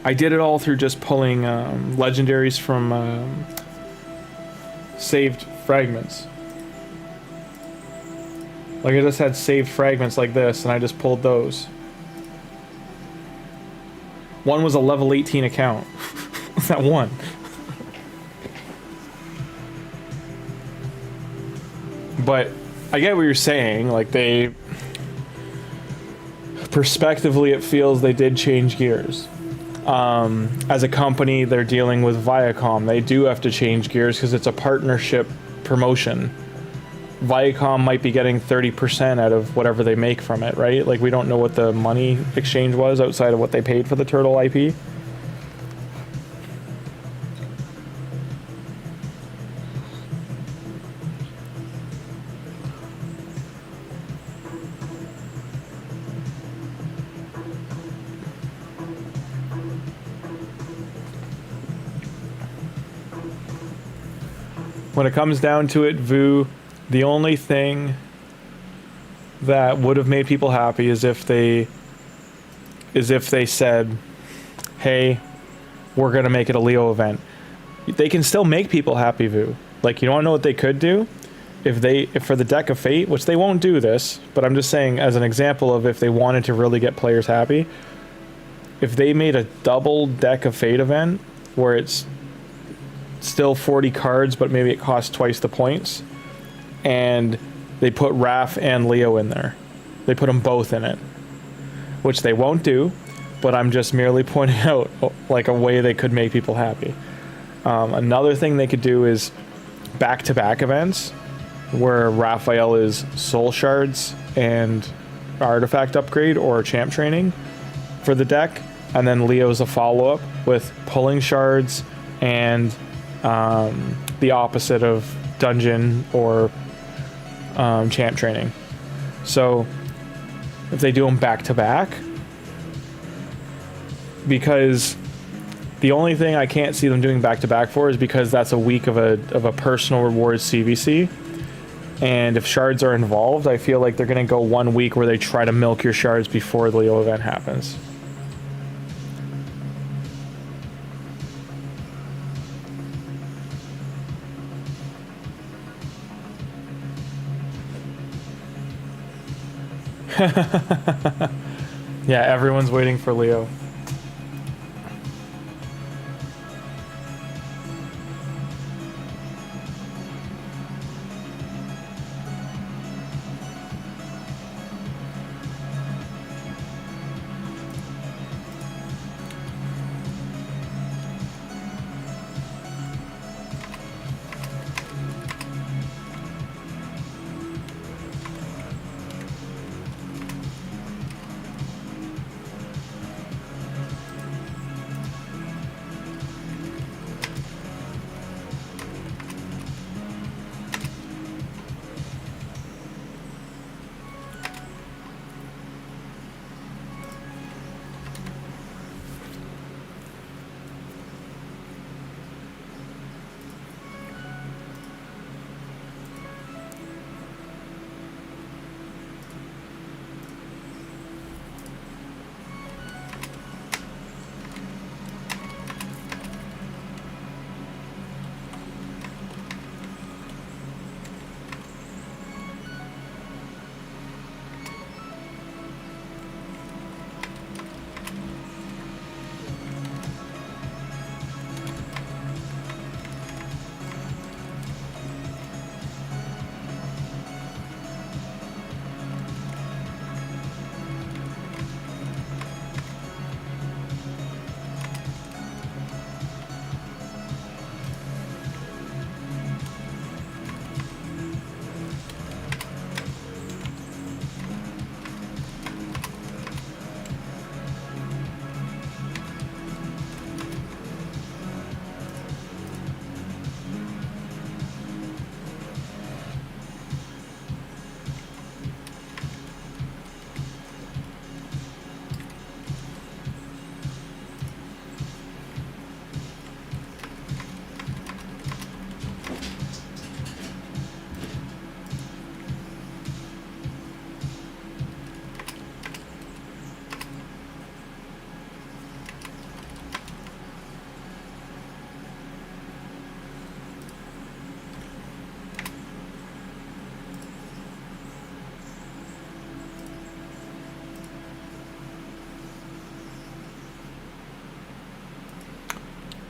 I did it all through just pulling legendaries from saved fragments. Like, I just had saved fragments like this, and I just pulled those. One was a level 18 account. That one. But I get what you're saying. Like, they... Perspectively, it feels they did change gears. As a company, they're dealing with Viacom. They do have to change gears because it's a partnership promotion. Viacom might be getting 30% out of whatever they make from it, right? Like, we don't know what the money exchange was outside of what they paid for the Turtle IP. When it comes down to it, Vu, the only thing that would have made people happy is if they said, hey, we're gonna make it a Leo event. They can still make people happy, Vu. Like, you don't know what they could do? If for the Deck of Fate, which they won't do this, but I'm just saying as an example of if they wanted to really get players happy, if they made a double Deck of Fate event where it's still 40 cards, but maybe it costs twice the points, and they put Raph and Leo in there. They put them both in it, which they won't do, but I'm just merely pointing out like a way they could make people happy. Another thing they could do is back-to-back events where Raphael is soul shards and artifact upgrade or champ training for the deck, and then Leo's a follow-up with pulling shards and the opposite of dungeon or champ training. So if they do them back to back, because the only thing I can't see them doing back to back for is because that's a week of a personal rewards CVC. And if shards are involved, I feel like they're going to go 1 week where they try to milk your shards before the Leo event happens. Yeah, everyone's waiting for Leo.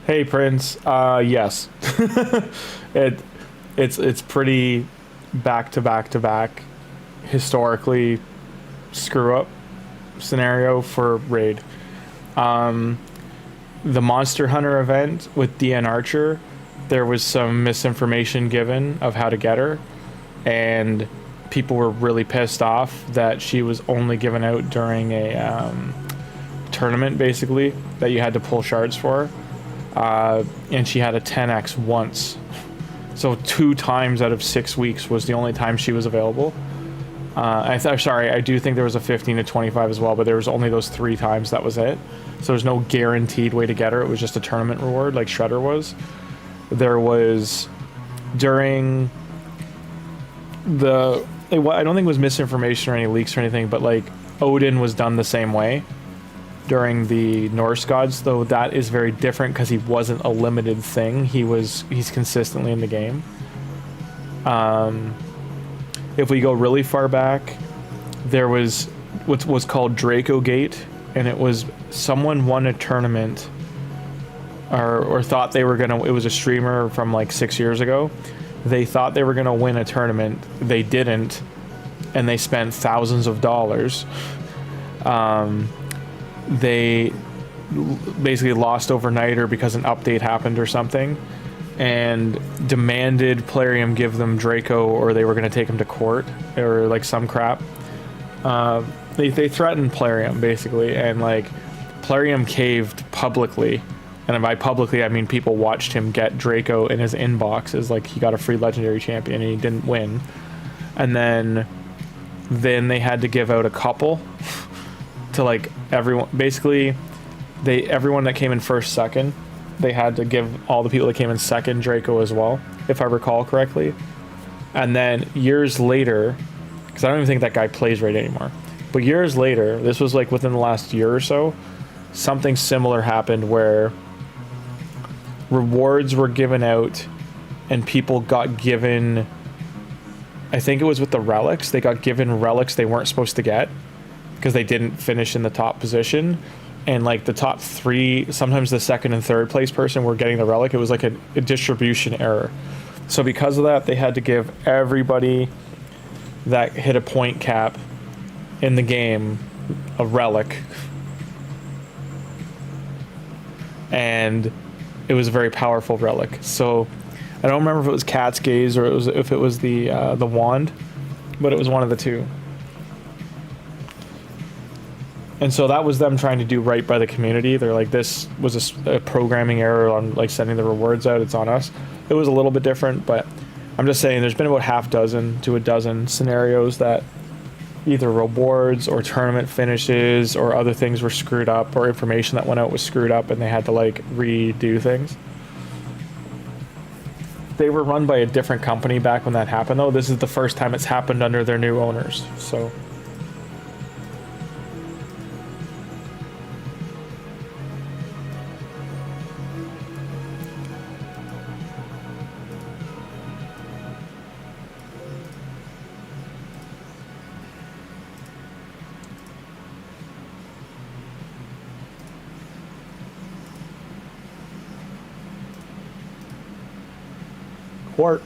Hey Prince, yes. It's pretty back to back to back historically screw up scenario for raid. The Monster Hunter event with Deacon Archer, there was some misinformation given of how to get her, and people were really pissed off that she was only given out during a tournament, basically, that you had to pull shards for. And she had a 10x once. So 2 times out of 6 weeks was the only time she was available. Sorry, I do think there was a 15 to 25 as well, but there was only those 3 times, that was it. So there's no guaranteed way to get her. It was just a tournament reward like Shredder was. There was during the... I don't think it was misinformation or any leaks or anything, but like Odin was done the same way during the Norse gods, though that is very different because he wasn't a limited thing. He's consistently in the game. If we go really far back, there was what was called Draco Gate, and it was someone won a tournament or thought they were gonna, it was a streamer from like 6 years ago. They thought they were gonna win a tournament. They didn't, and they spent thousands of dollars. They basically lost overnight or because an update happened or something, and demanded Plarium give them Draco or they were going to take him to court or like some crap. They threatened Plarium basically, and like Plarium caved publicly, and by publicly I mean people watched him get Draco in his inbox as like he got a free legendary champion and he didn't win, and then they had to give out a couple to like everyone. Basically everyone that came in first, second, they had to give all the people that came in second Draco as well, if I recall correctly. And then years later, because I don't even think that guy plays right anymore, but years later, this was like within the last year or so, something similar happened where rewards were given out and people got given, I think it was with the relics, they got given relics they weren't supposed to get because they didn't finish in the top position. And like the top three, sometimes the second and third place person were getting the relic. It was like a distribution error. So because of that, they had to give everybody that hit a point cap in the game a relic. And it was a very powerful relic. So I don't remember if it was Cat's Gaze or if it was the wand, but it was one of the two. And so that was them trying to do right by the community. They're like, this was a programming error on like sending the rewards out. It's on us. It was a little bit different, but I'm just saying there's been about half dozen to a dozen scenarios that either rewards or tournament finishes or other things were screwed up or information that went out was screwed up and they had to like redo things. They were run by a different company back when that happened though. This is the first time it's happened under their new owners. So Quart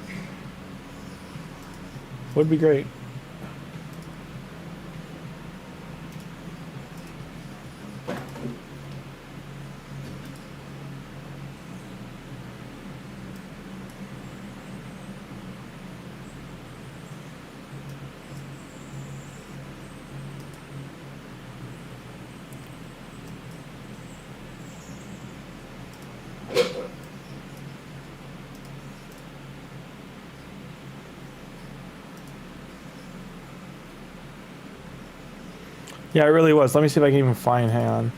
would be great. Yeah, it really was. Let me see if I can even find, hang on.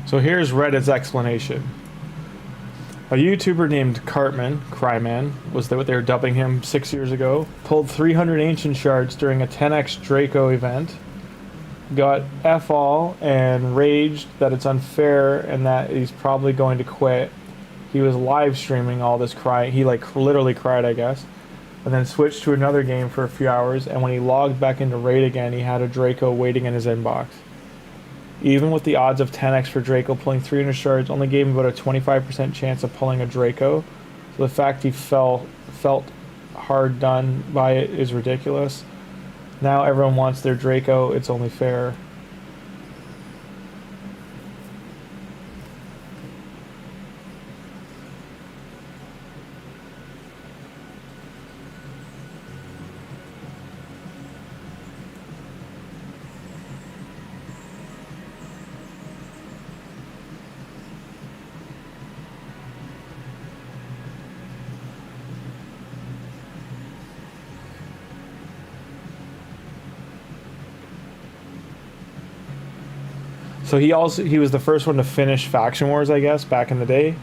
So here's Reddit's explanation. A YouTuber named Cryman, was that what they were dubbing him 6 years ago, pulled 300 ancient shards during a 10x Draco event, got F-all and raged that it's unfair and that he's probably going to quit. He was live streaming all this crying. He like literally cried, I guess. And then switched to another game for a few hours, and when he logged back into Raid again, he had a Draco waiting in his inbox. Even with the odds of 10x for Draco, pulling 300 shards only gave him about a 25% chance of pulling a Draco. So the fact he felt hard done by it is ridiculous. Now everyone wants their Draco, it's only fair. So he was the first one to finish Faction Wars, I guess, back in the day.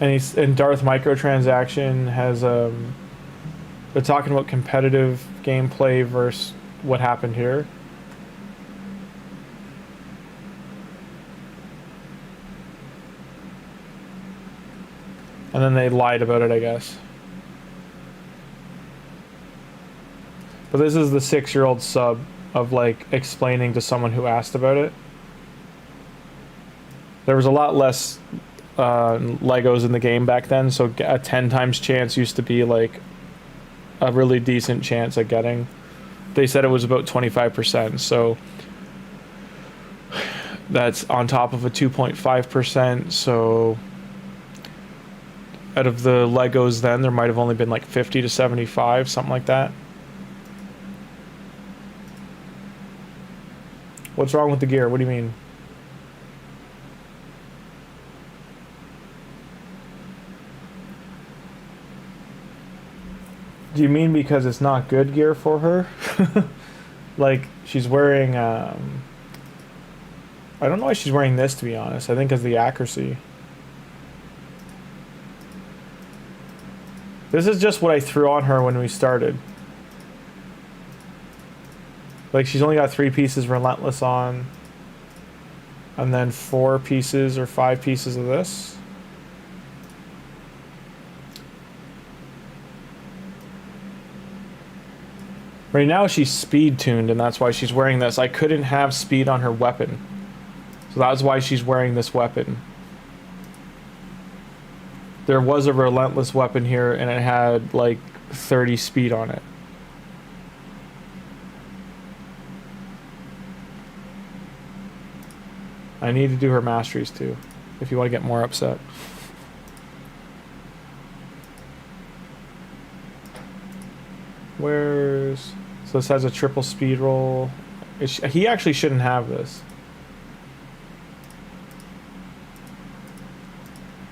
And Darth Microtransaction has they're talking about competitive gameplay versus what happened here. And then they lied about it, I guess. But this is the 6-year-old sub of like explaining to someone who asked about it. There was a lot less Legos in the game back then, so a 10 times chance used to be like a really decent chance at getting. They said it was about 25%, so that's on top of a 2.5%, so out of the Legos then there might have only been like 50 to 75, something like that. What's wrong with the gear? What do you mean? Do you mean because it's not good gear for her? Like, she's wearing, I don't know why she's wearing this, to be honest. I think it's the accuracy. This is just what I threw on her when we started. Like, she's only got 3 pieces Relentless on. And then 4 pieces or 5 pieces of this. Right now she's speed tuned, and that's why she's wearing this. I couldn't have speed on her weapon. So that's why she's wearing this weapon. There was a Relentless weapon here, and it had like 30 speed on it. I need to do her masteries too, if you want to get more upset. Where's... So this has a triple speed roll. He actually shouldn't have this.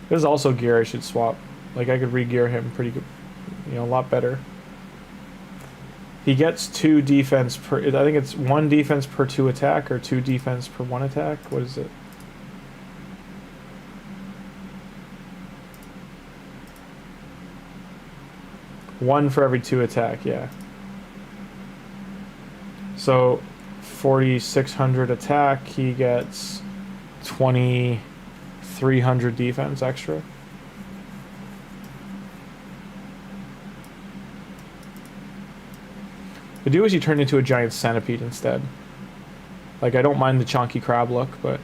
This is also gear I should swap. Like, I could re-gear him pretty good, you know, a lot better. He gets 2 defense per... I think it's 1 defense per 2 attack, or 2 defense per 1 attack. What is it? One for every 2 attack, yeah. So 4,600 attack, he gets 2,300 defense extra. The do is you turn into a giant centipede instead. Like, I don't mind the chunky crab look, but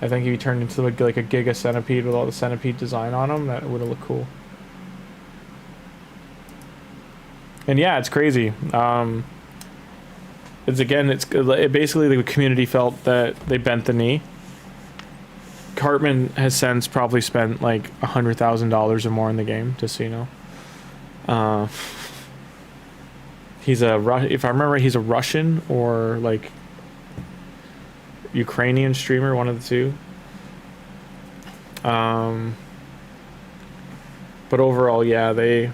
I think if you turned into like a giga centipede with all the centipede design on them, that would have looked cool. And yeah, it's crazy. It basically the community felt that they bent the knee. Cartman has since probably spent like $100,000 or more in the game, just so you know. If I remember right, he's a Russian or like Ukrainian streamer, one of the two. But overall, yeah, they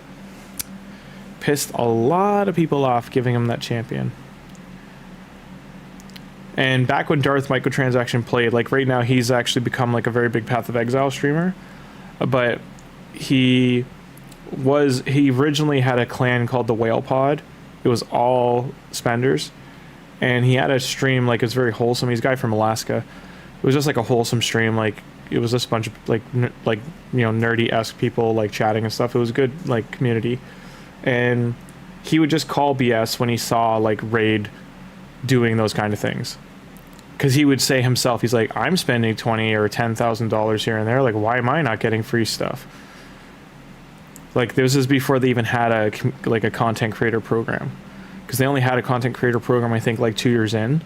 pissed a lot of people off giving him that champion. And back when Darth Microtransaction played, like right now he's actually become like a very big Path of Exile streamer. But he originally had a clan called the Whale Pod. It was all spenders. And he had a stream, like, it was very wholesome. He's a guy from Alaska. It was just like a wholesome stream, like it was just a bunch of like you know, nerdy-esque people like chatting and stuff. It was a good like community. And he would just call BS when he saw like Raid doing those kind of things. Because he would say himself, he's like, I'm spending $20,000 or $10,000 here and there. Like, why am I not getting free stuff? Like, this is before they even had a content creator program. Because they only had a content creator program, I think, like 2 years in.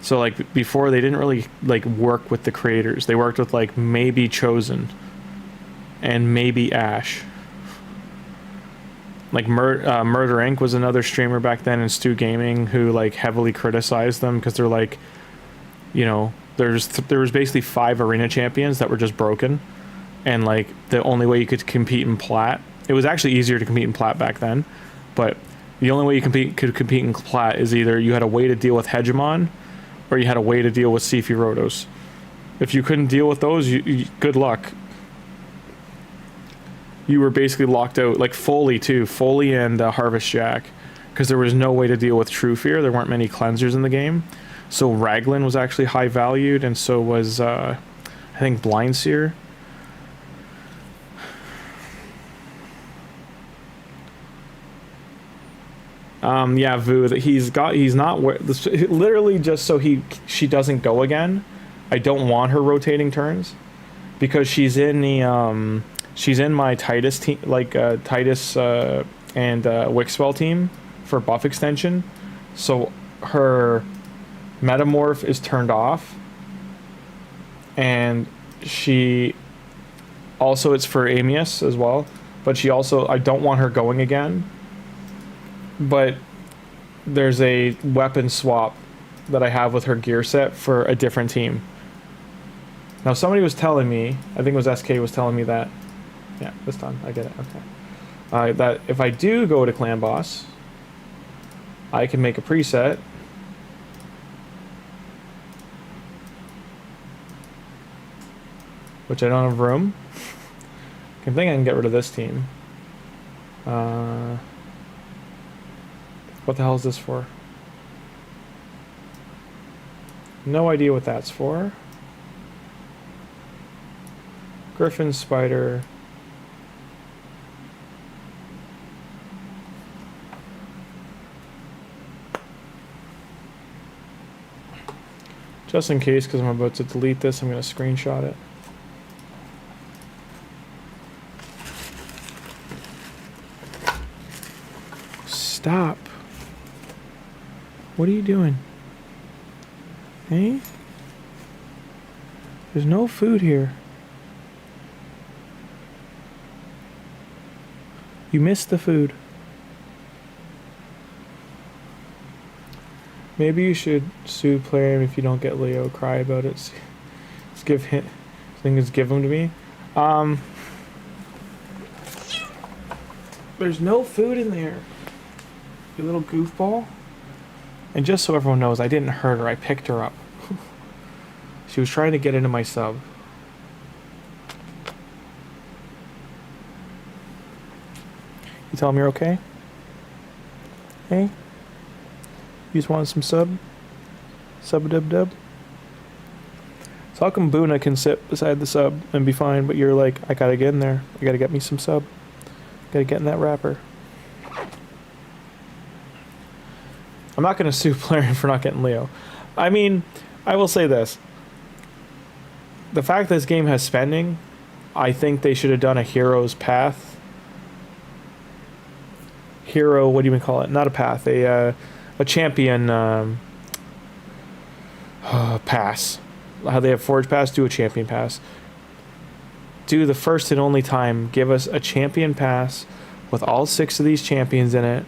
So, like, before they didn't really, like, work with the creators. They worked with, like, maybe Chosen and maybe Ash. Like, Murder Inc. was another streamer back then in Stu Gaming who, like, heavily criticized them because they're, like, you know, there was basically 5 arena champions that were just broken. and like the only way you could compete in plat, it was actually easier to compete in plat back then, but the only way you could compete in plat is either you had a way to deal with hegemon, or you had a way to deal with Sifi Rotos. If you couldn't deal with those, good luck. You were basically locked out. Like Foley too, Foley and Harvest Jack, because there was no way to deal with True Fear. There weren't many cleansers in the game, so Raglan was actually high valued, and so was I think Blind Seer. Yeah, Vu, that he's not literally just so she doesn't go again. I don't want her rotating turns because she's in the she's in my Titus team, like Titus and Wixwell team for buff extension. So her metamorph is turned off, and she also, it's for Amius as well, but she also, I don't want her going again. But there's a weapon swap that I have with her gear set for a different team. Now somebody was telling me, I think it was SK was telling me that, yeah, this time, I get it, okay. That if I do go to Clan Boss, I can make a preset. Which I don't have room. I think I can get rid of this team. What the hell is this for? No idea what that's for. Griffin, Spider. Just in case, because I'm about to delete this, I'm going to screenshot it. Stop. What are you doing? Hey? There's no food here. You missed the food. Maybe you should sue player if you don't get Leo. Cry about it. Just give him. Things give them to me. There's no food in there. You little goofball. And just so everyone knows, I didn't hurt her. I picked her up. She was trying to get into my sub. You tell me you're okay? Hey? You just wanted some sub? Sub-a-dub-dub? So how come Boona can sit beside the sub and be fine, but you're like, I gotta get in there. I gotta get me some sub. Gotta get in that wrapper. I'm not gonna sue Plarion for not getting Leo. I mean, I will say this. The fact that this game has spending, I think they should have done a hero's path. Hero, what do you even call it? Not a path, a champion pass. How they have Forge Pass, do a champion pass. Do the first and only time, give us a champion pass with all 6 of these champions in it.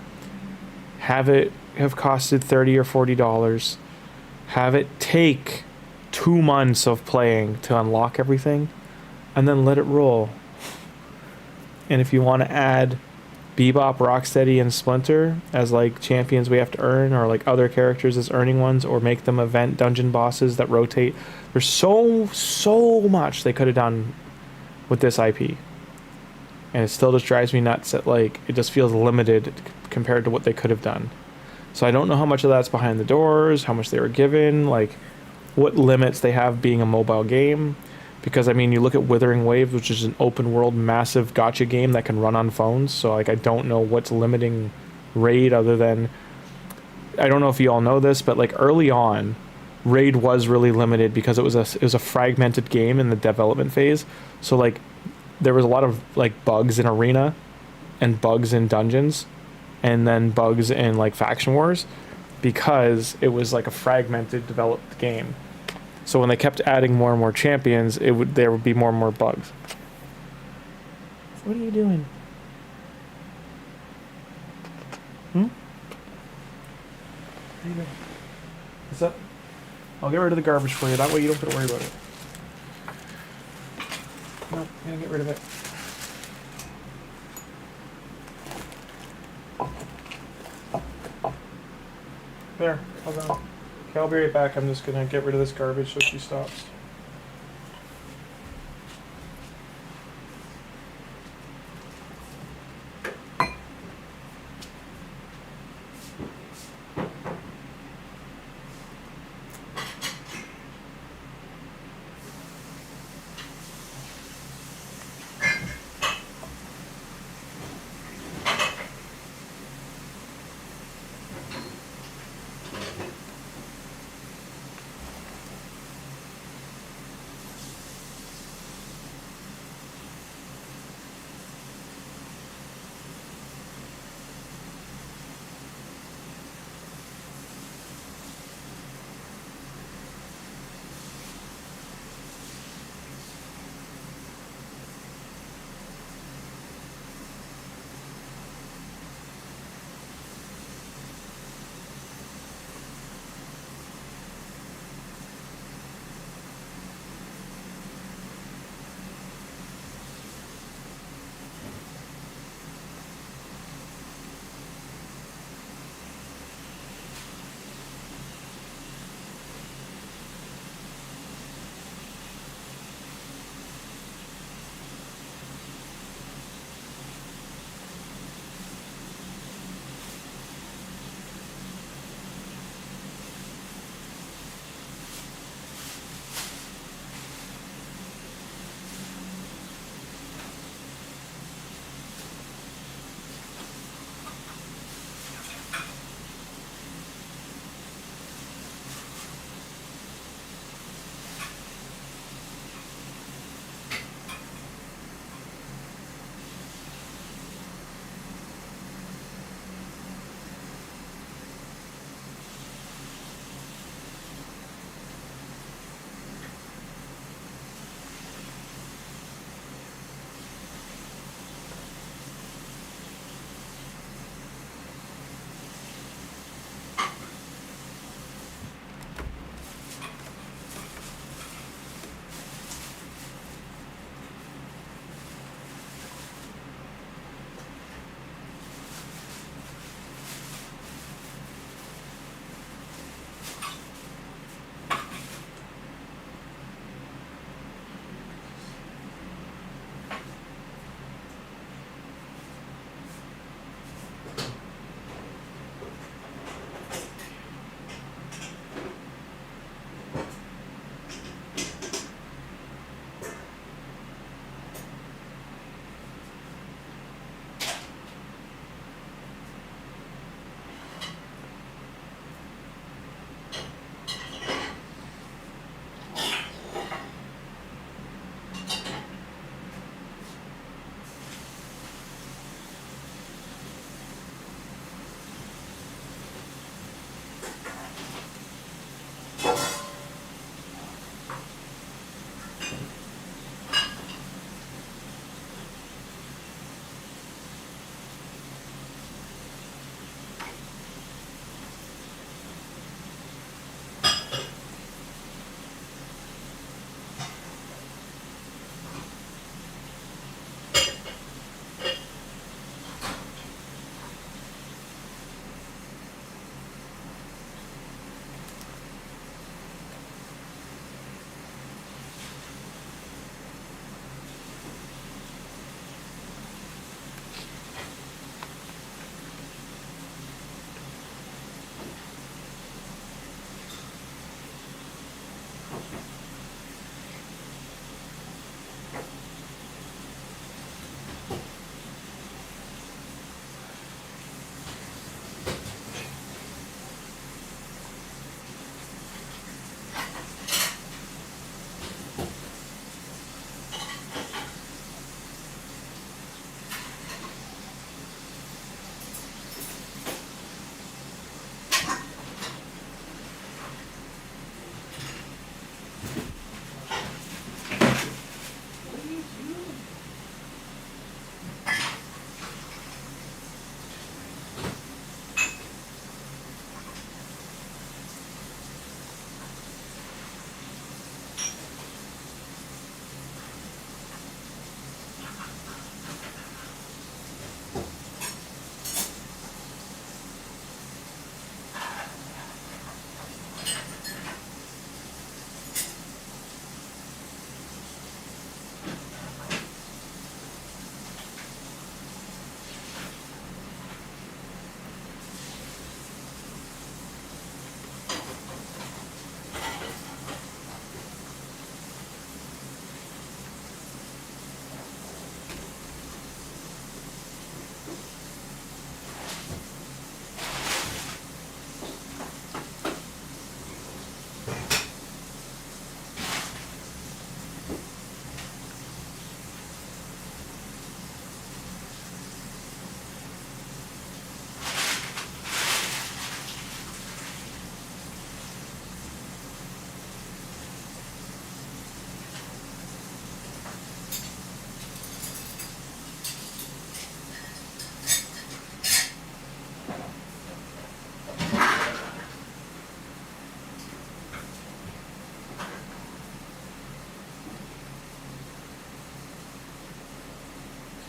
Have it have costed $30 or $40. Have it take 2 months of playing to unlock everything, and then let it roll. And if you want to add Bebop, Rocksteady, and Splinter as like champions we have to earn, or like other characters as earning ones, or make them event dungeon bosses that rotate, there's so much they could have done with this IP, and it still just drives me nuts that like it just feels limited compared to what they could have done. So I don't know how much of that's behind the doors, how much they were given, like what limits they have being a mobile game. Because I mean, you look at Withering Waves, which is an open world massive gacha game that can run on phones, so like I don't know what's limiting Raid other than, I don't know if you all know this, but like early on Raid was really limited because it was a fragmented game in the development phase. So like there was a lot of like bugs in Arena and bugs in Dungeons and then bugs in like Faction Wars because it was like a fragmented developed game. So when they kept adding more and more champions, there would be more and more bugs. What are you doing? What are you doing? What's up? I'll get rid of the garbage for you. That way you don't have to worry about it. No, I'm gonna get rid of it. There, hold on. Okay, I'll be right back. I'm just gonna get rid of this garbage so she stops.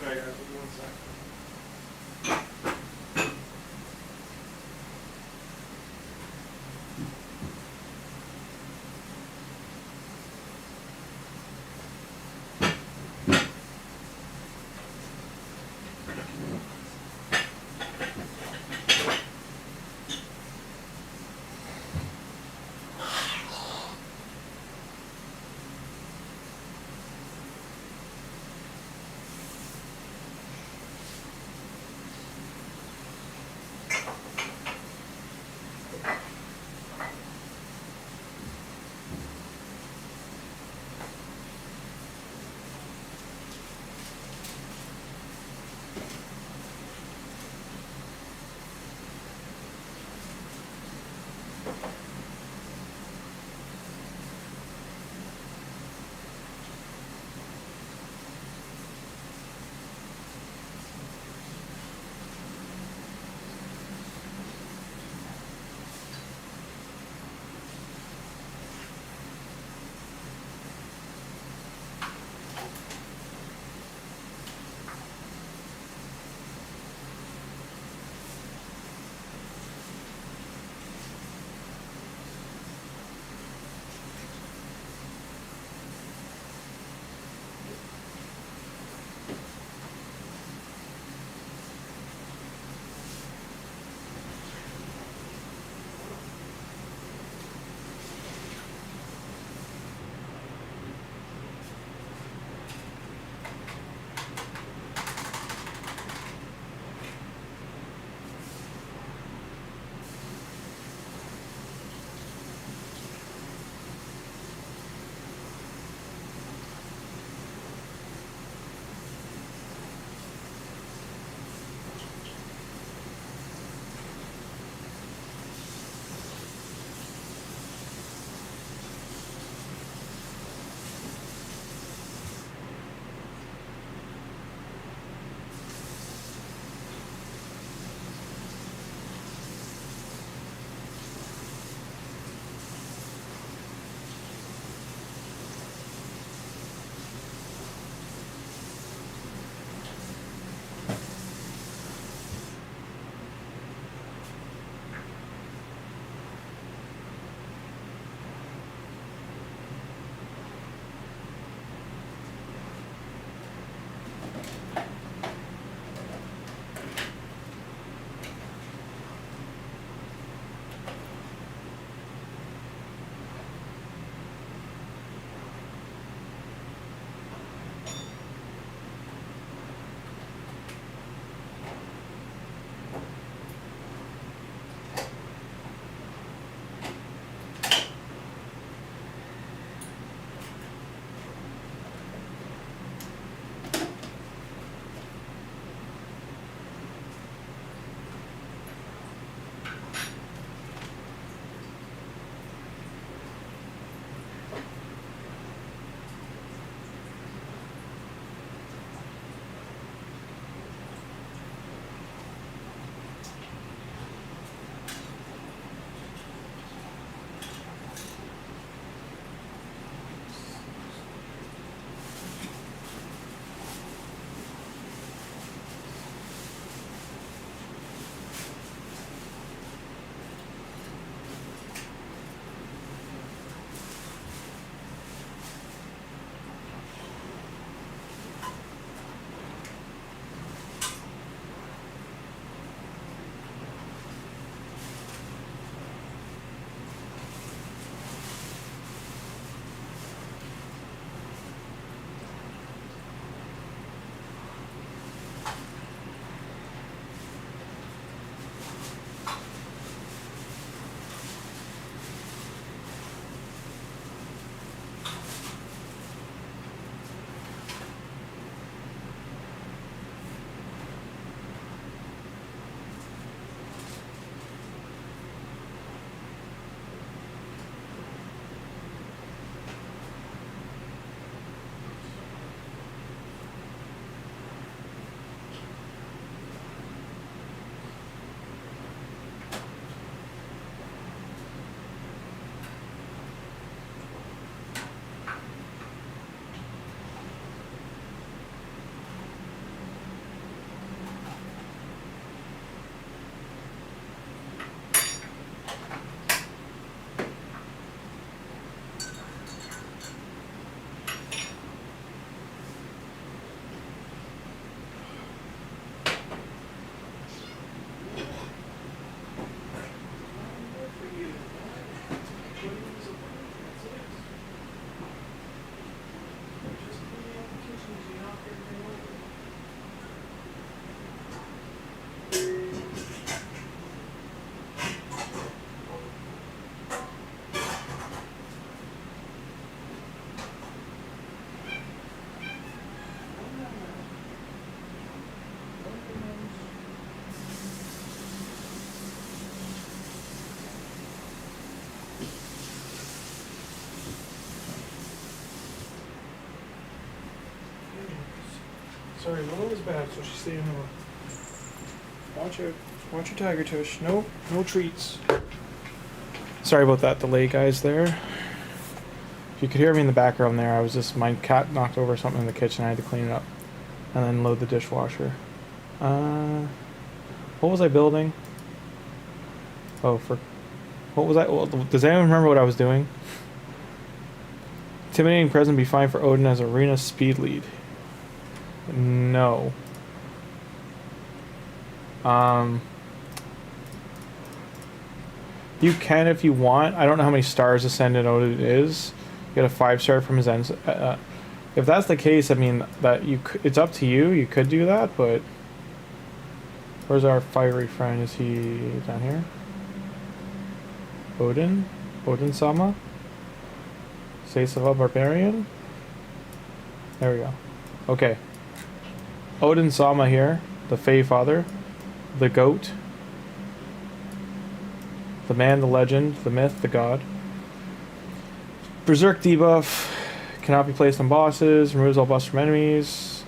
Alright guys, give me 1 sec. Sorry, Lola's bad, so she's staying home. Watch out. Watch your tiger tush. No, no treats. Sorry about that delay, guys, there. If you could hear me in the background there, I was just, my cat knocked over something in the kitchen, I had to clean it up. And then load the dishwasher. What was I building? Oh, what was I, well, does anyone remember what I was doing? Intimidating presence be fine for Odin as arena speed lead. No. You can if you want. I don't know how many stars Ascendant Odin is. You get a 5-star from his end. If that's the case, I mean that it's up to you. You could do that, but where's our fiery friend? Is he down here? Odin Sama. Seisava Barbarian. There we go. Okay. Odin Sama here, the Fae Father, the Goat, the man, the legend, the myth, the god. Berserk debuff, cannot be placed on bosses, removes all buffs from enemies,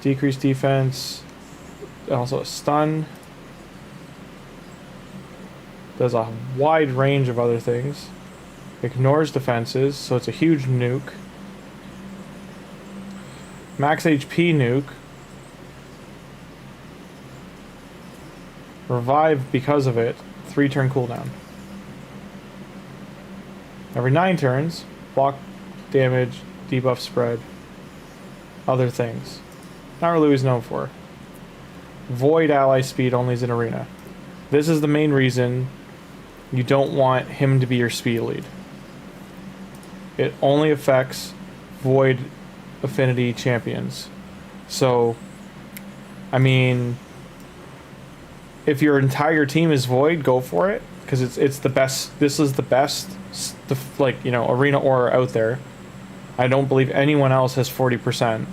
decreased defense, also a stun, does a wide range of other things, ignores defenses, so it's a huge nuke. Max HP nuke. Revive because of it. 3-turn cooldown. Every 9 turns, block damage, debuff spread, other things. Not really what he's known for. Void ally speed only is in arena. This is the main reason you don't want him to be your speed lead. It only affects void affinity champions. So, I mean, if your entire team is void, go for it, because it's the best. This is the best, like, you know, arena aura out there. I don't believe anyone else has 40%.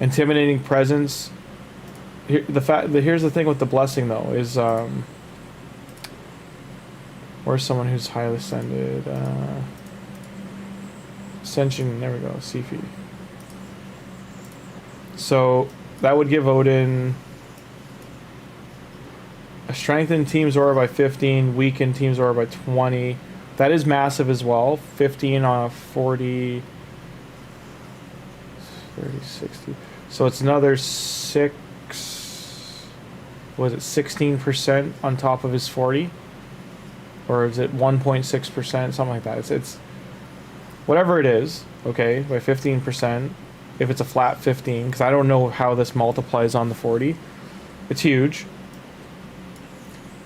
Intimidating presence. Here's the thing with the blessing though is where's someone who's highly ascended? Ascension, there we go, Sifi. So that would give Odin a strengthened team's aura by 15, weakened team's aura by 20. That is massive as well. 15 on a 40, 30, 60. So it's another 16% on top of his 40? Or is it 1.6%? Something like that. It's whatever it is, okay, by 15%. If it's a flat 15, because I don't know how this multiplies on the 40. It's huge.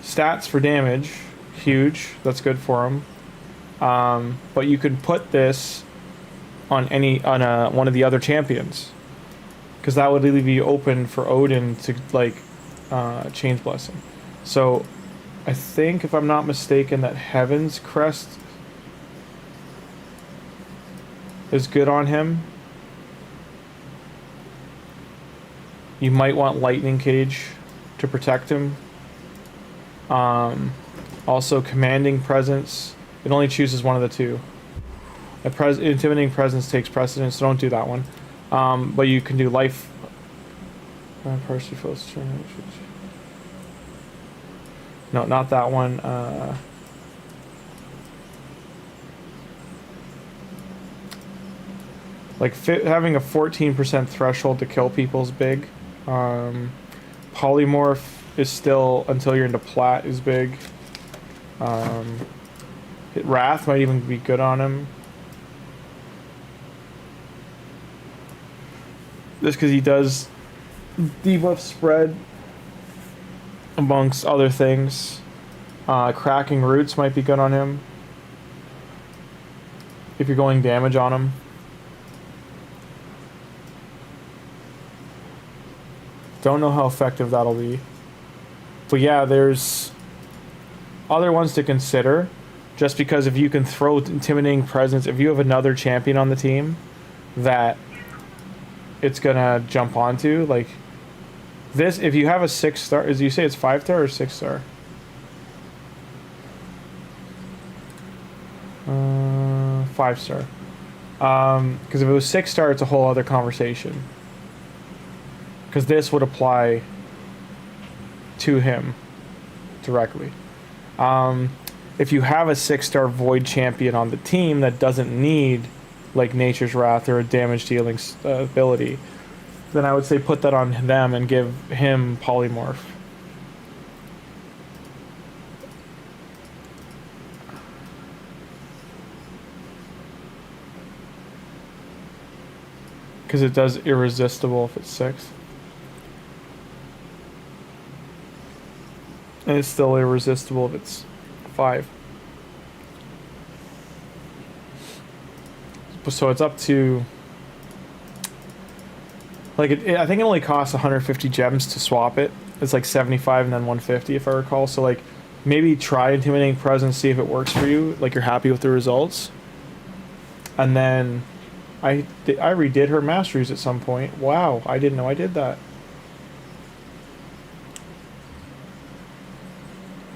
Stats for damage, huge. That's good for him. But you could put this on one of the other champions, because that would leave you open for Odin to like change blessing. So I think, if I'm not mistaken, that Heaven's Crest is good on him. You might want Lightning Cage to protect him. Also, Commanding Presence. It only chooses one of the two. Intimidating Presence takes precedence, so don't do that one. But you can do Life. No, not that one. Having a 14% threshold to kill people is big. Polymorph is still, until you're into plat, is big. Wrath might even be good on him. Just because he does debuff spread amongst other things. Cracking Roots might be good on him if you're going damage on him. Don't know how effective that'll be. But yeah, there's other ones to consider. Just because if you can throw Intimidating Presence, if you have another champion on the team that it's gonna jump onto, like this, if you have a 6-star, as you say, it's 5-star or 6-star? 5-star. Because if it was 6-star, it's a whole other conversation. Because this would apply to him directly. If you have a 6-star Void champion on the team that doesn't need like Nature's Wrath or a damage dealing ability, then I would say put that on them and give him Polymorph. Because it does irresistible if it's 6. And it's still irresistible if it's 5. So it's up to... Like, I think it only costs 150 gems to swap it. It's like 75 and then 150 if I recall. So, like, maybe try Intimidating Presence, see if it works for you. Like, you're happy with the results. And then... I redid her masteries at some point. Wow, I didn't know I did that.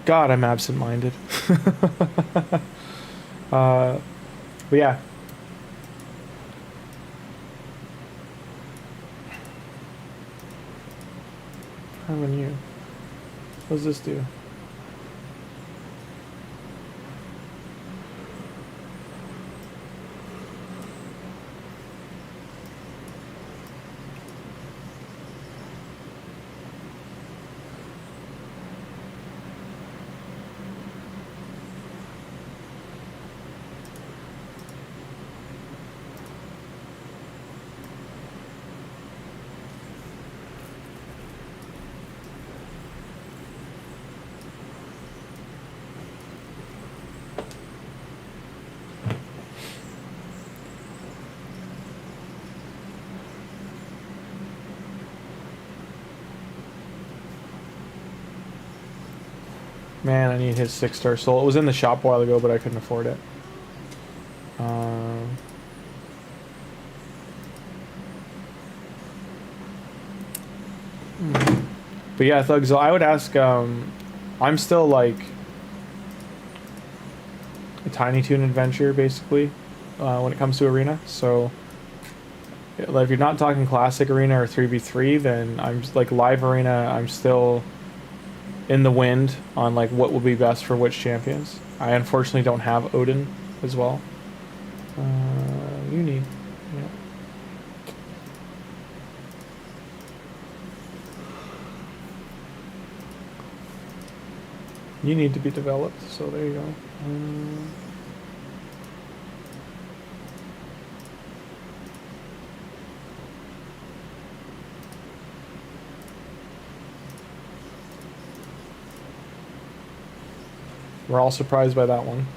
God, I'm absent-minded. But yeah. How about you? What does this do? Man, I need his 6-star soul. It was in the shop a while ago, but I couldn't afford it. But yeah, Thugzilla, I would ask, I'm still like a Tiny Toon adventure, basically, when it comes to Arena. So, if you're not talking Classic Arena or 3v3, then I'm just, like, Live Arena, I'm still in the wind on like what will be best for which champions. I unfortunately don't have Odin as well. You need, yeah. You need to be developed, so there you go. We're all surprised by that one.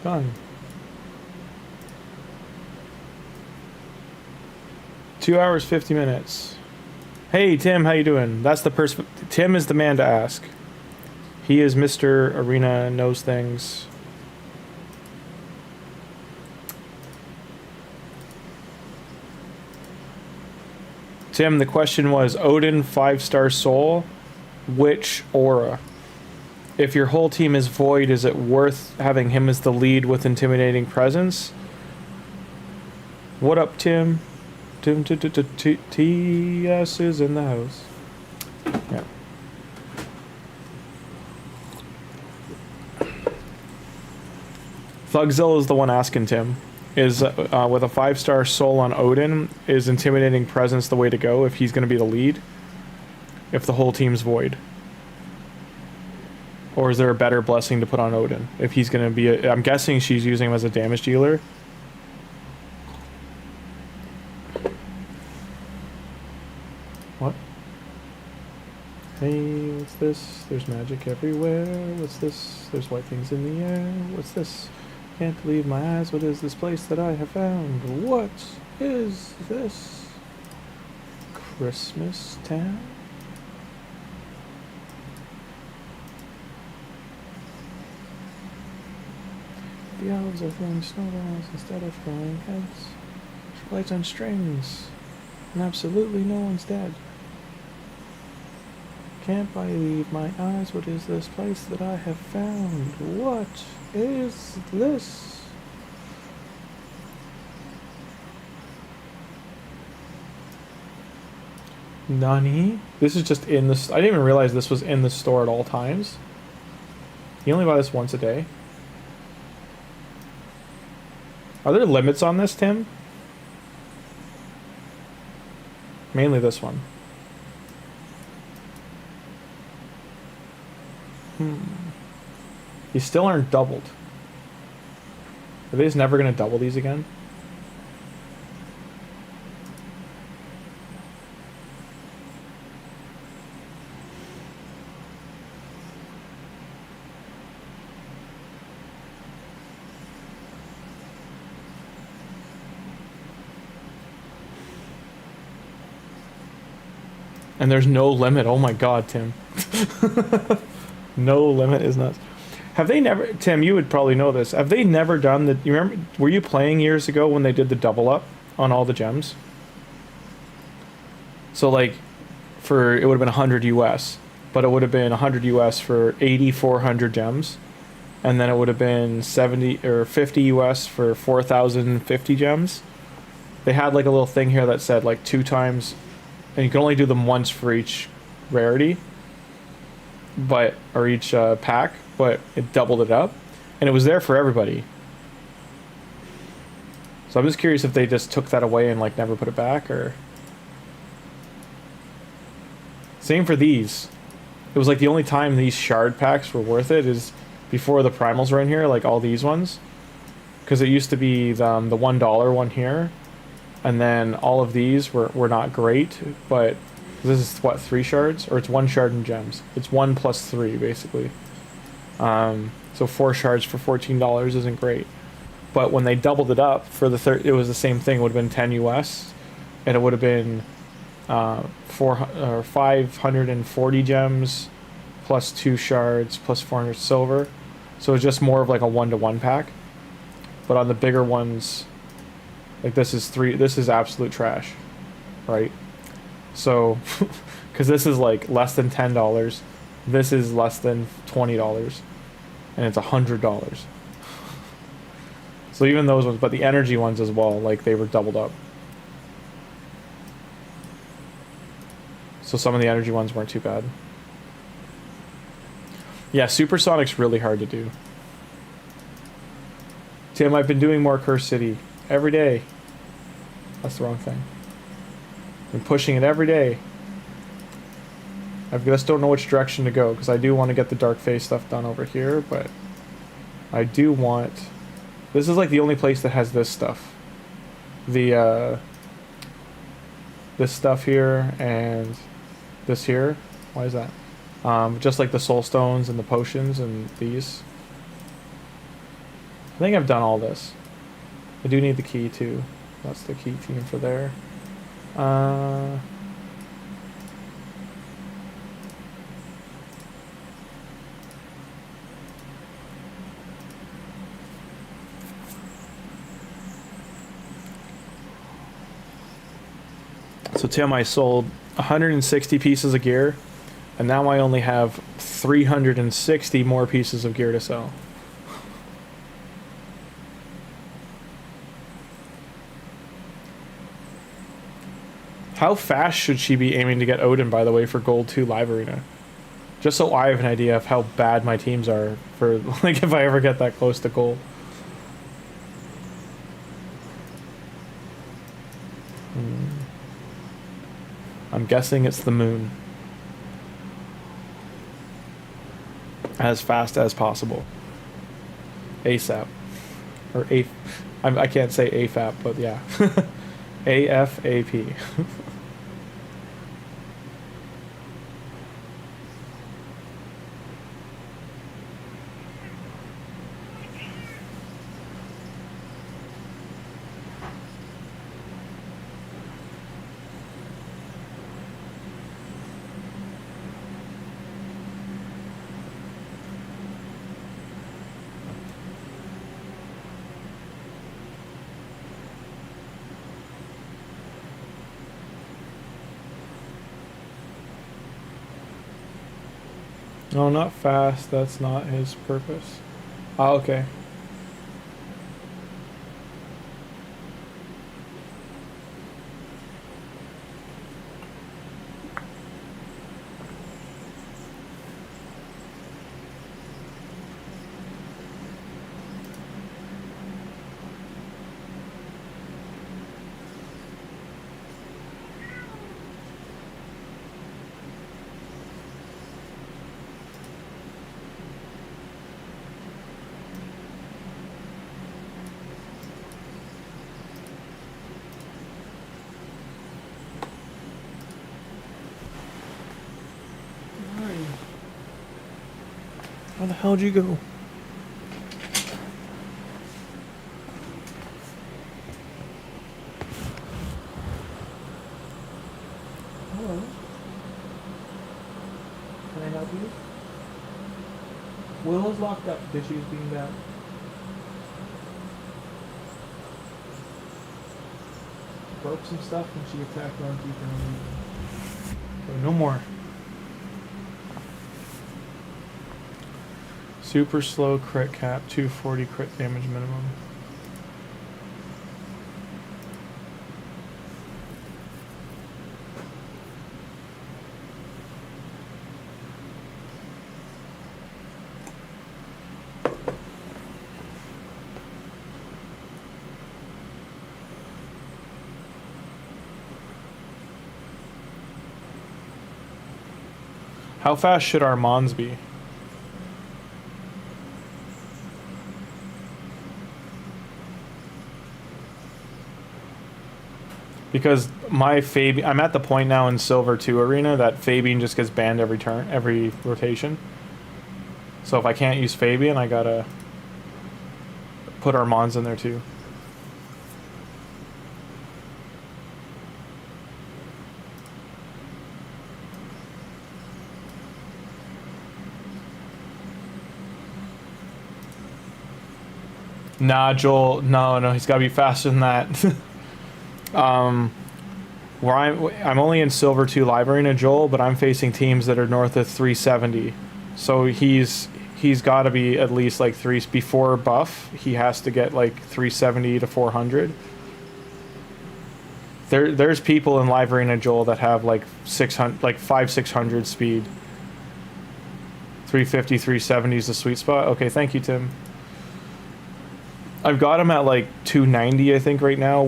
Done. 2 hours, 50 minutes. Hey, Tim, how you doing? That's the person. Tim is the man to ask. He is Mr. Arena, knows things. Tim, the question was Odin 5-star soul, which aura? If your whole team is void, is it worth having him as the lead with intimidating presence? What up, Tim? TS is in the house. Yeah. Thugzilla is the one asking Tim. Is with a 5-star soul on Odin, is intimidating presence the way to go if he's going to be the lead? If the whole team's void? Or is there a better blessing to put on Odin? If he's going to be I'm guessing she's using him as a damage dealer. What? Hey, what's this? There's magic everywhere. What's this? There's white things in the air. What's this? Can't believe my eyes. What is this place that I have found? What is this? Christmas town? The elves are throwing snowballs instead of throwing heads. Lights on strings. And absolutely no one's dead. Can't believe my eyes. What is this place that I have found? What is this? Nani? This is just in this. I didn't even realize this was in the store at all times. You only buy this once a day. Are there limits on this, Tim? Mainly this one. These still aren't doubled. Are they just never going to double these again? And there's no limit. Oh my god, Tim. No limit is nuts. Have they never... Tim, you would probably know this. Have they never done the... You remember... Were you playing years ago when they did the double up on all the gems? So, like, for... It would have been 100 US. But it would have been 100 US for 8,400 gems. And then it would have been 70 or 50 US for 4,050 gems. They had, like, a little thing here that said, like, 2 times... And you can only do them once for each rarity, but or each pack, but it doubled it up, and it was there for everybody. So I'm just curious if they just took that away and like never put it back, or same for these. It was like the only time these shard packs were worth it is before the primals were in here, like all these ones, because it used to be the $1 one here. And then all of these were not great, but this is what, 3 shards? Or it's 1 shard in gems. It's 1 plus 3, basically. So 4 shards for $14 isn't great. But when they doubled it up for the third, it was the same thing. It would have been 10 US, and it would have been 540 gems plus 2 shards plus 400 silver. So it's just more of like a 1-to-1 pack. But on the bigger ones, like this is absolute trash, right? So, because this is like less than $10, this is less than $20, and it's $100. So even those ones, but the energy ones as well, like they were doubled up. So some of the energy ones weren't too bad. Yeah, Supersonic's really hard to do. Tim, I've been doing more Curse City every day. That's the wrong thing. I'm pushing it every day. I just don't know which direction to go, because I do want to get the Dark Phase stuff done over here, but I do want... This is like the only place that has this stuff. The, this stuff here, and this here. Why is that? Just like the Soul Stones and the Potions and these. I think I've done all this. I do need the key, too. That's the key team for there. So Tim, I sold 160 pieces of gear, and now I only have 360 more pieces of gear to sell. How fast should she be aiming to get Odin, by the way, for Gold 2 Live Arena? Just so I have an idea of how bad my teams are for, like, if I ever get that close to gold. I'm guessing it's the moon. As fast as possible. ASAP. Or I can't say AFAP, but yeah. AFAP. No, not fast. That's not his purpose. Ah, okay. Where the hell did you go? Hello. Can I help you? Will is locked up because she was being bad. Broke some stuff and she attacked on Deacon. No more. Super slow crit cap, 240 crit damage minimum. How fast should our Mons be? Because my Fabian, I'm at the point now in Silver 2 Arena that Fabian just gets banned every turn, every rotation. So if I can't use Fabian, I gotta put our Mons in there too. Nah, Joel, no, he's gotta be faster than that. Where I'm only in Silver 2 Live Arena, Joel, but I'm facing teams that are north of 370. So he's got to be at least like before buff. He has to get like 370 to 400. There's people in Live Arena, Joel, that have like 600, like 600 speed. 350, 370 is the sweet spot. Okay, thank you, Tim. I've got him at like 290, I think, right now,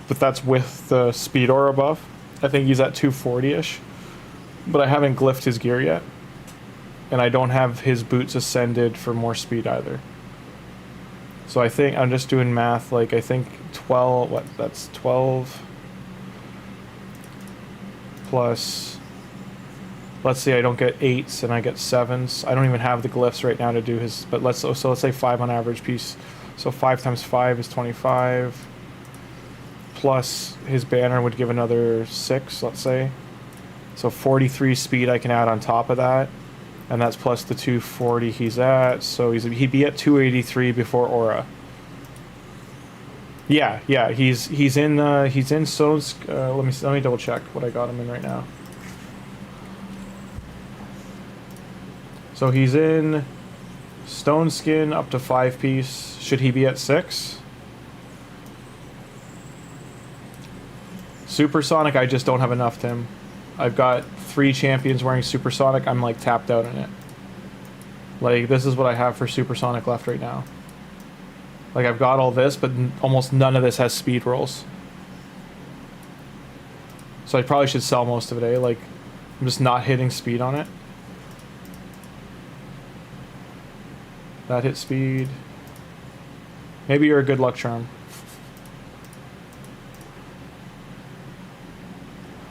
but that's with the speed aura buff. I think he's at 240-ish. But I haven't glyphed his gear yet. And I don't have his boots ascended for more speed either. So I think I'm just doing math, like I think 12, that's 12 plus, let's see, I don't get 8s and I get 7s. I don't even have the glyphs right now to do his, but let's say 5 on average piece. So 5 times 5 is 25. Plus his banner would give another 6, let's say. So 43 speed I can add on top of that. And that's plus the 240 he's at. So he'd be at 283 before aura. Yeah, he's in Stone's. Let me double check what I got him in right now. So he's in Stone Skin up to 5 piece. Should he be at 6? Supersonic, I just don't have enough, Tim. I've got 3 champions wearing Supersonic. I'm like tapped out in it. Like, this is what I have for Supersonic left right now. Like, I've got all this, but almost none of this has speed rolls. So I probably should sell most of it, eh? Like, I'm just not hitting speed on it. That hit speed. Maybe you're a good luck charm.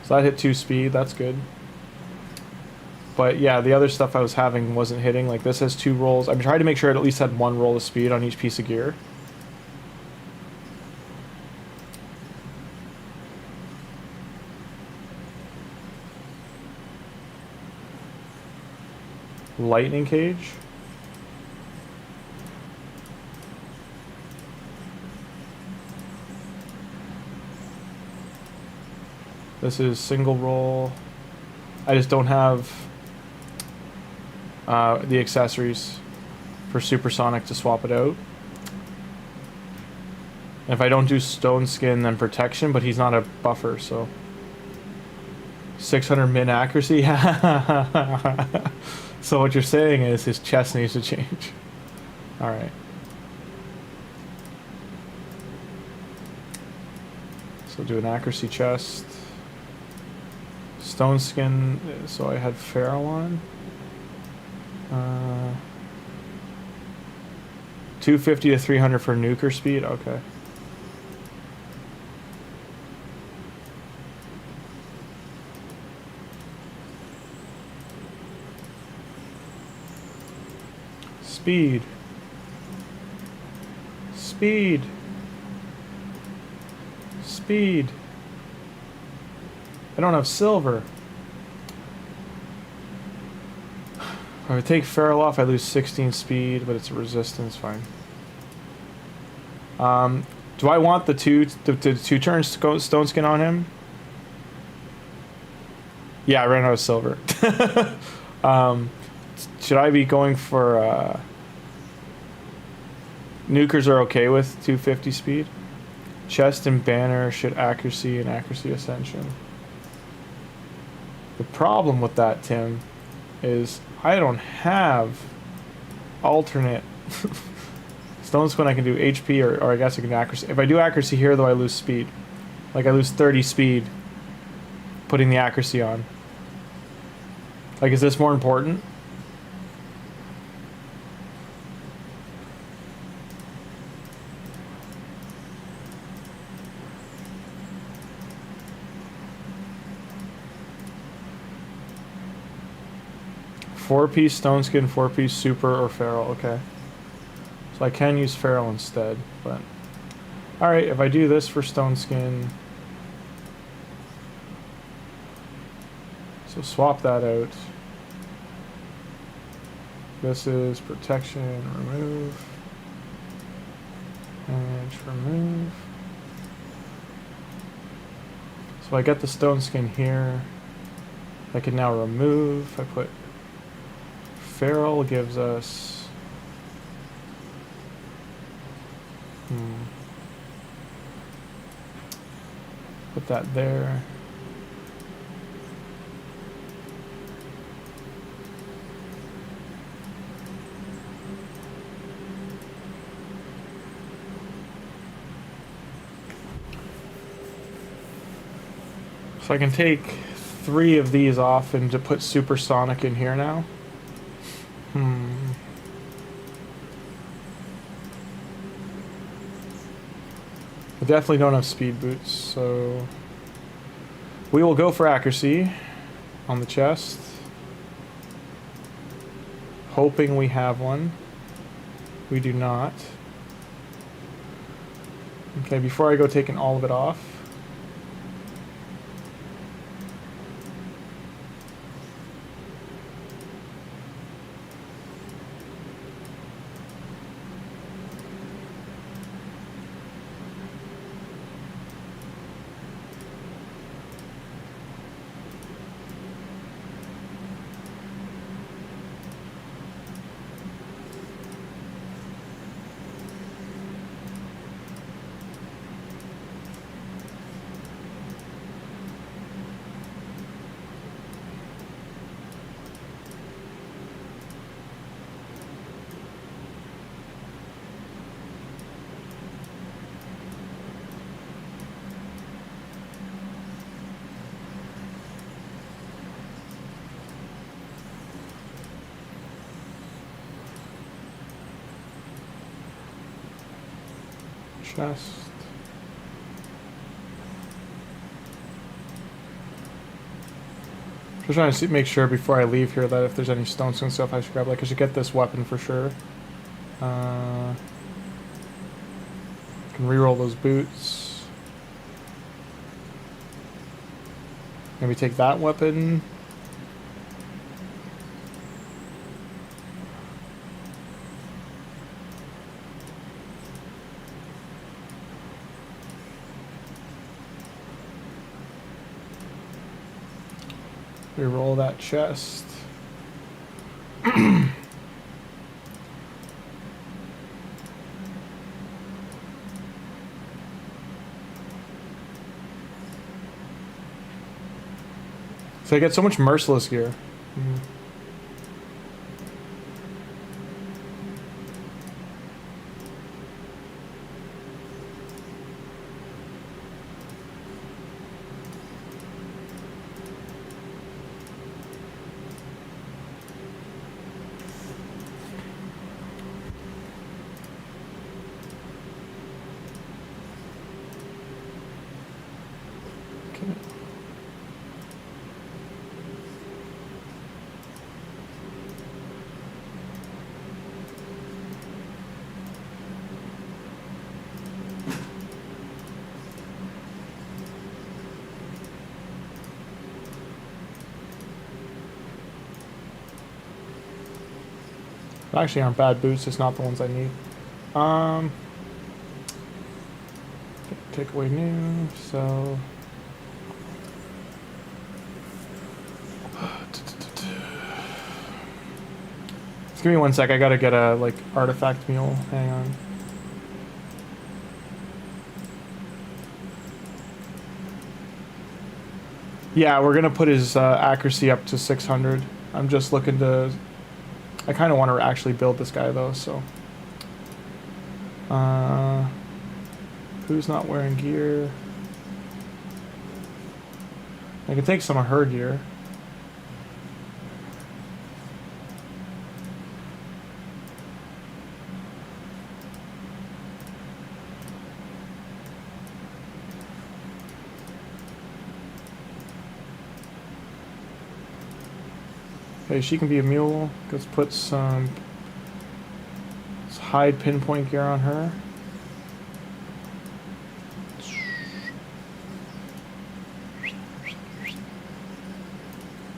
So that hit 2 speed, that's good. But yeah, the other stuff I was having wasn't hitting. Like, this has 2 rolls. I'm trying to make sure it at least had 1 roll of speed on each piece of gear. Lightning Cage. This is single roll. I just don't have the accessories for supersonic to swap it out. And if I don't do stone skin, then protection, but he's not a buffer, so 600 min accuracy. So what you're saying is his chest needs to change. All right. So do an accuracy chest. Stone skin. So I had feral on. 250 to 300 for nuker speed. Okay. Speed. Speed. Speed. I don't have silver. If I would take feral off, I lose 16 speed, but it's a resistance, fine. Do I want the two turns stone skin on him? Yeah, I ran out of silver. Should I be going for nukers are okay with 250 speed? Chest and banner should accuracy and accuracy ascension. The problem with that, Tim, is I don't have alternate stone skin. I can do HP or I guess I can do accuracy. If I do accuracy here, though, I lose speed. Like I lose 30 speed putting the accuracy on. Like, is this more important? Four-piece stone skin, four-piece super or feral. Okay. So I can use feral instead, but alright, if I do this for stone skin, so swap that out. This is protection, remove, edge, remove. So I get the stone skin here. I can now remove. I put feral gives us put that there. So I can take 3 of these off and to put supersonic in here now. I definitely don't have speed boots, so we will go for accuracy on the chest, hoping we have one. We do not. Okay, before I go taking all of it off, chest. Just trying to see, make sure before I leave here that if there's any stones and stuff I should grab. Like, I should get this weapon for sure. Can reroll those boots. Maybe take that weapon. Reroll that chest. So I get so much merciless gear. Mm. Actually aren't bad boots, just not the ones I need. Take away new, so just give me 1 sec, I gotta get a like artifact mule. Hang on. Yeah, we're gonna put his accuracy up to 600. I'm just looking to. I kind of want to actually build this guy though, so. Who's not wearing gear? I can take some of her gear. Okay, she can be a mule. Let's put some hide pinpoint gear on her.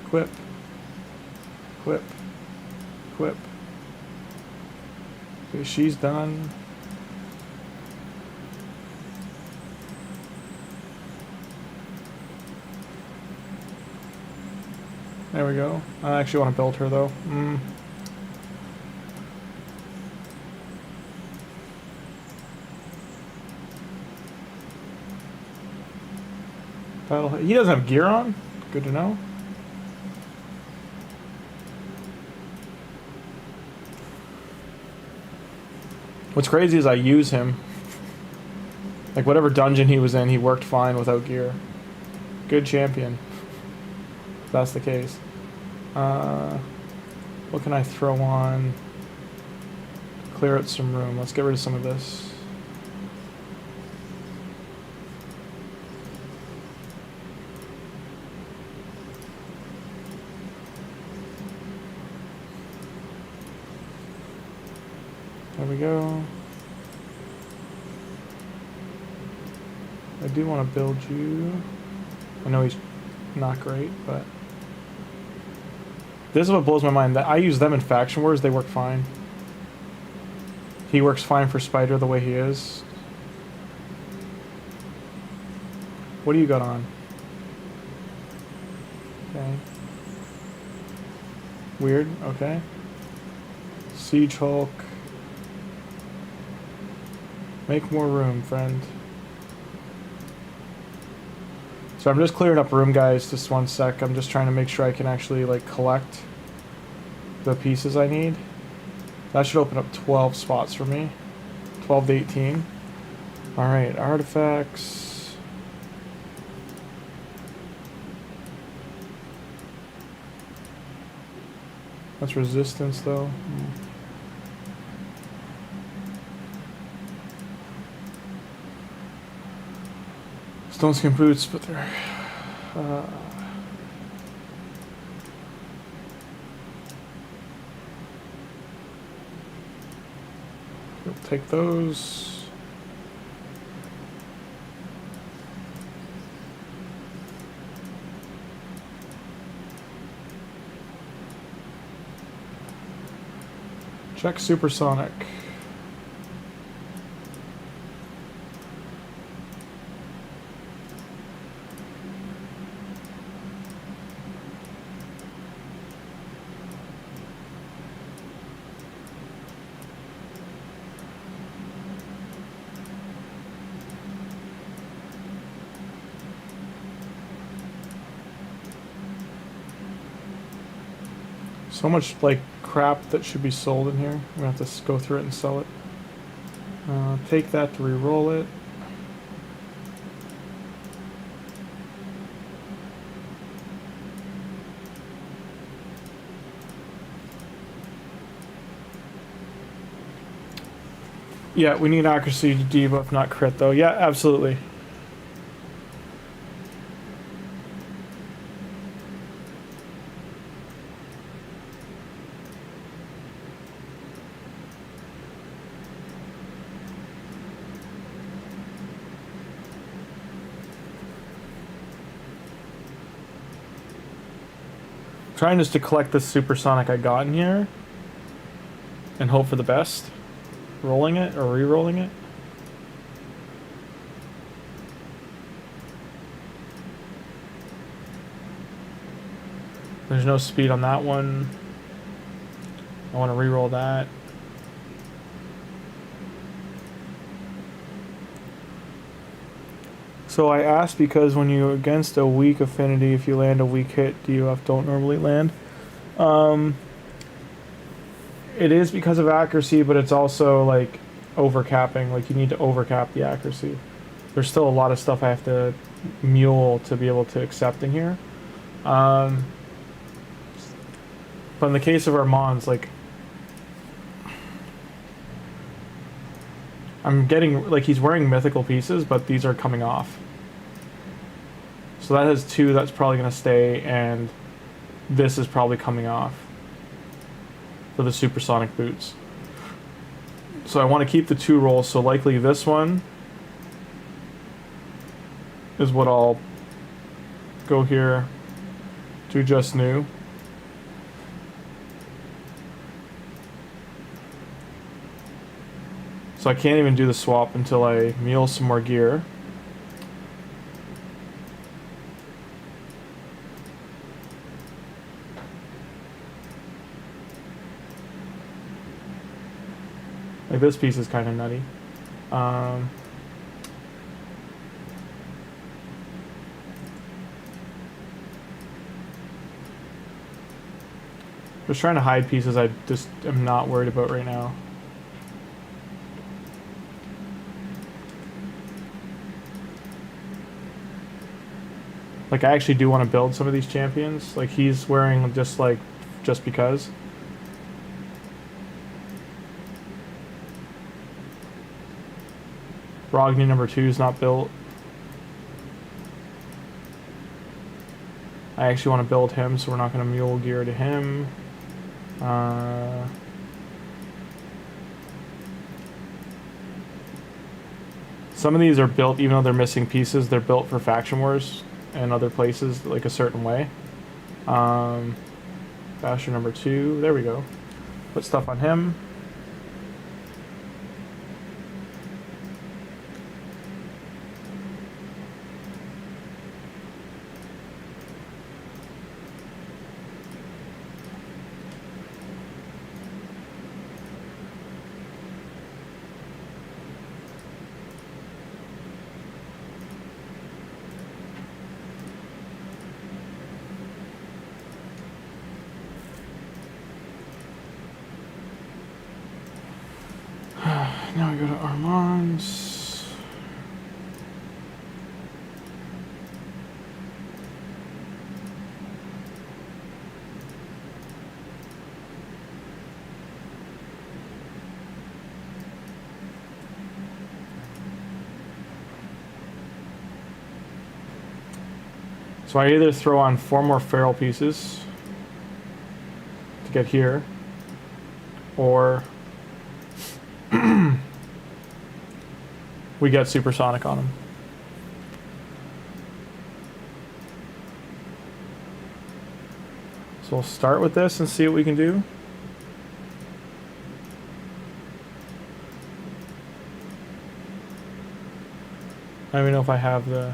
Equip. Equip. Equip. Okay, she's done. There we go. I actually want to build her though. Battle. He doesn't have gear on. Good to know. What's crazy is I use him. Like whatever dungeon he was in, he worked fine without gear. Good champion. If that's the case. What can I throw on? Clear out some room. Let's get rid of some of this. There we go. I do want to build you. I know he's not great, but this is what blows my mind. That I use them in Faction Wars, they work fine. He works fine for Spider the way he is. What do you got on? Okay. Weird, okay. Siege Hulk. Make more room, friend. So I'm just clearing up room, guys. Just 1 sec. I'm just trying to make sure I can actually like collect the pieces I need. That should open up 12 spots for me. 12 to 18. Alright, artifacts. That's resistance though. Stone skin boots, but they're we'll take those. Check supersonic. So much like crap that should be sold in here. I'm gonna have to go through it and sell it. Take that to re-roll it. Yeah, we need accuracy to debuff, not crit though. Yeah, absolutely. Trying just to collect the supersonic I got in here and hope for the best. Rolling it or re-rolling it. There's no speed on that one. I want to re-roll that. So I asked because when you against a weak affinity, if you land a weak hit, DUF don't normally land. It is because of accuracy, but it's also like overcapping. Like you need to overcap the accuracy. There's still a lot of stuff I have to mule to be able to accept in here. But in the case of our mons, like I'm getting like he's wearing mythical pieces, but these are coming off. So that has 2 that's probably gonna stay, and this is probably coming off for the supersonic boots. So I want to keep the 2 rolls, so likely this one is what I'll go here to just new. So I can't even do the swap until I mule some more gear. Like this piece is kind of nutty. Just trying to hide pieces I just am not worried about right now. Like I actually do want to build some of these champions. Like he's wearing just because. Rogni number 2 is not built. I actually want to build him, so we're not going to mule gear to him. Some of these are built, even though they're missing pieces, they're built for faction wars and other places, like a certain way. Basher number 2, there we go. Put stuff on him. Now we go to Armand's. So I either throw on 4 more feral pieces to get here, or we get supersonic on him. So we'll start with this and see what we can do. I don't even know if I have the...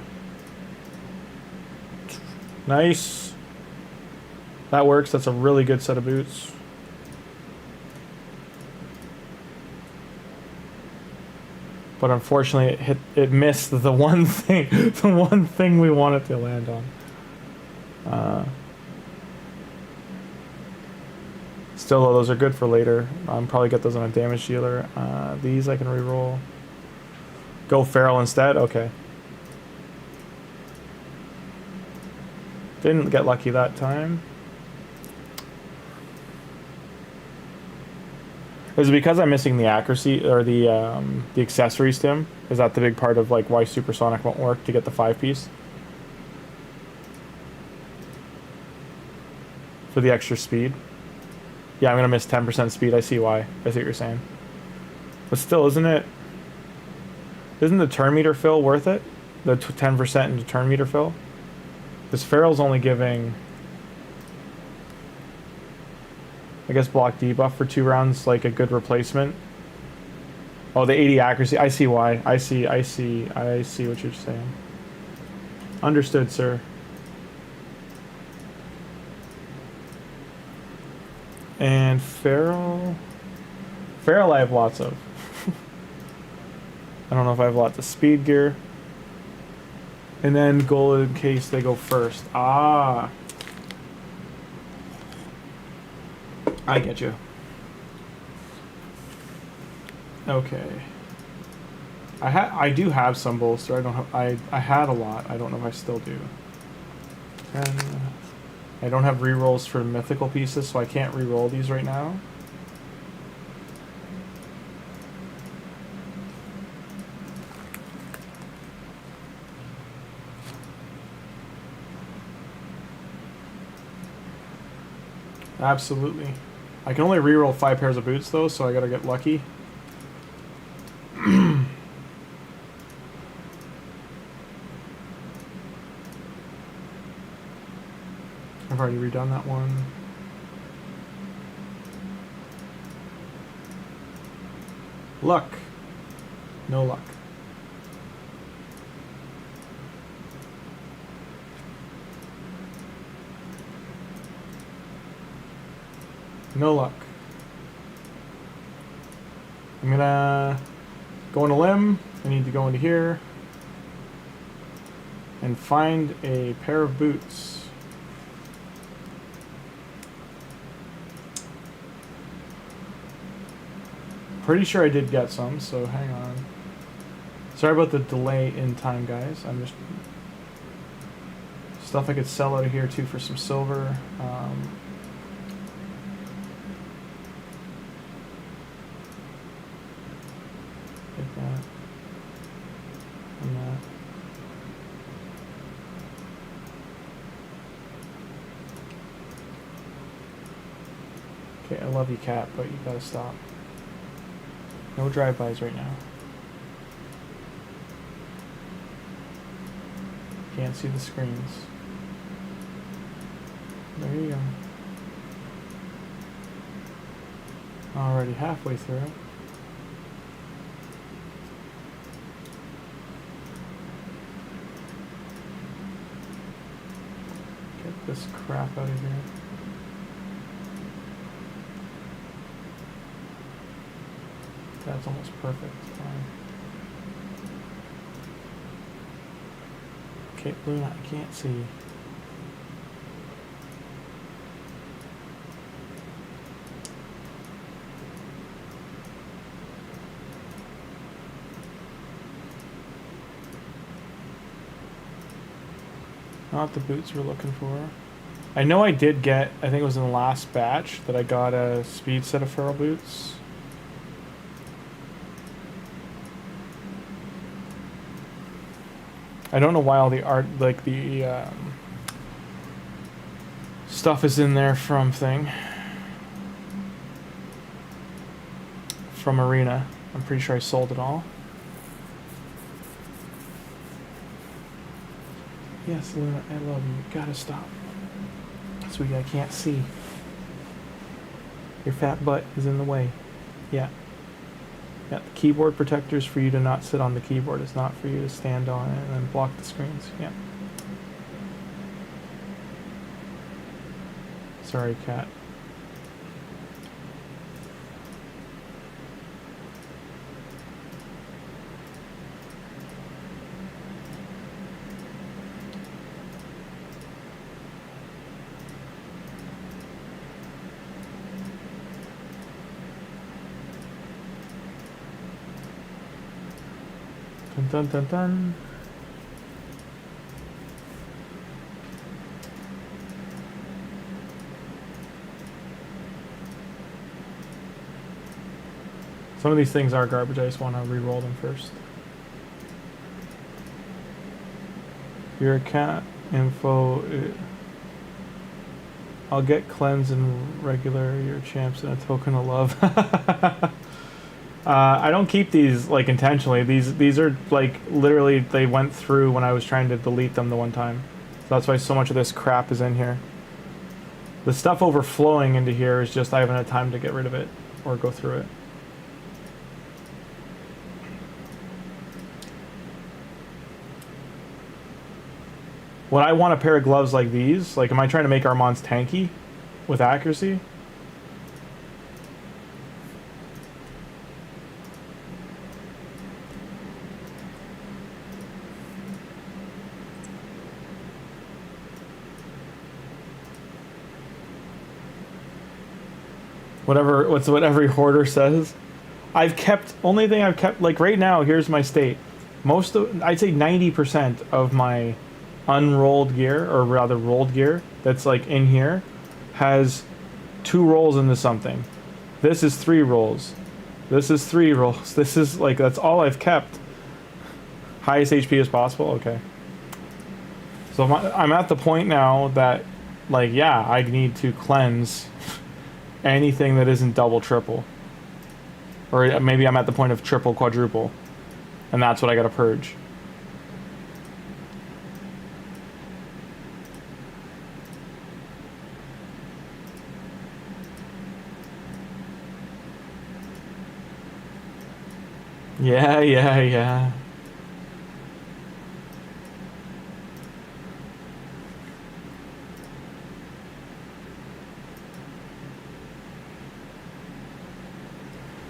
Nice. That works. That's a really good set of boots. But unfortunately, it missed the one thing, the one thing we wanted to land on. Still, though, those are good for later. Probably get those on a damage dealer. These I can reroll. Go feral instead? Okay. Didn't get lucky that time. Is it because I'm missing the accuracy or the accessories, Tim? Is that the big part of like why Supersonic won't work to get the 5-piece? For the extra speed? Yeah, I'm gonna miss 10% speed. I see why. I see what you're saying. But still, isn't the turn meter fill worth it? The 10% into turn meter fill? Because Feral's only giving, I guess, block debuff for 2 rounds, like a good replacement. Oh, the 80 accuracy. I see why. I see what you're saying. Understood, sir. And Feral I have lots of. I don't know if I have lots of speed gear. And then gold in case they go first. Ah. I get you. Okay. I do have some bolster. I had a lot. I don't know if I still do. And I don't have rerolls for mythical pieces, so I can't reroll these right now. Absolutely. I can only reroll 5 pairs of boots though, so I gotta get lucky. I've already redone that one. Luck. No luck. No luck. I'm gonna go on a limb. I need to go into here and find a pair of boots. Pretty sure I did get some, so hang on. Sorry about the delay in time, guys. I'm just stuff I could sell out of here too for some silver. Take that and that. Okay, I love you, cat, but you gotta stop. No drive-bys right now. Can't see the screens. There you go. Already halfway through. Get this crap out of here. That's almost perfect. Fine. Okay, Luna, I can't see. Not the boots we're looking for. I know I did get, I think it was in the last batch, that I got a speed set of feral boots. I don't know why all the art, like the stuff is in there from Arena. I'm pretty sure I sold it all. Yes, Luna, I love you. You gotta stop. Sweetie, I can't see. Your fat butt is in the way. Yeah. Yeah, the keyboard protector is for you to not sit on the keyboard. It's not for you to stand on it and then block the screens. Yeah. Sorry, cat. Dun dun dun dun. Some of these things are garbage. I just want to re-roll them first. Your account info. I'll get cleanse and regular your champs and a token of love. I don't keep these like intentionally. These are like literally they went through when I was trying to delete them the one time. So that's why so much of this crap is in here. The stuff overflowing into here is just I haven't had time to get rid of it or go through it. Would I want a pair of gloves like these? Like, am I trying to make our mons tanky with accuracy? What's what every hoarder says. Only thing I've kept, like right now, here's my state. I'd say 90% of my unrolled gear, or rather rolled gear, that's like in here, has 2 rolls into something. This is 3 rolls. This is 3 rolls. This is like, that's all I've kept. Highest HP as possible? Okay. So I'm at the point now that, like, yeah, I need to cleanse anything that isn't double, triple. Or maybe I'm at the point of triple, quadruple. And that's what I gotta purge. Yeah.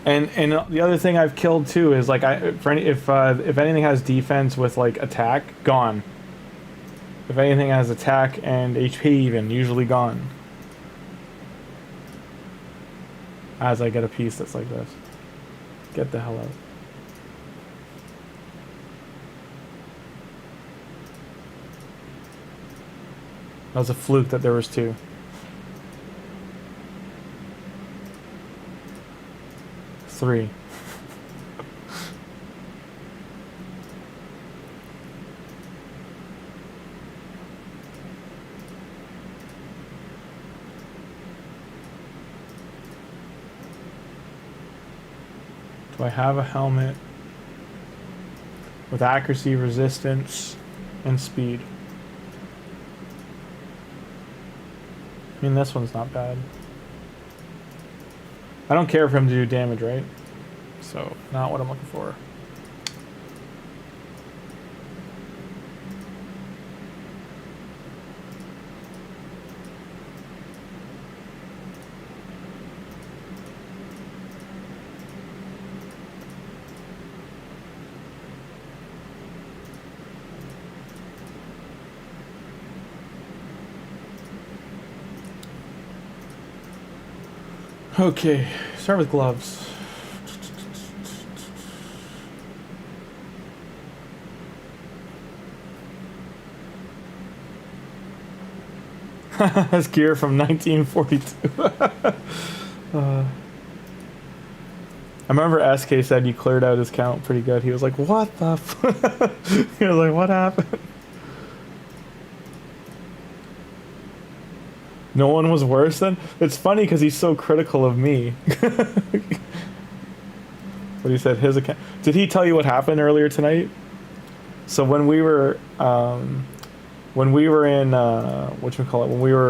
And the other thing I've killed too is like if anything has defense with like attack, gone. If anything has attack and HP even, usually gone. As I get a piece that's like this. Get the hell out. That was a fluke that there was 2. Three. Do I have a helmet with accuracy, resistance, and speed? I mean, this one's not bad. I don't care for him to do damage, right? So, not what I'm looking for. Okay, start with gloves. That's gear from 1942. I remember SK said you cleared out his count pretty good. He was like, what the f-? He was like, what happened? No one was worse than? It's funny because he's so critical of me. But he said his account. Did he tell you what happened earlier tonight? So when we were in when we were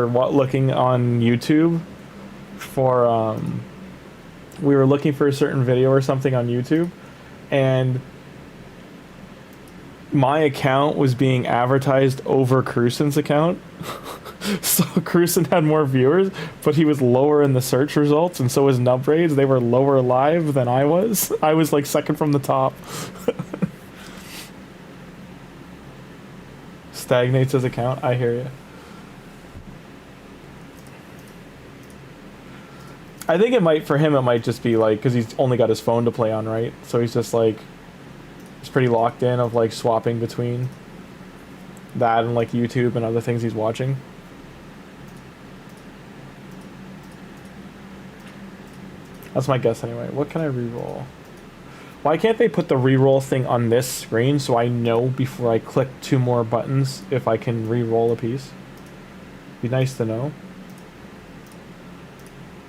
looking on YouTube for we were looking for a certain video or something on YouTube, and my account was being advertised over Crusen's account. So Crusen had more viewers, but he was lower in the search results, and so his nub raids, they were lower live than I was. I was like second from the top. Stagnates his account. I hear you. I think it might, for him, it might just be like, because he's only got his phone to play on, right? So he's just like, He's pretty locked in of like swapping between that and like YouTube and other things he's watching. That's my guess anyway. What can I reroll? Why can't they put the reroll thing on this screen so I know before I click 2 more buttons if I can reroll a piece? Be nice to know.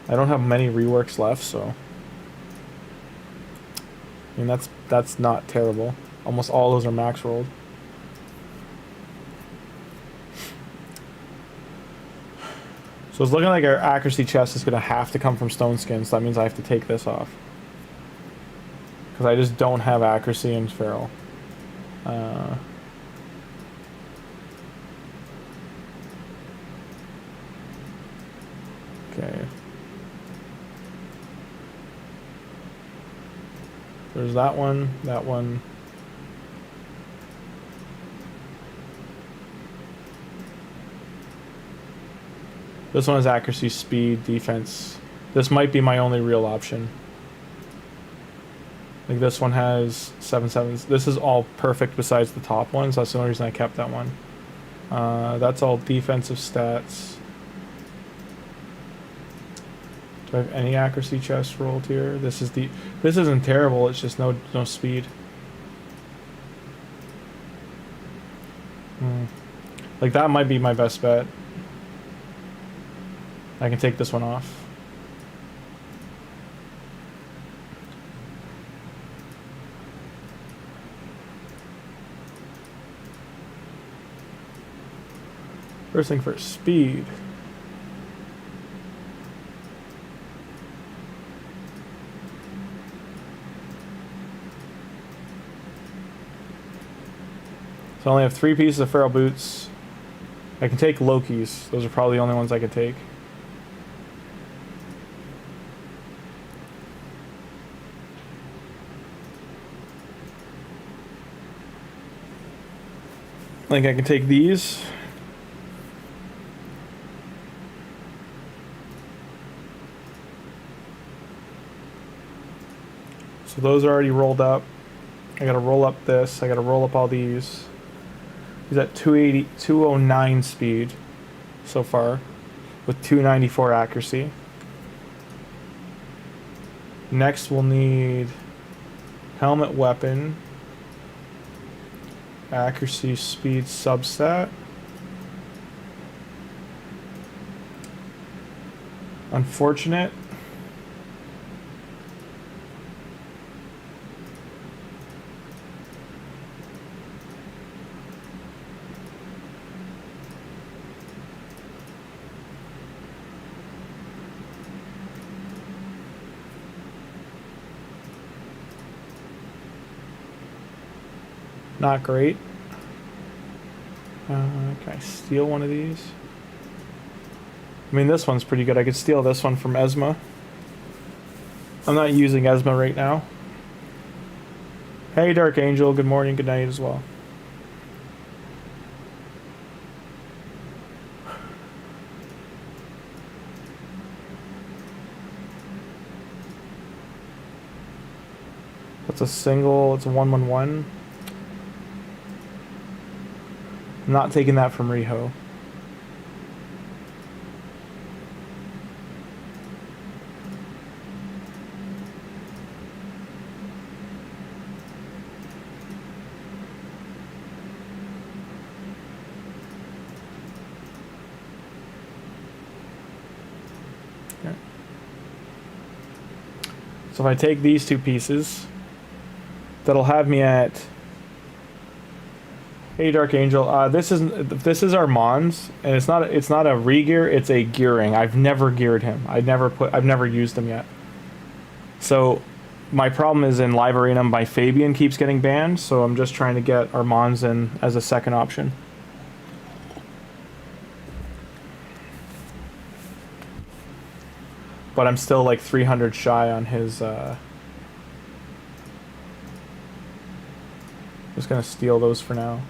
I don't have many reworks left, so I mean that's not terrible. Almost all those are max rolled. So it's looking like our accuracy chest is going to have to come from stone skin, so that means I have to take this off. Because I just don't have accuracy in feral. Okay. There's that one, that one. This one is accuracy, speed, defense. This might be my only real option. Like this one has 7/7s. This is all perfect besides the top ones. That's the only reason I kept that one. That's all defensive stats. Do I have any accuracy chest rolled here? This isn't terrible. It's just no speed. Like that might be my best bet. I can take this one off. First thing first, speed. So I only have 3 pieces of feral boots. I can take Loki's. Those are probably the only ones I could take. I think I can take these. So those are already rolled up. I gotta roll up this. I gotta roll up all these. He's at 209 speed so far with 294 accuracy. Next we'll need helmet, weapon, accuracy, speed, substat. Unfortunate. Not great. Can I steal one of these? I mean, this one's pretty good. I could steal this one from Esma. I'm not using Esma right now. Hey, Dark Angel. Good morning, good night as well. That's a single. It's a 1/1/1. I'm not taking that from Riho. Okay. So if I take these 2 pieces, that'll have me at... Hey, Dark Angel. This is our Mons, and it's not a regear. It's a gearing. I've never geared him. I've never used him yet. So my problem is in Live Arena, my Fabian keeps getting banned. So I'm just trying to get our Mons in as a second option. But I'm still like 300 shy on his. Just gonna steal those for now.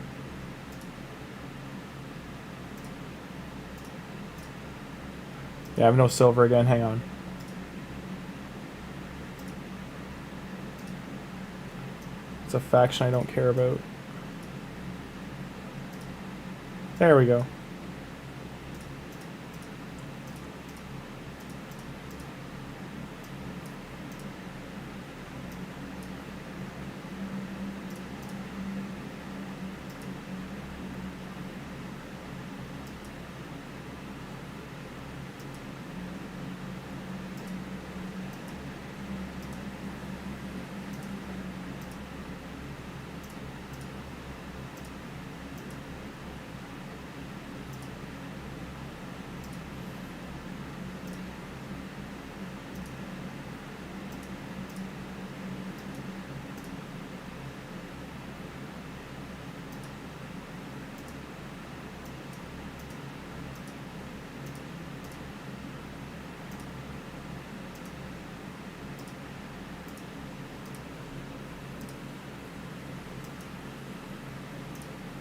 Yeah, I have no silver again. Hang on. It's a faction I don't care about. There we go.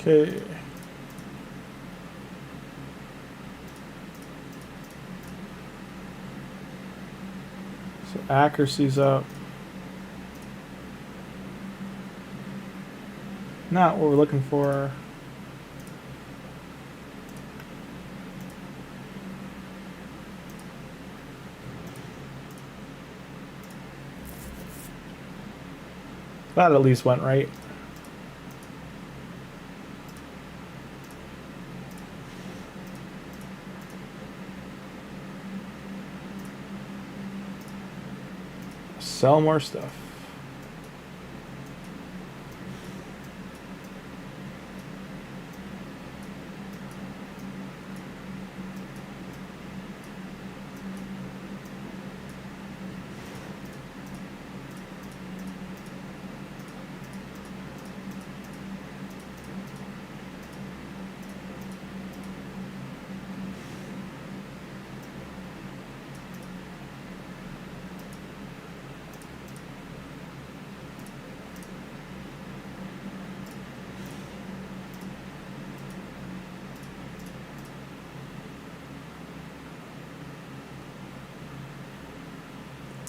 Okay. So accuracy's up. Not what we're looking for. That at least went right. Sell more stuff.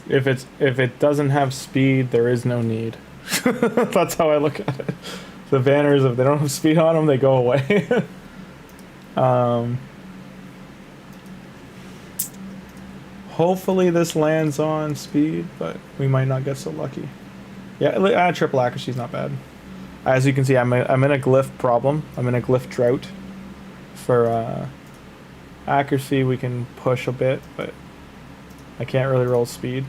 If it doesn't have speed, there is no need. That's how I look at it. The banners, if they don't have speed on them, they go away. Hopefully this lands on speed, but we might not get so lucky. Yeah, triple accuracy's not bad. As you can see, I'm in a glyph problem. I'm in a glyph drought. For accuracy, we can push a bit, but I can't really roll speed.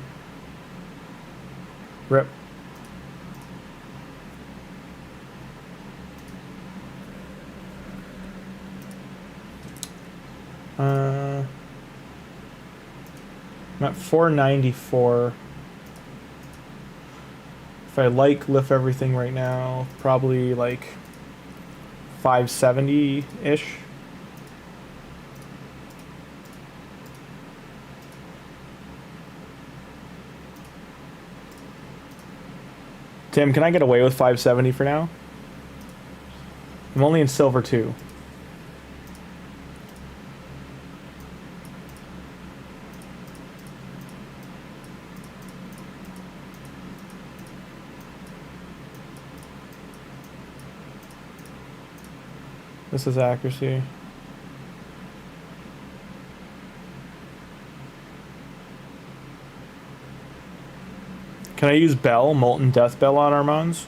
Rip. I'm at 494. If I lift everything right now, probably like 570-ish. Tim, can I get away with 570 for now? I'm only in silver 2. This is accuracy. Can I use Bell, Molten Death Bell on Armands?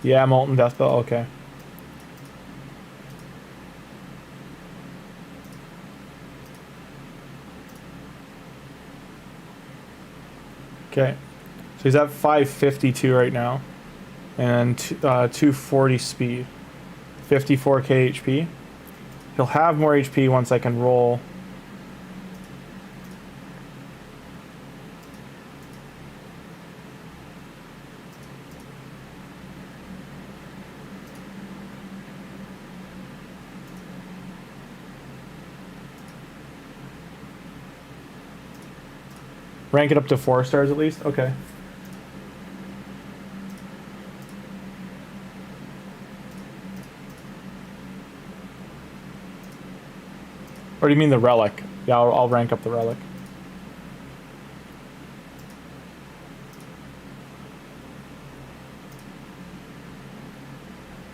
Yeah, Molten Death Bell, okay. Okay. So he's at 552 right now, and 240 speed, 54k HP. He'll have more HP once I can roll. Rank it up to 4 stars at least? Okay. Or do you mean the relic? Yeah, I'll rank up the relic.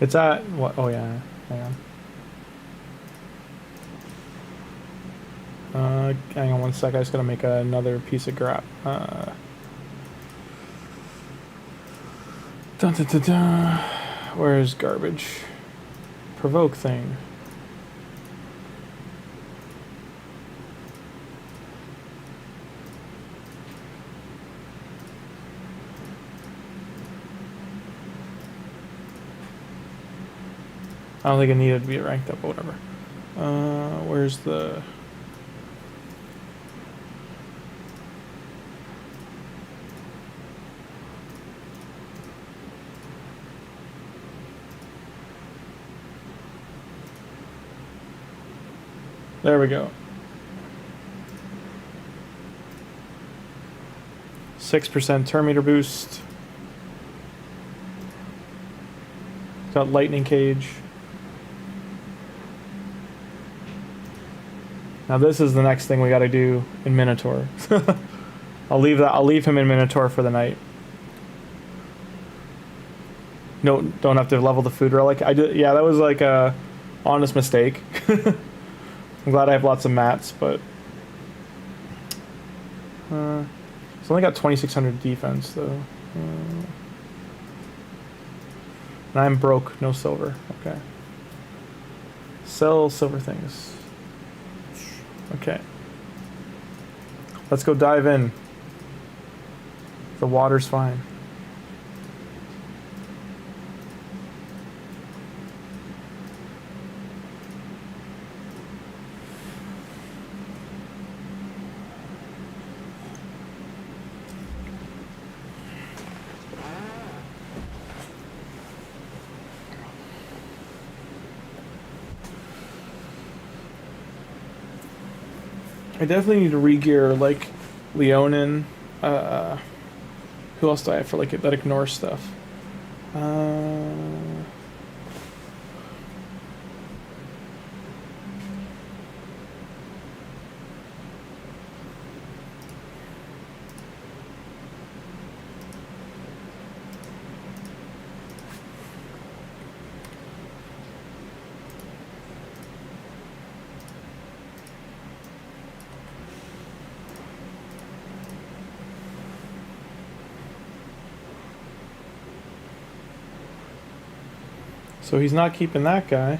It's at what? Oh yeah, hang on. Hang on one sec. I just gotta make another piece of grab. Dun, dun, dun, dun. Where's garbage? Provoke thing. I don't think it needed to be ranked up, but whatever. Where's the... There we go. 6% turn meter boost. Got lightning cage. Now this is the next thing we got to do in Minotaur. I'll leave him in Minotaur for the night. No, don't have to level the food relic. Yeah, that was like a honest mistake. I'm glad I have lots of mats, but it's only got 2600 defense though. And I'm broke, no silver. Okay. Sell silver things. Okay. Let's go dive in. The water's fine. I definitely need to re-gear like Leonin. Who else do I have for like that ignore stuff? So he's not keeping that guy.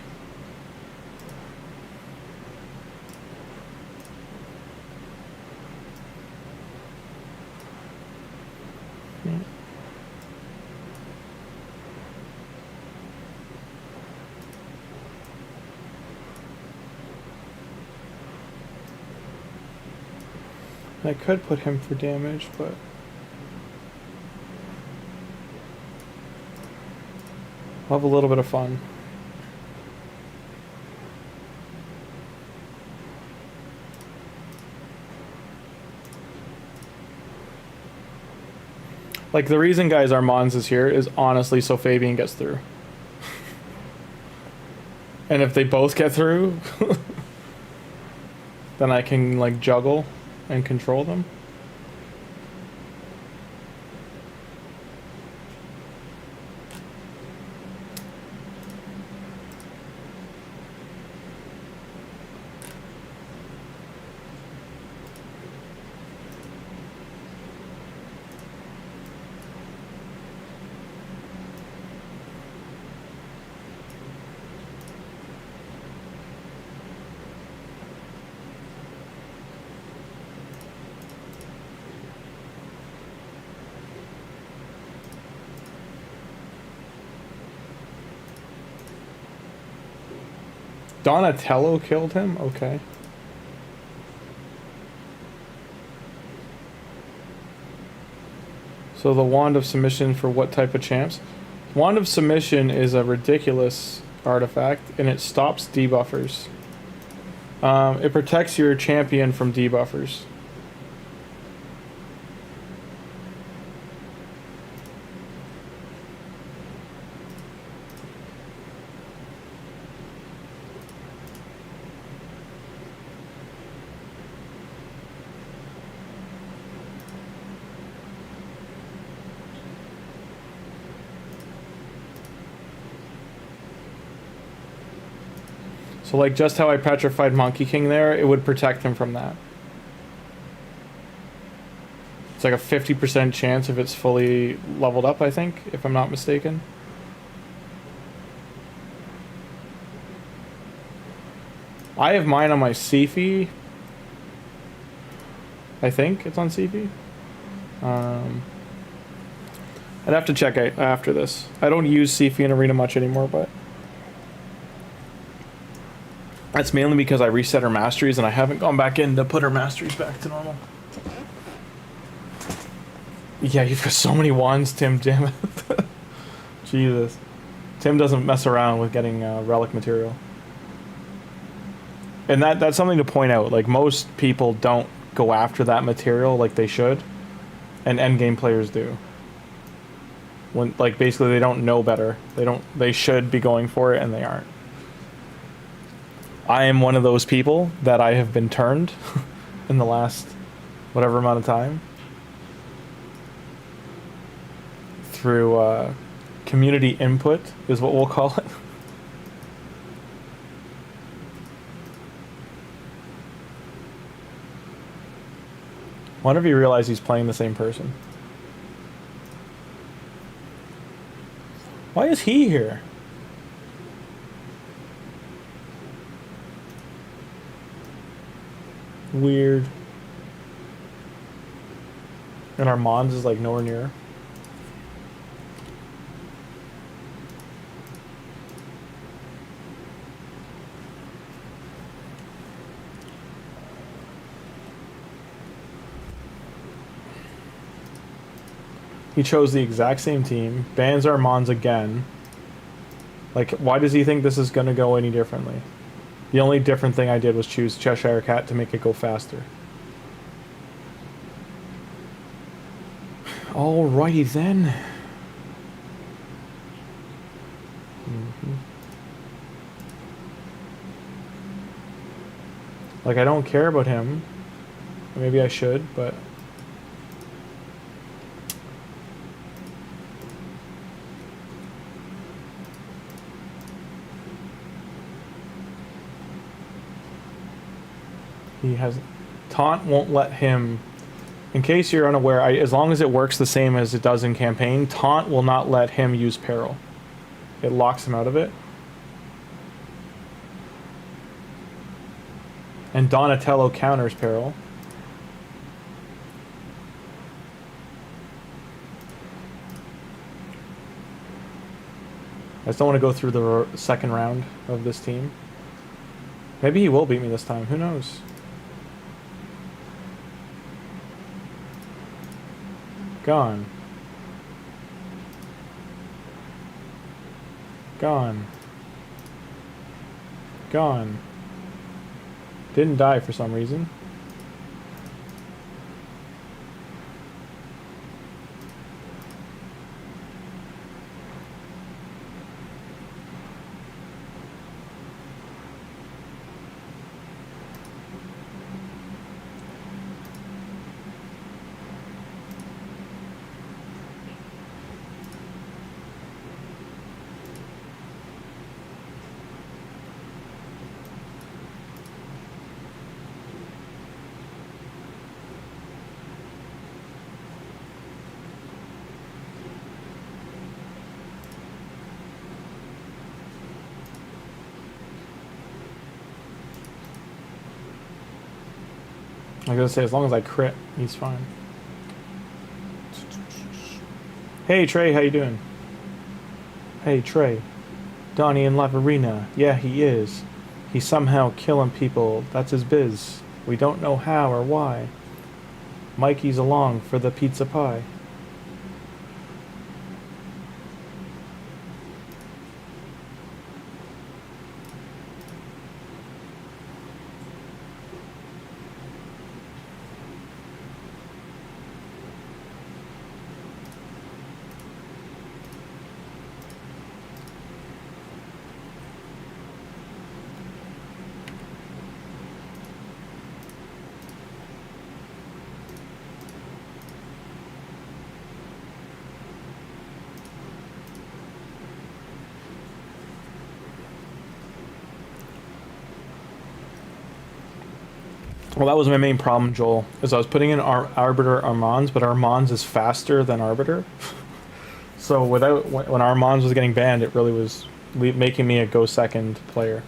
I could put him for damage, but I'll have a little bit of fun. Like, the reason, guys, our Mons is here is honestly so Fabian gets through. And if they both get through, then I can, like, juggle and control them. Donatello killed him? Okay. So the Wand of Submission for what type of champs? Wand of Submission is a ridiculous artifact, and it stops debuffers. It protects your champion from debuffers. So like just how I petrified Monkey King there, it would protect him from that. It's like a 50% chance if it's fully leveled up, I think, if I'm not mistaken. I have mine on my Sifi. I think it's on Sifi. I'd have to check it after this. I don't use Sifi in Arena much anymore, but that's mainly because I reset her masteries and I haven't gone back in to put her masteries back to normal. Yeah, you've got so many wands, Tim, damn it. Jesus. Tim doesn't mess around with getting relic material. And that's something to point out. Like, most people don't go after that material like they should. And endgame players do. When, like, basically they don't know better. They should be going for it and they aren't. I am one of those people that I have been turned in the last whatever amount of time. Through community input is what we'll call it. I wonder if he realized he's playing the same person. Why is he here? Weird. And our Mons is like nowhere near. He chose the exact same team, bans our Mons again. Like, why does he think this is going to go any differently? The only different thing I did was choose Cheshire Cat to make it go faster. Alrighty then. Like, I don't care about him. Maybe I should, but... he has... Taunt won't let him... In case you're unaware, as long as it works the same as it does in campaign, Taunt will not let him use Peril. It locks him out of it. And Donatello counters Peril. I just don't want to go through the second round of this team. Maybe he will beat me this time. Who knows? Gone. Gone. Gone. Didn't die for some reason. I was gonna say, as long as I crit, he's fine. Hey Trey, how you doing? Hey Trey. Donnie in Lavarina. Yeah, he is. He's somehow killing people. That's his biz. We don't know how or why. Mikey's along for the pizza pie. Well, that was my main problem, Joel, is I was putting in Arbiter Armands, but Armands is faster than Arbiter. So without when Armands was getting banned, it really was making me a go second player.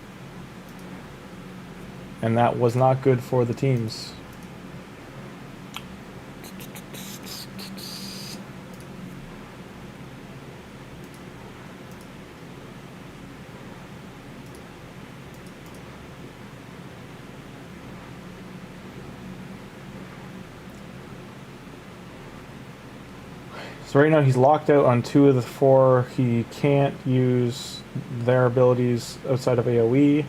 And that was not good for the teams. So right now he's locked out on 2 of the 4. He can't use their abilities outside of AoE.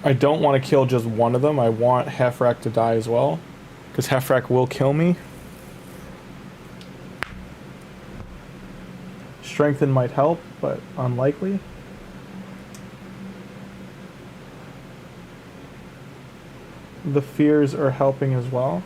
I don't want to kill just one of them. I want Hefrak to die as well, because Hefrak will kill me. Strengthen might help, but unlikely. The fears are helping as well.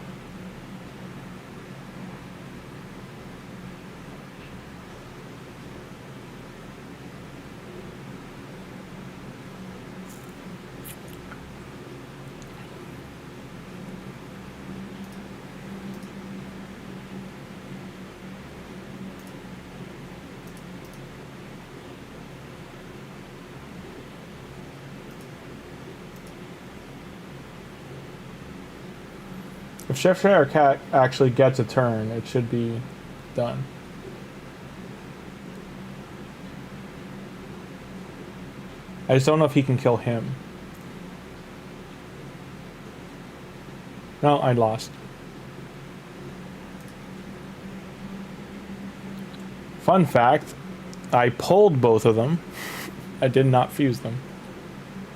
If Cheshire Cat actually gets a turn, it should be done. I just don't know if he can kill him. No, I lost. Fun fact, I pulled both of them. I did not fuse them.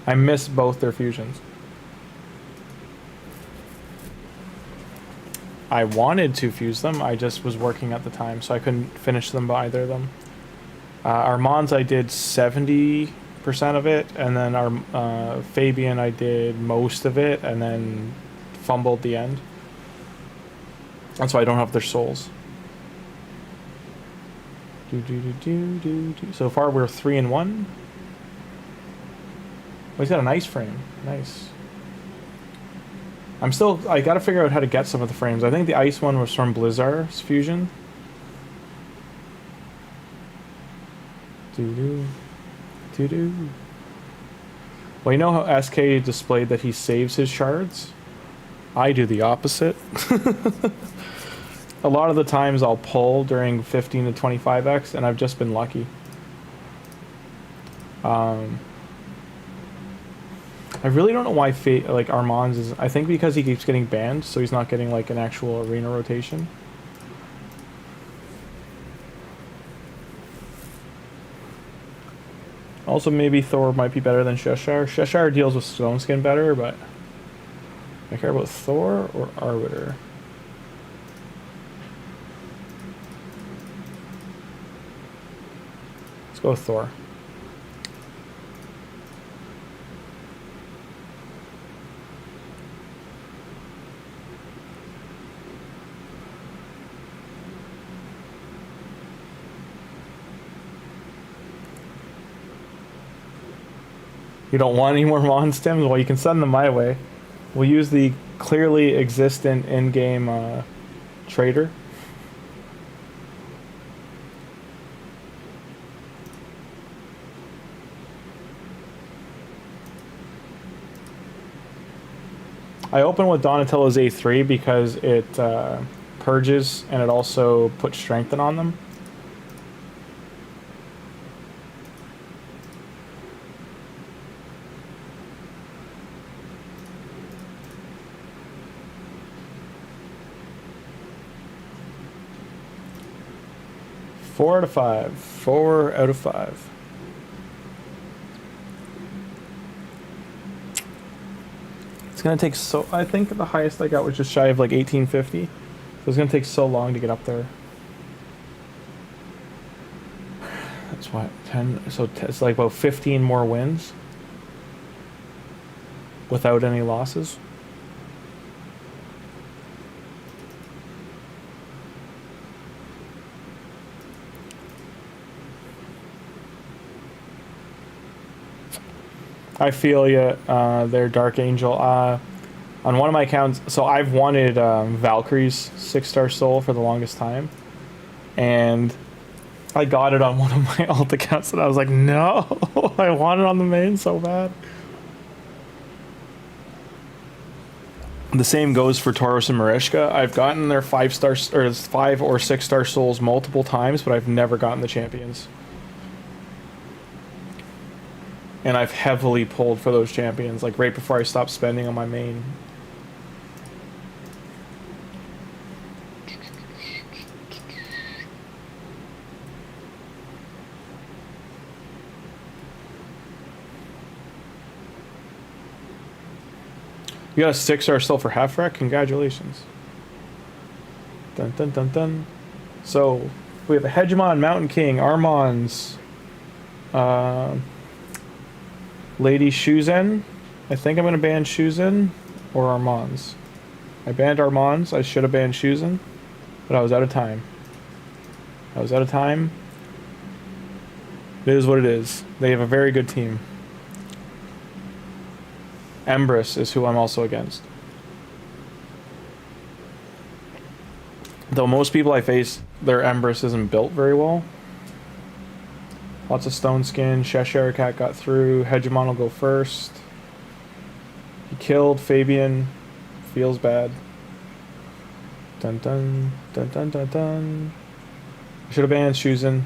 I missed both their fusions. I wanted to fuse them, I just was working at the time, so I couldn't finish them by either of them. Armands, I did 70% of it, and then our Fabian, I did most of it, and then fumbled the end. That's why I don't have their souls. So far, we're 3-1. Oh, he's got an ice frame. Nice. I gotta figure out how to get some of the frames. I think the ice one was from Blizzard's fusion. Well, you know how SK displayed that he saves his shards? I do the opposite. A lot of the times I'll pull during 15 to 25x, and I've just been lucky. I really don't know why Armands is. I think because he keeps getting banned, so he's not getting like an actual arena rotation. Also, maybe Thor might be better than Cheshire. Cheshire deals with Stone Skin better, but I care about Thor or Arbiter. Let's go with Thor. You don't want any more Mon Stems? Well, you can send them my way. We'll use the clearly existent in-game trader. I open with Donatello's A3 because it purges and it also puts strengthen on them. Four out of five. 4 out of 5. It's gonna take so. I think the highest I got was just shy of like 1850. So it's gonna take so long to get up there. That's what 10. So it's like about 15 more wins without any losses. I feel you. There, Dark Angel. On one of my accounts, so I've wanted Valkyrie's 6-star soul for the longest time, and I got it on one of my alt accounts, and I was like, no, I want it on the main so bad. The same goes for Tauros and Marishka. I've gotten their 5-star or 5 or 6-star souls multiple times, but I've never gotten the champions. And I've heavily pulled for those champions, like right before I stopped spending on my main. You got a 6-star still for Halfrek? Congratulations. Dun dun dun dun. So, we have a Hegemon, Mountain King, Armons, Lady Shuzen. I think I'm going to ban Shuzen or Armons. I banned Armons. I should have banned Shuzen, but I was out of time. It is what it is. They have a very good team. Empress is who I'm also against. Though most people I face, their Empress isn't built very well. Lots of stone skin. Cheshire Cat got through. Hegemon will go first. He killed Fabian. Feels bad. Dun dun dun dun dun dun. I should have banned Shuzen.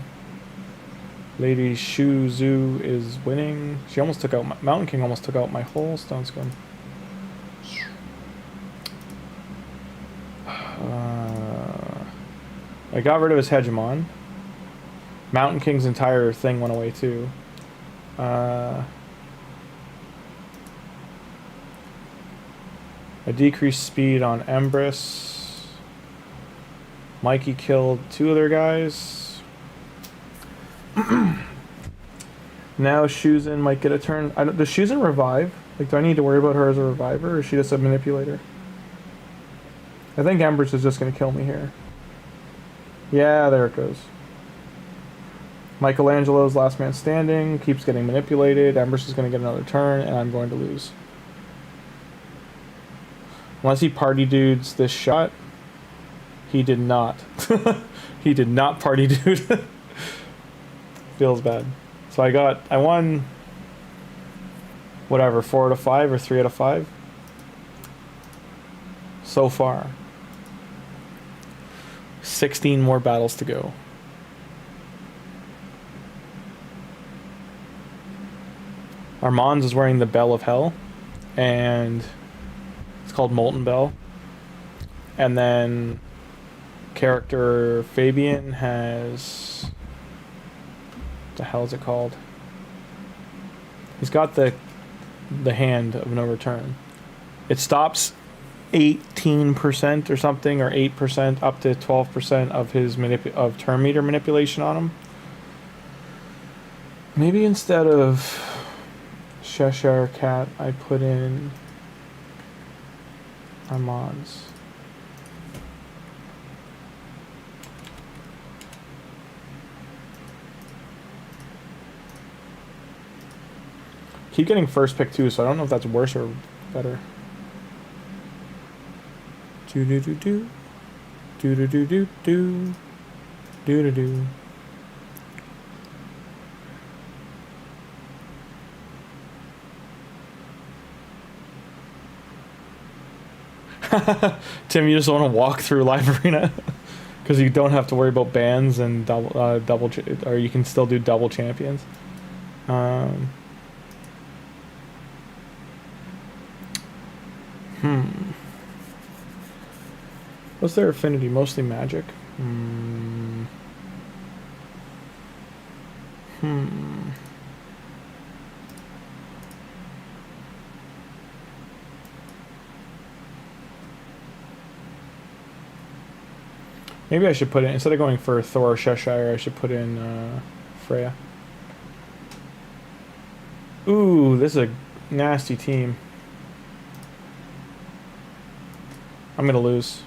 Lady Shuzu is winning. She almost took out Mountain King. Almost took out my whole stone skin. I got rid of his Hegemon. Mountain King's entire thing went away too. I decreased speed on Empress. Mikey killed 2 of their guys. Now Shuzen might get a turn. Does Shuzen revive? Like, do I need to worry about her as a reviver, or is she just a manipulator? I think Empress is just going to kill me here. Yeah, there it goes. Michelangelo's last man standing, keeps getting manipulated. Empress is going to get another turn, and I'm going to lose. Unless he party dudes this shot. He did not. He did not party dude. Feels bad. So I won, whatever, 4 out of 5 or 3 out of 5 so far. 16 more battles to go. Armand is wearing the Bell of Hell, and it's called Molten Bell. And then character Fabian has, what the hell is it called? He's got the hand of no return. It stops 18% or something, or 8% up to 12% of his turn meter manipulation on him. Maybe instead of Cheshire Cat, I put in Armand's. Keep getting first pick too, so I don't know if that's worse or better. Do do do do do do do do do do do do. Tim, you just want to walk through Live Arena because you don't have to worry about bans and or you can still do double champions. What's their affinity? Mostly magic? Maybe I should put in, instead of going for Thor or Cheshire, I should put in Freya. Ooh, this is a nasty team. I'm gonna lose.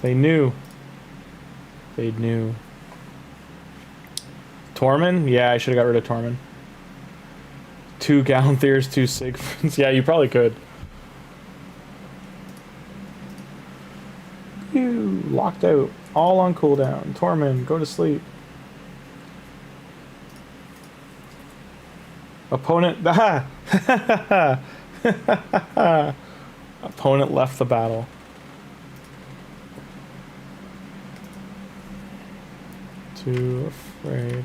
They knew. They knew. Tormund? Yeah, I should have got rid of Tormund. 2 Galanthers, 2 Sigfunds. Yeah, you probably could. Ew, locked out. All on cooldown. Tormund, go to sleep. Opponent. Ah! Opponent left the battle. Too afraid.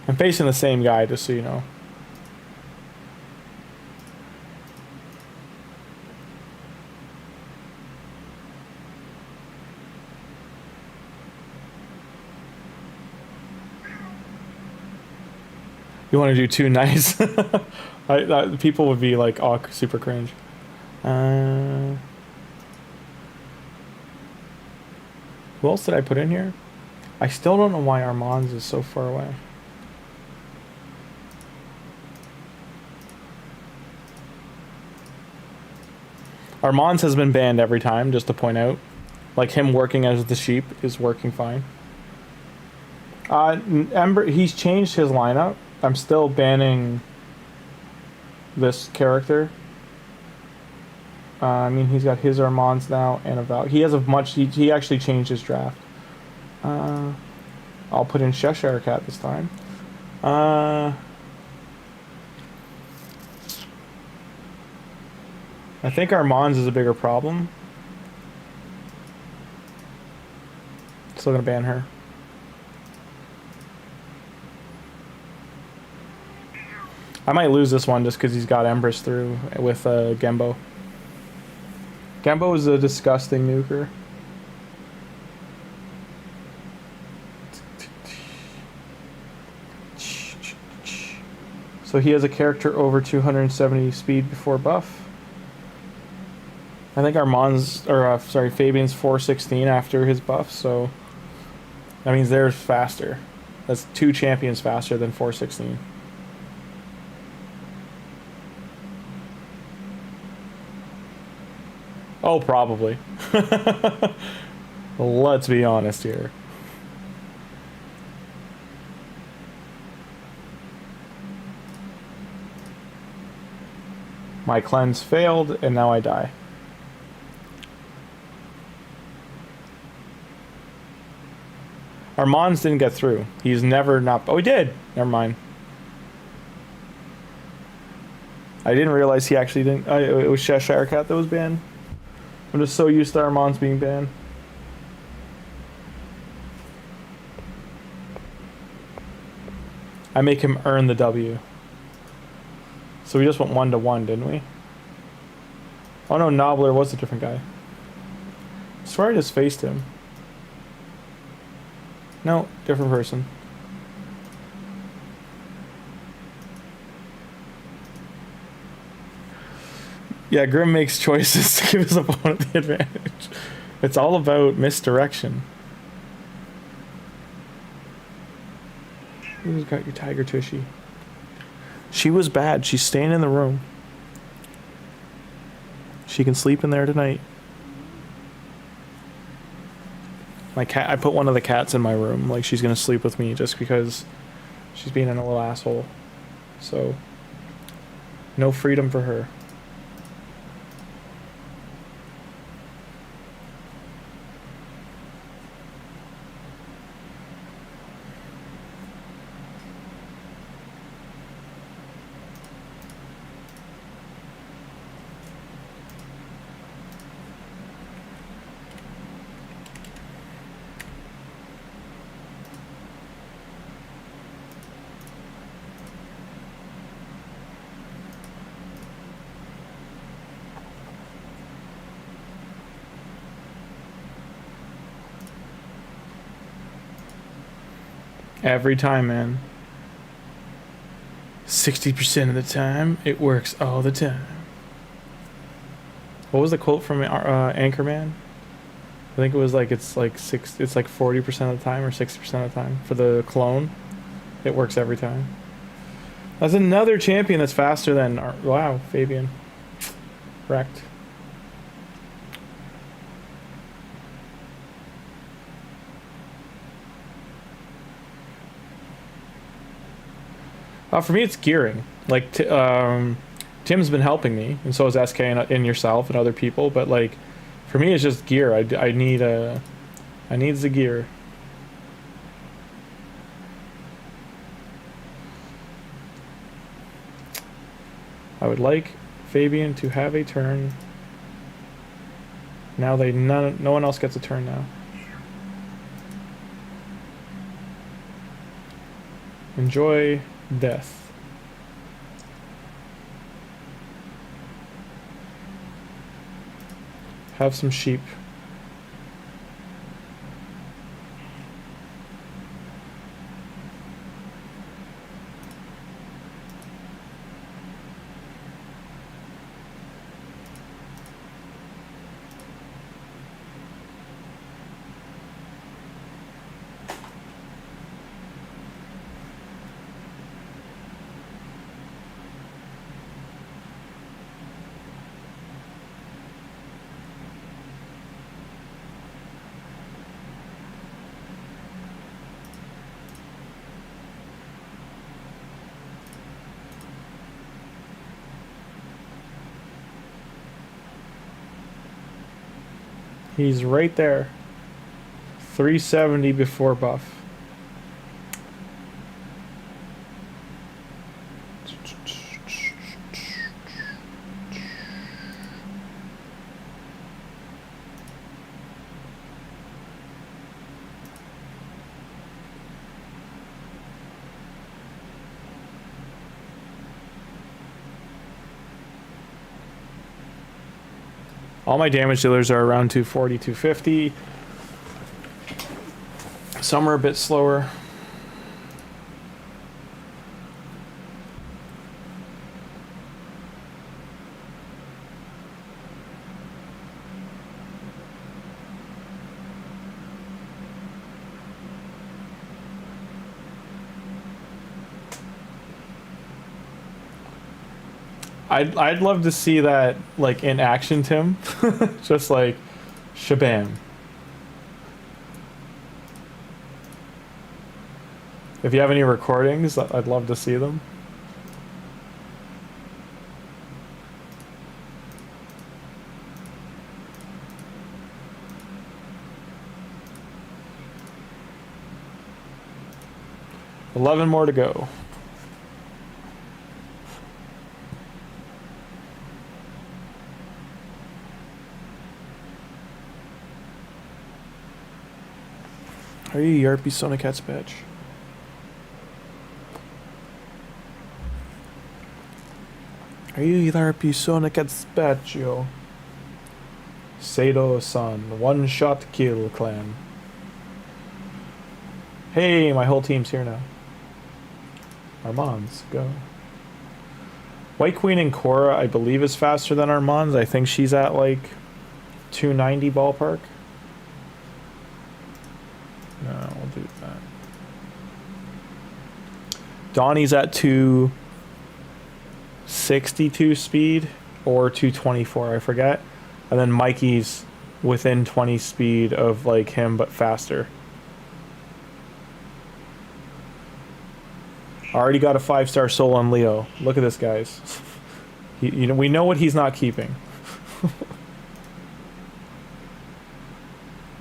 I'm facing the same guy, just so you know. You want to do 2 nice? People would be like, oh, super cringe. Who else did I put in here? I still don't know why Armand's is so far away. Armand's has been banned every time, just to point out. Like, him working as the sheep is working fine. Ember, he's changed his lineup. I'm still banning this character. I mean, he's got his Armands now and a Val. He has a much. He actually changed his draft. I'll put in Cheshire Cat this time. I think Armand's is a bigger problem. Still gonna ban her. I might lose this one just because he's got Empress through with Gembo. Gembo is a disgusting nuker. So he has a character over 270 speed before buff. I think Armand's, or sorry, Fabian's 416 after his buff, so that means they're faster. That's 2 champions faster than 416. Oh, probably. Let's be honest here. My cleanse failed, and now I die. Armand's didn't get through. He's never not... Oh, he did! Never mind. I didn't realize he actually didn't... it was Cheshire Cat that was banned. I'm just so used to Armand's being banned. I make him earn the W. So we just went 1-1, didn't we? Oh no, Nobbler was a different guy. I swear I just faced him. No, different person. Yeah, Grim makes choices to give his opponent the advantage. It's all about misdirection. Who's got your tiger tushy? She was bad. She's staying in the room. She can sleep in there tonight. My cat, I put one of the cats in my room. Like, she's gonna sleep with me just because she's being a little asshole. So, no freedom for her. Every time, man. 60% of the time, it works all the time. What was the quote from Anchorman? I think it was like it's like 40% of the time or 60% of the time for the clone. It works every time. That's another champion that's faster than wow, Fabian. Correct. For me, it's gearing. Like, Tim's been helping me, and so is SK and yourself and other people. But like, for me, it's just gear. I need the gear. I would like Fabian to have a turn. Now no one else gets a turn now. Enjoy death. Have some sheep. He's right there. 370 before buff. All my damage dealers are around 240, 250. Some are a bit slower. I'd love to see that, like, in action, Tim. Just like shabam. If you have any recordings, I'd love to see them. $11 more to go. Are you Yarpy Sonacat's bitch? Are you Yarpy Sonacat's bitch, yo? Sado-san, one-shot kill clan. Hey, my whole team's here now. Armands, go. White Queen and Cora, I believe, is faster than Armands. I think she's at like 290 ballpark. No, we'll do that. Donnie's at 262 speed or 224, I forget. And then Mikey's within 20 speed of like him, but faster. Already got a 5-star soul on Leo. Look at this, guys. You know, we know what he's not keeping.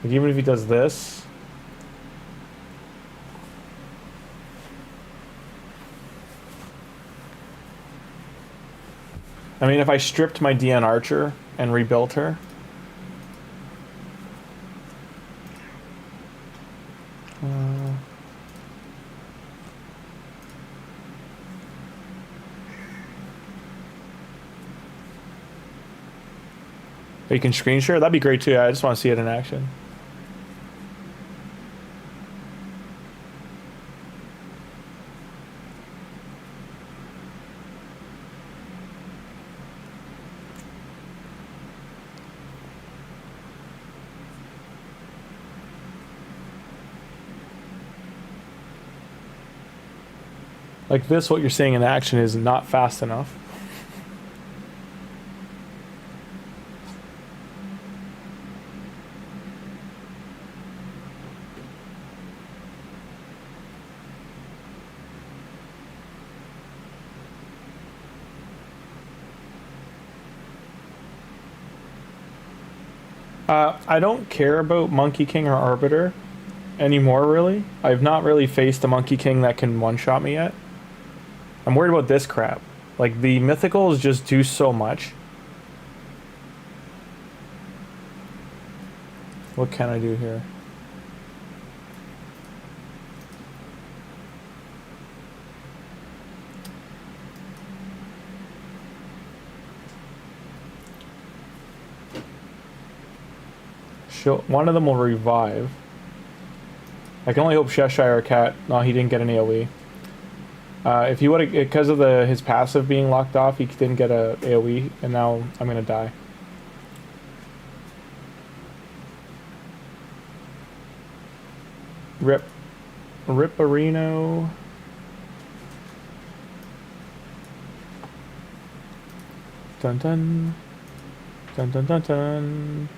Like, even if he does this. I mean, if I stripped my DN Archer and rebuilt her. You can screen share? That'd be great too. I just want to see it in action. Like this, what you're seeing in action is not fast enough. I don't care about Monkey King or Arbiter anymore, really. I've not really faced a Monkey King that can one-shot me yet. I'm worried about this crap. Like, the mythicals just do so much. What can I do here? One of them will revive. I can only hope Cheshire Cat. No, he didn't get an AoE. If he would have, because of his passive being locked off, he didn't get a AoE, and now I'm gonna die. Ripperino. Dun dun. Dun dun dun dun.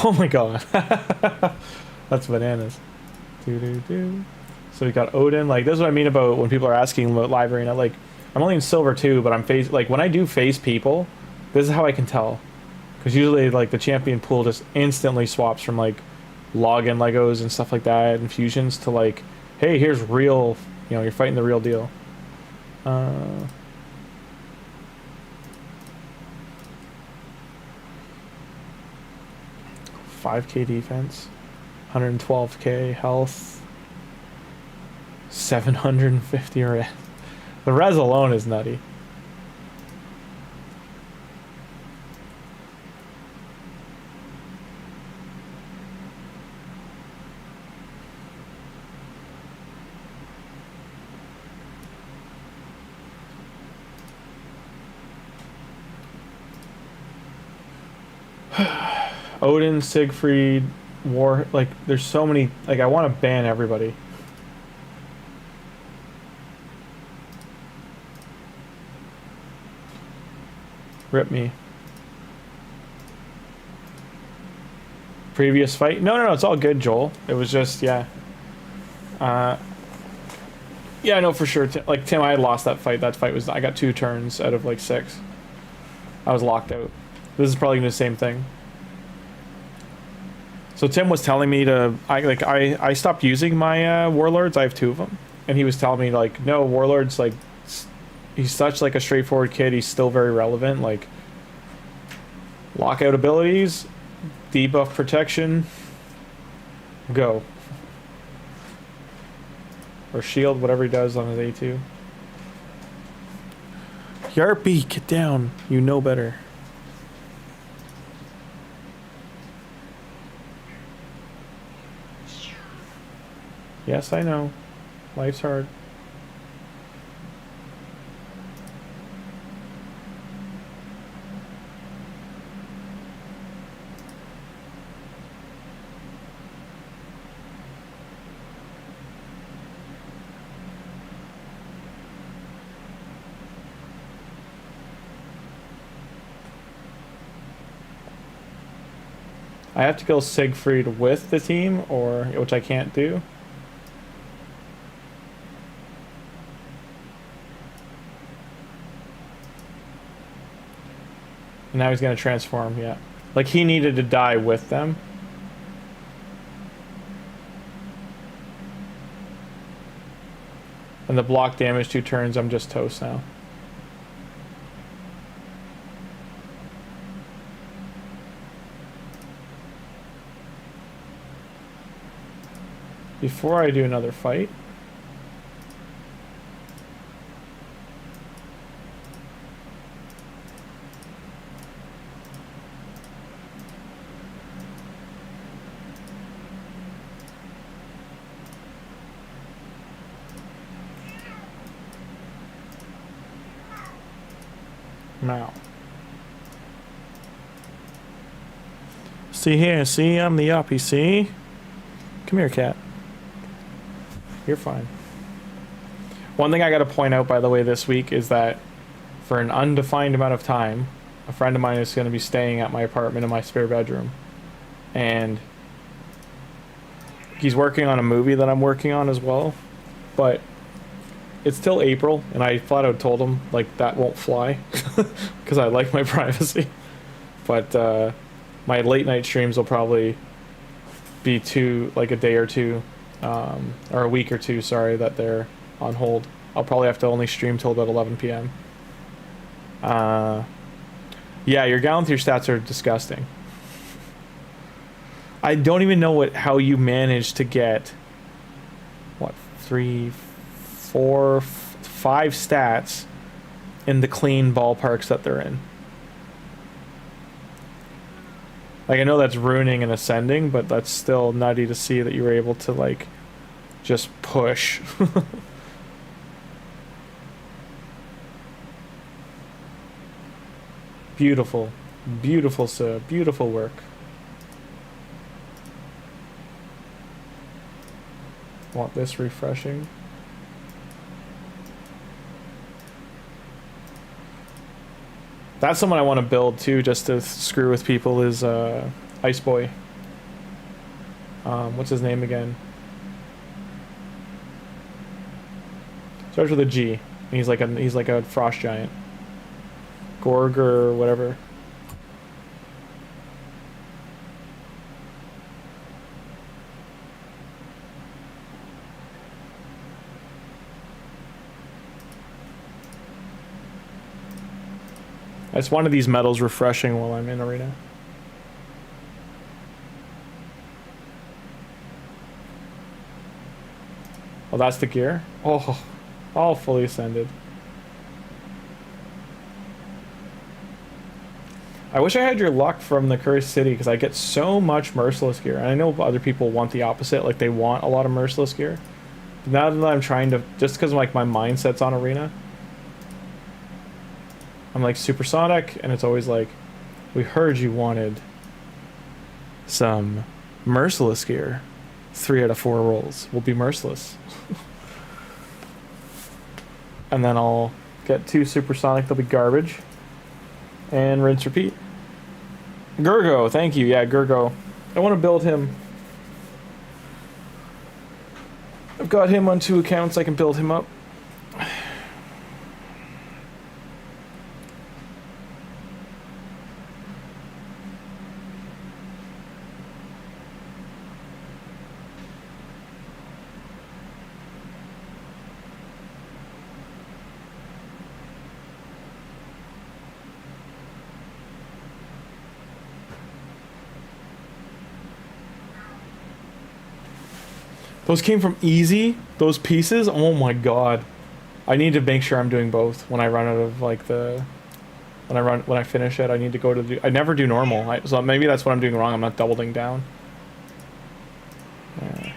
Oh my god. That's bananas. So we got Odin. Like, this is what I mean about when people are asking about live arena. Like, I'm only in silver 2, but I'm face, like, when I do face people, this is how I can tell. Because usually, like, the champion pool just instantly swaps from, like, login Legos and stuff like that, and fusions, to, like, hey, here's real, you know, you're fighting the real deal. 5k defense, 112k health, 750 res. The res alone is nutty. Odin, Siegfried, War, like, there's so many, like, I want to ban everybody. Rip me. Previous fight? No, it's all good, Joel. It was just, yeah. Yeah, I know for sure. Like, Tim, I had lost that fight. That fight was, I got 2 turns out of, like, 6. I was locked out. This is probably gonna be the same thing. So Tim was telling me to, I stopped using my warlords. I have 2 of them, and he was telling me, like, no, warlords, like, he's such, like, a straightforward kid. He's still very relevant. Like, lockout abilities, debuff protection, go, or shield, whatever he does on his A2. Yarpy, get down. You know better. Yes, I know. Life's hard. I have to kill Siegfried with the team, or which I can't do. Now he's gonna transform, yeah. Like, he needed to die with them. And the block damage 2 turns, I'm just toast now. Before I do another fight, now. See here, see, I'm the uppy, see? Come here, cat. You're fine. One thing I gotta point out, by the way, this week is that for an undefined amount of time, a friend of mine is gonna be staying at my apartment in my spare bedroom. And he's working on a movie that I'm working on as well, but it's still April, and I flat out told him like that won't fly because I like my privacy. But my late night streams will probably be like a day or two, or a week or two, sorry, that they're on hold. I'll probably have to only stream till about 11 p.m. Yeah, your Galanthir stats are disgusting. I don't even know how you managed to get, what, 3, 4, 5 stats in the clean ballparks that they're in. Like, I know that's ruining and ascending, but that's still nutty to see that you were able to, like, just push. Beautiful. Beautiful, sir. Beautiful work. Want this refreshing? That's someone I want to build too, just to screw with people, is Ice Boy. What's his name again? Starts with a G. He's like a frost giant. Gorg or whatever. I just wanted these medals refreshing while I'm in arena. Oh, that's the gear? Oh, all fully ascended. I wish I had your luck from the Cursed City, because I get so much Merciless gear. And I know other people want the opposite, like they want a lot of Merciless gear. But now that I'm trying to, just because like my mindset's on arena, I'm like supersonic, and it's always like, we heard you wanted some Merciless gear. 3 out of 4 rolls will be Merciless. And then I'll get 2 supersonic, they'll be garbage. And rinse, repeat. Gurgo, thank you. Yeah, Gurgo. I want to build him. I've got him on 2 accounts, I can build him up. Those came from Easy, those pieces. Oh my god. I need to make sure I'm doing both when I run out of like the when I finish it. I need to go to I never do normal. So maybe that's what I'm doing wrong. I'm not doubling down. Yeah.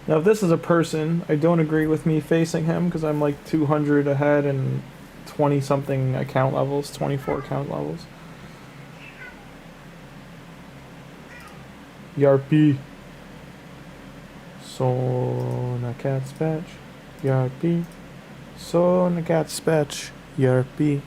Now if this is a person, I don't agree with me facing him because I'm like 200 ahead and 20 something account levels, 24 account levels. Yarp. So na cat spatch. Yarp. So na cat spatch. Yarp.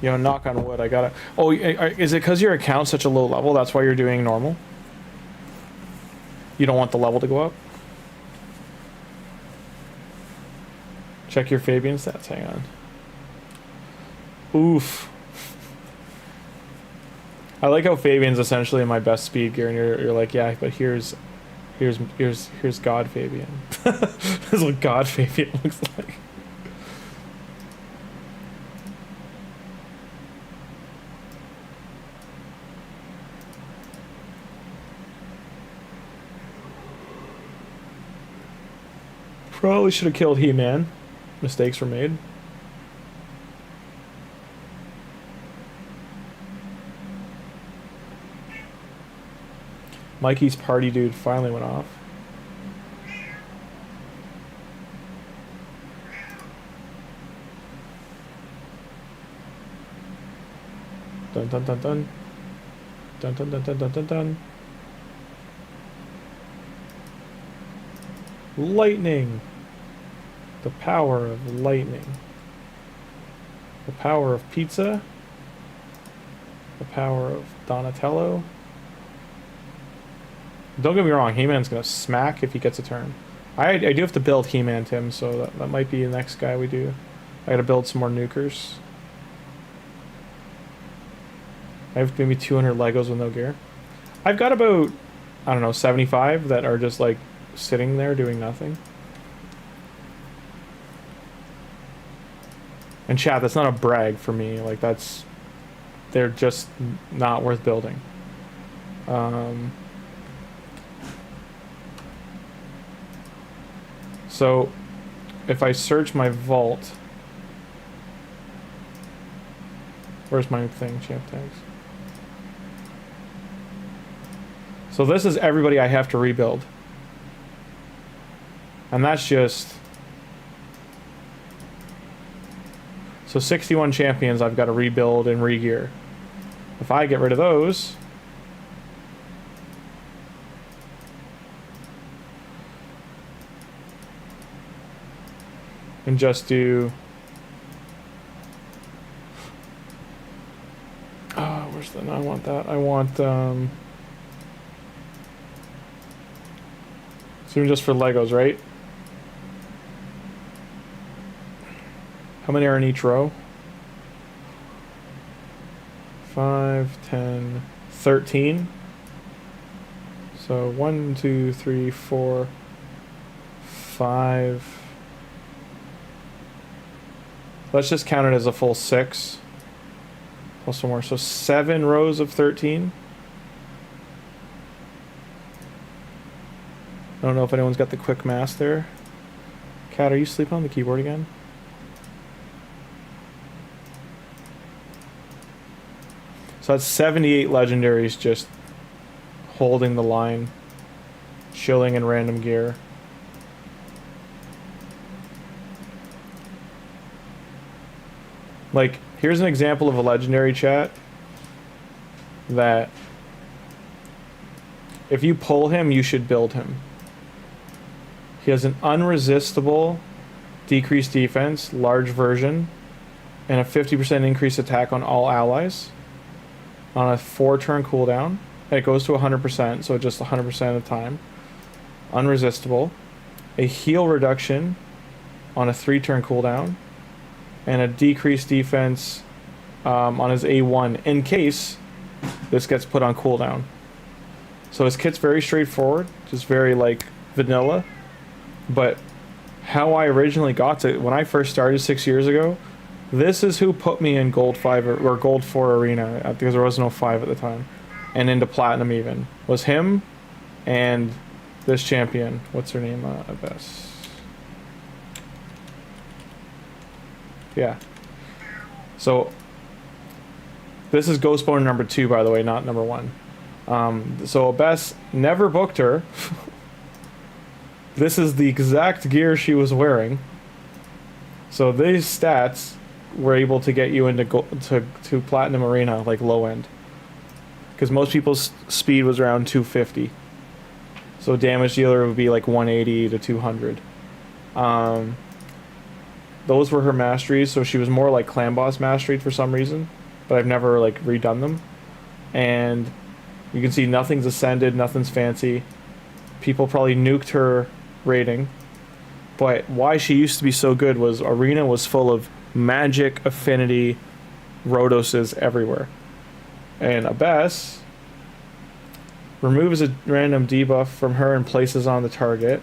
You know, knock on wood, I gotta... Oh, is it because your account's such a low level, that's why you're doing normal? You don't want the level to go up? Check your Fabian stats, hang on. Oof. I like how Fabian's essentially my best speed gear, and you're like, yeah, but here's God Fabian. This is what God Fabian looks like. Probably should have killed He-Man. Mistakes were made. Mikey's party dude finally went off. Dun dun dun dun. Dun dun dun dun dun dun dun. Lightning. The power of lightning. The power of pizza. The power of Donatello. Don't get me wrong, He-Man's gonna smack if he gets a turn. I do have to build He-Man, Tim, so that might be the next guy we do. I gotta build some more nukers. I have maybe 200 Legos with no gear. I've got about, I don't know, 75 that are just like sitting there doing nothing. And chat, that's not a brag for me. Like they're just not worth building. So if I search my vault, where's my thing, champ tags? So this is everybody I have to rebuild. And that's just... So 61 champions I've got to rebuild and regear. If I get rid of those... and just do... Oh, where's the... No, I want that. I want... So even just for Legos, right? How many are in each row? 5, 10, 13. So 1, 2, 3, 4, 5. Let's just count it as a full 6. Plus one more. So 7 rows of 13. I don't know if anyone's got the quick math there. Kat, are you sleeping on the keyboard again? So that's 78 legendaries just holding the line, chilling in random gear. Like, here's an example of a legendary, chat, that if you pull him, you should build him. He has an unresistible decreased defense, large version, and a 50% increased attack on all allies on a 4-turn cooldown. And it goes to 100%, so just 100% of the time. Unresistible. A heal reduction on a 3-turn cooldown. And a decreased defense on his A1 in case this gets put on cooldown. So his kit's very straightforward, just very like vanilla. But how I originally got to it, when I first started 6 years ago, this is who put me in Gold 5 or Gold 4 Arena, because there was no 5 at the time, and into Platinum even. Was him and this champion. What's her name? Bess. Yeah. So this is Ghostbone number 2, by the way, not number 1. So Bess never booked her. This is the exact gear she was wearing. So these stats were able to get you into to Platinum Arena, like low end. Because most people's speed was around 250. So damage dealer would be like 180 to 200. Those were her masteries, so she was more like Clan Boss mastery for some reason. But I've never like redone them. And you can see nothing's ascended, nothing's fancy. People probably nuked her rating. But why she used to be so good was Arena was full of magic, affinity, Rhodoses everywhere. And Abbess removes a random debuff from her and places on the target.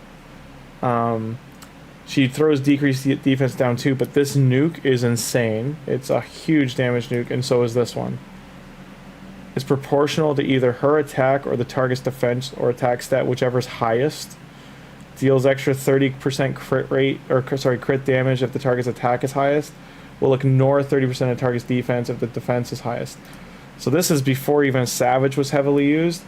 She throws decreased defense down too, but this nuke is insane. It's a huge damage nuke, and so is this one. It's proportional to either her attack or the target's defense or attack stat, whichever's highest. Deals extra 30% crit rate, or sorry, crit damage if the target's attack is highest. Will ignore 30% of target's defense if the defense is highest. So this is before even Savage was heavily used.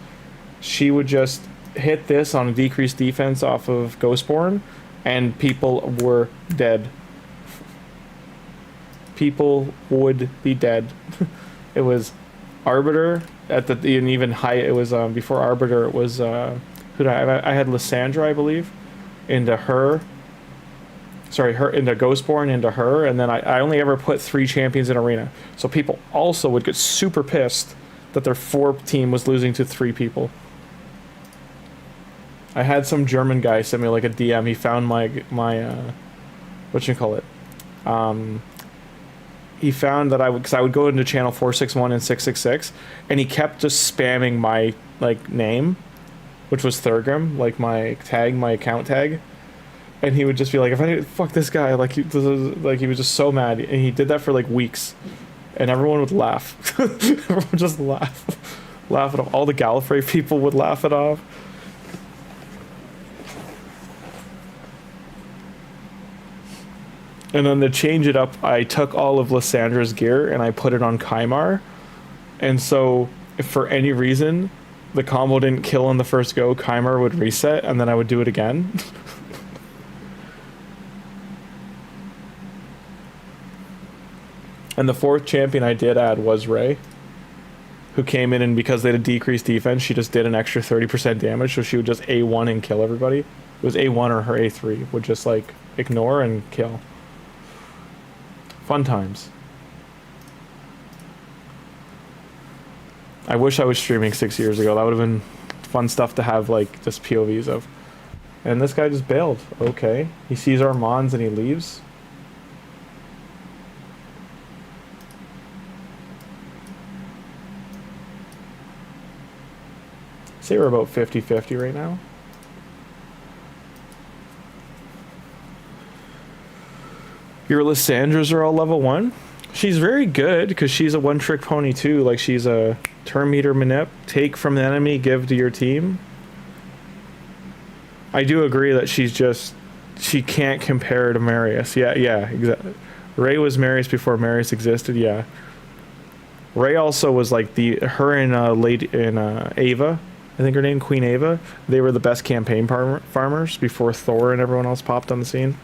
She would just hit this on a decreased defense off of Ghostborn, and people were dead. People would be dead. It was Arbiter at the and even high. It was before Arbiter. It was who did I have? I had Lysandra, I believe, into her. Sorry, her into Ghostborn, into her, and then I only ever put 3 champions in arena. So people also would get super pissed that their 4 team was losing to 3 people. I had some German guy send me like a DM. He found my what you call it? He found that because I would go into channel 461 and 666, and he kept just spamming my like name, which was Thurgrim, like my tag, my account tag. And he would just be like, if I didn't fuck this guy, like he was just so mad, and he did that for like weeks, and everyone would laugh. Everyone would just laugh it off. All the Gallifrey people would laugh it off. And then to change it up, I took all of Lysandra's gear and I put it on Kymar. And so, if for any reason the combo didn't kill on the first go, Kymar would reset, and then I would do it again. And the 4th champion I did add was Ray, who came in, and because they had a decreased defense, she just did an extra 30% damage, so she would just A1 and kill everybody. It was A1 or her A3 would just like ignore and kill. Fun times. I wish I was streaming 6 years ago. That would have been fun stuff to have like just POVs of. And this guy just bailed. Okay. He sees our Mons and he leaves. Say we're about 50-50 right now. Your Lysandras are all level 1? She's very good because she's a one-trick pony too. Like she's a turn meter manip, take from the enemy, give to your team. I do agree that she can't compare to Marius. Yeah, exactly. Ray was Marius before Marius existed, yeah. Ray also was like her and Ava, I think her name, Queen Ava, they were the best campaign farmers before Thor and everyone else popped on the scene.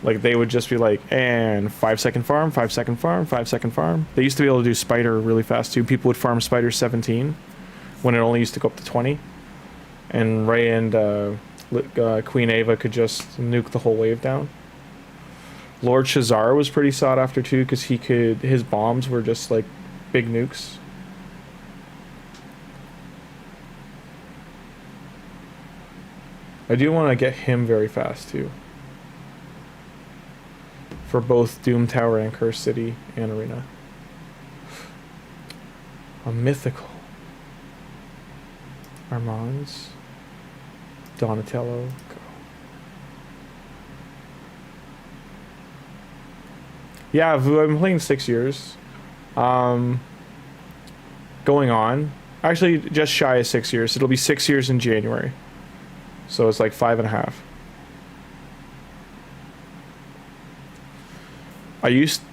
Like, they would just be like, and 5-second farm, 5-second farm, 5-second farm. They used to be able to do Spider really fast, too. People would farm Spider 17 when it only used to go up to 20. And Ray and Queen Ava could just nuke the whole wave down. Lord Shazar was pretty sought after, too, because his bombs were just, like, big nukes. I do want to get him very fast, too. For both Doom Tower and Curse City and Arena. A mythical. Armands. Donatello. Go. Yeah, I've been playing 6 years. Going on. Actually, just shy of 6 years. It'll be 6 years in January. So it's like 5.5.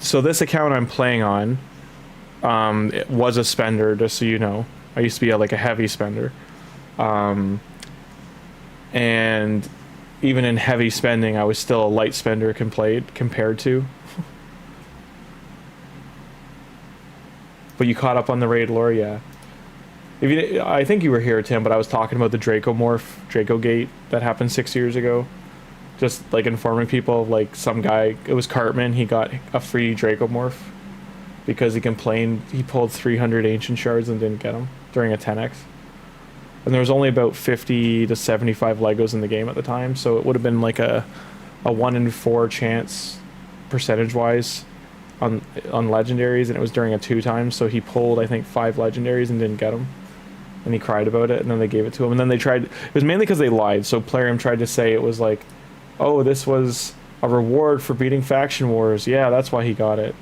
So this account I'm playing on, it was a spender, just so you know. I used to be like a heavy spender. And even in heavy spending, I was still a light spender compared to. But you caught up on the raid lore, yeah. I think you were here, Tim, but I was talking about the Draco Gate that happened 6 years ago. Just like informing people, like some guy, it was Cartman, he got a free Dracomorph because he complained he pulled 300 ancient shards and didn't get them during a 10x. And there was only about 50 to 75 Legos in the game at the time, so it would have been like a 1 in 4 chance percentage-wise on legendaries, and it was during a 2 times, so he pulled, I think, 5 legendaries and didn't get them. And he cried about it, and then they gave it to him. And then they tried, it was mainly because they lied, so Plarium tried to say it was like, oh, this was a reward for beating faction wars. Yeah, that's why he got it.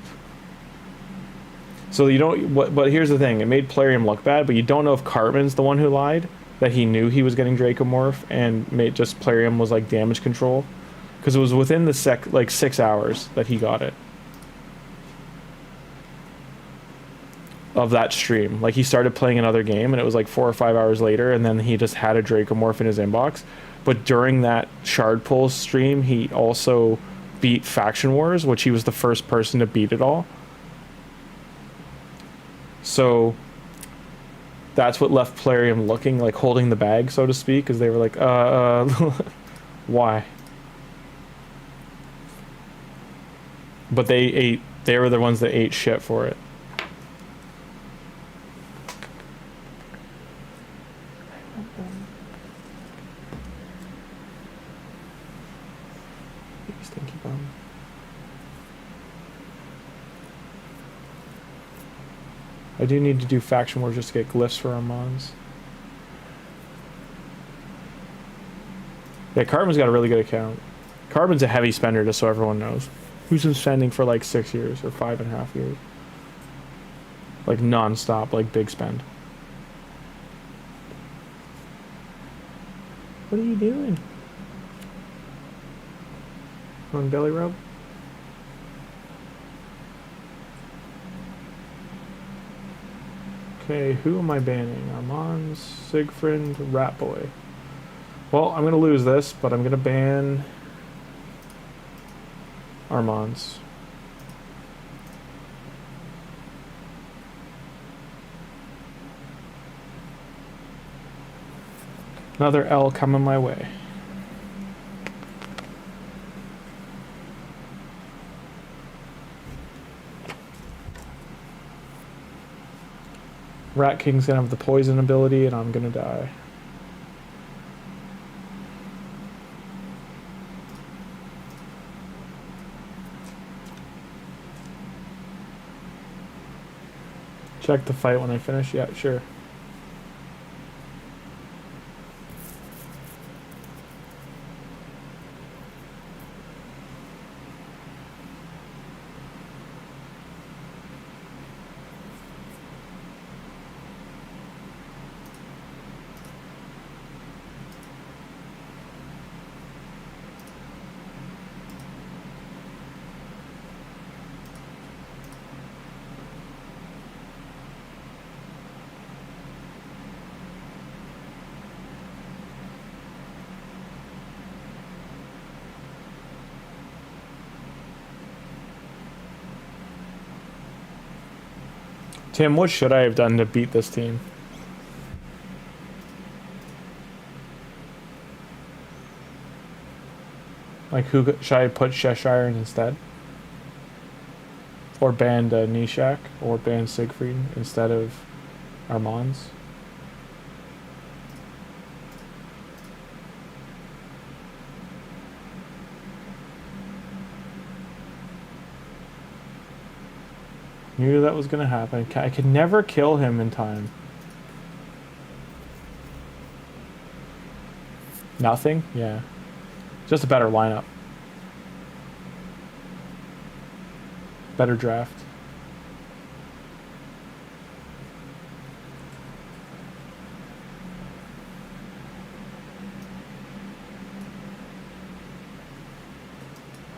So you don't, but here's the thing, it made Plarium look bad, but you don't know if Cartman's the one who lied, that he knew he was getting Dracomorph, and made just Plarium was like damage control. Because it was within the like 6 hours that he got it. Of that stream. Like, he started playing another game, and it was like 4 or 5 hours later, and then he just had a Dracomorph in his inbox. But during that Shard Pull stream, he also beat Faction Wars, which he was the first person to beat it all. So that's what left Plarium looking like holding the bag, so to speak, because they were like, why? But they were the ones that ate shit for it. Stinky bum. I do need to do faction wars just to get glyphs for our mons. Yeah, Carbon's got a really good account. Carbon's a heavy spender, just so everyone knows. Who's been spending for like 6 years or 5.5 years. Like non-stop, like big spend. What are you doing? On belly rub? Okay, who am I banning? Armand, Siegfried, Ratboy. Well, I'm gonna lose this, but I'm gonna ban Armand's. Another L coming my way. Rat King's gonna have the poison ability and I'm gonna die. Check the fight when I finish? Yeah, sure. Tim, what should I have done to beat this team? Like, who should I put Cheshire in instead? Or ban Nishak? Or ban Siegfried instead of Armand's? Knew that was gonna happen. I could never kill him in time. Nothing? Yeah. Just a better lineup. Better draft.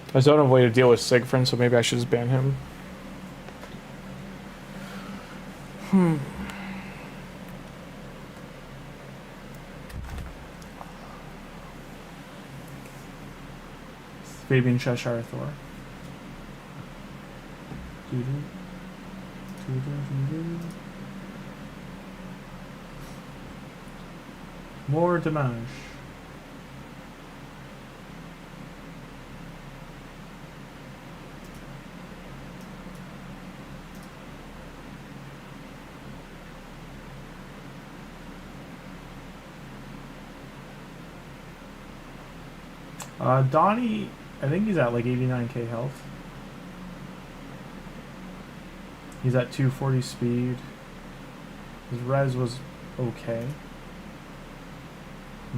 I just don't have a way to deal with Siegfried, so maybe I should just ban him. Fabian Cheshire Thor. More damage. Donnie, I think he's at like 89k health. He's at 240 speed. His res was okay. I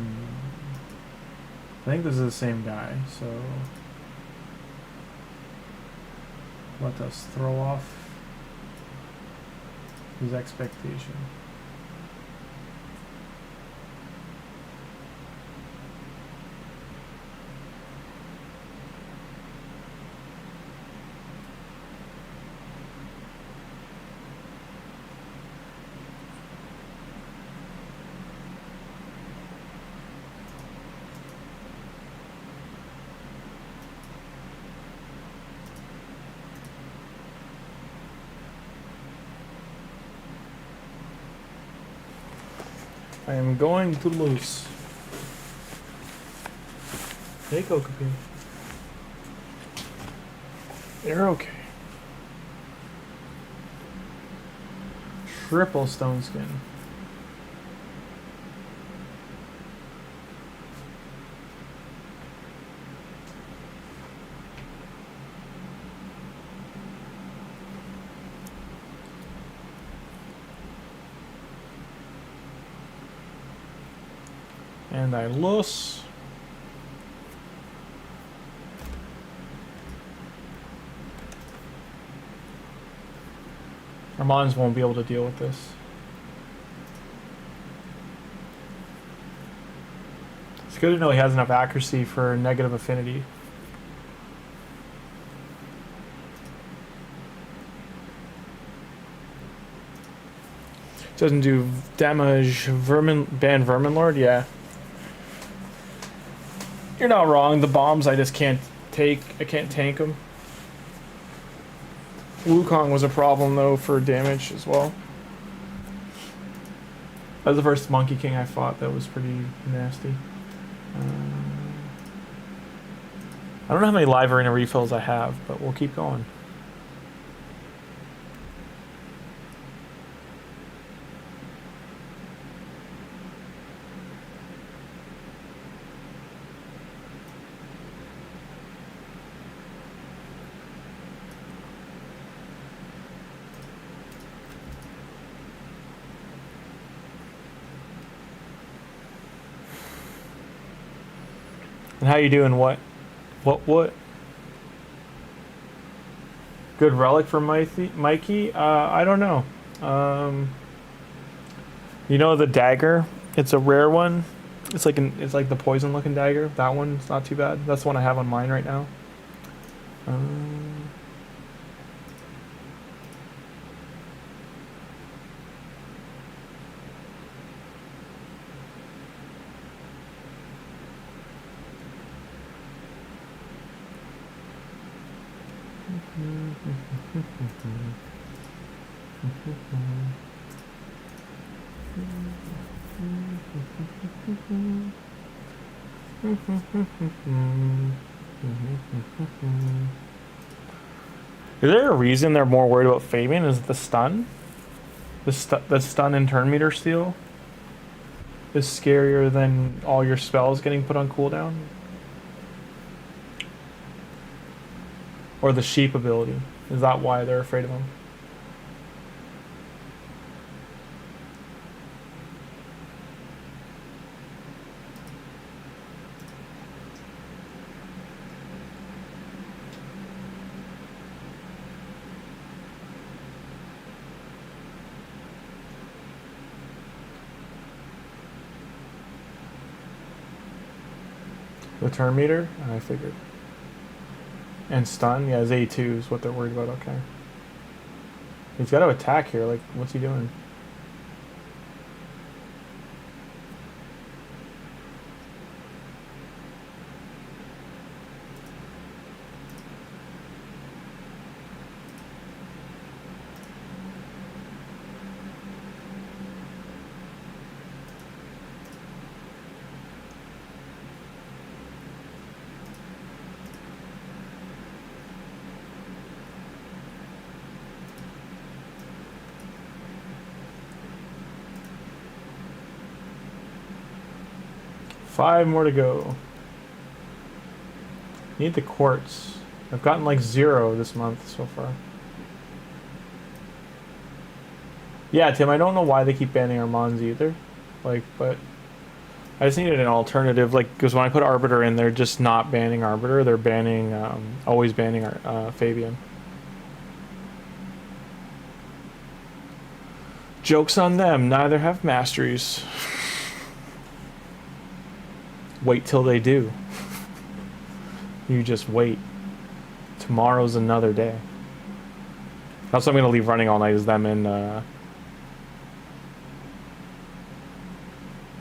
think this is the same guy, so let us throw off his expectation. I am going to lose. Hey, Kokopee. You're okay. Triple stone skin. And I lose. Armands won't be able to deal with this. It's good to know he has enough accuracy for negative affinity. Doesn't do damage. Ban Vermin Lord, yeah. You're not wrong. The bombs I just can't take. I can't tank them. Wukong was a problem though for damage as well. That was the first Monkey King I fought that was pretty nasty. I don't know how many live arena refills I have, but we'll keep going. And how you doing? What? Good relic for Mikey? I don't know. You know the dagger? It's a rare one. It's like the poison looking dagger. That one's not too bad. That's the one I have on mine right now. Is there a reason they're more worried about Fabian? Is it the stun? The stun and turn meter steal is scarier than all your spells getting put on cooldown? Or the sheep ability? Is that why they're afraid of him? The turn meter? I figured. And stun? Yeah, his A2 is what they're worried about, okay. He's got to attack here, like, what's he doing? Five more to go. Need the quartz. I've gotten like 0 this month so far. Yeah, Tim, I don't know why they keep banning Armands either. Like, but I just needed an alternative. Like, because when I put Arbiter in, they're just not banning Arbiter. They're banning, always banning Fabian. Joke's on them. Neither have masteries. Wait till they do. You just wait. Tomorrow's another day. That's what I'm going to leave running all night is them in...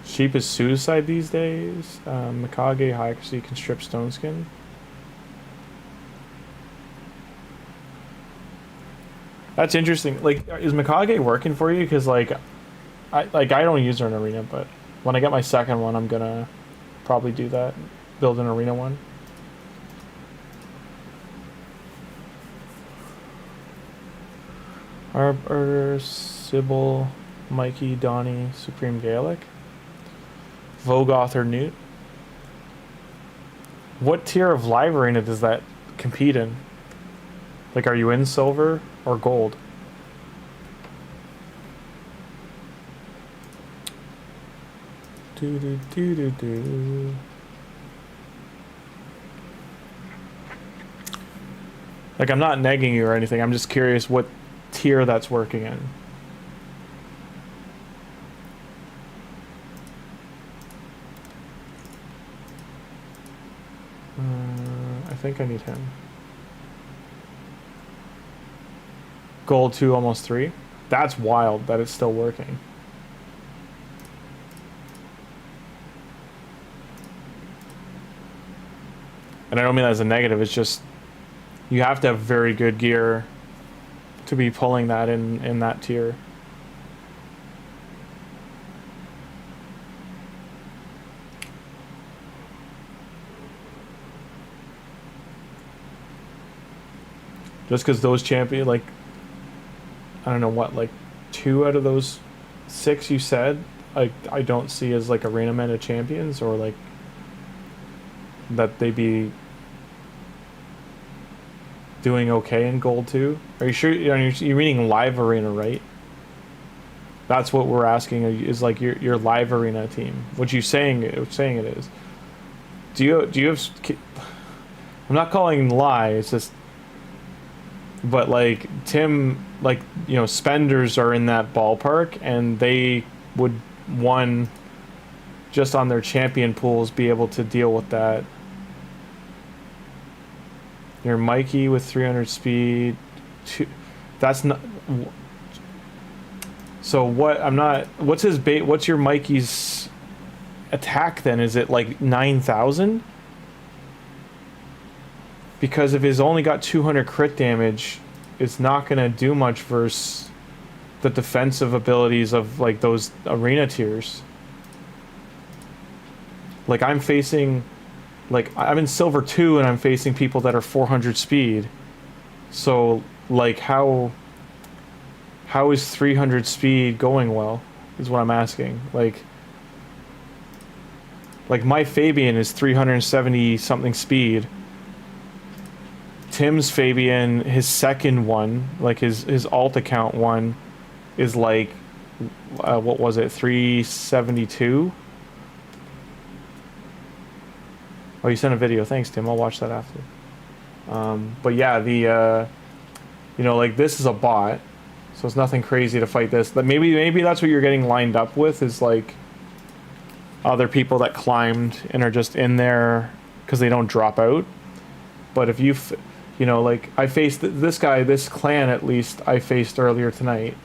Sheep is suicide these days. Mikage, high accuracy, can strip stone skin. That's interesting. Like, is Mikage working for you? Because, like I don't use her in arena, but... When I get my second one, I'm gonna probably do that. Build an arena one. Arbor, Sybil, Mikey, Donnie, Supreme Gaelic. Vogoth or Newt. What tier of live arena does that compete in? Like, are you in silver or gold? Do do do do do. Like, I'm not negging you or anything. I'm just curious what tier that's working in. I think I need him. Gold 2, almost 3. That's wild that it's still working. And I don't mean that as a negative, it's just you have to have very good gear to be pulling that in that tier. Just because those champion, like, I don't know what, like 2 out of those 6 you said, I don't see as like arena meta champions, or like that they be doing okay in gold 2. Are you sure? You're meaning live arena, right? That's what we're asking, is like your live arena team. What you saying it is. Do you have? I'm not calling lie. It's just. But like Tim, like, you know, spenders are in that ballpark, and they would, one, just on their champion pools, be able to deal with that. Your Mikey with 300 speed, that's not. So what? I'm not. What's his bait? What's your Mikey's attack then? Is it like 9,000? Because if he's only got 200 crit damage, it's not going to do much versus the defensive abilities of like those arena tiers. Like I'm facing, like I'm in silver 2 and I'm facing people that are 400 speed. So like how is 300 speed going well is what I'm asking. Like my Fabian is 370 something speed. Tim's Fabian, his second one, like his alt account one, is like, what was it, 372? Oh, you sent a video. Thanks, Tim. I'll watch that after. But yeah, you know, like this is a bot, so it's nothing crazy to fight this. But maybe that's what you're getting lined up with, is like other people that climbed and are just in there because they don't drop out. But if you know, like I faced this guy, this clan at least I faced earlier tonight.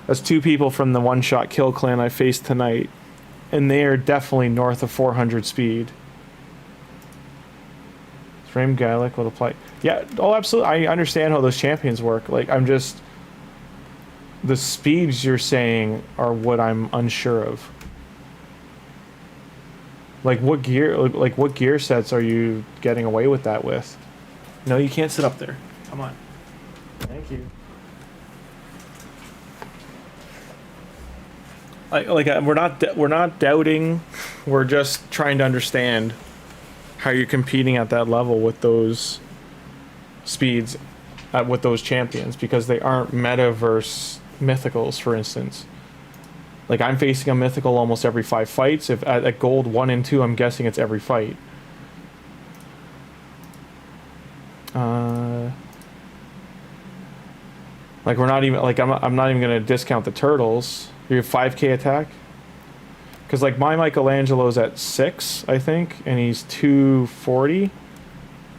That's 2 people from the one-shot kill clan I faced tonight, and they are definitely north of 400 speed. Frame Gaelic will apply. Yeah, oh, absolutely. I understand how those champions work. Like, I'm just, the speeds you're saying are what I'm unsure of. Like what gear sets are you getting away with that with? No, you can't sit up there. Come on. Thank you. We're not doubting. We're just trying to understand how you're competing at that level with those speeds, with those champions, because they aren't metaverse mythicals, for instance. Like, I'm facing a mythical almost every 5 fights. If at gold 1 and 2, I'm guessing it's every fight. Like, we're not even, like, I'm not even gonna discount the turtles. You have 5k attack? Because, like, my Michelangelo's at 6, I think, and he's 240,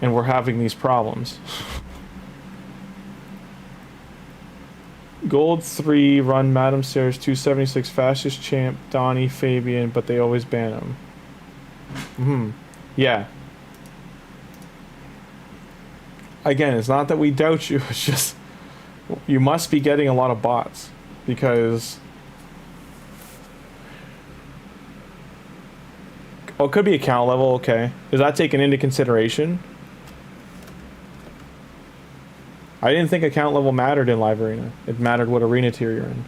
and we're having these problems. Gold 3, run Madam Serris 276, fastest champ, Donnie, Fabian, but they always ban him. Yeah. Again, it's not that we doubt you, it's just you must be getting a lot of bots, because Oh, it could be account level, okay. Is that taken into consideration? I didn't think account level mattered in Live Arena. It mattered what arena tier you're in.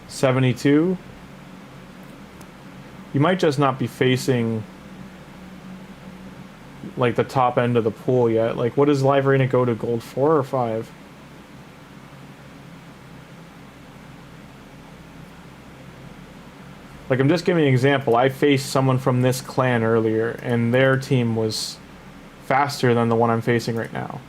$72. You might just not be facing like the top end of the pool yet. Like, what does Live Arena go to? Gold 4 or 5? Like, I'm just giving you an example. I faced someone from this clan earlier, and their team was faster than the one I'm facing right now.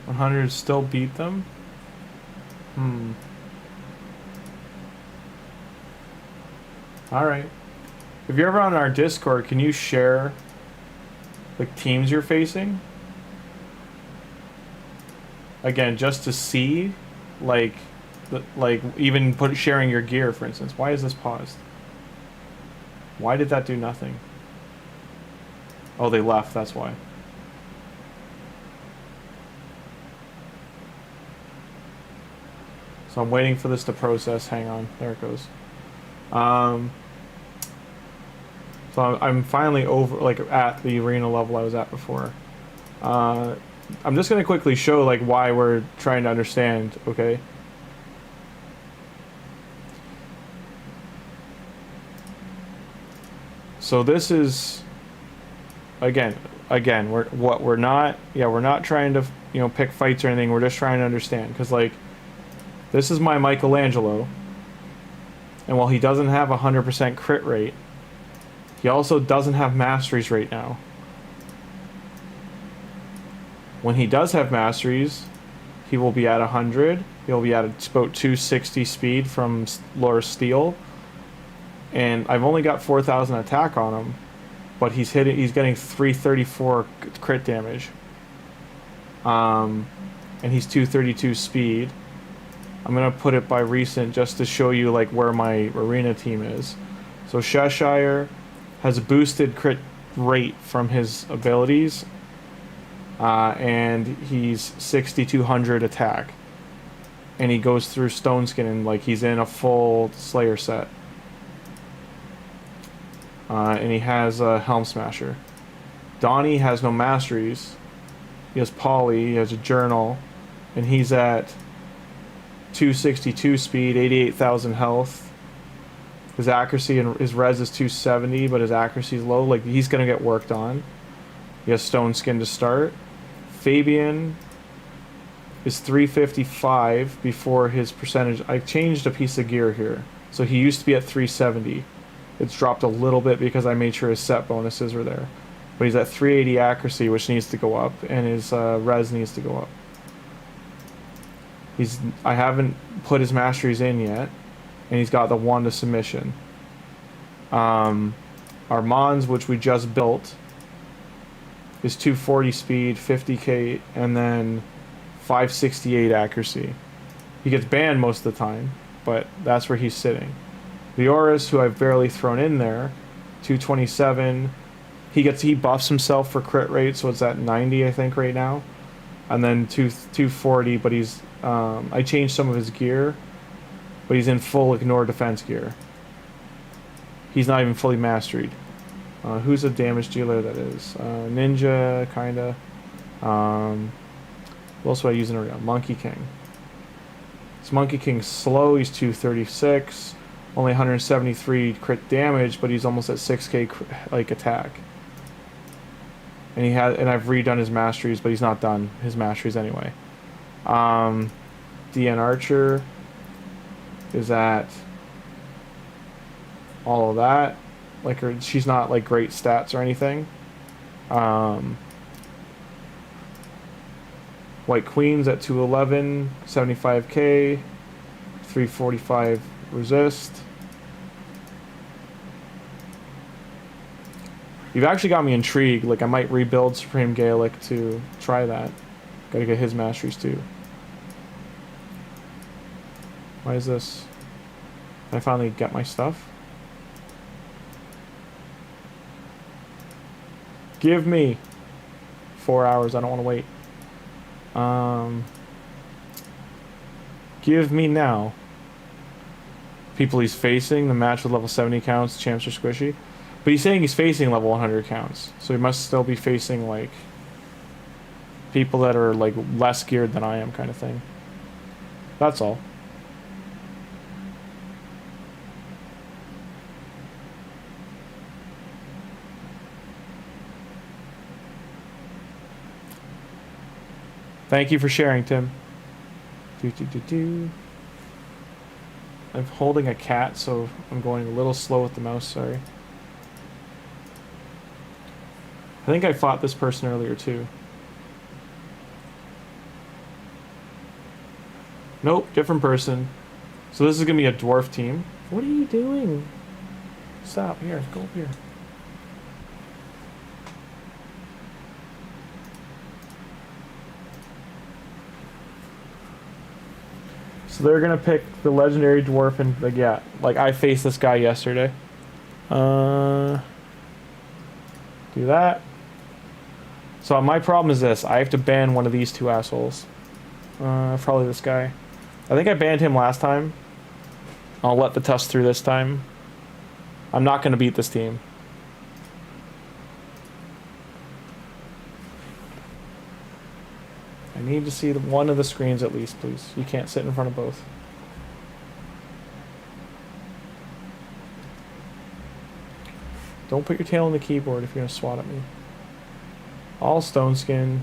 $100 still beat them? Alright. If you're ever on our Discord, can you share like teams you're facing? Again, just to see, like even sharing your gear, for instance. Why is this paused? Why did that do nothing? Oh, they left, that's why. So I'm waiting for this to process. Hang on. There it goes. So I'm finally over, like, at the arena level I was at before. I'm just going to quickly show, like, why we're trying to understand, okay? So this is, again, we're not trying to, you know, pick fights or anything. We're just trying to understand, because, like, this is my Michelangelo, and while he doesn't have a 100% crit rate, he also doesn't have masteries right now. When he does have masteries, he will be at 100. He'll be at about 260 speed from Lore Steel, and I've only got 4,000 attack on him, but he's getting 334 crit damage. And he's 232 speed. I'm gonna put it by recent just to show you like where my arena team is. So Cheshire has a boosted crit rate from his abilities, and he's 6,200 attack, and he goes through Stone Skin and like he's in a full Slayer set, and he has a Helm Smasher. Donnie has no masteries. He has Poly, he has a Journal, and he's at 262 speed, 88,000 health. His accuracy and his res is 270, but his accuracy is low. Like, he's gonna get worked on. He has Stone Skin to start. Fabian is 355 before his percentage. I changed a piece of gear here. So he used to be at 370. It's dropped a little bit because I made sure his set bonuses were there. But he's at 380 accuracy, which needs to go up, and his res needs to go up. I haven't put his masteries in yet, and he's got the 1 to submission. Armand's, which we just built, is 240 speed, 50k, and then 568 accuracy. He gets banned most of the time, but that's where he's sitting. The Horus, who I've barely thrown in there, 227. He buffs himself for crit rate, so it's at 90, I think, right now. And then 240, but he's I changed some of his gear, but he's in full ignore defense gear. He's not even fully masteried. Who's a damage dealer that is? Ninja, kinda. What else do I use in a Monkey King? This Monkey King's slow, he's 236, only 173 crit damage, but he's almost at 6k like attack. And I've redone his masteries, but he's not done his masteries anyway. DN Archer is at all of that. Like, she's not like great stats or anything. White Queen's at 211, 75k, 345 resist. You've actually got me intrigued. Like, I might rebuild Supreme Gaelic to try that. Gotta get his masteries too. Why is this? Can I finally get my stuff? Give me 4 hours. I don't want to wait. Give me now. People he's facing. The match with level 70 counts. Champs are squishy. But he's saying he's facing level 100 counts. So he must still be facing, like, people that are, like, less geared than I am, kind of thing. That's all. Thank you for sharing, Tim. I'm holding a cat, so I'm going a little slow with the mouse, sorry. I think I fought this person earlier, too. Nope, different person. So this is going to be a dwarf team. What are you doing? Stop, here, go up here. So they're gonna pick the legendary dwarf and like, yeah, like I faced this guy yesterday. Do that. So my problem is this: I have to ban one of these two assholes. Probably this guy. I think I banned him last time. I'll let the tusk through this time. I'm not gonna beat this team. I need to see one of the screens at least, please. You can't sit in front of both. Don't put your tail on the keyboard if you're going to swat at me. All stone skin.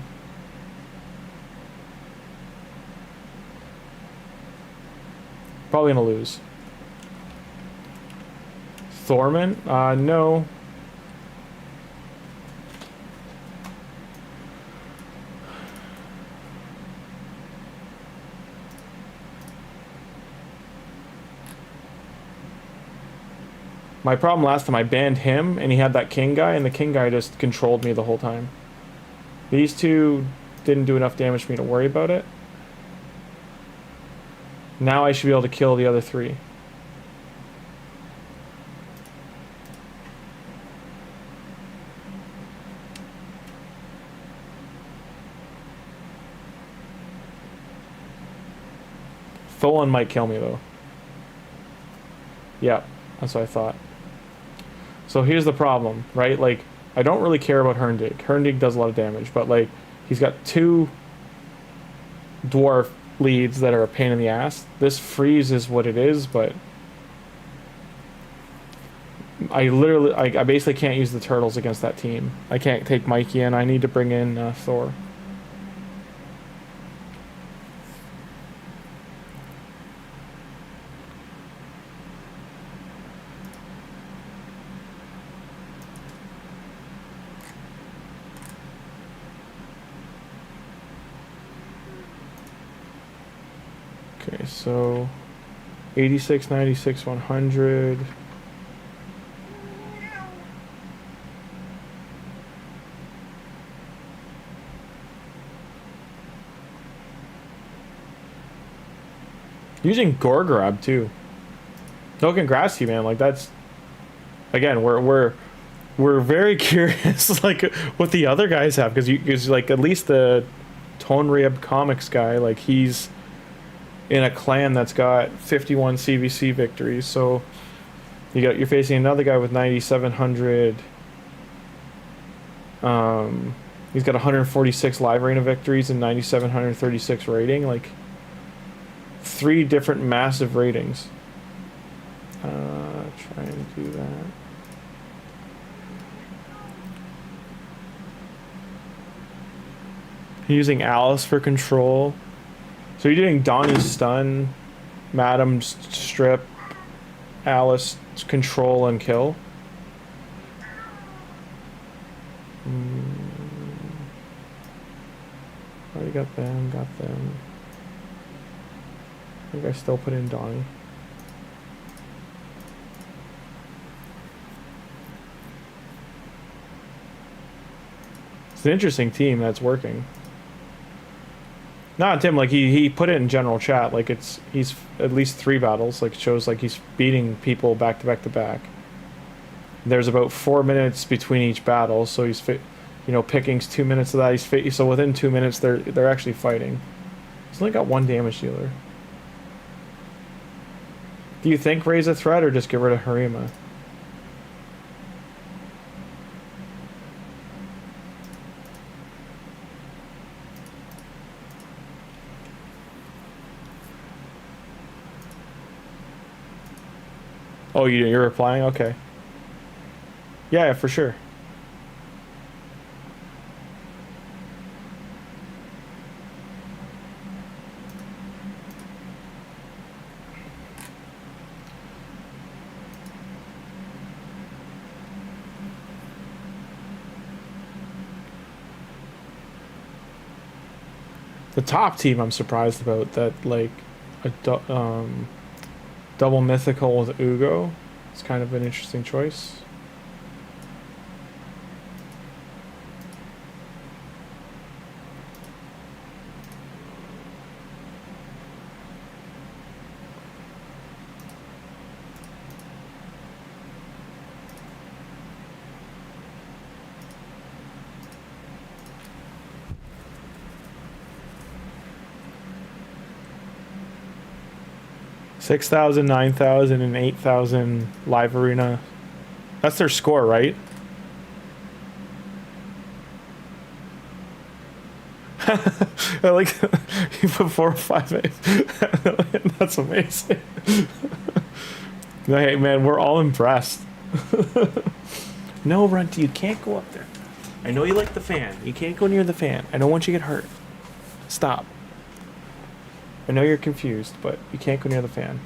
Probably going to lose. Thorman? No. My problem last time, I banned him, and he had that king guy, and the king guy just controlled me the whole time. These two didn't do enough damage for me to worry about it. Now I should be able to kill the other three. Tholin might kill me, though. Yeah, that's what I thought. So here's the problem, right? Like, I don't really care about Herndig. Herndig does a lot of damage, but, like, he's got two dwarf leads that are a pain in the ass. This freeze is what it is, but I basically can't use the turtles against that team. I can't take Mikey in. I need to bring in Thor. Okay, so 86, 96, 100. Using Gorgrab too. No, congrats to you, man. Like, that's, again, we're very curious, like, what the other guys have, because like at least the Tonriab Comics guy, like, he's in a clan that's got 51 CVC victories. So you're facing another guy with 9,700. He's got 146 live arena victories and 9,736 rating. Like, three different massive ratings. Try and do that. Using Alice for control. So you're doing Donnie's stun, Madam's strip, Alice control and kill. Already got them, I think I still put in Donnie. It's an interesting team that's working. Not Tim, like he put it in general chat, like he's at least 3 battles, like it shows like he's beating people back to back to back. There's about 4 minutes between each battle, so he's picking's 2 minutes of that. So within 2 minutes they're actually fighting. He's only got 1 damage dealer. Do you think raise a threat or just get rid of Harima? Oh, you're replying? Okay. Yeah, for sure. The top team I'm surprised about, that like a double mythical with Ugo. It's kind of an interesting choice. $6,000, $9,000, and $8,000 live arena. That's their score, right? I like you put 4 or 5 8. That's amazing. Hey man, we're all impressed. No, Runty, you can't go up there. I know you like the fan. You can't go near the fan. I don't want you to get hurt. Stop. I know you're confused, but you can't go near the fan.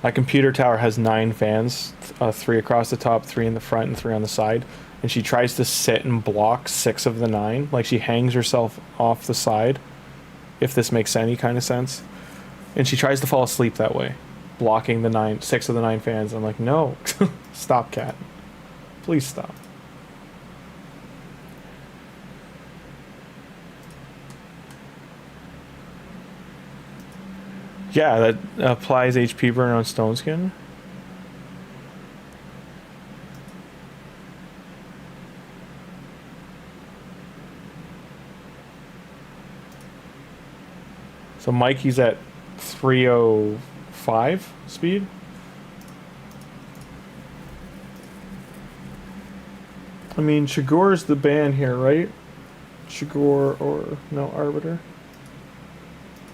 My computer tower has 9 fans, 3 across the top, 3 in the front, and 3 on the side. And she tries to sit and block 6 of the 9. Like she hangs herself off the side, if this makes any kind of sense. And she tries to fall asleep that way, blocking the 6 of the 9 fans. I'm like, no, stop, cat. Please stop. Yeah, that applies HP burn on Stone Skin. So Mikey's at 305 speed. I mean, Shigor's the ban here, right? Shigor or no Arbiter.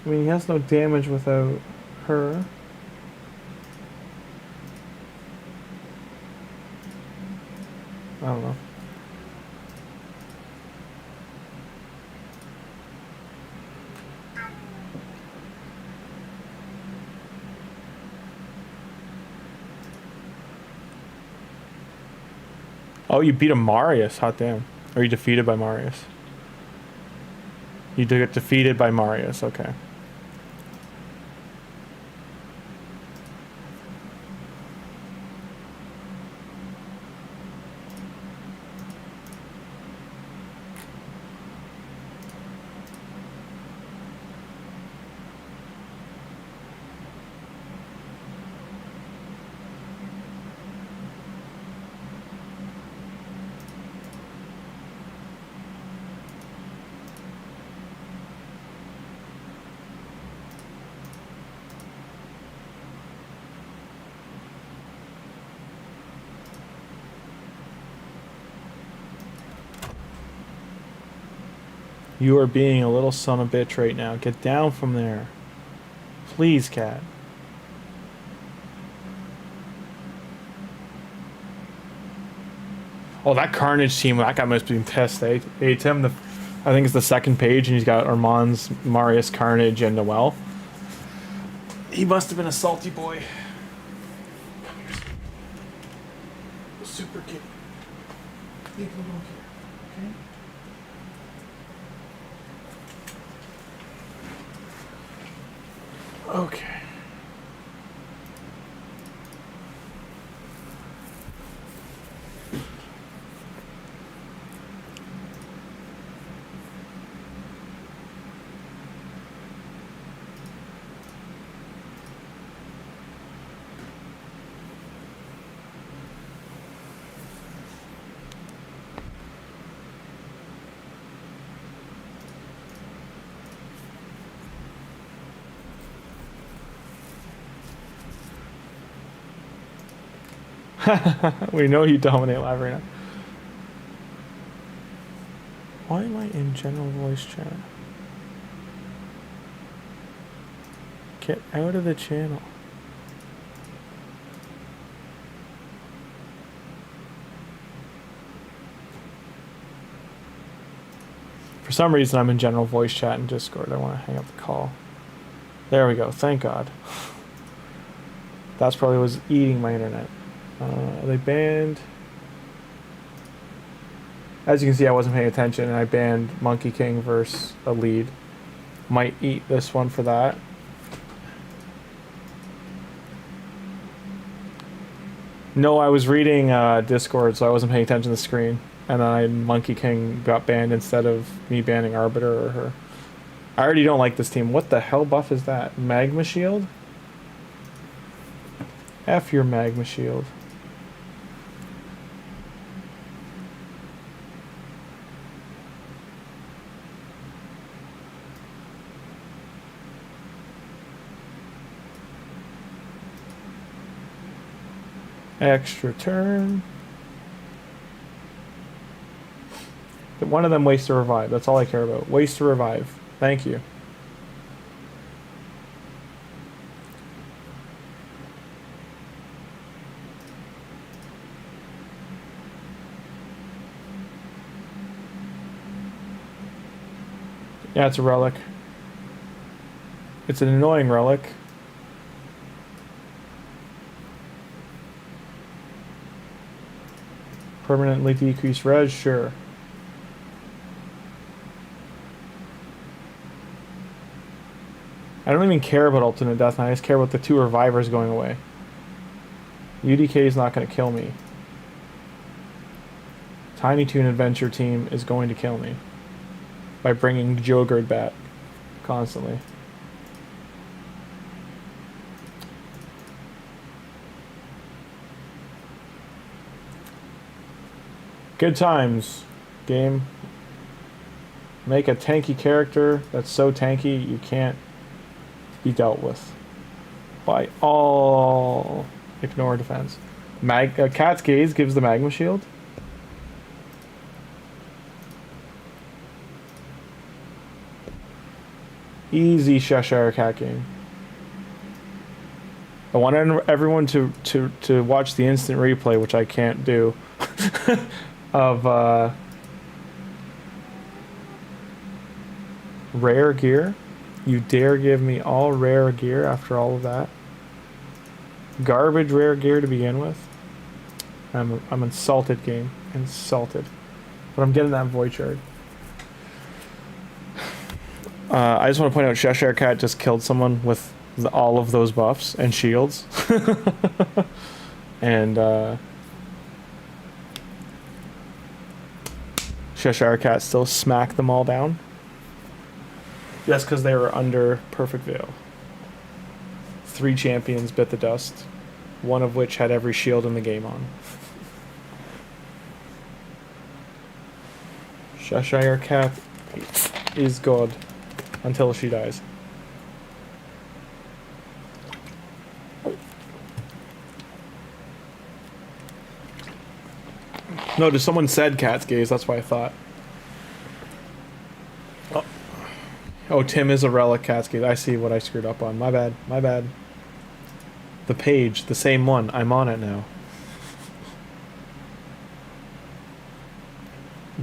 I mean, he has no damage without her. I don't know. Oh, you beat a Marius. Hot damn. Or you defeated by Marius. You did get defeated by Marius. Okay. You are being a little son of a bitch right now. Get down from there. Please, cat. Oh, that Carnage team, that guy must be pissed, eh? Hey, Tim, I think it's the second page, and he's got Armand's, Marius, Carnage, and Noel. He must have been a salty boy. Come here. The super kid. Leave him alone here, okay? Okay. We know you dominate live right now. Why am I in general voice chat? Get out of the channel. For some reason I'm in general voice chat in Discord. I want to hang up the call. There we go. Thank God. That's probably was eating my internet. They banned... As you can see, I wasn't paying attention, and I banned Monkey King versus a lead. Might eat this one for that. No, I was reading Discord, so I wasn't paying attention to the screen. And then Monkey King got banned instead of me banning Arbiter or her. I already don't like this team. What the hell buff is that? Magma Shield? F your Magma Shield. Extra turn. One of them waste to revive. That's all I care about. Waste to revive. Thank you. Yeah, it's a relic. It's an annoying relic. Permanently decrease res, sure. I don't even care about Ultimate Death Knight, I just care about the 2 revivers going away. UDK is not going to kill me. Tiny Toon Adventure Team is going to kill me. By bringing Jogurt back. Constantly. Good times, game. Make a tanky character that's so tanky you can't be dealt with by all. Ignore defense. Cat's Gaze gives the Magma Shield. Easy Cheshire Cat game. I want everyone to watch the instant replay, which I can't do, of rare gear. You dare give me all rare gear after all of that? Garbage rare gear to begin with? I'm insulted, game. Insulted. But I'm getting that Void Shard. I just want to point out Cheshire Cat just killed someone with all of those buffs and shields. And Cheshire Cat still smacked them all down. Just because they were under Perfect Veil. 3 champions bit the dust, one of which had every shield in the game on. Cheshire Cat is God until she dies. No, just someone said Cat's Gaze, that's why I thought. Oh, Tim is a relic Cat's Gaze. I see what I screwed up on. My bad. My bad. The page, the same one. I'm on it now.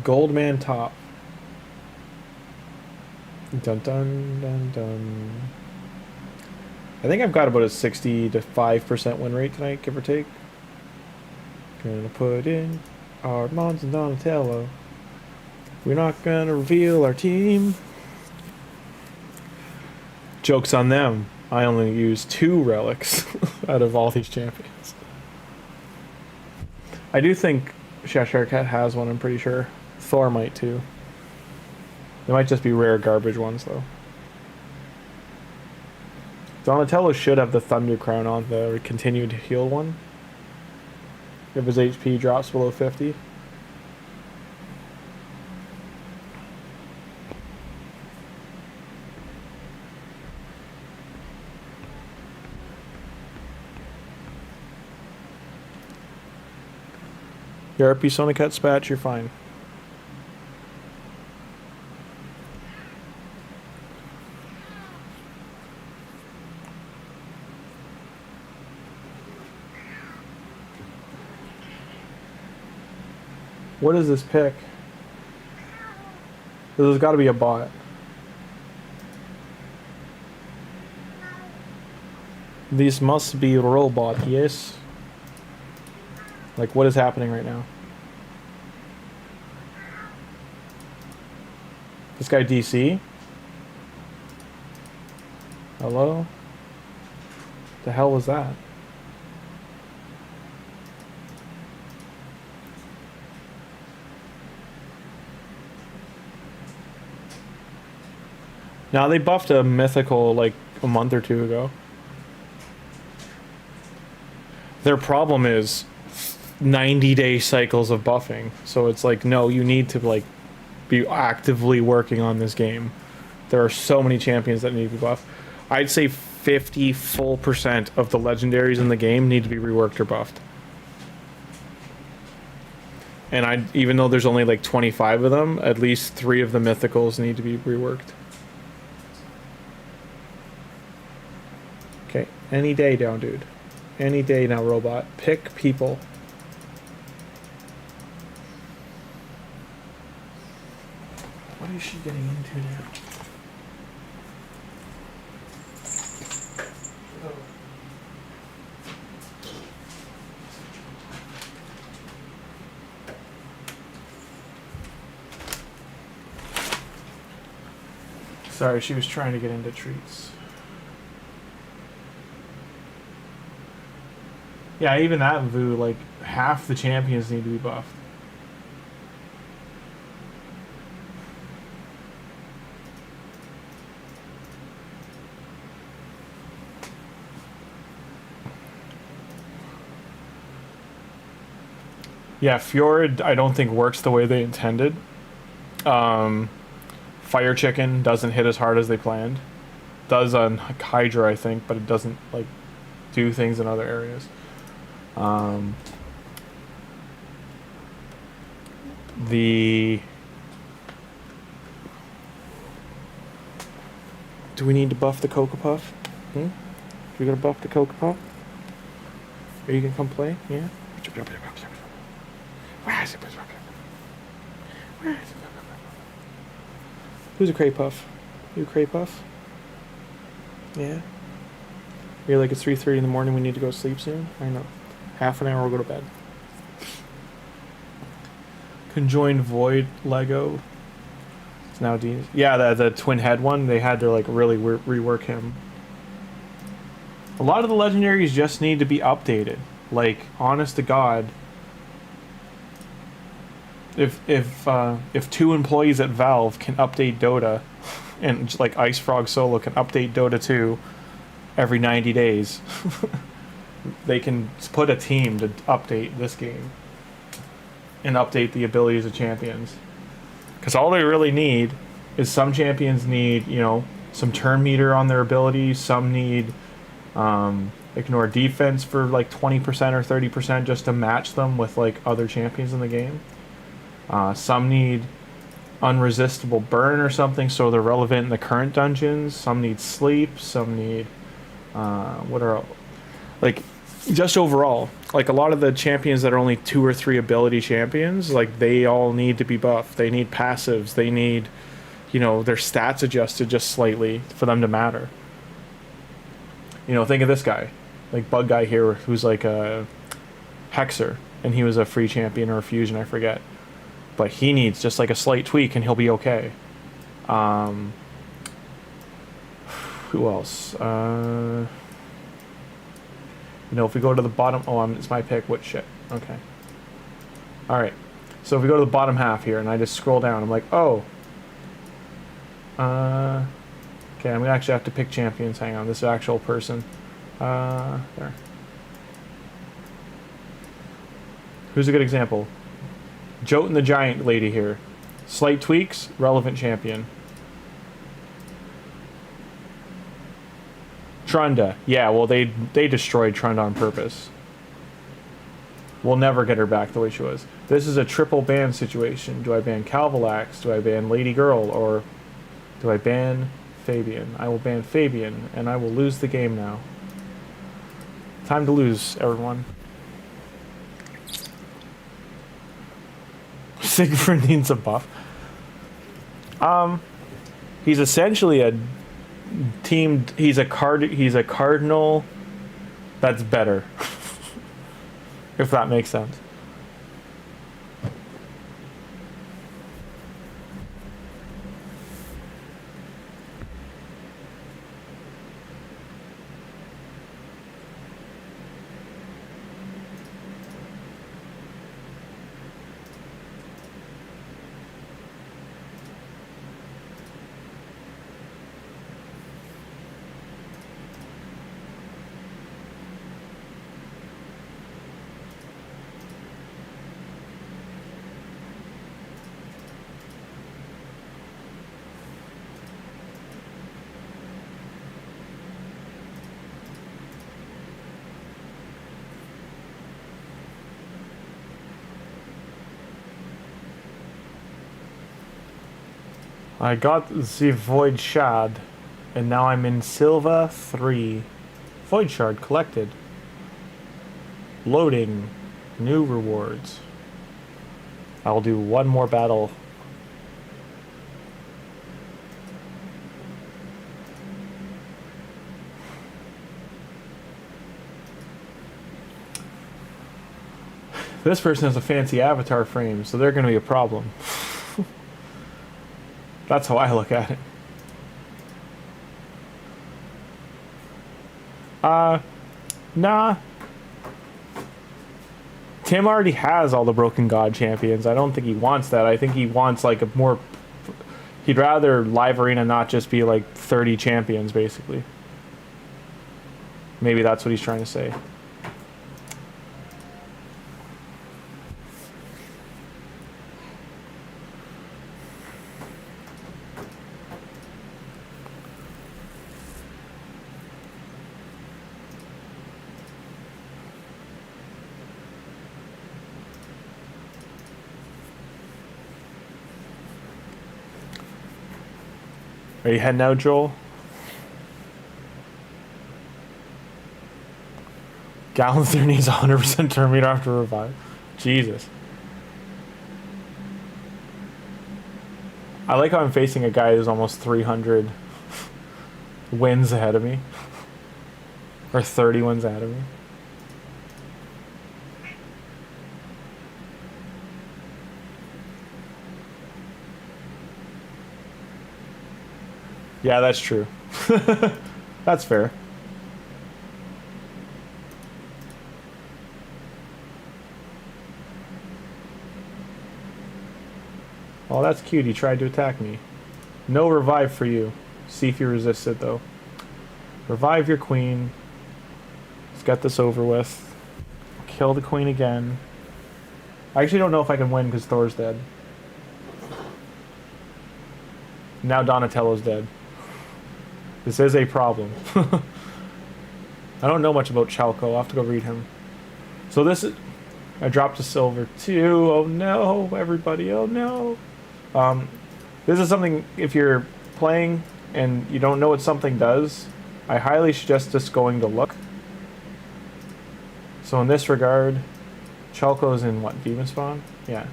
Goldman top. Dun dun dun dun. I think I've got about a 60 to 5% win rate tonight, give or take. Gonna put in Armand and Donatello. We're not gonna reveal our team. Joke's on them. I only use 2 relics out of all these champions. I do think Cheshire Cat has one, I'm pretty sure. Thor might too. They might just be rare garbage ones though. Donatello should have the Thunder Crown on the continued heal one. If his HP drops below 50. Your RP Sonic Cat Spatch, you're fine. What is this pick? This has got to be a bot. This must be a robot, yes? Like, what is happening right now? This guy DC? Hello? The hell was that? Now they buffed a mythical like a month or 2 ago. Their problem is 90-day cycles of buffing. So it's like, no, you need to like be actively working on this game. There are so many champions that need to be buffed. I'd say 50% full of the legendaries in the game need to be reworked or buffed. And even though there's only like 25 of them, at least 3 of the mythicals need to be reworked. Okay, any day now, dude. Any day now, robot. Pick people. What is she getting into now? Sorry, she was trying to get into treats. Yeah, even that Vu, like, half the champions need to be buffed. Yeah, Fjord, I don't think works the way they intended. Fire Chicken doesn't hit as hard as they planned. Does on Hydra, I think, but it doesn't, like, do things in other areas. Do we need to buff the Cocoa Puff? Hmm? We gonna buff the Cocoa Puff? Are you gonna come play? Yeah? Who's a Cray Puff? You a Cray Puff? Yeah? You're like, it's 3:30 in the morning, we need to go to sleep soon? I know. Half an hour, we'll go to bed. Conjoined Void Lego. It's now Dean's. Yeah, the twin head one, they had to like really rework him. A lot of the legendaries just need to be updated. Like, honest to God, if 2 employees at Valve can update Dota, and just like Ice Frog Solo can update Dota 2 every 90 days, they can put a team to update this game and update the abilities of champions. Because all they really need is some champions need, you know, some turn meter on their abilities. Some need ignore defense for like 20% or 30% just to match them with like other champions in the game. Some need unresistible burn or something so they're relevant in the current dungeons. Some need sleep. Some need what are like just overall, like a lot of the champions that are only 2 or 3 ability champions, like they all need to be buffed. They need passives. They need, you know, their stats adjusted just slightly for them to matter. You know, think of this guy, like Bug Guy here, who's like a Hexer, and he was a free champion or a fusion, I forget. But he needs just like a slight tweak and he'll be okay. Who else? You know, if we go to the bottom... Oh, it's my pick. What shit? Okay. Alright. So if we go to the bottom half here, and I just scroll down, I'm like, oh. Okay, I'm gonna actually have to pick champions. Hang on, this is an actual person. There. Who's a good example? Jotun the Giant lady here. Slight tweaks, relevant champion. Trunda. Yeah, well, they destroyed Trunda on purpose. We'll never get her back the way she was. This is a triple ban situation. Do I ban Calvalax? Do I ban Lady Girl? Or do I ban Fabian? I will ban Fabian, and I will lose the game now. Time to lose, everyone. Siegfried needs a buff. He's essentially a team. He's a cardinal that's better. If that makes sense. I got the Void Shard, and now I'm in Silva 3. Void Shard collected. Loading. New rewards. I'll do one more battle. This person has a fancy avatar frame, so they're going to be a problem. That's how I look at it. Nah. Tim already has all the Broken God champions. I don't think he wants that. I think he wants like a more... He'd rather Live Arena not just be like 30 champions, basically. Maybe that's what he's trying to say. Are you heading out, Joel? Gallons there needs 100% turn meter after revive. Jesus. I like how I'm facing a guy who's almost 300 wins ahead of me. Or 30 wins ahead of me. Yeah, that's true. That's fair. Oh, that's cute. He tried to attack me. No revive for you. See if you resist it, though. Revive your queen. Let's get this over with. Kill the queen again. I actually don't know if I can win because Thor's dead. Now Donatello's dead. This is a problem. I don't know much about Chalco. I'll have to go read him. So this is... I dropped a silver too. Oh no, everybody. Oh no. This is something, if you're playing and you don't know what something does, I highly suggest just going to look. So in this regard, Chalco's in what? Demon Spawn? Yeah.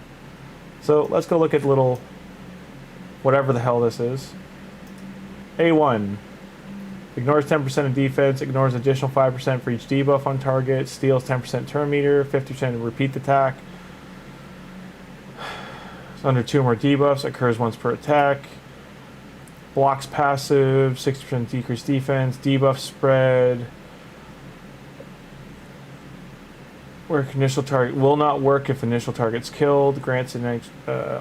So let's go look at little... whatever the hell this is. A1. Ignores 10% of defense, ignores additional 5% for each debuff on target, steals 10% turn meter, 50% repeat attack. It's under 2 more debuffs, occurs once per attack. Blocks passive, 60% decreased defense, debuff spread. Work initial target will not work if the initial target's killed. Grants an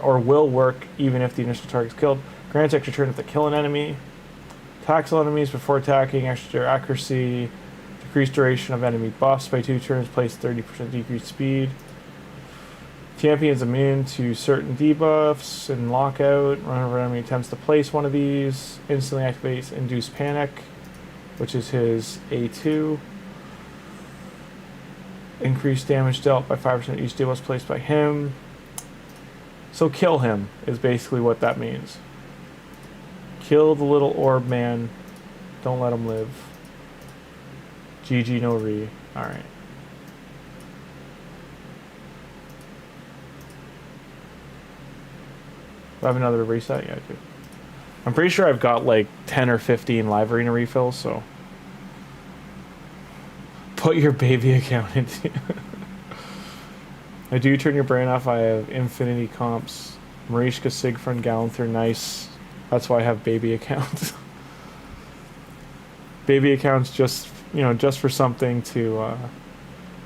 or will work even if the initial target's killed. Grants extra turn if they kill an enemy. Attacks all enemies before attacking. Extra accuracy. Decreased duration of enemy buffs by 2 turns. Place 30% decreased speed. Champion's immune to certain debuffs and lockout. Whenever enemy attempts to place one of these, instantly activates Induce Panic, which is his A2. Increased damage dealt by 5% each debuff placed by him. So kill him is basically what that means. Kill the little orb man. Don't let him live. GG no re. Alright. Do I have another reset? Yeah, I do. I'm pretty sure I've got like 10 or 15 live arena refills, so put your baby account into. I do turn your brain off. I have infinity comps. Marishka, Sigfrid, Galanther, nice. That's why I have baby accounts. Baby accounts just, you know, just for something to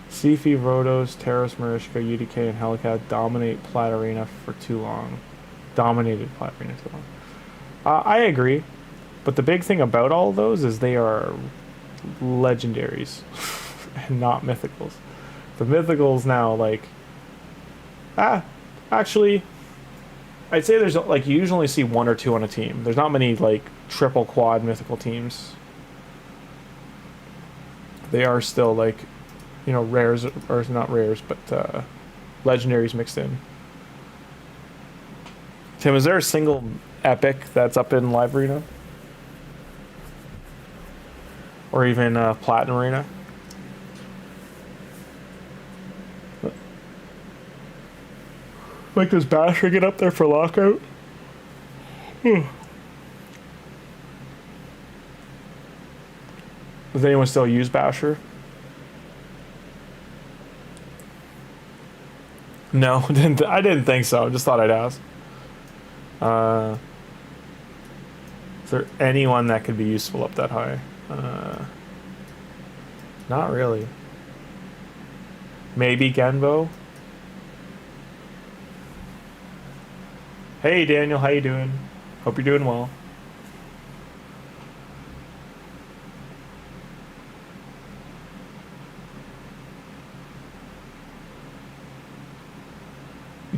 Sifi, Rodos, Terrace, Marishka, UDK, and Hellcat dominate Plat Arena for too long. Dominated Plat Arena too long. I agree, but the big thing about all of those is they are legendaries and not mythicals. The mythicals now, like, actually, I'd say there's like, you usually see 1 or 2 on a team. There's not many like triple quad mythical teams. They are still like, you know, rares, or not rares, but legendaries mixed in. Tim, is there a single epic that's up in Live Arena? Or even Platinum Arena? Like, does Basher get up there for lockout? Does anyone still use Basher? No, I didn't think so. Just thought I'd ask. Is there anyone that could be useful up that high? Not really. Maybe Genbo. Hey Daniel, how you doing? Hope you're doing well.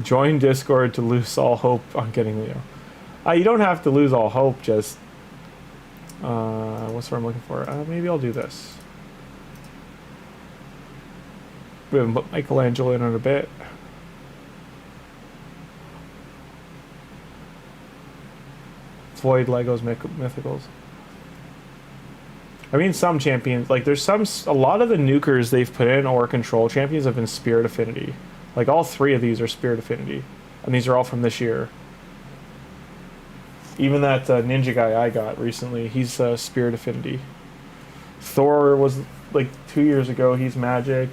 Join Discord to lose all hope on getting Leo. You don't have to lose all hope, just what's what I'm looking for? Maybe I'll do this. We haven't put Michelangelo in a bit. Void Legos mythicals. I mean, some champions, like there's a lot of the nukers they've put in or control champions have been Spirit Affinity. Like all 3 of these are Spirit Affinity, and these are all from this year. Even that ninja guy I got recently, he's Spirit Affinity. Thor was like 2 years ago, he's Magic.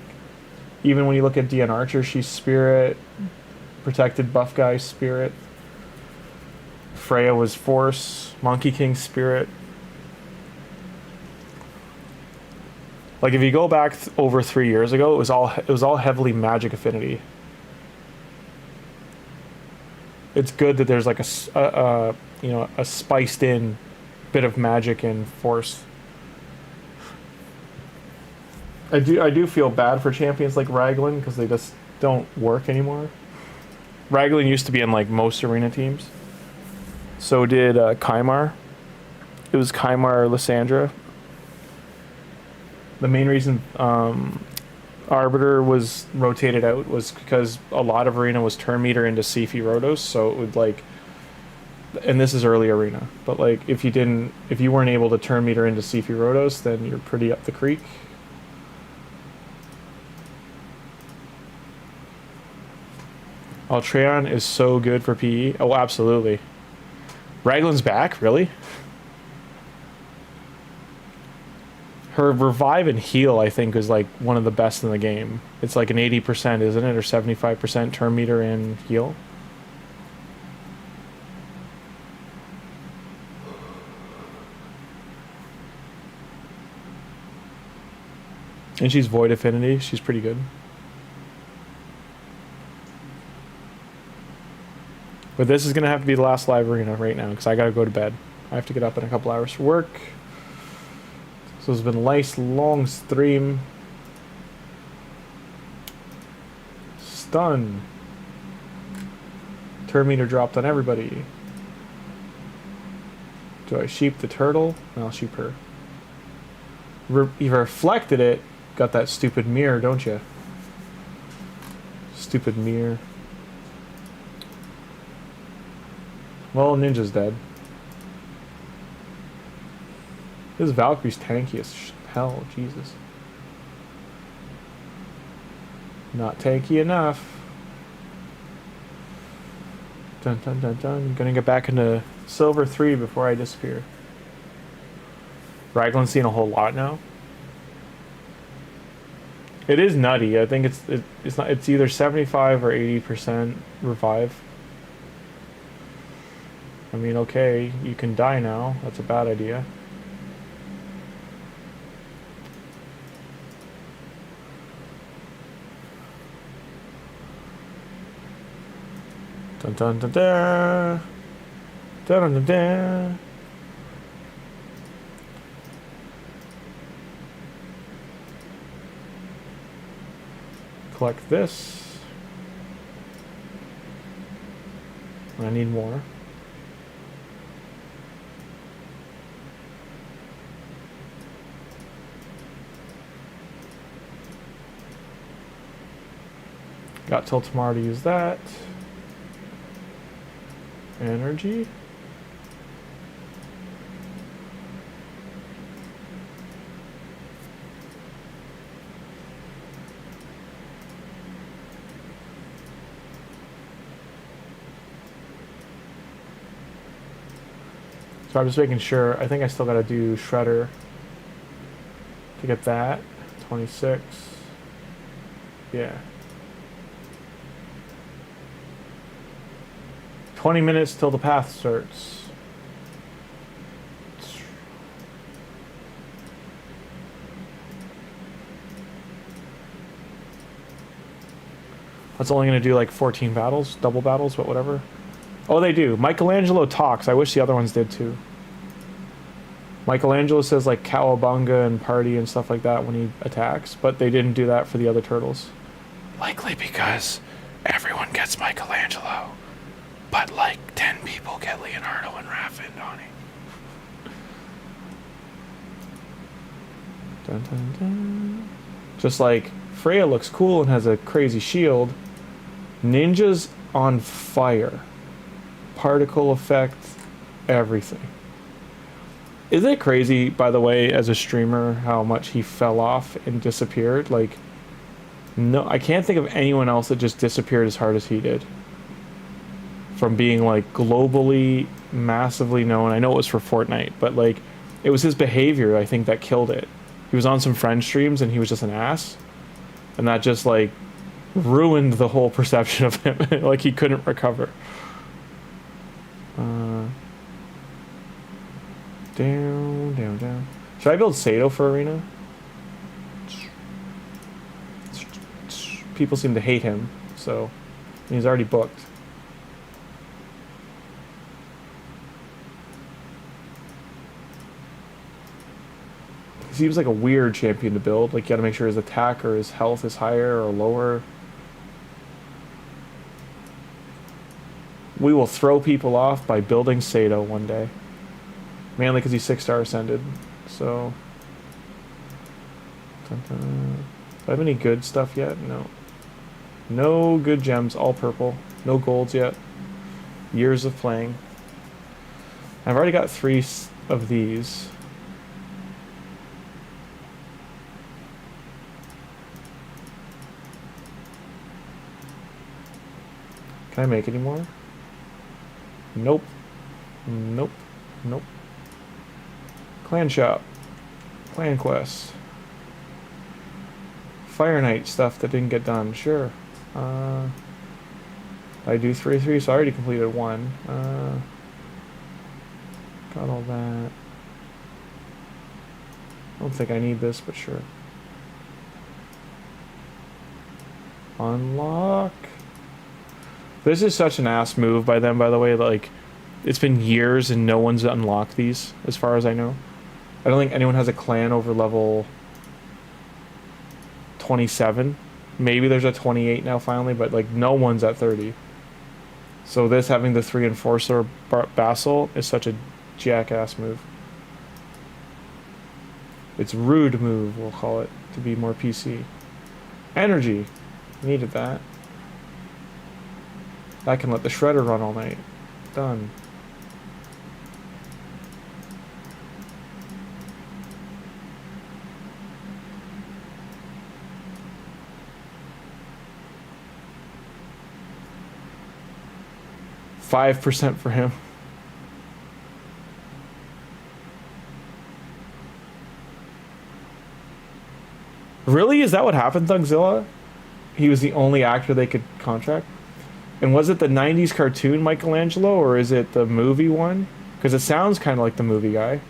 Even when you look at Deacon Archer, she's Spirit. Protected buff guy, Spirit. Freya was Force. Monkey King, Spirit. Like if you go back over 3 years ago, it was all heavily Magic Affinity. It's good that there's like a you know, a spiced in bit of Magic and Force. I do feel bad for champions like Raglan because they just don't work anymore. Raglan used to be in like most arena teams. So did Kymar. It was Kymar Lysandra. The main reason Arbiter was rotated out was because a lot of arena was turn meter into Sifi Rodos, so it would like, and this is early arena, but like if you weren't able to turn meter into Sifi Rodos, then you're pretty up the creek. Altreon is so good for PE. Oh, absolutely. Raglan's back, really? Her revive and heal, I think, is like one of the best in the game. It's like an 80%, isn't it? Or 75% turn meter and heal. And she's Void Affinity. She's pretty good. But this is going to have to be the last live arena right now because I got to go to bed. I have to get up in a couple hours for work. So it's been a nice long stream. Stun. Turn meter dropped on everybody. Do I sheep the turtle? No, I'll sheep her. You reflected it. Got that stupid mirror, don't you? Stupid mirror. Well, Ninja's dead. This Valkyrie's tanky as hell, Jesus. Not tanky enough. Dun dun dun dun. I'm gonna get back into Silver 3 before I disappear. Raglan's seen a whole lot now. It is nutty. I think it's either 75 or 80% revive. I mean, okay, you can die now. That's a bad idea. Dun dun dun dun. Dun dun dun dun. Collect this. I need more. Got till tomorrow to use that. Energy. So I'm just making sure. I think I still gotta do Shredder to get that. 26. Yeah. 20 minutes till the path starts. That's only going to do like 14 battles, double battles, but whatever. Oh, they do. Michelangelo talks. I wish the other ones did too. Michelangelo says like cowabunga and party and stuff like that when he attacks, but they didn't do that for the other turtles. Likely because everyone gets Michelangelo. But like 10 people get Leonardo and Rafa and Donnie. Dun, dun, dun. Just like Freya looks cool and has a crazy shield. Ninja's on fire. Particle effect, everything. Isn't it crazy, by the way, as a streamer, how much he fell off and disappeared? Like, no, I can't think of anyone else that just disappeared as hard as he did. From being like globally massively known. I know it was for Fortnite, but like it was his behavior I think that killed it. He was on some friend streams and he was just an ass, and that just like ruined the whole perception of him. Like he couldn't recover. Down. Should I build Sato for arena? People seem to hate him, so he's already booked. Seems like a weird champion to build. Like you gotta make sure his attack or his health is higher or lower. We will throw people off by building Sato one day. Mainly because he's 6-star ascended. So dun, dun. Do I have any good stuff yet? No. No good gems, all purple. No golds yet. Years of playing. I've already got 3 of these. Can I make any more? Nope. Nope. Nope. Clan shop. Clan quest. Fire Knight stuff that didn't get done. Sure. I do 3-3, so I already completed 1. Got all that. I don't think I need this, but sure. Unlock. This is such an ass move by them, by the way. Like, it's been years and no one's unlocked these, as far as I know. I don't think anyone has a clan over level 27. Maybe there's a 28 now finally, but like no one's at 30. So this having the 3 Enforcer Vassal is such a jackass move. It's rude move, we'll call it, to be more PC. Energy. Needed that. I can let the Shredder run all night. Done. %5 for him. Really? Is that what happened, Thugzilla? He was the only actor they could contract? And was it the 90s cartoon Michelangelo, or is it the movie one? Because it sounds kind of like the movie guy.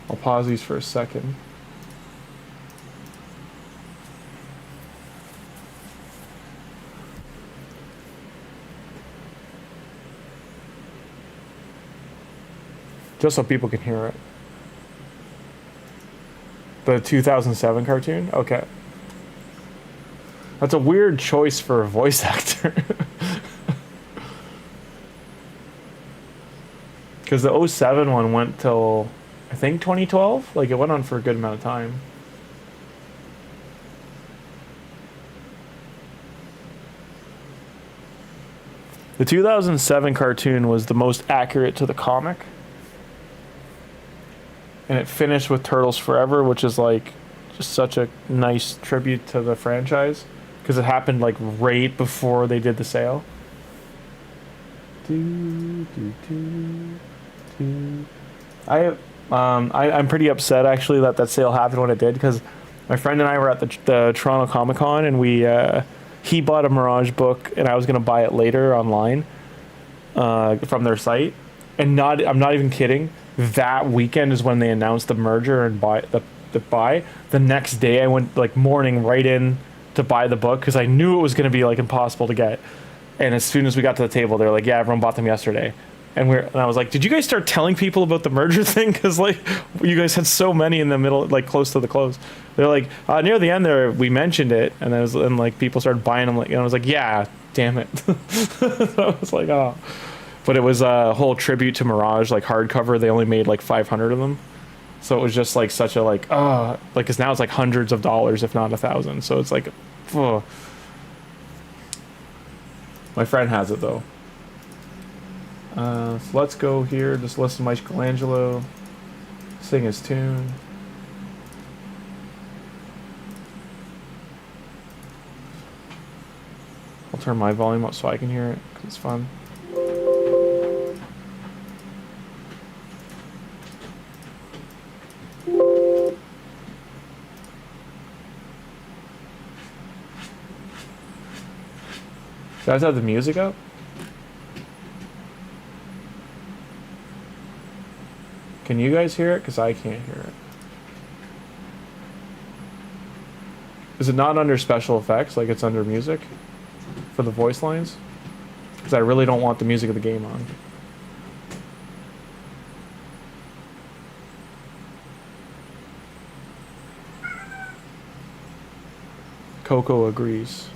I'll pause these for a second. Just so people can hear it. The 2007 cartoon? Okay. That's a weird choice for a voice actor. Because the 07 one went till, I think, 2012? Like, it went on for a good amount of time. The 2007 cartoon was the most accurate to the comic. And it finished with Turtles Forever, which is like just such a nice tribute to the franchise, because it happened like right before they did the sale. I'm pretty upset actually that that sale happened when it did, because my friend and I were at the Toronto Comic Con, and he bought a Mirage book and I was gonna buy it later online from their site, and I'm not even kidding. That weekend is when they announced the merger and the buy. The next day I went like morning right in to buy the book, because I knew it was going to be like impossible to get. And as soon as we got to the table, they're like, yeah, everyone bought them yesterday. And I was like, did you guys start telling people about the merger thing? Because like you guys had so many in the middle, like close to the close. They're like, near the end there, we mentioned it, and like people started buying them. Like, and I was like, yeah, damn it. So I was like, oh. But it was a whole tribute to Mirage, like hardcover. They only made like 500 of them. So it was just like such a like, because now it's like hundreds of dollars, if not 1,000. So it's like, oh. My friend has it though. So let's go here, just listen to Michelangelo sing his tune. I'll turn my volume up so I can hear it, because it's fun. You guys have the music up? Can you guys hear it? Because I can't hear it. Is it not under special effects, like it's under music for the voice lines? Because I really don't want the music of the game on. Coco agrees.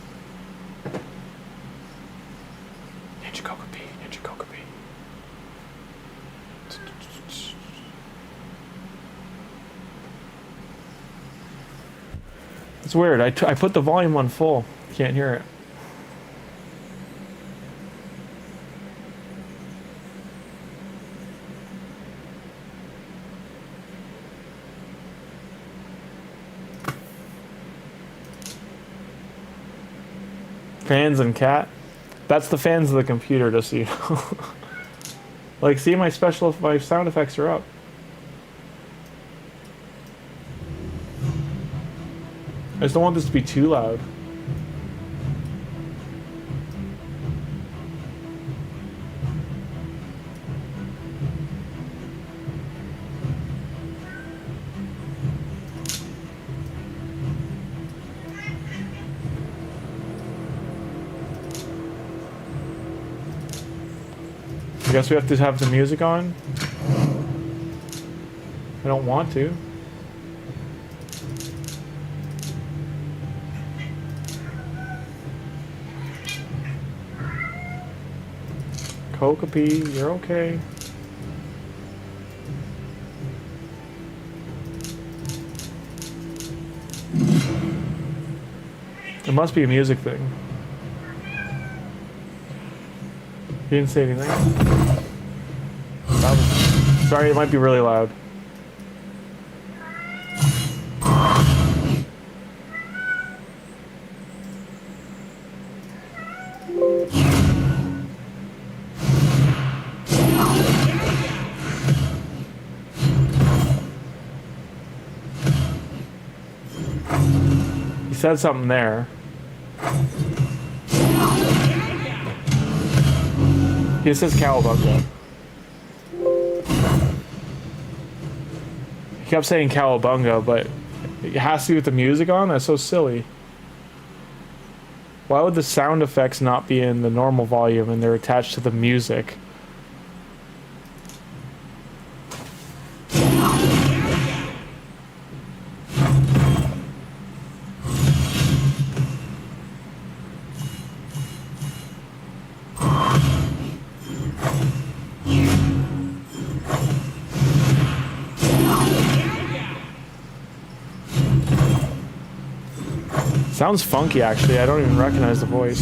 It's weird. I put the volume on full. Can't hear it. Fans and cat. That's the fans of the computer, just so you know. Like, see, my sound effects are up. I just don't want this to be too loud. guess we have to have the music on. I don't want to. Kokopee, you're okay. It must be a music thing. He didn't say anything. Sorry, it might be really loud. He said something there. He says cowabunga. He kept saying cowabunga, but it has to do with the music on? That's so silly. Why would the sound effects not be in the normal volume and they're attached to the music? Sounds funky, actually. I don't even recognize the voice.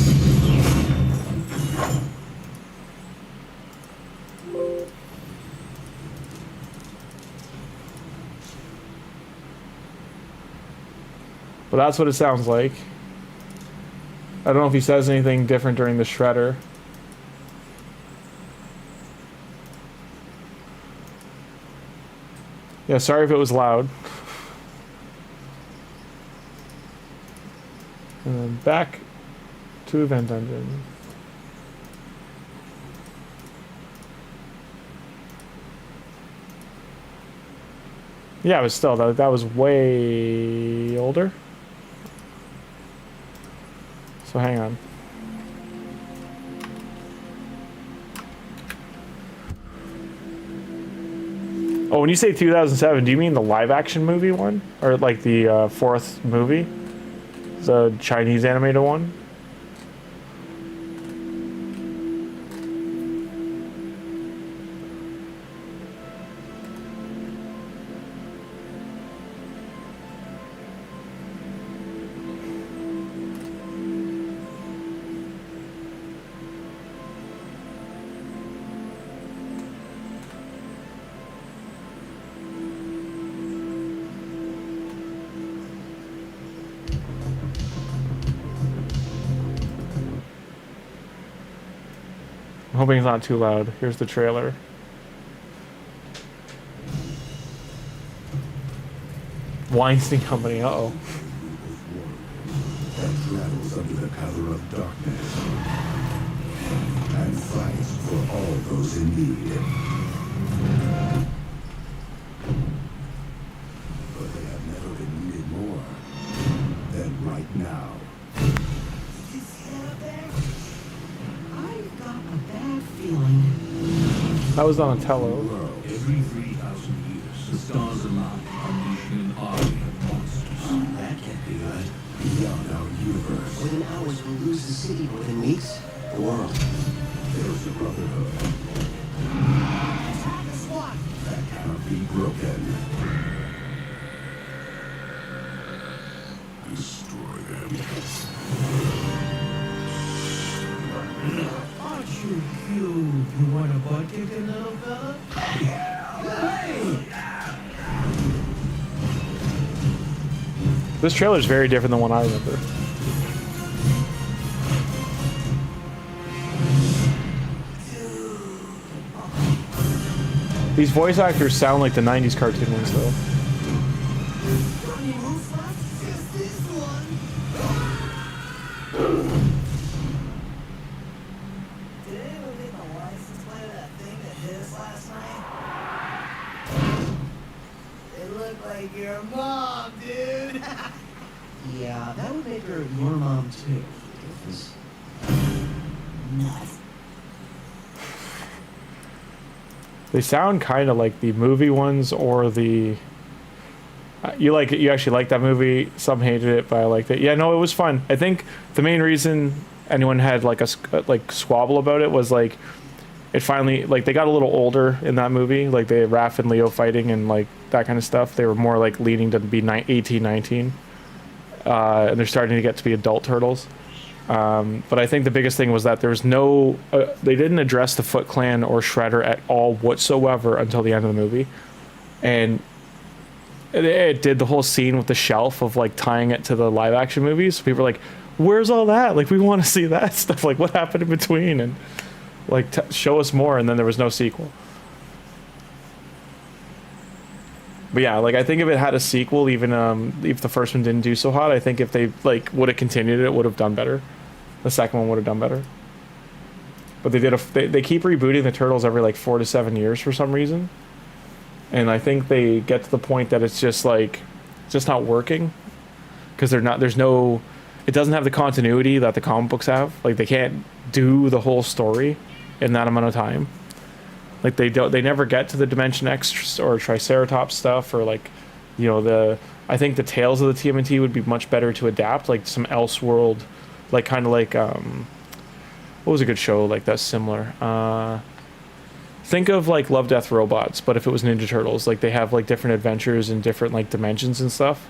But that's what it sounds like. I don't know if he says anything different during the shredder. Yeah, sorry if it was loud. And then back to Event Dungeon. Yeah, but still, that was way older. So hang on. Oh, when you say 2007, do you mean the live-action movie one? Or like the fourth movie? The Chinese animated one? I'm hoping it's not too loud. Here's the trailer. Weinstein Company, uh-oh. That travels under the cover of darkness and fights for all those in need. But they have never been needed more than right now. That was Donatello. Every 3,000 years, the stars align, unleashing an army of monsters. That can't be good. Beyond our universe, Within hours, we'll lose the city. Within weeks, the world. there's a brotherhood that cannot be broken. Destroy them. Aren't you cute? You want a butt kicking, little fella? This trailer is very different than what I remember. These voice actors sound like the 90s cartoon ones, though. Your mom, dude. Yeah, that would make her your mom too. Nuts. They sound kind of like the movie ones or the. You actually like that movie. Some hated it, but I liked it. Yeah, no, it was fun. I think the main reason anyone had like a squabble about it was like it finally like they got a little older in that movie. Like they had Raph and Leo fighting and like that kind of stuff. They were more like leaning to be 18, 19. And they're starting to get to be adult turtles. But I think the biggest thing was that there was no, they didn't address the Foot Clan or Shredder at all whatsoever until the end of the movie. And it did the whole scene with the shelf of like tying it to the live action movies. So people were like, where's all that? Like, we want to see that stuff. Like, what happened in between? And like, show us more. And then there was no sequel. But yeah, like I think if it had a sequel, even if the first one didn't do so hot, I think if they like would have continued it would have done better. The second one would have done better. But they did they keep rebooting the Turtles every like 4 to 7 years for some reason. And I think they get to the point that it's just like just not working because it doesn't have the continuity that the comic books have. Like they can't do the whole story in that amount of time. Like they never get to the Dimension X or Triceratops stuff or like, you know, I think the Tales of the TMNT would be much better to adapt, like some Elseworld, like kind of like what was a good show like that's similar? Think of like Love, Death, Robots, but if it was Ninja Turtles, like they have like different adventures in different like dimensions and stuff.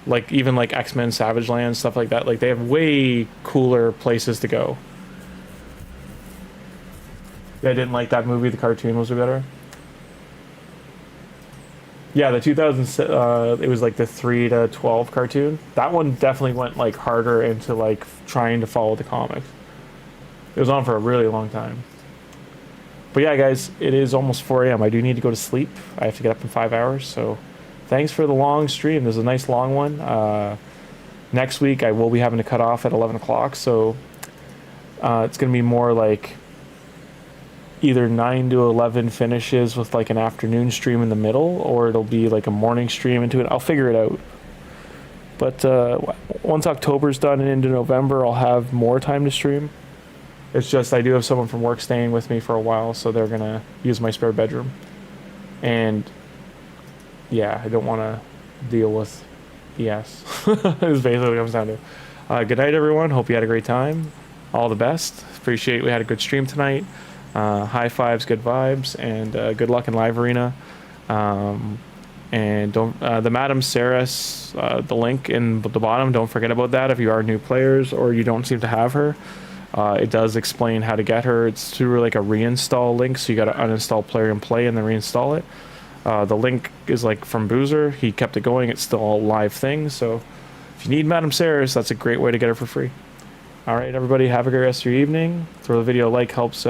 Like even like X-Men Savage Land, stuff like that. Like they have way cooler places to go. I didn't like that movie. The cartoon was better. Yeah, the 2000 it was like the 3 to 12 cartoon. That one definitely went like harder into like trying to follow the comics. It was on for a really long time. But yeah, guys, it is almost 4 a.m. I do need to go to sleep. I have to get up in 5 hours. So thanks for the long stream. This is a nice long one. Next week I will be having to cut off at 11 o'clock. So it's going to be more like either 9 to 11 finishes with like an afternoon stream in the middle, or it'll be like a morning stream into it. I'll figure it out. But once October's done and into November, I'll have more time to stream. It's just I do have someone from work staying with me for a while, so they're going to use my spare bedroom. And yeah, I don't want to deal with BS. Is basically what it comes down to. Good night, everyone. Hope you had a great time. All the best. Appreciate we had a good stream tonight. High fives, good vibes, and good luck in Live Arena. And don't the Madam Serris, the link in the bottom, don't forget about that if you are new players or you don't seem to have her. It does explain how to get her. It's through like a reinstall link, so you got to uninstall Player and Play and then reinstall it. The link is like from Boozer. He kept it going. It's still a live thing, so if you need Madam Serris, that's a great way to get her for free. All right, everybody, have a great rest of your evening. Throw the video a like, helps